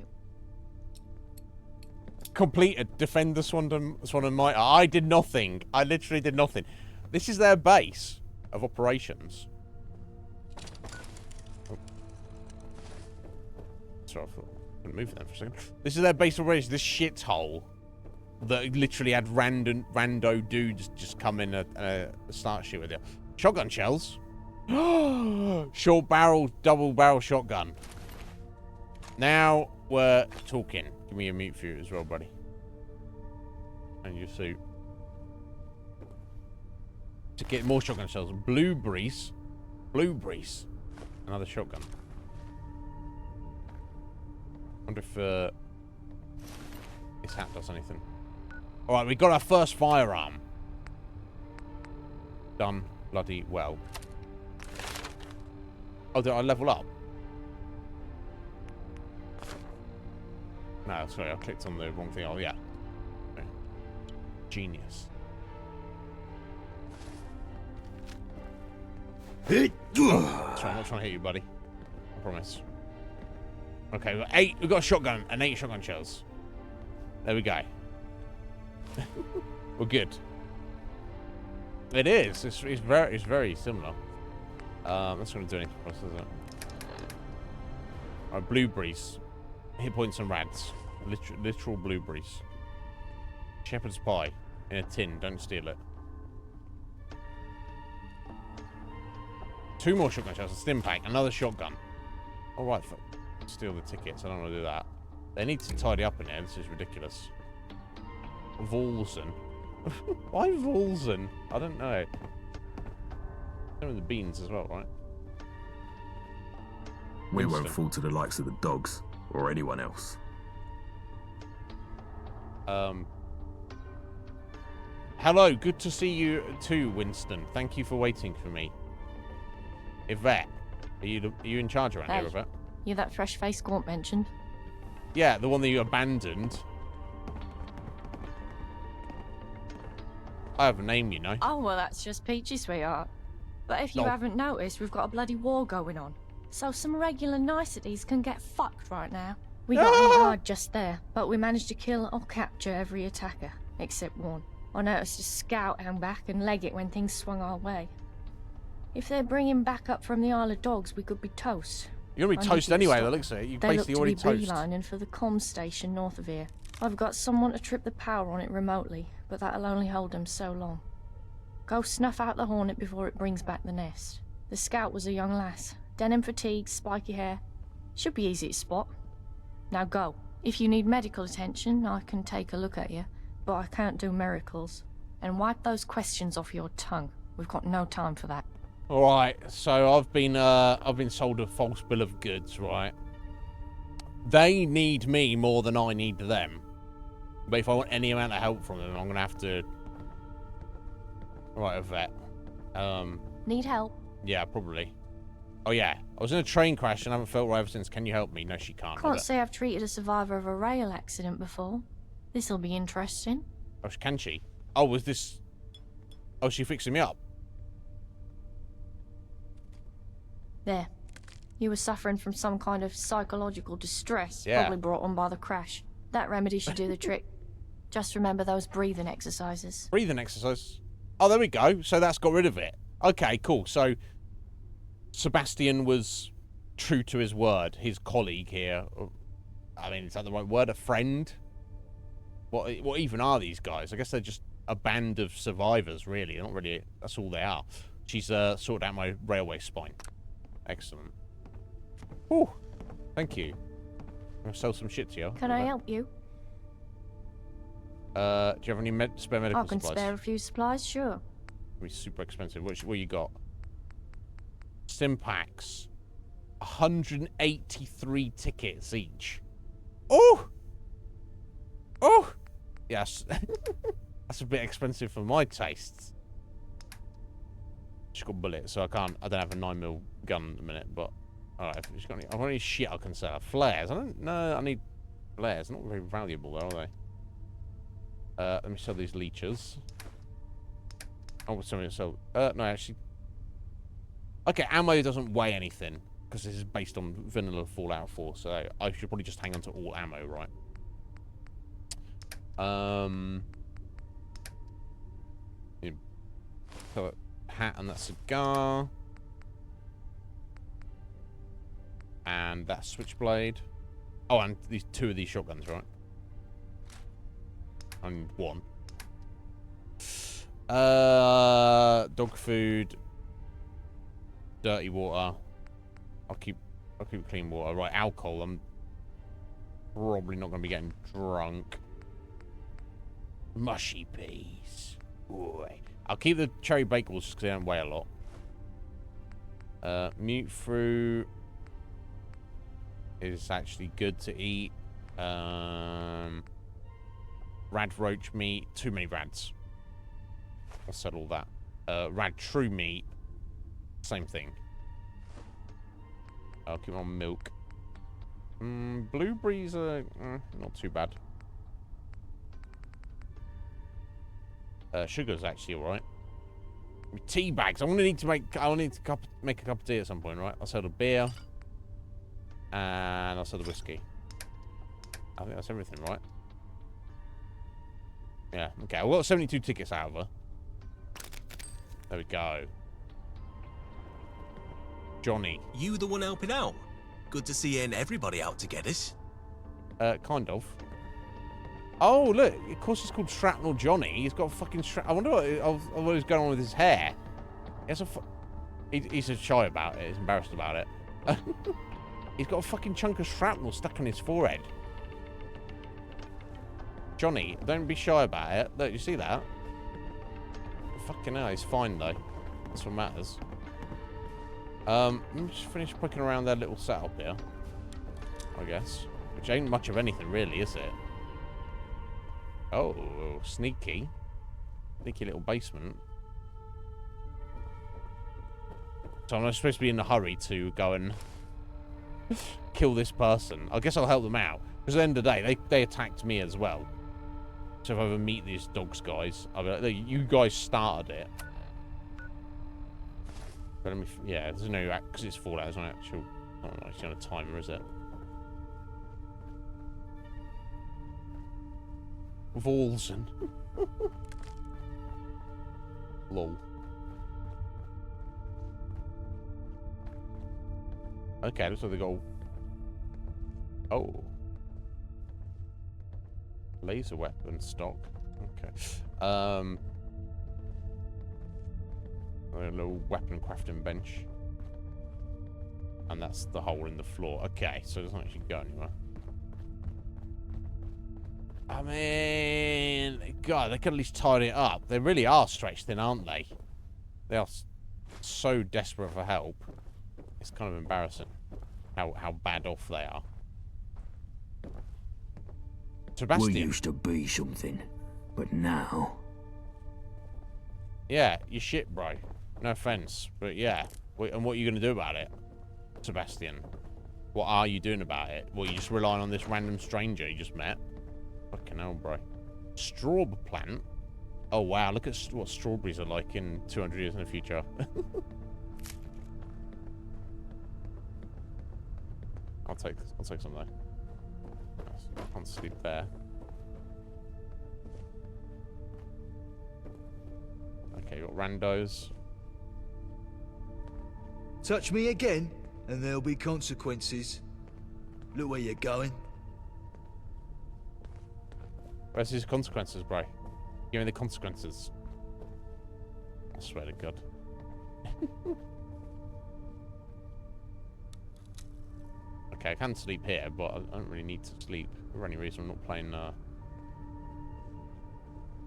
Completed. Defend the Swan and Mitre. I did nothing. I literally did nothing. This is their base of operations. Oh. Sorry, I thought I couldn't move them for a second. This is their base of operations. This shithole that literally had rando dudes just come in and start shit with you. Shotgun shells. Short barrel, double barrel shotgun. Now we're talking. Give me a mute for you as well, buddy. And your suit. To get more shotgun shells. Blueberries. Another shotgun. Wonder if this hat does anything. Alright, we got our first firearm. Done bloody well. Oh, did I level up? No, sorry, I clicked on the wrong thing. Oh, yeah. Okay. Genius. That's right, I'm not trying to hit you, buddy. I promise. Okay, we've got a shotgun and 8 shotgun shells. There we go. We're good. It is. It's very similar. That's not gonna do anything for us, is it? Alright, blueberries. Hit points and rads. Literal blueberries. Shepherd's pie in a tin. Don't steal it. 2 more shotgun shells. A stim pack. Another shotgun. Alright, steal the tickets. I don't want to do that. They need to tidy up in there. This is ridiculous. Volzen. Why Volzen? I don't know. Some of the beans as well, right? We won't fall to the likes of the dogs or anyone else. Hello, good to see you too, Winston. Thank you for waiting for me. Yvette, are you in charge around here, Yvette? You that fresh-faced Gaunt mentioned? Yeah, the one that you abandoned. I have a name, you know. Oh, well, that's just peachy, sweetheart. But if you haven't noticed, we've got a bloody war going on. So some regular niceties can get fucked right now. We got hit hard just there, but we managed to kill or capture every attacker, except one. I noticed a scout hang back and leg it when things swung our way. If they're bringing back up from the Isle of Dogs, we could be toast. You're gonna be toast anyway, that looks like it. You're basically already toast. They look to be beelining for the comm station north of here. I've got someone to trip the power on it remotely, but that'll only hold them so long. Go snuff out the Hornet before it brings back the nest. The scout was a young lass. Denim fatigue, spiky hair. Should be easy to spot. Now go. If you need medical attention, I can take a look at you, but I can't do miracles. And wipe those questions off your tongue. We've got no time for that. Alright, so I've been sold a false bill of goods, right? They need me more than I need them. But if I want any amount of help from them, I'm gonna have to... Right, a vet. Need help? Yeah, probably. Oh yeah, I was in a train crash and I haven't felt right ever since. Can you help me? No, she can't. Can't say I've treated a survivor of a rail accident before. This'll be interesting. Oh, can she? Oh, was this... Oh, she fixing me up? There. You were suffering from some kind of psychological distress, yeah. Probably brought on by the crash. That remedy should do the trick. Just remember those breathing exercises. Breathing exercise? Oh, there we go. So that's got rid of it. Okay, cool. So Sebastian was true to his word. His colleague here. I mean, is that the right word? A friend? What even are these guys? I guess they're just a band of survivors, really. They're not really... That's all they are. She's sorted out my railway spine. Excellent. Whew. Thank you. I'm gonna sell some shit to you. Can I help you? Do you have any spare medical supplies? I can spare a few supplies, sure. It'll be super expensive. What you got? Stim packs. 183 tickets each. Oh! Oh! Yes. That's a bit expensive for my tastes. Just got bullets, so I don't have a 9mm gun at the minute, but alright, if she's got any, I've got any shit I can sell. Flares. I need flares. Not very valuable though, are they? Let me sell these leeches. Oh, somebody sell. No, actually. Okay, ammo doesn't weigh anything because this is based on vanilla Fallout 4, so I should probably just hang on to all ammo, right? So hat and that cigar, and that switchblade. Oh, and these 2 of these shotguns, right? And 1. Dog food, dirty water. I'll keep clean water. Right, alcohol. I'm probably not going to be getting drunk. Mushy peas. Boy. I'll keep the cherry bakel's just because they don't weigh a lot. Mute fruit is actually good to eat. Rad roach meat. Too many rads. I'll settle that. Rad true meat. Same thing. I'll keep on milk. Blueberries are not too bad. Sugar's actually alright. Tea bags. I need to make a cup of tea at some point, right? I'll sell the beer. And I'll sell the whiskey. I think that's everything, right? Yeah, okay. I've got 72 tickets out of her. There we go. Johnny. You the one helping out? Good to see you and everybody out to get us. Kind of. Oh, look. Of course it's called Shrapnel Johnny. He's got a fucking I wonder what is going on with his hair. He has he's just shy about it. He's embarrassed about it. He's got a fucking chunk of shrapnel stuck in his forehead. Johnny, don't be shy about it. Look, you see that? Fucking hell, he's fine though. That's what matters. Let me just finish poking around their little setup here. I guess. Which ain't much of anything really, is it? Oh, sneaky. Sneaky little basement. So I'm not supposed to be in a hurry to go and kill this person. I guess I'll help them out. Because at the end of the day, they attacked me as well. So if I ever meet these dogs guys, I'll be like, you guys started it. But let me, yeah, there's no, because it's Fallout, there's no actual, I don't know, it's not a timer, is it? Valsen. Lol. Okay, looks like they got. Oh. Laser weapon stock. Okay. A little weapon crafting bench. And that's the hole in the floor. Okay, so it doesn't actually go anywhere. I mean, God, they could at least tidy it up. They really are stretched thin, aren't they? They are so desperate for help. It's kind of embarrassing how bad off they are. Sebastian. We used to be something, but now... Yeah, you're shit, bro. No offense, but yeah. And what are you going to do about it, Sebastian? What are you doing about it? Well, you just relying on this random stranger you just met? Fucking hell, bro. Strawberry plant? Oh, wow. Look at what strawberries are like in 200 years in the future. I'll take some though. I can't sleep there. Okay, you got randos. Touch me again, and there'll be consequences. Look where you're going. Where's his consequences, bro? Give me the consequences. I swear to God. Okay, I can sleep here, but I don't really need to sleep for any reason. I'm not playing,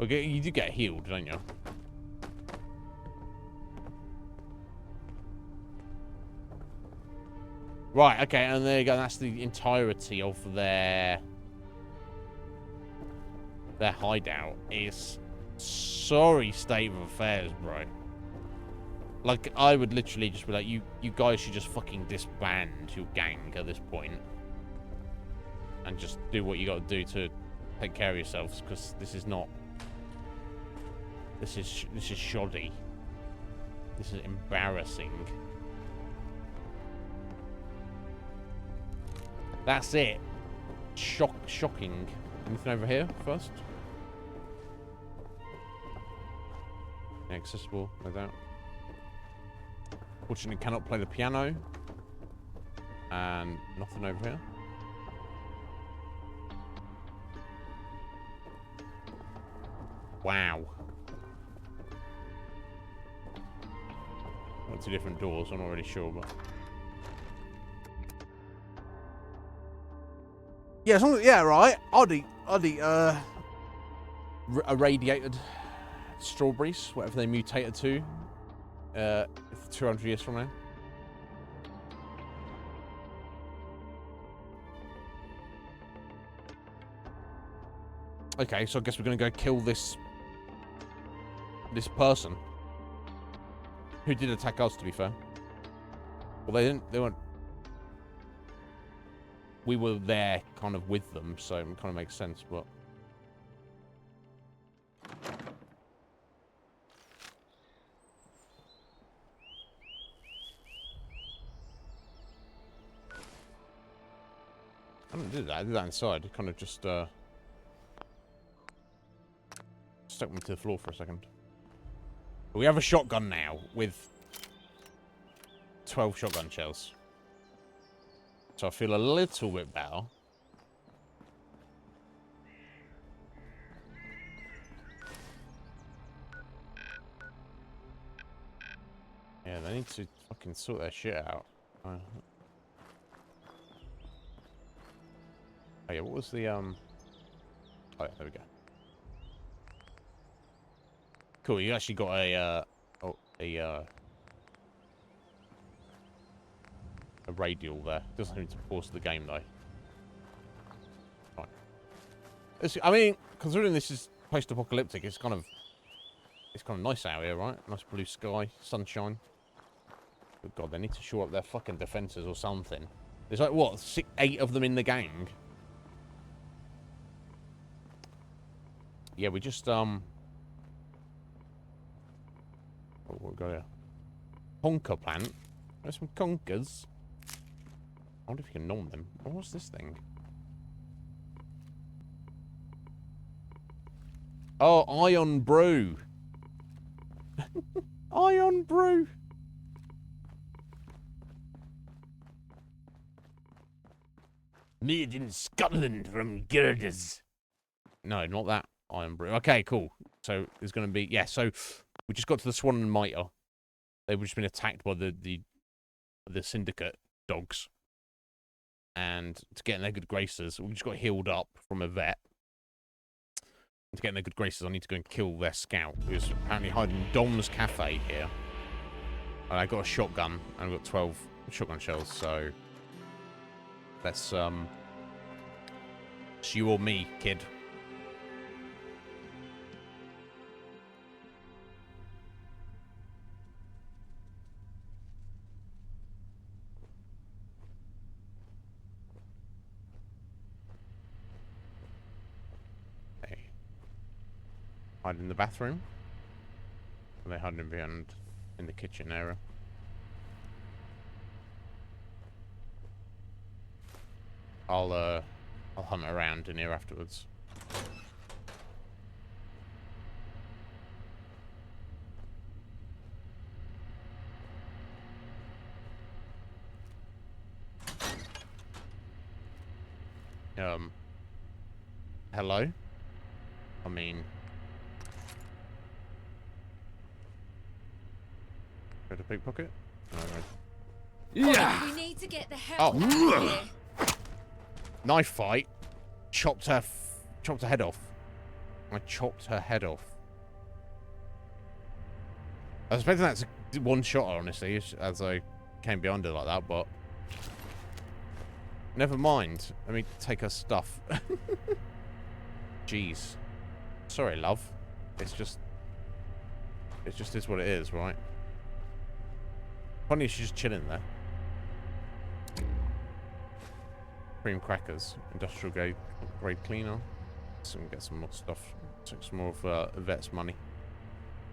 Okay, you do get healed, don't you? Right, okay, and there you go. That's the entirety of their hideout. It's sorry state of affairs, bro. Like, I would literally just be like, you guys should just fucking disband your gang at this point. And just do what you gotta do to take care of yourselves, because this is not... This is shoddy. This is embarrassing. That's it. Shocking. Anything over here first? Accessible, no doubt. Fortunately, cannot play the piano. And nothing over here. Wow. Got two different doors, I'm not really sure, but... Yeah, as long as, yeah, right. I'd eat irradiated strawberries, whatever they mutated to, 200 years from now. Okay, so I guess we're gonna go kill this person who did attack us. To be fair, well, they didn't. They weren't. We were there kind of with them, so it kind of makes sense, but... I didn't do that. I did that inside. It kind of just stuck me to the floor for a second. But we have a shotgun now with 12 shotgun shells. So I feel a little bit better. Yeah, they need to fucking sort their shit out. Oh yeah, what was the Oh yeah, there we go. Cool, you actually got a radial there. Doesn't need to pause the game though. Fine. I mean, considering this is post-apocalyptic, it's kind of nice out here, right? Nice blue sky, sunshine. Good God, they need to shore up their fucking defenses or something. There's like what, 8 of them in the gang. Yeah, we just oh, what we got here? Conker plant. There's some conkers. I wonder if you can nom them. Oh, what's this thing? Oh, ion brew. Ion brew. Made in Scotland from girders. No, not that iron brew. Okay, cool. So there's going to be... Yeah, so we just got to the Swan and Mitre. They've just been attacked by the syndicate dogs. And to get in their good graces, we just got healed up from a vet. And to get in their good graces, I need to go and kill their scout, who's apparently hiding in Dom's Cafe here. And I got a shotgun, and I've got 12 shotgun shells, so... Let's, it's you or me, kid. Hey. Hide in the bathroom? Or are they hiding behind in the kitchen area? I'll hunt around in here afterwards. Hello? I mean... Go to pickpocket? Yeah. We need to get the hell out of here. Knife fight. Chopped her head off. I chopped her head off. I was expecting that to one shot, honestly, as I came behind her like that, but never mind. Let me take her stuff. Jeez. Sorry, love. It just is what it is, right? Funny, she's just chilling there. Cream crackers, industrial grade cleaner. So we can get some more stuff. Take some more of Vet's money.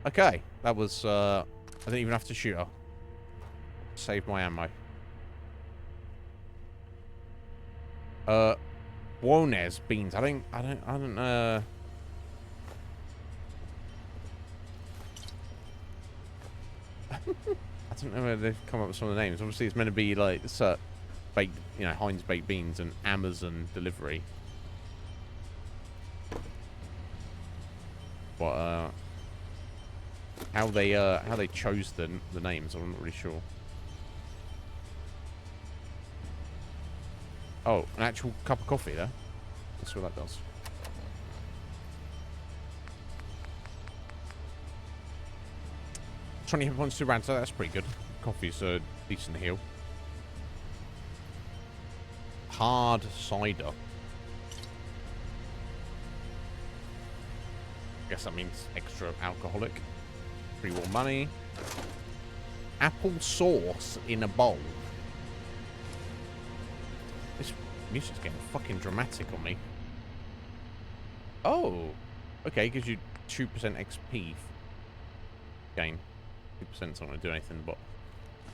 Okay, that was. I didn't even have to shoot her. Save my ammo. Wonez beans. I don't. I don't know where they've come up with some of the names. Obviously, it's meant to be like baked, you know, Heinz baked beans and Amazon delivery. But how they chose the names, I'm not really sure. Oh, an actual cup of coffee there. That's what that does. $20 hit points, 2 rounds, so that's pretty good. Coffee's a decent heal. Hard cider. Guess that means extra alcoholic. Free more money. Apple sauce in a bowl. This music's getting fucking dramatic on me. Oh, okay. Gives you 2% XP gain. 2%'s not going to do anything, but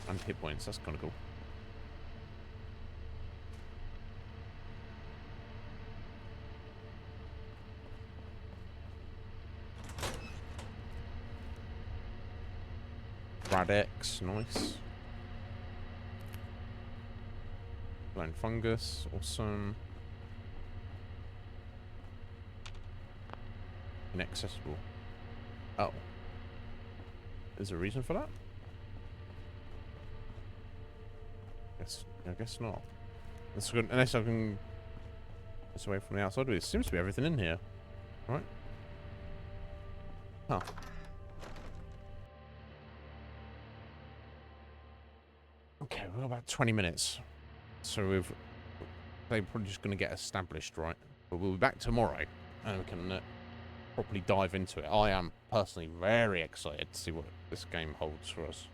and hit points. That's kind of cool. Radex, nice. Blind fungus, awesome. Inaccessible. Oh. Is there a reason for that? I guess not. Unless I can... It's away from the outside. There seems to be everything in here. Right? Huh. Okay, we've got about 20 minutes. So they're probably just going to get established, right? But we'll be back tomorrow, and we can properly dive into it. I am personally very excited to see what this game holds for us.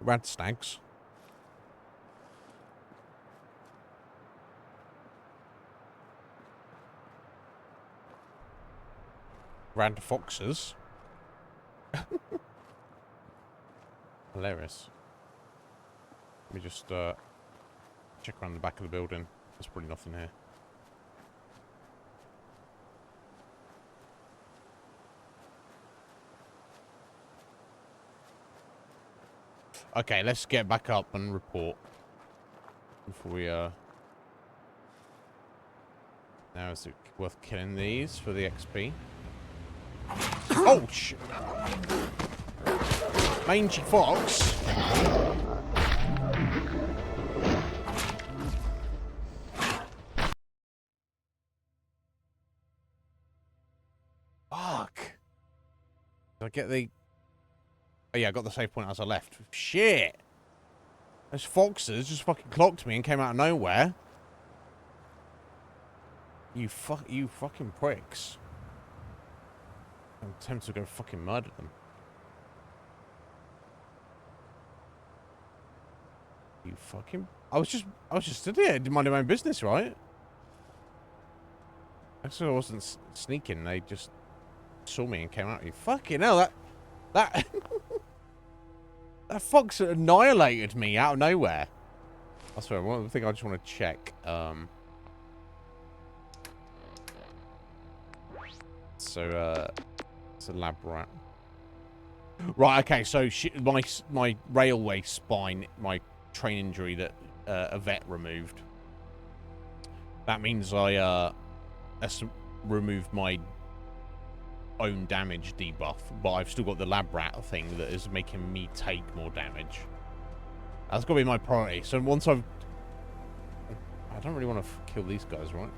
Rad stags. Rad foxes. Hilarious. Let me just check around the back of the building. There's probably nothing here. Okay, let's get back up and report before we now is it worth killing these for the XP? Oh shit! Mangy fox. Fuck. Did I get the... Oh yeah, I got the save point as I left. Shit! Those foxes just fucking clocked me and came out of nowhere. You fucking pricks. I'm tempted to go fucking murder them. You fucking... I was just stood there, minding my own business, right? Actually, I wasn't sneaking. They just saw me and came out. You fucking hell, that fox annihilated me out of nowhere. I swear, one thing I just want to check. So, it's a lab rat. Right, okay, so my railway spine, my train injury that a vet removed. That means I removed my own damage debuff, but I've still got the lab rat thing that is making me take more damage. That's got to be my priority. So once I don't really want to kill these guys, right?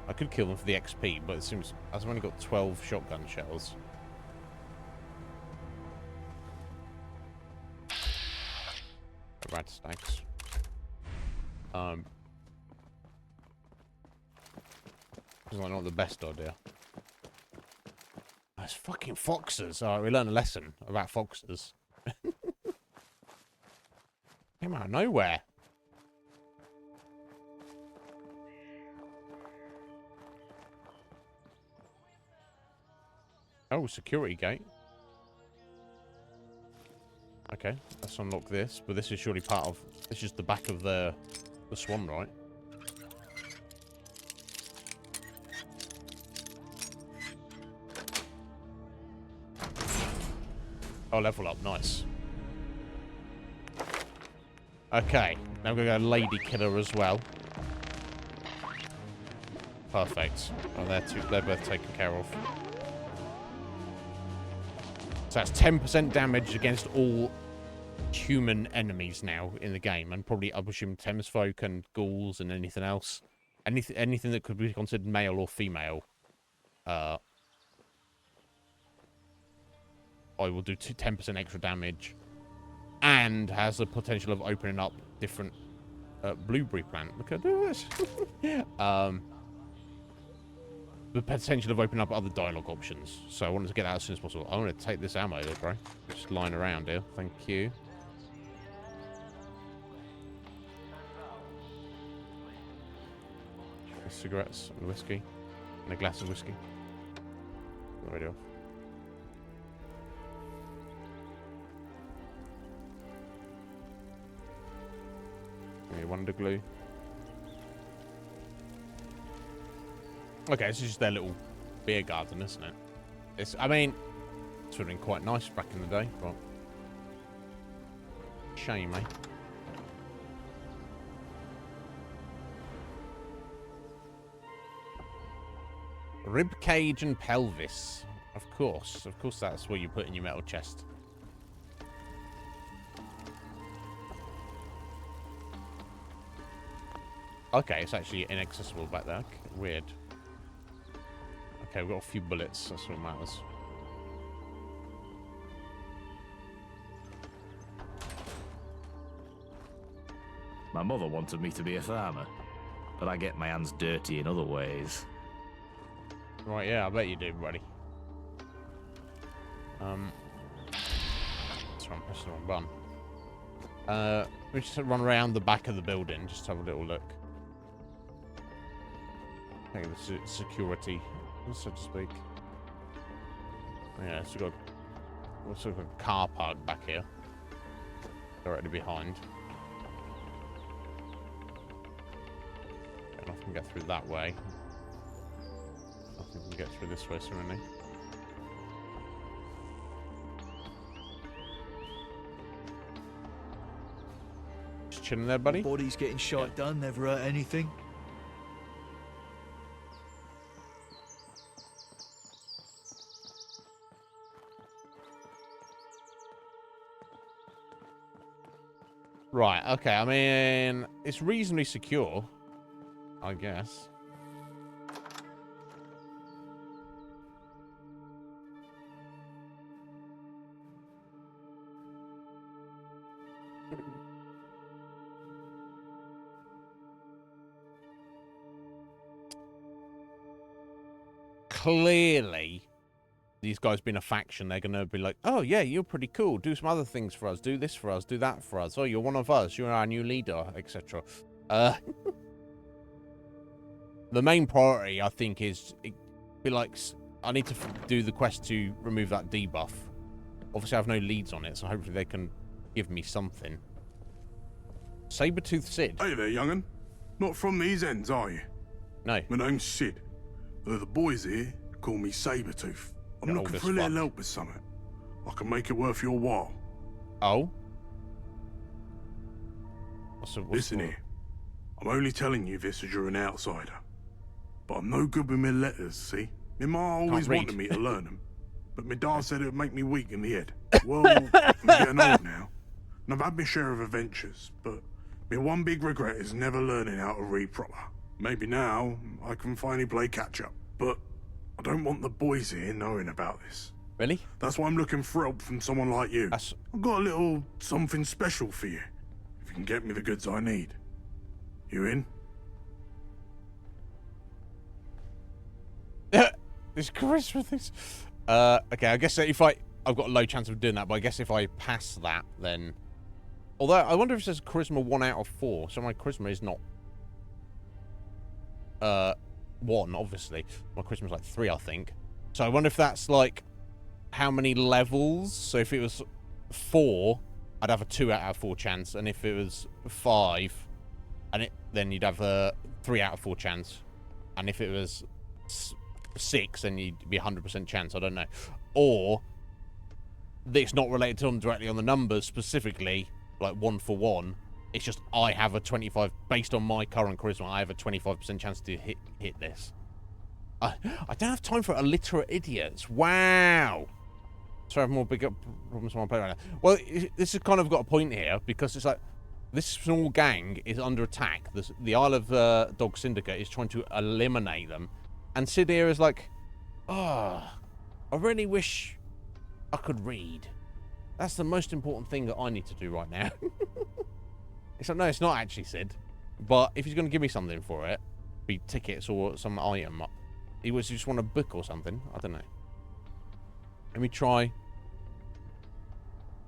I could kill them for the XP, but it seems I've only got 12 shotgun shells. Rat stacks. It's like not the best idea. Those fucking foxes. Alright, we learned a lesson about foxes. Came out of nowhere. Oh, security gate. Okay, let's unlock this. But this is surely part of... This is the back of the swan, right? Oh, level up. Nice. Okay, now we're going to go lady killer as well. Perfect. Oh, they're both taken care of. So that's 10% damage against all human enemies now in the game, and probably I assume Thames folk and ghouls and anything else, anything that could be considered male or female. I will do 10% extra damage, and has the potential of opening up different blueberry plant. Look at this. The potential of opening up other dialogue options. So I wanted to get that as soon as possible. I want to take this ammo though, bro. Just lying around here. Thank you. Cigarettes and whiskey. And a glass of whiskey. Already off. Give me Wonder Glue. Okay, this is just their little beer garden, isn't it? I mean, it's would have been quite nice back in the day, but shame, eh? Rib cage and pelvis. Of course that's where you put in your metal chest. Okay, it's actually inaccessible back there. Okay, weird. Okay, we've got a few bullets. That's what matters. My mother wanted me to be a farmer, but I get my hands dirty in other ways. Right, yeah, I bet you do, buddy. Sorry, I'm pressing the wrong button. We just run around the back of the building, just have a little look. Okay, the security, so to speak. Yeah, so we've got sort of a car park back here, directly behind. Okay, nothing can get through that way. Nothing can get through this way, certainly. Just chilling there, buddy. Body's getting shot done, never hurt anything. Right, okay, I mean, it's reasonably secure, I guess. Clearly, these guys being a faction, they're going to be like, oh, yeah, you're pretty cool. Do some other things for us. Do this for us. Do that for us. Oh, you're one of us. You're our new leader, etc. The main priority, I think, is be like, I need to do the quest to remove that debuff. Obviously, I have no leads on it, so hopefully they can give me something. Saber-toothed Sid. Hey there, young'un. Not from these ends, are you? No. My name's Sid. The boys here call me Saber-tooth. I'm looking for a little help with something. I can make it worth your while. Oh? Listen here. I'm only telling you this as you're an outsider. But I'm no good with my letters, see? My ma always wanted me to learn them. But my dad said it would make me weak in the head. Well, I'm getting old now. And I've had my share of adventures. But my one big regret is never learning how to read proper. Maybe now I can finally play catch-up. But I don't want the boys here knowing about this. Really? That's why I'm looking for help from someone like you. I've got a little something special for you. If you can get me the goods I need. You in? This charisma thing. Okay, I guess if I've got a low chance of doing that, but I guess if I pass that, then... Although, I wonder if it says charisma 1 out of 4, so my charisma is not... 1, obviously. My charisma's like 3, I think. So I wonder if that's like how many levels. So if it was 4, I'd have a 2 out of 4 chance, and if it was 5, then you'd have a 3 out of 4 chance, and if it was 6, then you'd be 100% chance. I don't know, or it's not related to them directly on the numbers specifically, like 1 for 1. It's just I have a 25 based on my current charisma. I have a 25% chance to hit this. I don't have time for illiterate idiots. Wow. So I have more bigger problems on my play right now. Well, this has kind of got a point here because it's like this small gang is under attack. The Isle of Dog Syndicate is trying to eliminate them, and Sid here is like, oh, I really wish I could read. That's the most important thing that I need to do right now. It's like, no, it's not actually, Sid. But if he's going to give me something for it, be tickets or some item, he was just want a book or something. I don't know. Let me try.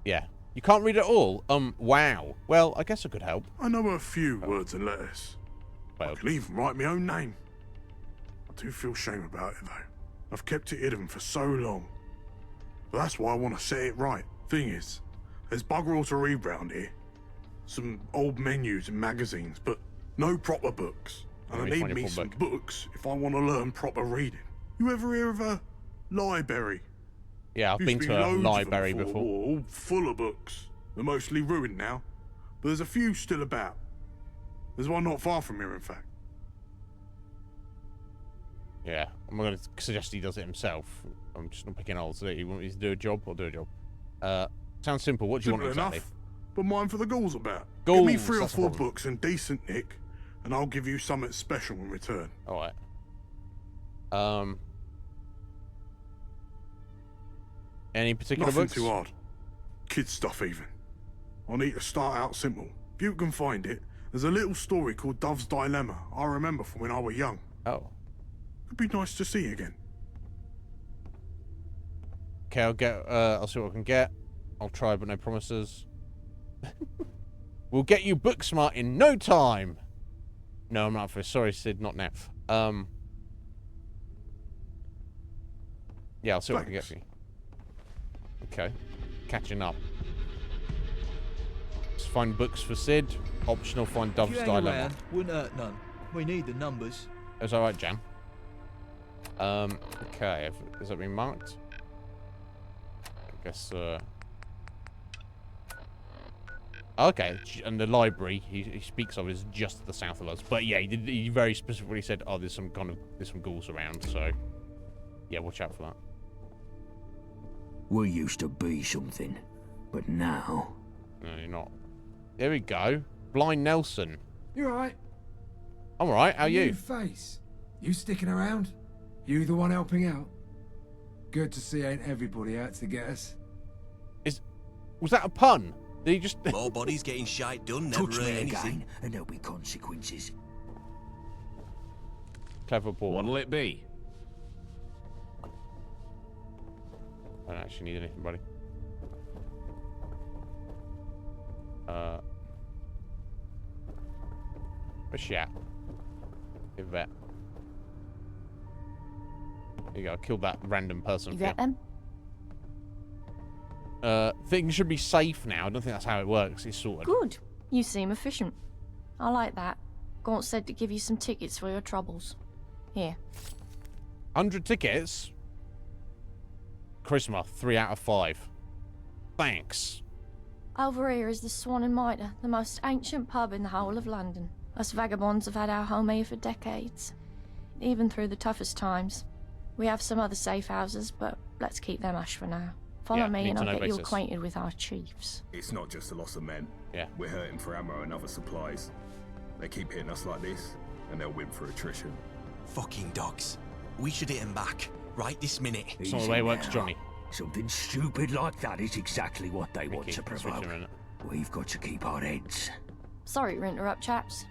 Yeah. You can't read it all? Wow. Well, I guess I could help. I know a few words and letters. I can even write my own name. I do feel shame about it, though. I've kept it hidden for so long. But that's why I want to set it right. Thing is, there's bugger all to read round here. Some old menus and magazines, but no proper books. And I Maybe need find a me full some book. books if I want to learn proper reading. You ever hear of a library? Yeah, I've Used been be to a loads of them library the before. war, all full of books. They're mostly ruined now, but there's a few still about. There's one not far from here, in fact. Yeah, I'm going to suggest he does it himself. I'm just not picking holes. You want me to do a job? I'll do a job. Sounds simple. What do you want Simple exactly? enough, but mine for the ghouls about. Ghouls, Give me 3 or that's the 4 problem. books in decent nick, and I'll give you something special in return. All right. Any particular Nothing books? too hard. Kid stuff, even. I need to start out simple. If you can find it, there's a little story called Dove's Dilemma. I remember from when I was young. Oh. It'd be nice to see you again. Okay, I'll see what I can get. I'll try, but no promises. We'll get you book smart in no time. No, I'm not for. Sorry, Sid, not now. Yeah, I'll see what I can get for you. Okay, catching up. Let's find books for Sid. Optional, find Dove's Dilemma. Around, wouldn't hurt none. We need the numbers. That's all right, Jam. Okay, has that been marked? I guess. Okay, and the library he speaks of is just to the south of us. But yeah, he very specifically said, "Oh, there's some ghouls around." So yeah, watch out for that. We used to be something, but now... No, you're not. There we go. Blind Nelson. You alright? I'm alright, how are you? New face. You sticking around? You the one helping out? Good to see ain't everybody out to get us. Was that a pun? Did he just... More bodies getting shite done, never Touch hurt me anything. again, and there'll be consequences. Clever ball. What'll it be? I don't actually need anything, buddy. Where's she at? Give that. There you go, kill that random person. You get them? Things should be safe now. I don't think that's how it works. It's sorted. Good. You seem efficient. I like that. Gaunt said to give you some tickets for your troubles. Here. 100 tickets? Charisma, 3 out of 5. Thanks. Over here is the Swan and Mitre, the most ancient pub in the whole of London. Us vagabonds have had our home here for decades. Even through the toughest times. We have some other safe houses, but let's keep them hush for now. Follow me and I'll get you acquainted with our chiefs. It's not just the loss of men. Yeah. We're hurting for ammo and other supplies. They keep hitting us like this, and they'll win for attrition. Fucking dogs. We should hit them back, right this minute. It's not the way it works, Johnny. Something stupid like that is exactly what they want to switch provoke. a minute. We've got to keep our heads. Sorry to interrupt, chaps.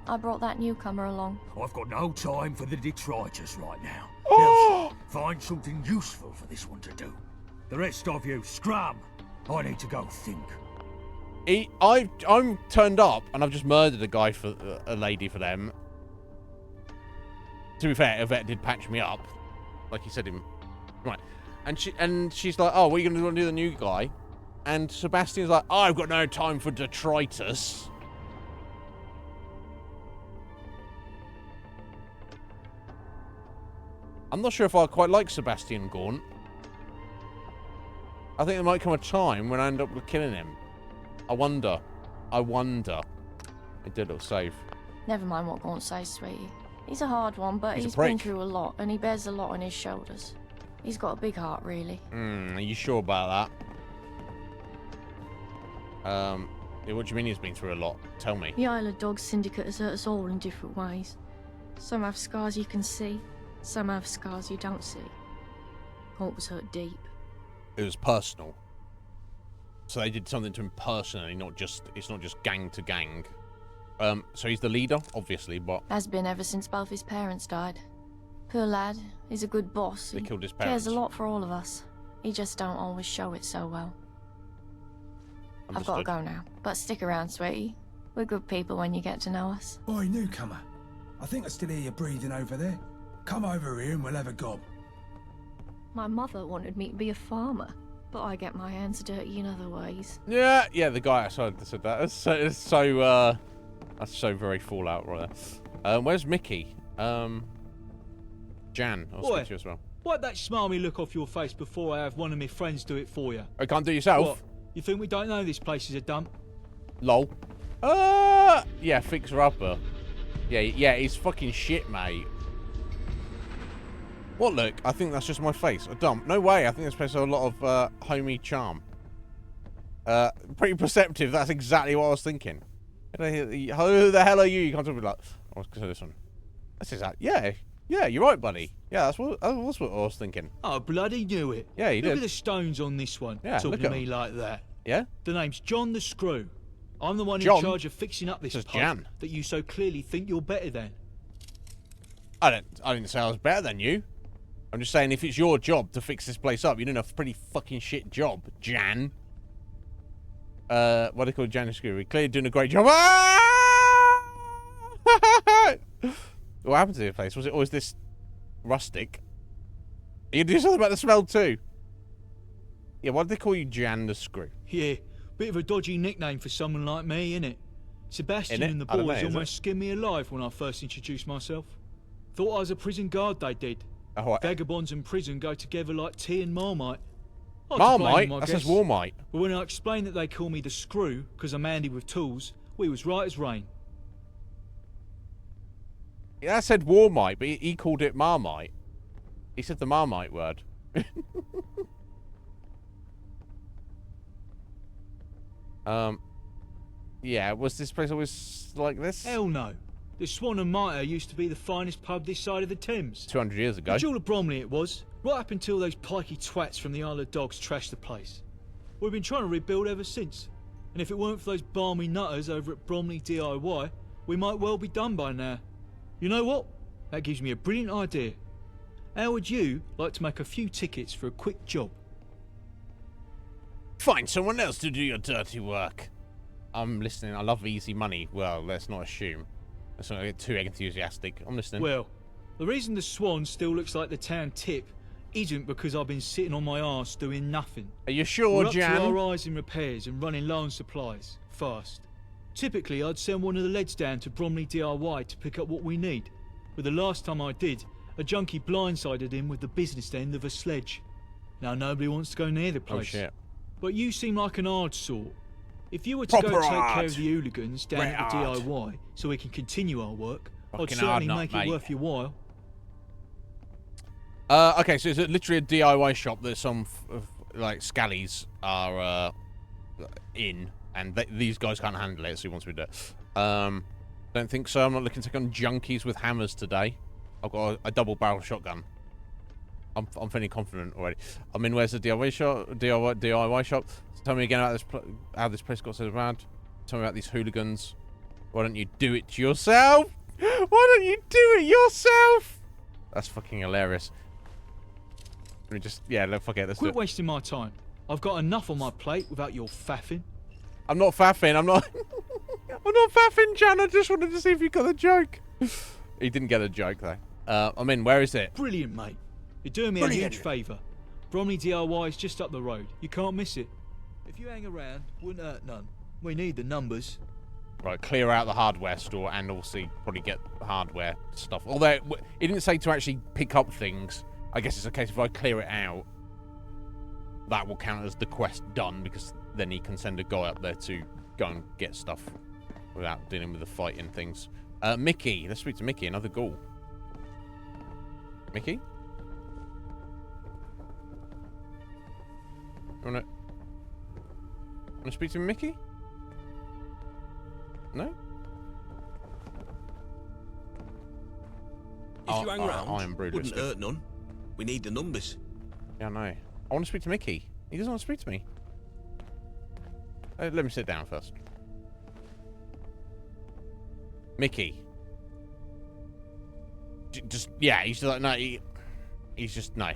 I brought that newcomer along. I've got no time for the detritus right now. Nelson, find something useful for this one to do. The rest of you, scram! I need to go think. I'm turned up and I've just murdered a guy for a lady for them. To be fair, Yvette did patch me up, like he said him. Right, and she's like, "Oh, what are you gonna do to the new guy?" And Sebastian's like, "Oh, I've got no time for detritus." I'm not sure if I quite like Sebastian Gaunt. I think there might come a time when I end up killing him. I wonder. I did a little save. Never mind what Gaunt says, sweetie. He's a hard one, but He's a he's been prick. through a lot, and he bears a lot on his shoulders. He's got a big heart, really. Are you sure about that? Yeah, what do you mean he's been through a lot? Tell me. The Isle of Dogs Syndicate has hurt us all in different ways. Some have scars you can see, some have scars you don't see. Gaunt was hurt deep. It was personal. So they did something to him personally, it's not just gang to gang. So he's the leader, obviously, but Has been ever since both his parents died. Poor lad, he's a good boss. They killed his He parents. cares a lot for all of us. He just don't always show it so well. I've got to go now, but stick around, sweetie. We're good people when you get to know us. Oi, newcomer. I think I still hear you breathing over there. Come over here and we'll have a gob. My mother wanted me to be a farmer, but I get my hands dirty in other ways. yeah, the guy outside that said that. That's so very Fallout right there. Where's Mickey? Jan, I'll Boy, speak to you as well. Wipe that smarmy look off your face before I have one of my friends do it for you. I can't do it yourself? What? You think we don't know this place is a dump? Lol. Yeah, fixer upper. Yeah, he's fucking shit, mate. What look? I think that's just my face. A dump. No way. I think this place has a lot of homey charm. Pretty perceptive. That's exactly what I was thinking. Who the hell are you? You can't talk to me like. I was consider this one. This is that. Yeah, you're right, buddy. Yeah, that's what I was thinking. Oh, bloody knew it. Yeah, you did. Look at the stones on this one. Yeah, talking to me like that. Yeah. The name's John the Screw. I'm the one John? in charge of fixing up this pub Jan. that you so clearly think you're better than. I didn't say I was better than you. I'm just saying if it's your job to fix this place up, you're doing a pretty fucking shit job, Jan. What do they call Jan the Screw? We're clearly doing a great job. What happened to the place? Was it always this rustic? You do something about the smell too. Yeah, why did they call you Jan the Screw? Yeah, bit of a dodgy nickname for someone like me, innit? Sebastian and the boys almost skinned me alive when I first introduced myself. Thought I was a prison guard, they did. Oh, Vagabonds and prison go together like tea and Marmite. Marmite? That says Warmite. But when I explained that they call me the Screw because I'm handy with tools, we was right as rain. Yeah, that said Warmite, but he called it Marmite. He said the Marmite word. Yeah, was this place always like this? Hell no. The Swan and Mitre used to be the finest pub this side of the Thames. 200 years ago. The Jewel of Bromley it was, right up until those pikey twats from the Isle of Dogs trashed the place. We've been trying to rebuild ever since, and if it weren't for those balmy nutters over at Bromley DIY, we might well be done by now. You know what? That gives me a brilliant idea. How would you like to make a few tickets for a quick job? Find someone else to do your dirty work. I'm listening. I love easy money. Well, let's not assume. Let's not get too enthusiastic. I'm listening. Well, the reason the Swan still looks like the town tip isn't because I've been sitting on my arse doing nothing. Are you sure, Jan? We're up to our eyes in repairs and running low on supplies, fast. Typically, I'd send one of the leads down to Bromley DIY to pick up what we need. But the last time I did, a junkie blindsided him with the business end of a sledge. Now nobody wants to go near the place. Oh, shit. But you seem like an hard sort. If you were to Proper go take hard. care of the hooligans down at the Hard. DIY so we can continue our work, I'd Fucking certainly hard make nut, it mate. worth your while. Okay, so is it literally a DIY shop that some like scallies are in, and these guys can't handle it, so he wants me to do it. Don't think so. I'm not looking to take on junkies with hammers today. I've got a double barrel shotgun. I'm feeling confident already. I mean, where's the DIY shop? DIY shop. Tell me again about this. How this place got so bad. Tell me about these hooligans. Why don't you do it yourself? Why don't you do it yourself? That's fucking hilarious. Let me just, fuck it. Let's do Quit it. wasting my time. I've got enough on my plate without your faffing. I'm not faffing. I'm not. I'm not faffing, Jan. I just wanted to see if you got the joke. He didn't get a joke though. I'm in. Where is it? Brilliant, mate. You're doing me a huge favour. Bromley DIY is just up the road. You can't miss it. If you hang around, wouldn't hurt none. We need the numbers. Right, clear out the hardware store and also probably get hardware stuff. Although he didn't say to actually pick up things. I guess it's a case if I clear it out, that will count as the quest done, because then he can send a guy up there to go and get stuff without dealing with the fighting things. Mickey, let's speak to Mickey, another ghoul. Mickey? Wanna speak to Mickey? No? If you hang around, I am Brutus. wouldn't hurt none. We need the numbers. Yeah, I know. I want to speak to Mickey. He doesn't want to speak to me. Let me sit down first. Mickey. Just, yeah, he's like, no, he's just, no.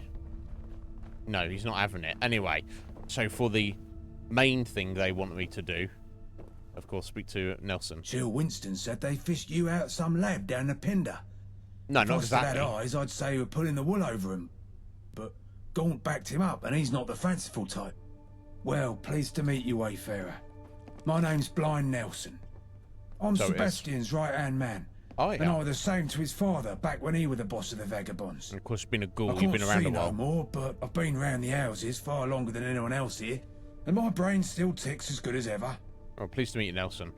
No, he's not having it. Anyway, so for the main thing they want me to do, of course, speak to Nelson. Sir Winston said they fished you out some lab down the Pender. No, If not I still exactly. had eyes, I'd say you were pulling the wool over him. But Gaunt backed him up, and he's not the fanciful type. Well, pleased to meet you, Wayfarer. My name's Blind Nelson. I'm So it is. Sebastian's right-hand man. Oh, yeah. And I was the same to his father back when he was the boss of the vagabonds. And of course, being a ghoul, I you've can't been around see a while. no more, but I've been round the houses far longer than anyone else here, and my brain still ticks as good as ever. Oh, pleased to meet you, Nelson.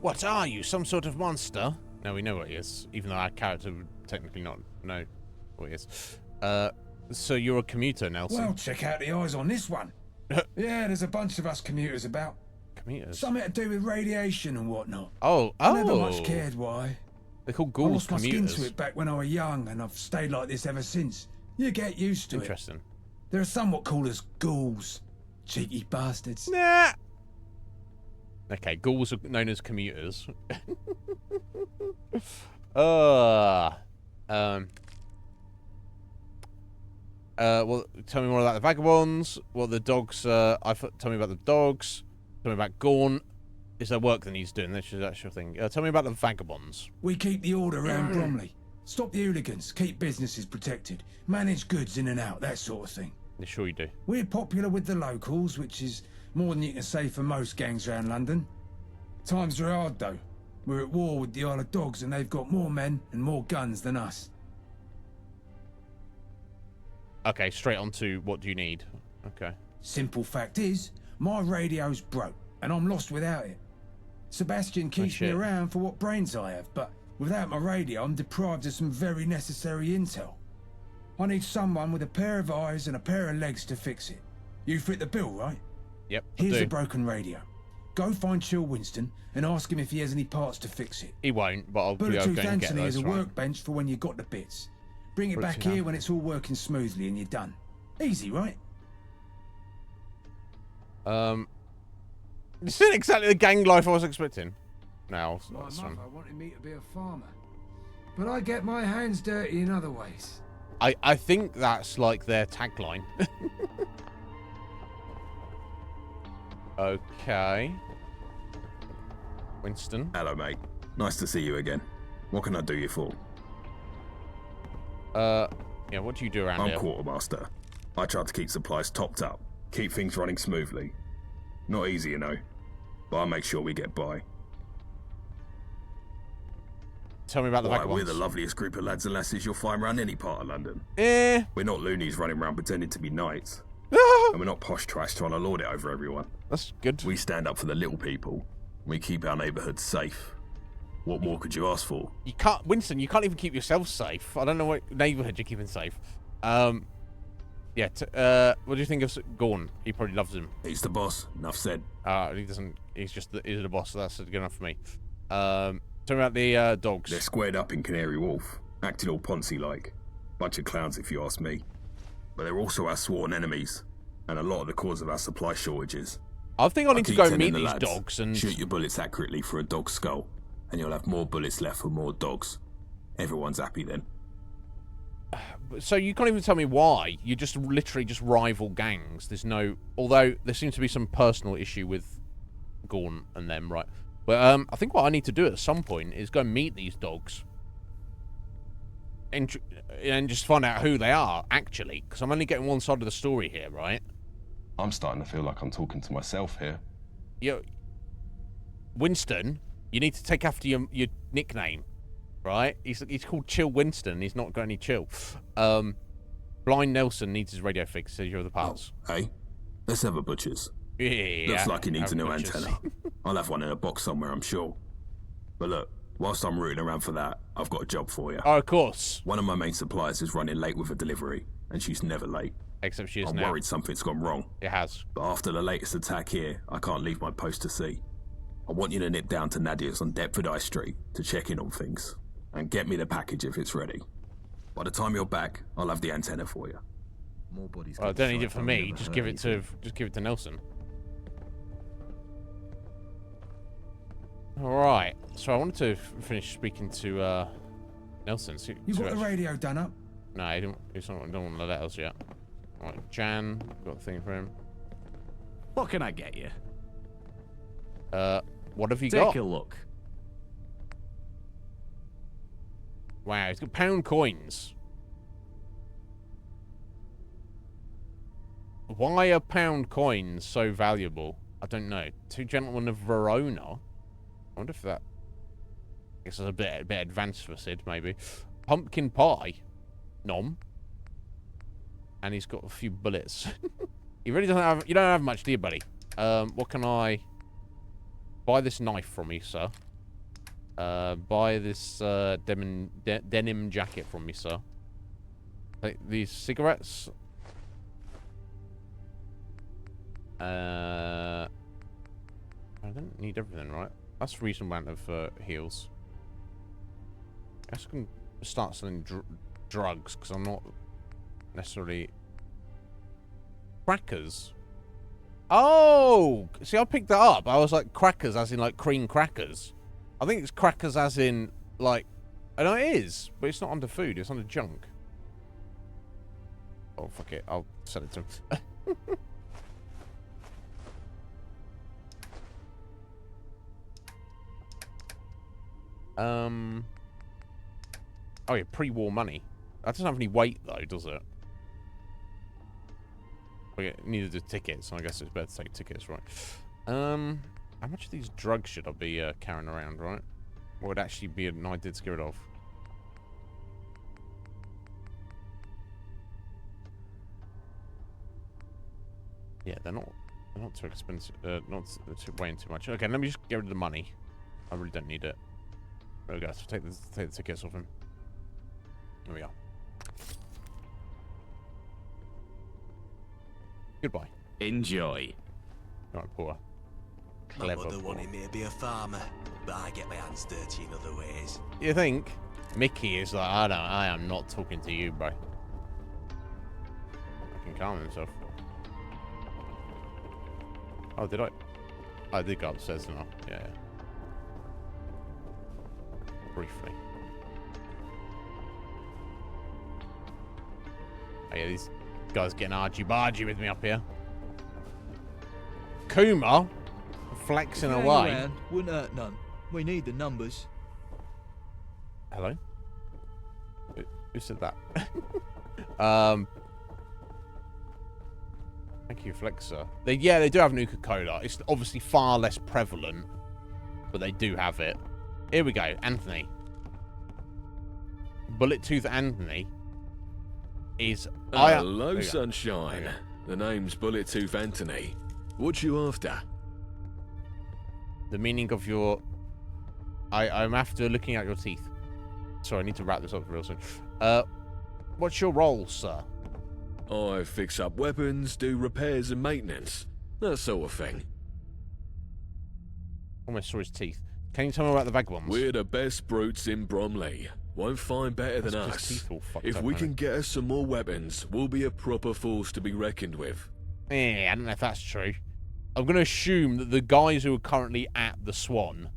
What are you, some sort of monster? No, we know what he is, even though our character would technically not know what he is. So you're a commuter, Nelson? Well, check out the eyes on this one. Yeah, there's a bunch of us commuters about. Commuters? Something to do with radiation and whatnot. Oh. I never much cared why. They're called I ghouls, lost my commuters. skin to it back when I was young, and I've stayed like this ever since. You get used to it. Interesting. They're somewhat called as ghouls. Cheeky bastards. Nah. Okay, ghouls are known as commuters. Well, tell me more about the vagabonds. What the dogs? Tell me about the dogs. Tell me about Gorn. Is there work that he's doing? That's your thing. Tell me about the vagabonds. We keep the order around Bromley. Stop the hooligans. Keep businesses protected. Manage goods in and out. That sort of thing. Yeah, sure you do. We're popular with the locals, which is more than you can say for most gangs around London. Times are hard, though. We're at war with the Isle of Dogs, and they've got more men and more guns than us. Okay, straight on to what do you need? Okay. Simple fact is, my radio's broke, and I'm lost without it. Sebastian keeps me around for what brains I have, but without my radio, I'm deprived of some very necessary intel. I need someone with a pair of eyes and a pair of legs to fix it. You fit the bill, right? Yep, Here's a broken radio. Go find Chill Winston and ask him if he has any parts to fix it. He won't, but I'll go and get Anthony those. is a Right. workbench for when you got the bits. Bring it back Bluetooth here Anthony. when it's all working smoothly and you're done. Easy, right? This isn't exactly the gang life I was expecting. No, My that's mother fine. wanted me to be a farmer, but I get my hands dirty in other ways. I think that's like their tagline. Okay. Winston. Hello, mate. Nice to see you again. What can I do you for? Yeah, what do you do around I'm here? quartermaster. I try to keep supplies topped up, keep things running smoothly. Not easy, you know, but I make sure we get by. Tell me about the Why, vagabonds. we're the loveliest group of lads and lasses you'll find around any part of London. Eh. We're not loonies running around pretending to be knights. And we're not posh trash trying to lord it over everyone. That's good. We stand up for the little people. We keep our neighbourhoods safe. What more could you ask for? You can't, Winston. You can't even keep yourself safe. I don't know what neighborhood you're keeping safe. Yeah. What do you think of Gorn? He probably loves him. He's the boss. Enough said. He doesn't. He's just he's the boss. So that's good enough for me. Tell me about the dogs. They're squared up in Canary Wharf, acting all Ponzi-like. Bunch of clowns, if you ask me. But they're also our sworn enemies, and a lot of the cause of our supply shortages. I think I need to keep go telling meet the these lads, dogs and shoot your bullets accurately for a dog's skull, and you'll have more bullets left for more dogs. Everyone's happy then. So you can't even tell me why. You just literally just rival gangs. There's no, although there seems to be some personal issue with Gorn and them, right? But I think what I need to do at some point is go meet these dogs and just find out who they are actually, because I'm only getting one side of the story here, right? I'm starting to feel like I'm talking to myself here. Winston, you need to take after your nickname, right? He's called Chill Winston. He's not got any chill. Blind Nelson needs his radio fixed. Says you're the parts. Oh, hey, let's have a butcher's. Yeah. Looks like he needs a new butchers. antenna. I'll have one in a box somewhere, I'm sure. But look, whilst I'm rooting around for that, I've got a job for you. Oh, of course. One of my main suppliers is running late with a delivery, and she's never late. Except she is I'm now. worried something's gone wrong. It has. But after the latest attack here, I can't leave my post to see. I want you to nip down to Nadia's on Deptford High Street to check in on things, and get me the package if it's ready. By the time you're back, I'll have the antenna for you. More bodies. Well, I don't need it for me. Just give it to Nelson. All right. So I wanted to finish speaking to Nelson. You got the radio done up? No, he don't want to let us yet. All right, Jan, got a thing for him. What can I get you? What have you got? Take a look. Wow, he's got pound coins. Why are pound coins so valuable? I don't know. Two gentlemen of Verona. I wonder if that... Guess it's a bit advanced for Sid, maybe. Pumpkin pie. Nom. And he's got a few bullets. He really doesn't have... You don't have much, do you, buddy? What can I... Buy this knife from me, sir. Buy this denim jacket from me, sir. Take these cigarettes. I don't need everything, right? That's a reasonable amount of heals. I guess I can start selling drugs, because I'm not necessarily... Crackers? Oh! See, I picked that up. I was like, crackers as in, like, cream crackers. I think it's crackers as in, like... I know it is, but it's not under food. It's under junk. Oh, fuck it. I'll sell it to him. Oh, yeah, pre-war money. That doesn't have any weight, though, does it? We needed the tickets, so I guess it's better to take tickets, right? How much of these drugs should I be carrying around, right? What would actually be an idea to get rid of? Yeah, they're not too expensive. Not weighing too much. Okay, let me just get rid of the money. I really don't need it. There we go. So take the tickets off him. There we go. Goodbye. Enjoy. Alright, poor. My Clever mother poor. wanted me to be a farmer, but I get my hands dirty in other ways. You think? Mickey is like, I am not talking to you, bro. I can calm himself. Oh, did I? I did go upstairs now. Yeah. Briefly. Oh, yeah, these guys getting argy-bargy with me up here. Kuma flexing Hang away. around, wouldn't hurt none. We need the numbers. Hello? Who said that? Thank you, Flexer. They do have Nuka-Cola. It's obviously far less prevalent, but they do have it. Here we go, Anthony. Bullet Tooth Anthony is... Hello, sunshine. The name's Bullet Tooth Anthony. What you after? The meaning of your... I'm after looking at your teeth. Sorry, I need to wrap this up real soon. What's your role, sir? I fix up weapons, do repairs and maintenance. That sort of thing. Almost saw his teeth. Can you tell me about the vagabonds? We're the best brutes in Bromley. Won't find better than That's 'cause us. teeth all fucked If up, we ain't can it? get us some more weapons, we'll be a proper force to be reckoned with. I don't know if that's true. I'm going to assume that the guys who are currently at the Swan,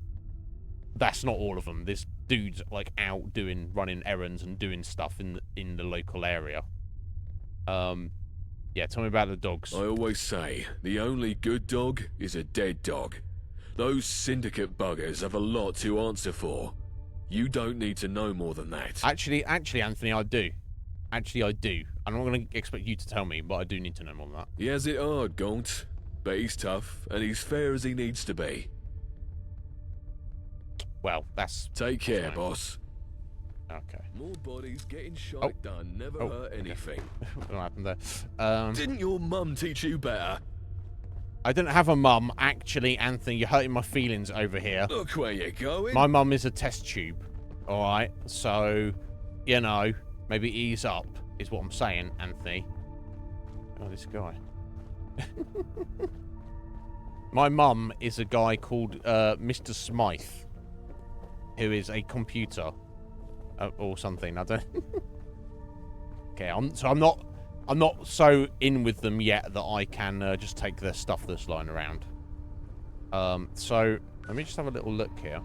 that's not all of them. There's dudes like out running errands and doing stuff in the local area. Yeah, tell me about the dogs. I always say, the only good dog is a dead dog. Those syndicate buggers have a lot to answer for. You don't need to know more than that. Actually, Anthony, I do. Actually, I do. I'm not going to expect you to tell me, but I do need to know more than that. He has it hard, Gaunt. But he's tough, and he's fair as he needs to be. Well, that's... Take care, boss. Okay. More bodies getting shot done never hurt anything. What happened there? Didn't your mum teach you better? I don't have a mum, actually, Anthony. You're hurting my feelings over here. Look where you're going. My mum is a test tube. Alright? So, you know, maybe ease up, is what I'm saying, Anthony. Oh, this guy. My mum is a guy called Mr. Smythe, who is a computer or something. I don't. Okay, I'm not so in with them yet that I can just take their stuff that's lying around. So let me just have a little look here.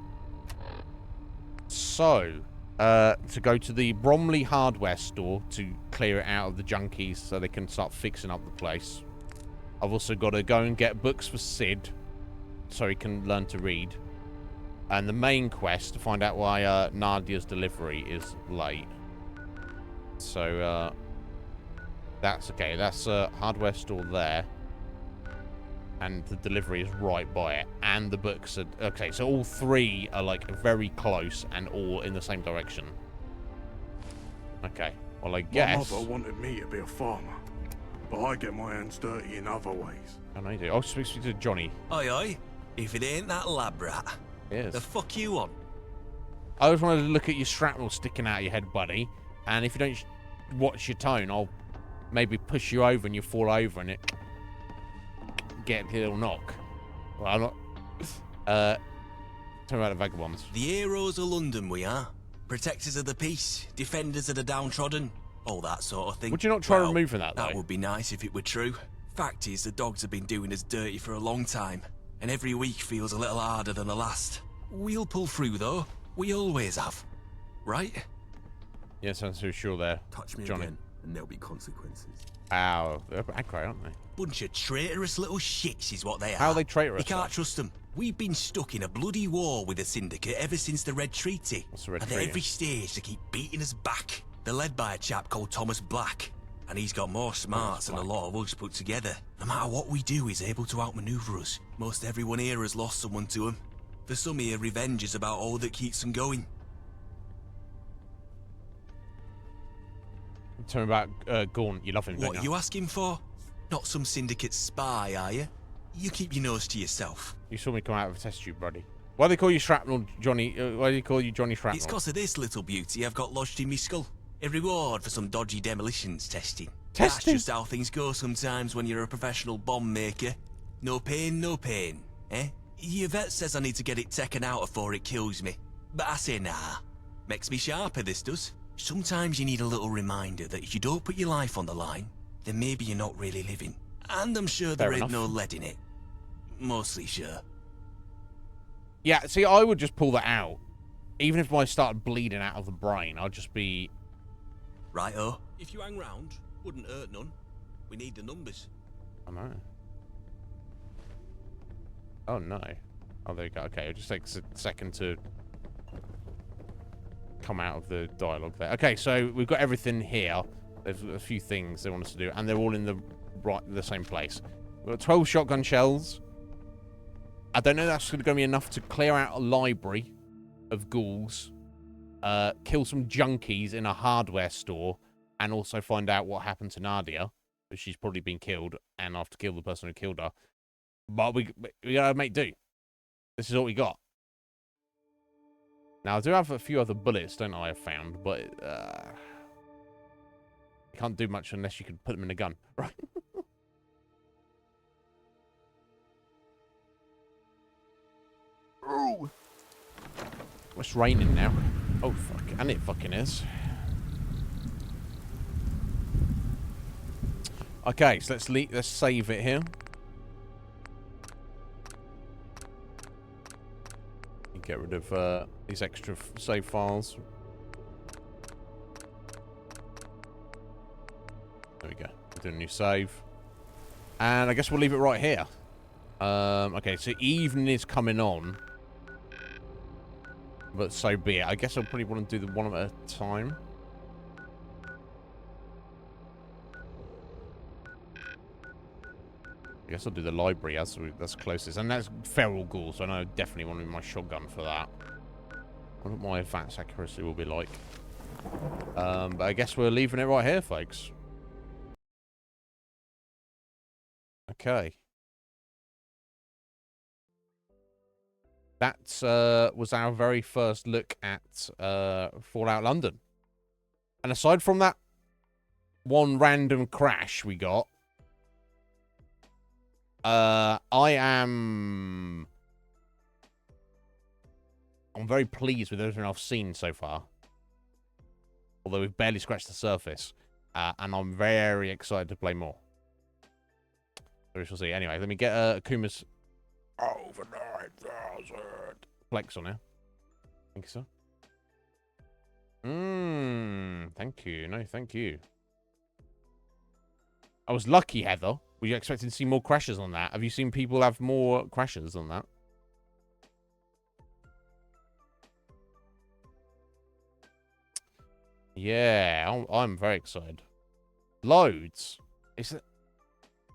So, to go to the Bromley hardware store to clear it out of the junkies so they can start fixing up the place. I've also got to go and get books for Sid so he can learn to read. And the main quest to find out why Nadia's delivery is late. So, that's okay. That's a hardware store there. And the delivery is right by it. And the books are... Okay, so all three are, like, very close and all in the same direction. Okay. Well, I guess... My mother wanted me to be a farmer, but I get my hands dirty in other ways. I know you do. I'll speak to Johnny. Oi, oi. If it ain't that lab rat. Yes. The fuck you on? I just wanted to look at your shrapnel sticking out of your head, buddy. And if you don't watch your tone, I'll maybe push you over and you fall over and it get a little knock. Well, I'm not... Tell me about the vagabonds. The heroes of London we are. Protectors of the peace, defenders of the downtrodden, all that sort of thing. Would you not try removing that, though? That would be nice if it were true. Fact is, the dogs have been doing us dirty for a long time, and every week feels a little harder than the last. We'll pull through, though. We always have. Right? Yes, I'm so sure there. Touch me Johnny. again, and there'll be consequences. Ow. They're aggro, aren't they? Bunch of traitorous little shits is what they are. How are they traitorous? You can't trust them. We've been stuck in a bloody war with the Syndicate ever since the Red Treaty. What's the Red and Treaty? at every stage they keep beating us back. They're led by a chap called Thomas Black, and he's got more smarts than a lot of us put together. No matter what we do, he's able to outmaneuver us. Most everyone here has lost someone to him. For some here, revenge is about all that keeps them going. Tell me about Gaunt. You love him, don't What you? are you asking for? Not some Syndicate spy, are you? You keep your nose to yourself. You saw me come out of a test tube, buddy. Why do they call you Shrapnel, Johnny? Why do they call you Johnny Shrapnel? It's because of this little beauty I've got lodged in me skull. A reward for some dodgy demolitions testing. That's just how things go sometimes when you're a professional bomb maker. No pain, no pain, eh? Your vet says I need to get it taken out before it kills me. But I say nah. Makes me sharper, this does. Sometimes you need a little reminder that if you don't put your life on the line, then maybe you're not really living. And I'm sure there ain't no lead in it. Mostly sure. Yeah, see, I would just pull that out. Even if I started bleeding out of the brain, I'd just be... Right-o. If you hang round, wouldn't hurt none. We need the numbers. I know. Oh, no. Oh, there you go. Okay, it just takes a second to come out of the dialogue there. Okay, so we've got everything here. There's a few things they want us to do, and they're all in the same place. We've got 12 shotgun shells. I don't know if that's going to be enough to clear out a library of ghouls, kill some junkies in a hardware store, and also find out what happened to Nadia, because she's probably been killed, and I have to kill the person who killed her. But we gotta make do. This is all we got. Now, I do have a few other bullets, don't I, I've found, but you can't do much unless you can put them in a gun, right? Ooh. It's raining now. Oh, fuck. And it fucking is. Okay, so let's save it here. Get rid of these extra save files. There we go. Do a new save. And I guess we'll leave it right here. Okay, so evening is coming on. But so be it. I guess I'll probably want to do the one at a time. I guess I'll do the library as that's closest. And that's feral ghouls, so I know I definitely want to use my shotgun for that. I wonder what my advanced accuracy will be like. But I guess we're leaving it right here, folks. Okay. That was our very first look at Fallout London. And aside from that one random crash we got, I'm very pleased with everything I've seen so far. Although we've barely scratched the surface. And I'm very excited to play more. So we shall see. Anyway, let me get Akuma's over 9,000 flex on here. Thank you, sir. Thank you. No, thank you. I was lucky, Heather. Were you expecting to see more crashes on that? Have you seen people have more crashes on that? Yeah, I'm very excited. Loads.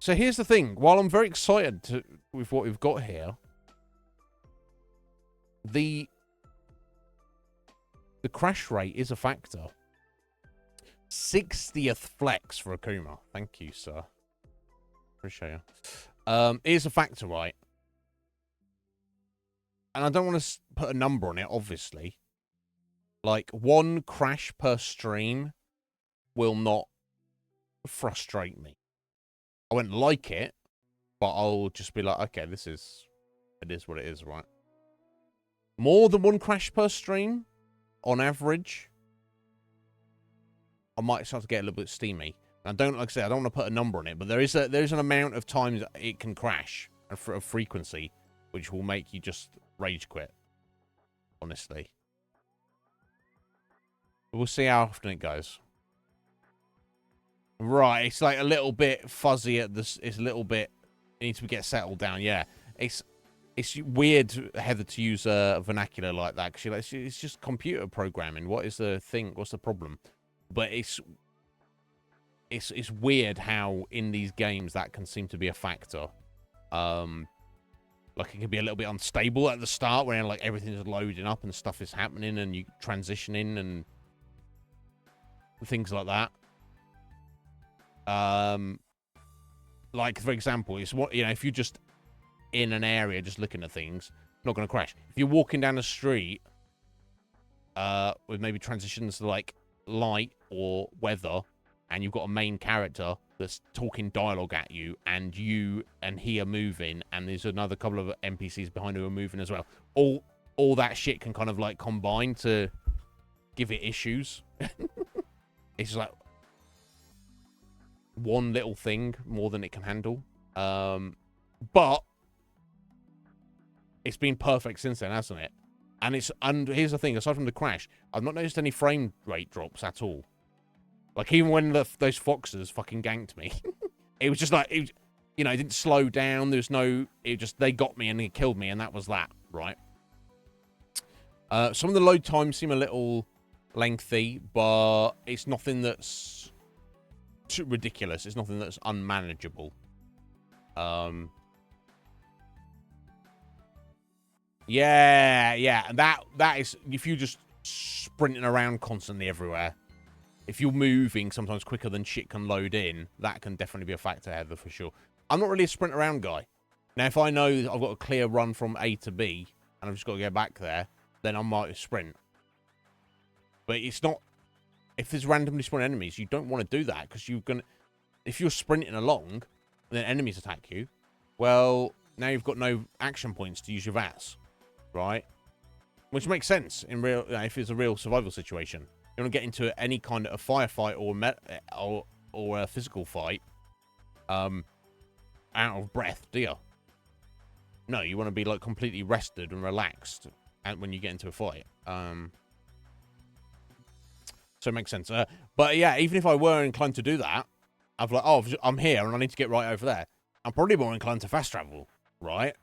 So here's the thing. While I'm very excited with what we've got here, the crash rate is a factor. 60th flex for Akuma. Thank you, sir. Appreciate you. Is a factor, right? And I don't want to put a number on it, obviously. Like, 1 crash per stream will not frustrate me. I won't like it, but I'll just be like, okay, it is what it is, right? More than 1 crash per stream, on average, I might start to get a little bit steamy. And like I say, I don't want to put a number on it, but there is an amount of times it can crash, a frequency, which will make you just rage quit. Honestly. We'll see how often it goes. Right, it's like a little bit fuzzy at this. It's a little bit. It needs to get settled down. Yeah, it's weird, Heather, to use a vernacular like that because it's just computer programming. What is the thing? What's the problem? But it's weird how in these games that can seem to be a factor. Like it can be a little bit unstable at the start when like everything's loading up and stuff is happening and you transitioning and things like that. Like for example, it's what if you're just in an area just looking at things, not going to crash. If you're walking down the street, with maybe transitions to like light or weather, and you've got a main character that's talking dialogue at you, and you and he are moving, and there's another couple of NPCs behind who are moving as well. All that shit can kind of like combine to give it issues. It's like one little thing more than it can handle. But it's been perfect since then, hasn't it? And here's the thing, aside from the crash, I've not noticed any frame rate drops at all. Like, even when those foxes fucking ganked me, it was just like, it didn't slow down. There's no, they got me and they killed me, and that was that, right? Some of the load times seem a little lengthy, but it's nothing that's too ridiculous. It's nothing that's unmanageable. Yeah, and that is, if you're just sprinting around constantly everywhere, if you're moving sometimes quicker than shit can load in, that can definitely be a factor, Heather, for sure. I'm not really a sprint around guy. Now, if I know I've got a clear run from A to B, and I've just got to get back there, then I might sprint. But it's not, if there's randomly spawned enemies, you don't want to do that, because if you're sprinting along, and then enemies attack you, well, now you've got no action points to use your VATS, right? Which makes sense in real, if it's a real survival situation. You don't want to get into any kind of a firefight or a physical fight out of breath, do you? No, you want to be like completely rested and relaxed when you get into a fight. So it makes sense. But yeah, even if I were inclined to do that, I've like, oh, I'm here and I need to get right over there. I'm probably more inclined to fast travel, right?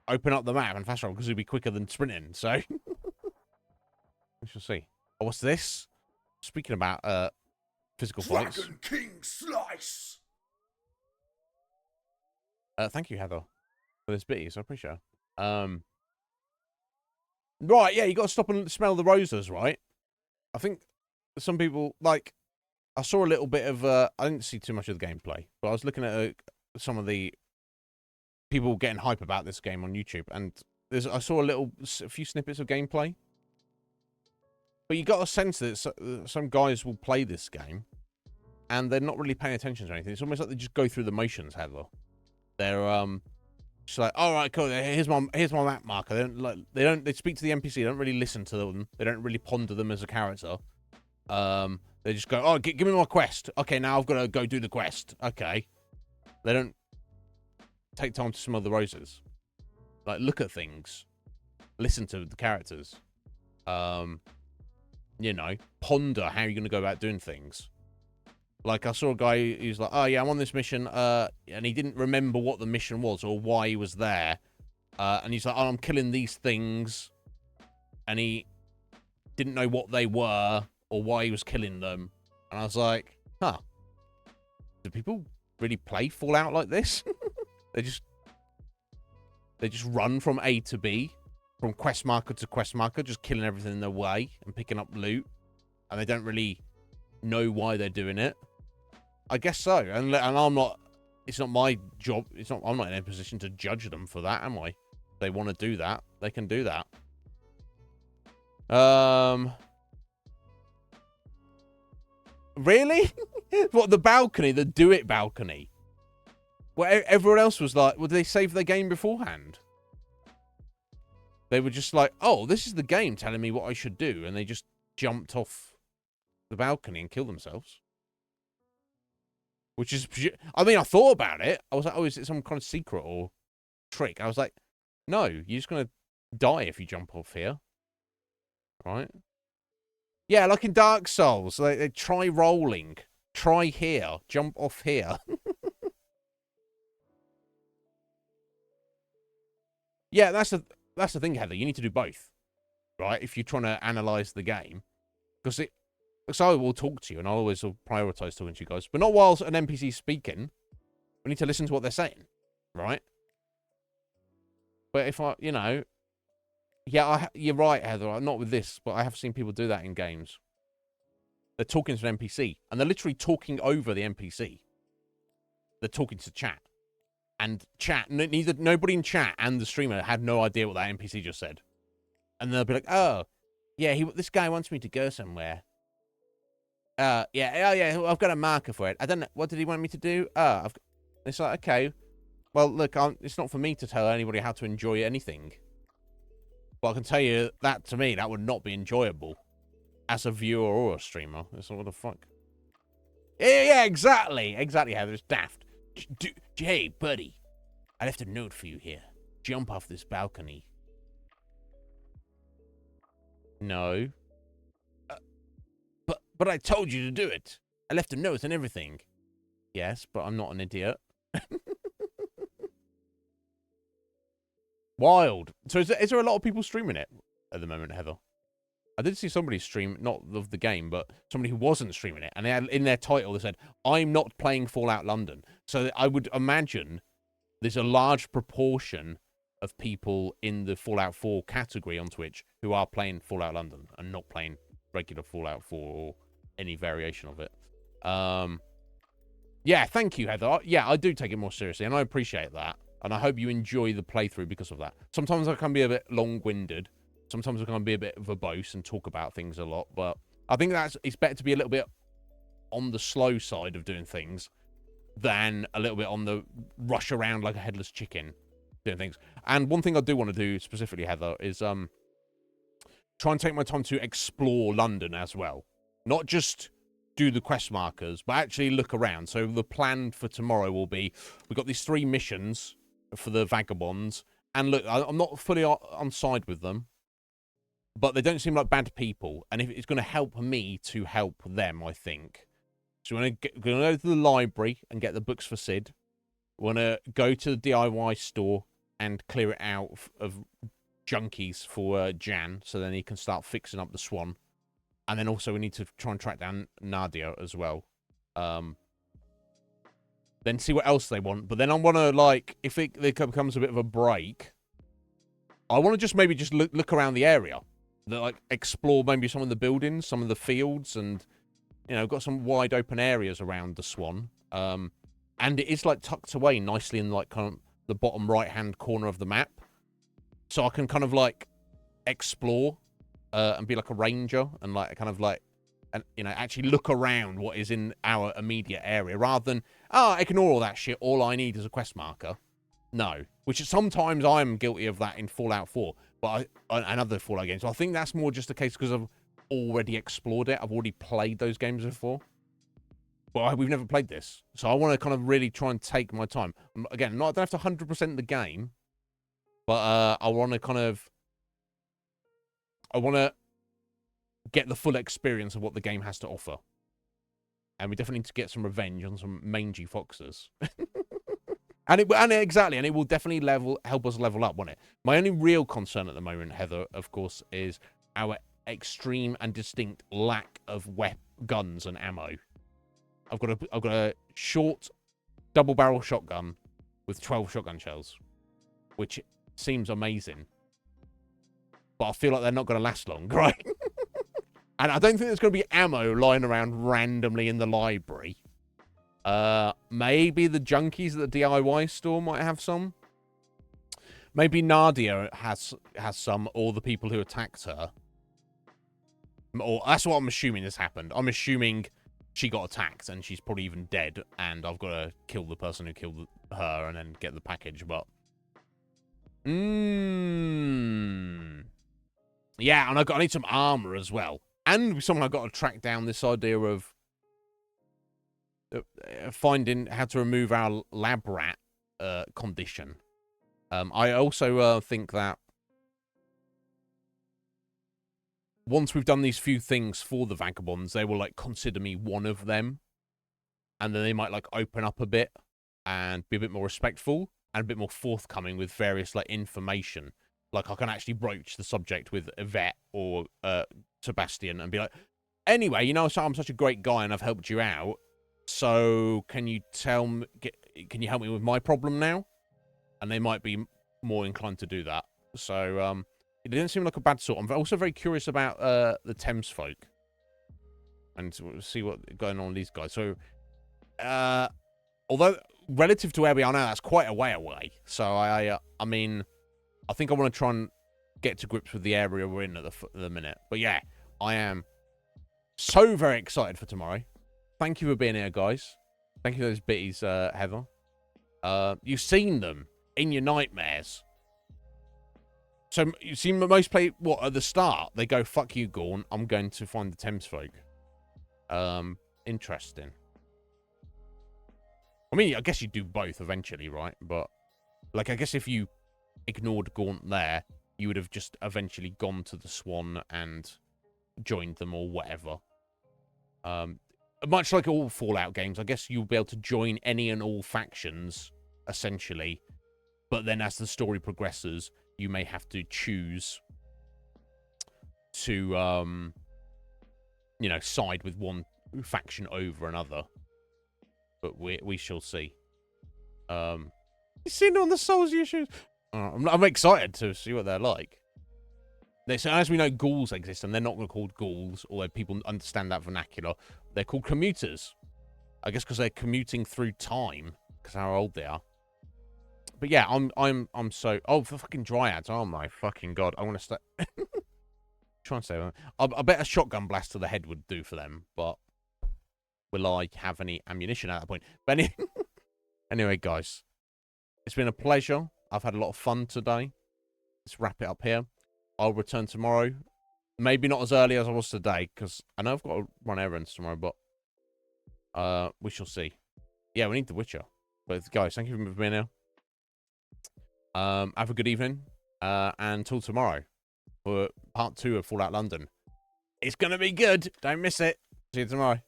Open up the map and fast travel because it'd be quicker than sprinting. So we shall see. Oh, what's this? Speaking about physical fights. Dragon King Slice. Thank you, Heather, for this bitties. I appreciate it. Right, yeah, you got to stop and smell the roses, right? I think some people, like, I saw a little bit of, I didn't see too much of the gameplay, but I was looking at some of the people getting hype about this game on YouTube, and I saw a few snippets of gameplay. But you got a sense that some guys will play this game, and they're not really paying attention to anything. It's almost like they just go through the motions, Heather. They're just like, all right, cool. Here's my map marker. They speak to the NPC. They don't really listen to them. They don't really ponder them as a character. They just go, oh, give me my quest. Okay, now I've got to go do the quest. Okay. They don't take time to smell the roses. Like, look at things. Listen to the characters. Ponder how you're going to go about doing things. Like, I saw a guy who's like, oh, yeah, I'm on this mission, and he didn't remember what the mission was or why he was there. And he's like, oh, I'm killing these things. And he didn't know what they were or why he was killing them. And I was like, huh. Do people really play Fallout like this. They just run from A to B, from quest marker to quest marker, just killing everything in their way and picking up loot, and they don't really know why they're doing it. I guess so, and I'm not. It's not my job. I'm not in a position to judge them for that, am I? If they want to do that, they can do that. Really? What, the balcony? The do it balcony? Well, everyone else was like, would they save their game beforehand? They were just like, oh, this is the game telling me what I should do, and they just jumped off the balcony and killed themselves. Which is, I mean, I thought about it. I was like, oh, is it some kind of secret or trick? I was like, no, you're just going to die if you jump off here. Right? Yeah, like in Dark Souls, they try rolling. Try here. Jump off here. Yeah, that's the thing, Heather. You need to do both, right? If you're trying to analyze the game. Because I will talk to you, and I'll always prioritize talking to you guys. But not whilst an NPC's speaking. We need to listen to what they're saying, right? But if yeah, you're right, Heather. Not with this, but I have seen people do that in games. They're talking to an NPC, and they're literally talking over the NPC. They're talking to chat. And chat, nobody in chat and the streamer had no idea what that NPC just said. And they'll be like, oh, yeah, this guy wants me to go somewhere. Yeah, I've got a marker for it. I don't know, what did he want me to do? It's like, okay, well, look, it's not for me to tell anybody how to enjoy anything. But I can tell you that, to me, that would not be enjoyable as a viewer or a streamer. It's like, what the fuck? Yeah, exactly, Heather, it's daft. Hey, buddy, I left a note for you here. Jump off this balcony. No. But I told you to do it. I left a note and everything. Yes, but I'm not an idiot. Wild. So is there a lot of people streaming it at the moment, Heather? I did see somebody stream, not of the game, but somebody who wasn't streaming it. And they had, in their title, they said, I'm not playing Fallout London. So I would imagine there's a large proportion of people in the Fallout 4 category on Twitch who are playing Fallout London and not playing regular Fallout 4 or any variation of it. Yeah, thank you, Heather. Yeah, I do take it more seriously, and I appreciate that. And I hope you enjoy the playthrough because of that. Sometimes I can be a bit long-winded. Sometimes I can be a bit verbose and talk about things a lot. But I think it's better to be a little bit on the slow side of doing things than a little bit on the rush around like a headless chicken doing things. And one thing I do want to do specifically, Heather, is try and take my time to explore London as well. Not just do the quest markers, but actually look around. So the plan for tomorrow will be, we've got these 3 missions for the vagabonds. And look, I'm not fully on side with them, but they don't seem like bad people. And if it's going to help me to help them, I think. So we're going to go to the library and get the books for Sid. We're going to go to the DIY store and clear it out of junkies for Jan, so then he can start fixing up the swan. And then also we need to try and track down Nadia as well. Then see what else they want. But then I want to, like, if it becomes a bit of a break, I want to just maybe just look around the area. Like, explore maybe some of the buildings, some of the fields, and, you know, got some wide open areas around the Swan. And it is, like, tucked away nicely in, like, kind of the bottom right-hand corner of the map. So I can kind of, like, explore and be like a ranger and, like, kind of, like, and, you know, actually look around what is in our immediate area rather than, ignore all that shit. All I need is a quest marker. No. Which is sometimes I'm guilty of that in Fallout 4 and other Fallout games. So I think that's more just a case because I've already explored it. I've already played those games before. But we've never played this. So I want to kind of really try and take my time. Again, I don't have to 100% the game. But I want to get the full experience of what the game has to offer. And we definitely need to get some revenge on some mangy foxes. And it will definitely help us level up, won't it? My only real concern at the moment, Heather, of course, is our extreme and distinct lack of guns and ammo. I've got a short double barrel shotgun with 12 shotgun shells, which seems amazing. But I feel like they're not going to last long, right? And I don't think there's going to be ammo lying around randomly in the library. Maybe the junkies at the DIY store might have some. Maybe Nadia has some, or the people who attacked her. Or that's what I'm assuming has happened. I'm assuming she got attacked and she's probably even dead, and I've got to kill the person who killed her and then get the package. But yeah, and I need some armor as well. And somehow I've got to track down this idea of finding how to remove our lab rat condition. I also think that once we've done these few things for the vagabonds, they will like consider me one of them, and then they might like open up a bit and be a bit more respectful and a bit more forthcoming with various like information. Like I can actually broach the subject with Yvette or Sebastian and be like, anyway, you know, so I'm such a great guy and I've helped you out. So can you tell me? Can you help me with my problem now? And they might be more inclined to do that. So it didn't seem like a bad sort. I'm also very curious about the Thames folk and see what's going on with these guys. So although relative to where we are now, that's quite a way away. So I mean, I think I want to try and get to grips with the area we're in at the minute. But yeah, I am so very excited for tomorrow. Thank you for being here, guys. Thank you for those bitties, Heather. You've seen them in your nightmares. So you see most play what at the start they go, "Fuck you, Gorn. I'm going to find the Thames folk." Interesting. I mean, I guess you do both eventually, right? But like, I guess if you ignored Gaunt there, you would have just eventually gone to the Swan and joined them or whatever. Much like all Fallout games, I guess you'll be able to join any and all factions, essentially. But then as the story progresses, you may have to choose to, you know, side with one faction over another. But we shall see. You seen on the Souls issues? I'm excited to see what they're like. So as we know, ghouls exist, and they're not called ghouls, although people understand that vernacular. They're called commuters. I guess because they're commuting through time, because how old they are. But yeah, I'm so... Oh, for fucking dryads. Oh my fucking god. I want to stay... Try and say that. I bet a shotgun blast to the head would do for them, but will I have any ammunition at that point? But anyway, guys, it's been a pleasure. I've had a lot of fun today. Let's wrap it up here. I'll return tomorrow. Maybe not as early as I was today, because I know I've got to run errands tomorrow, but we shall see. Yeah, we need The Witcher. But guys, thank you for being here. Have a good evening. And until tomorrow for part 2 of Fallout London. It's going to be good. Don't miss it. See you tomorrow.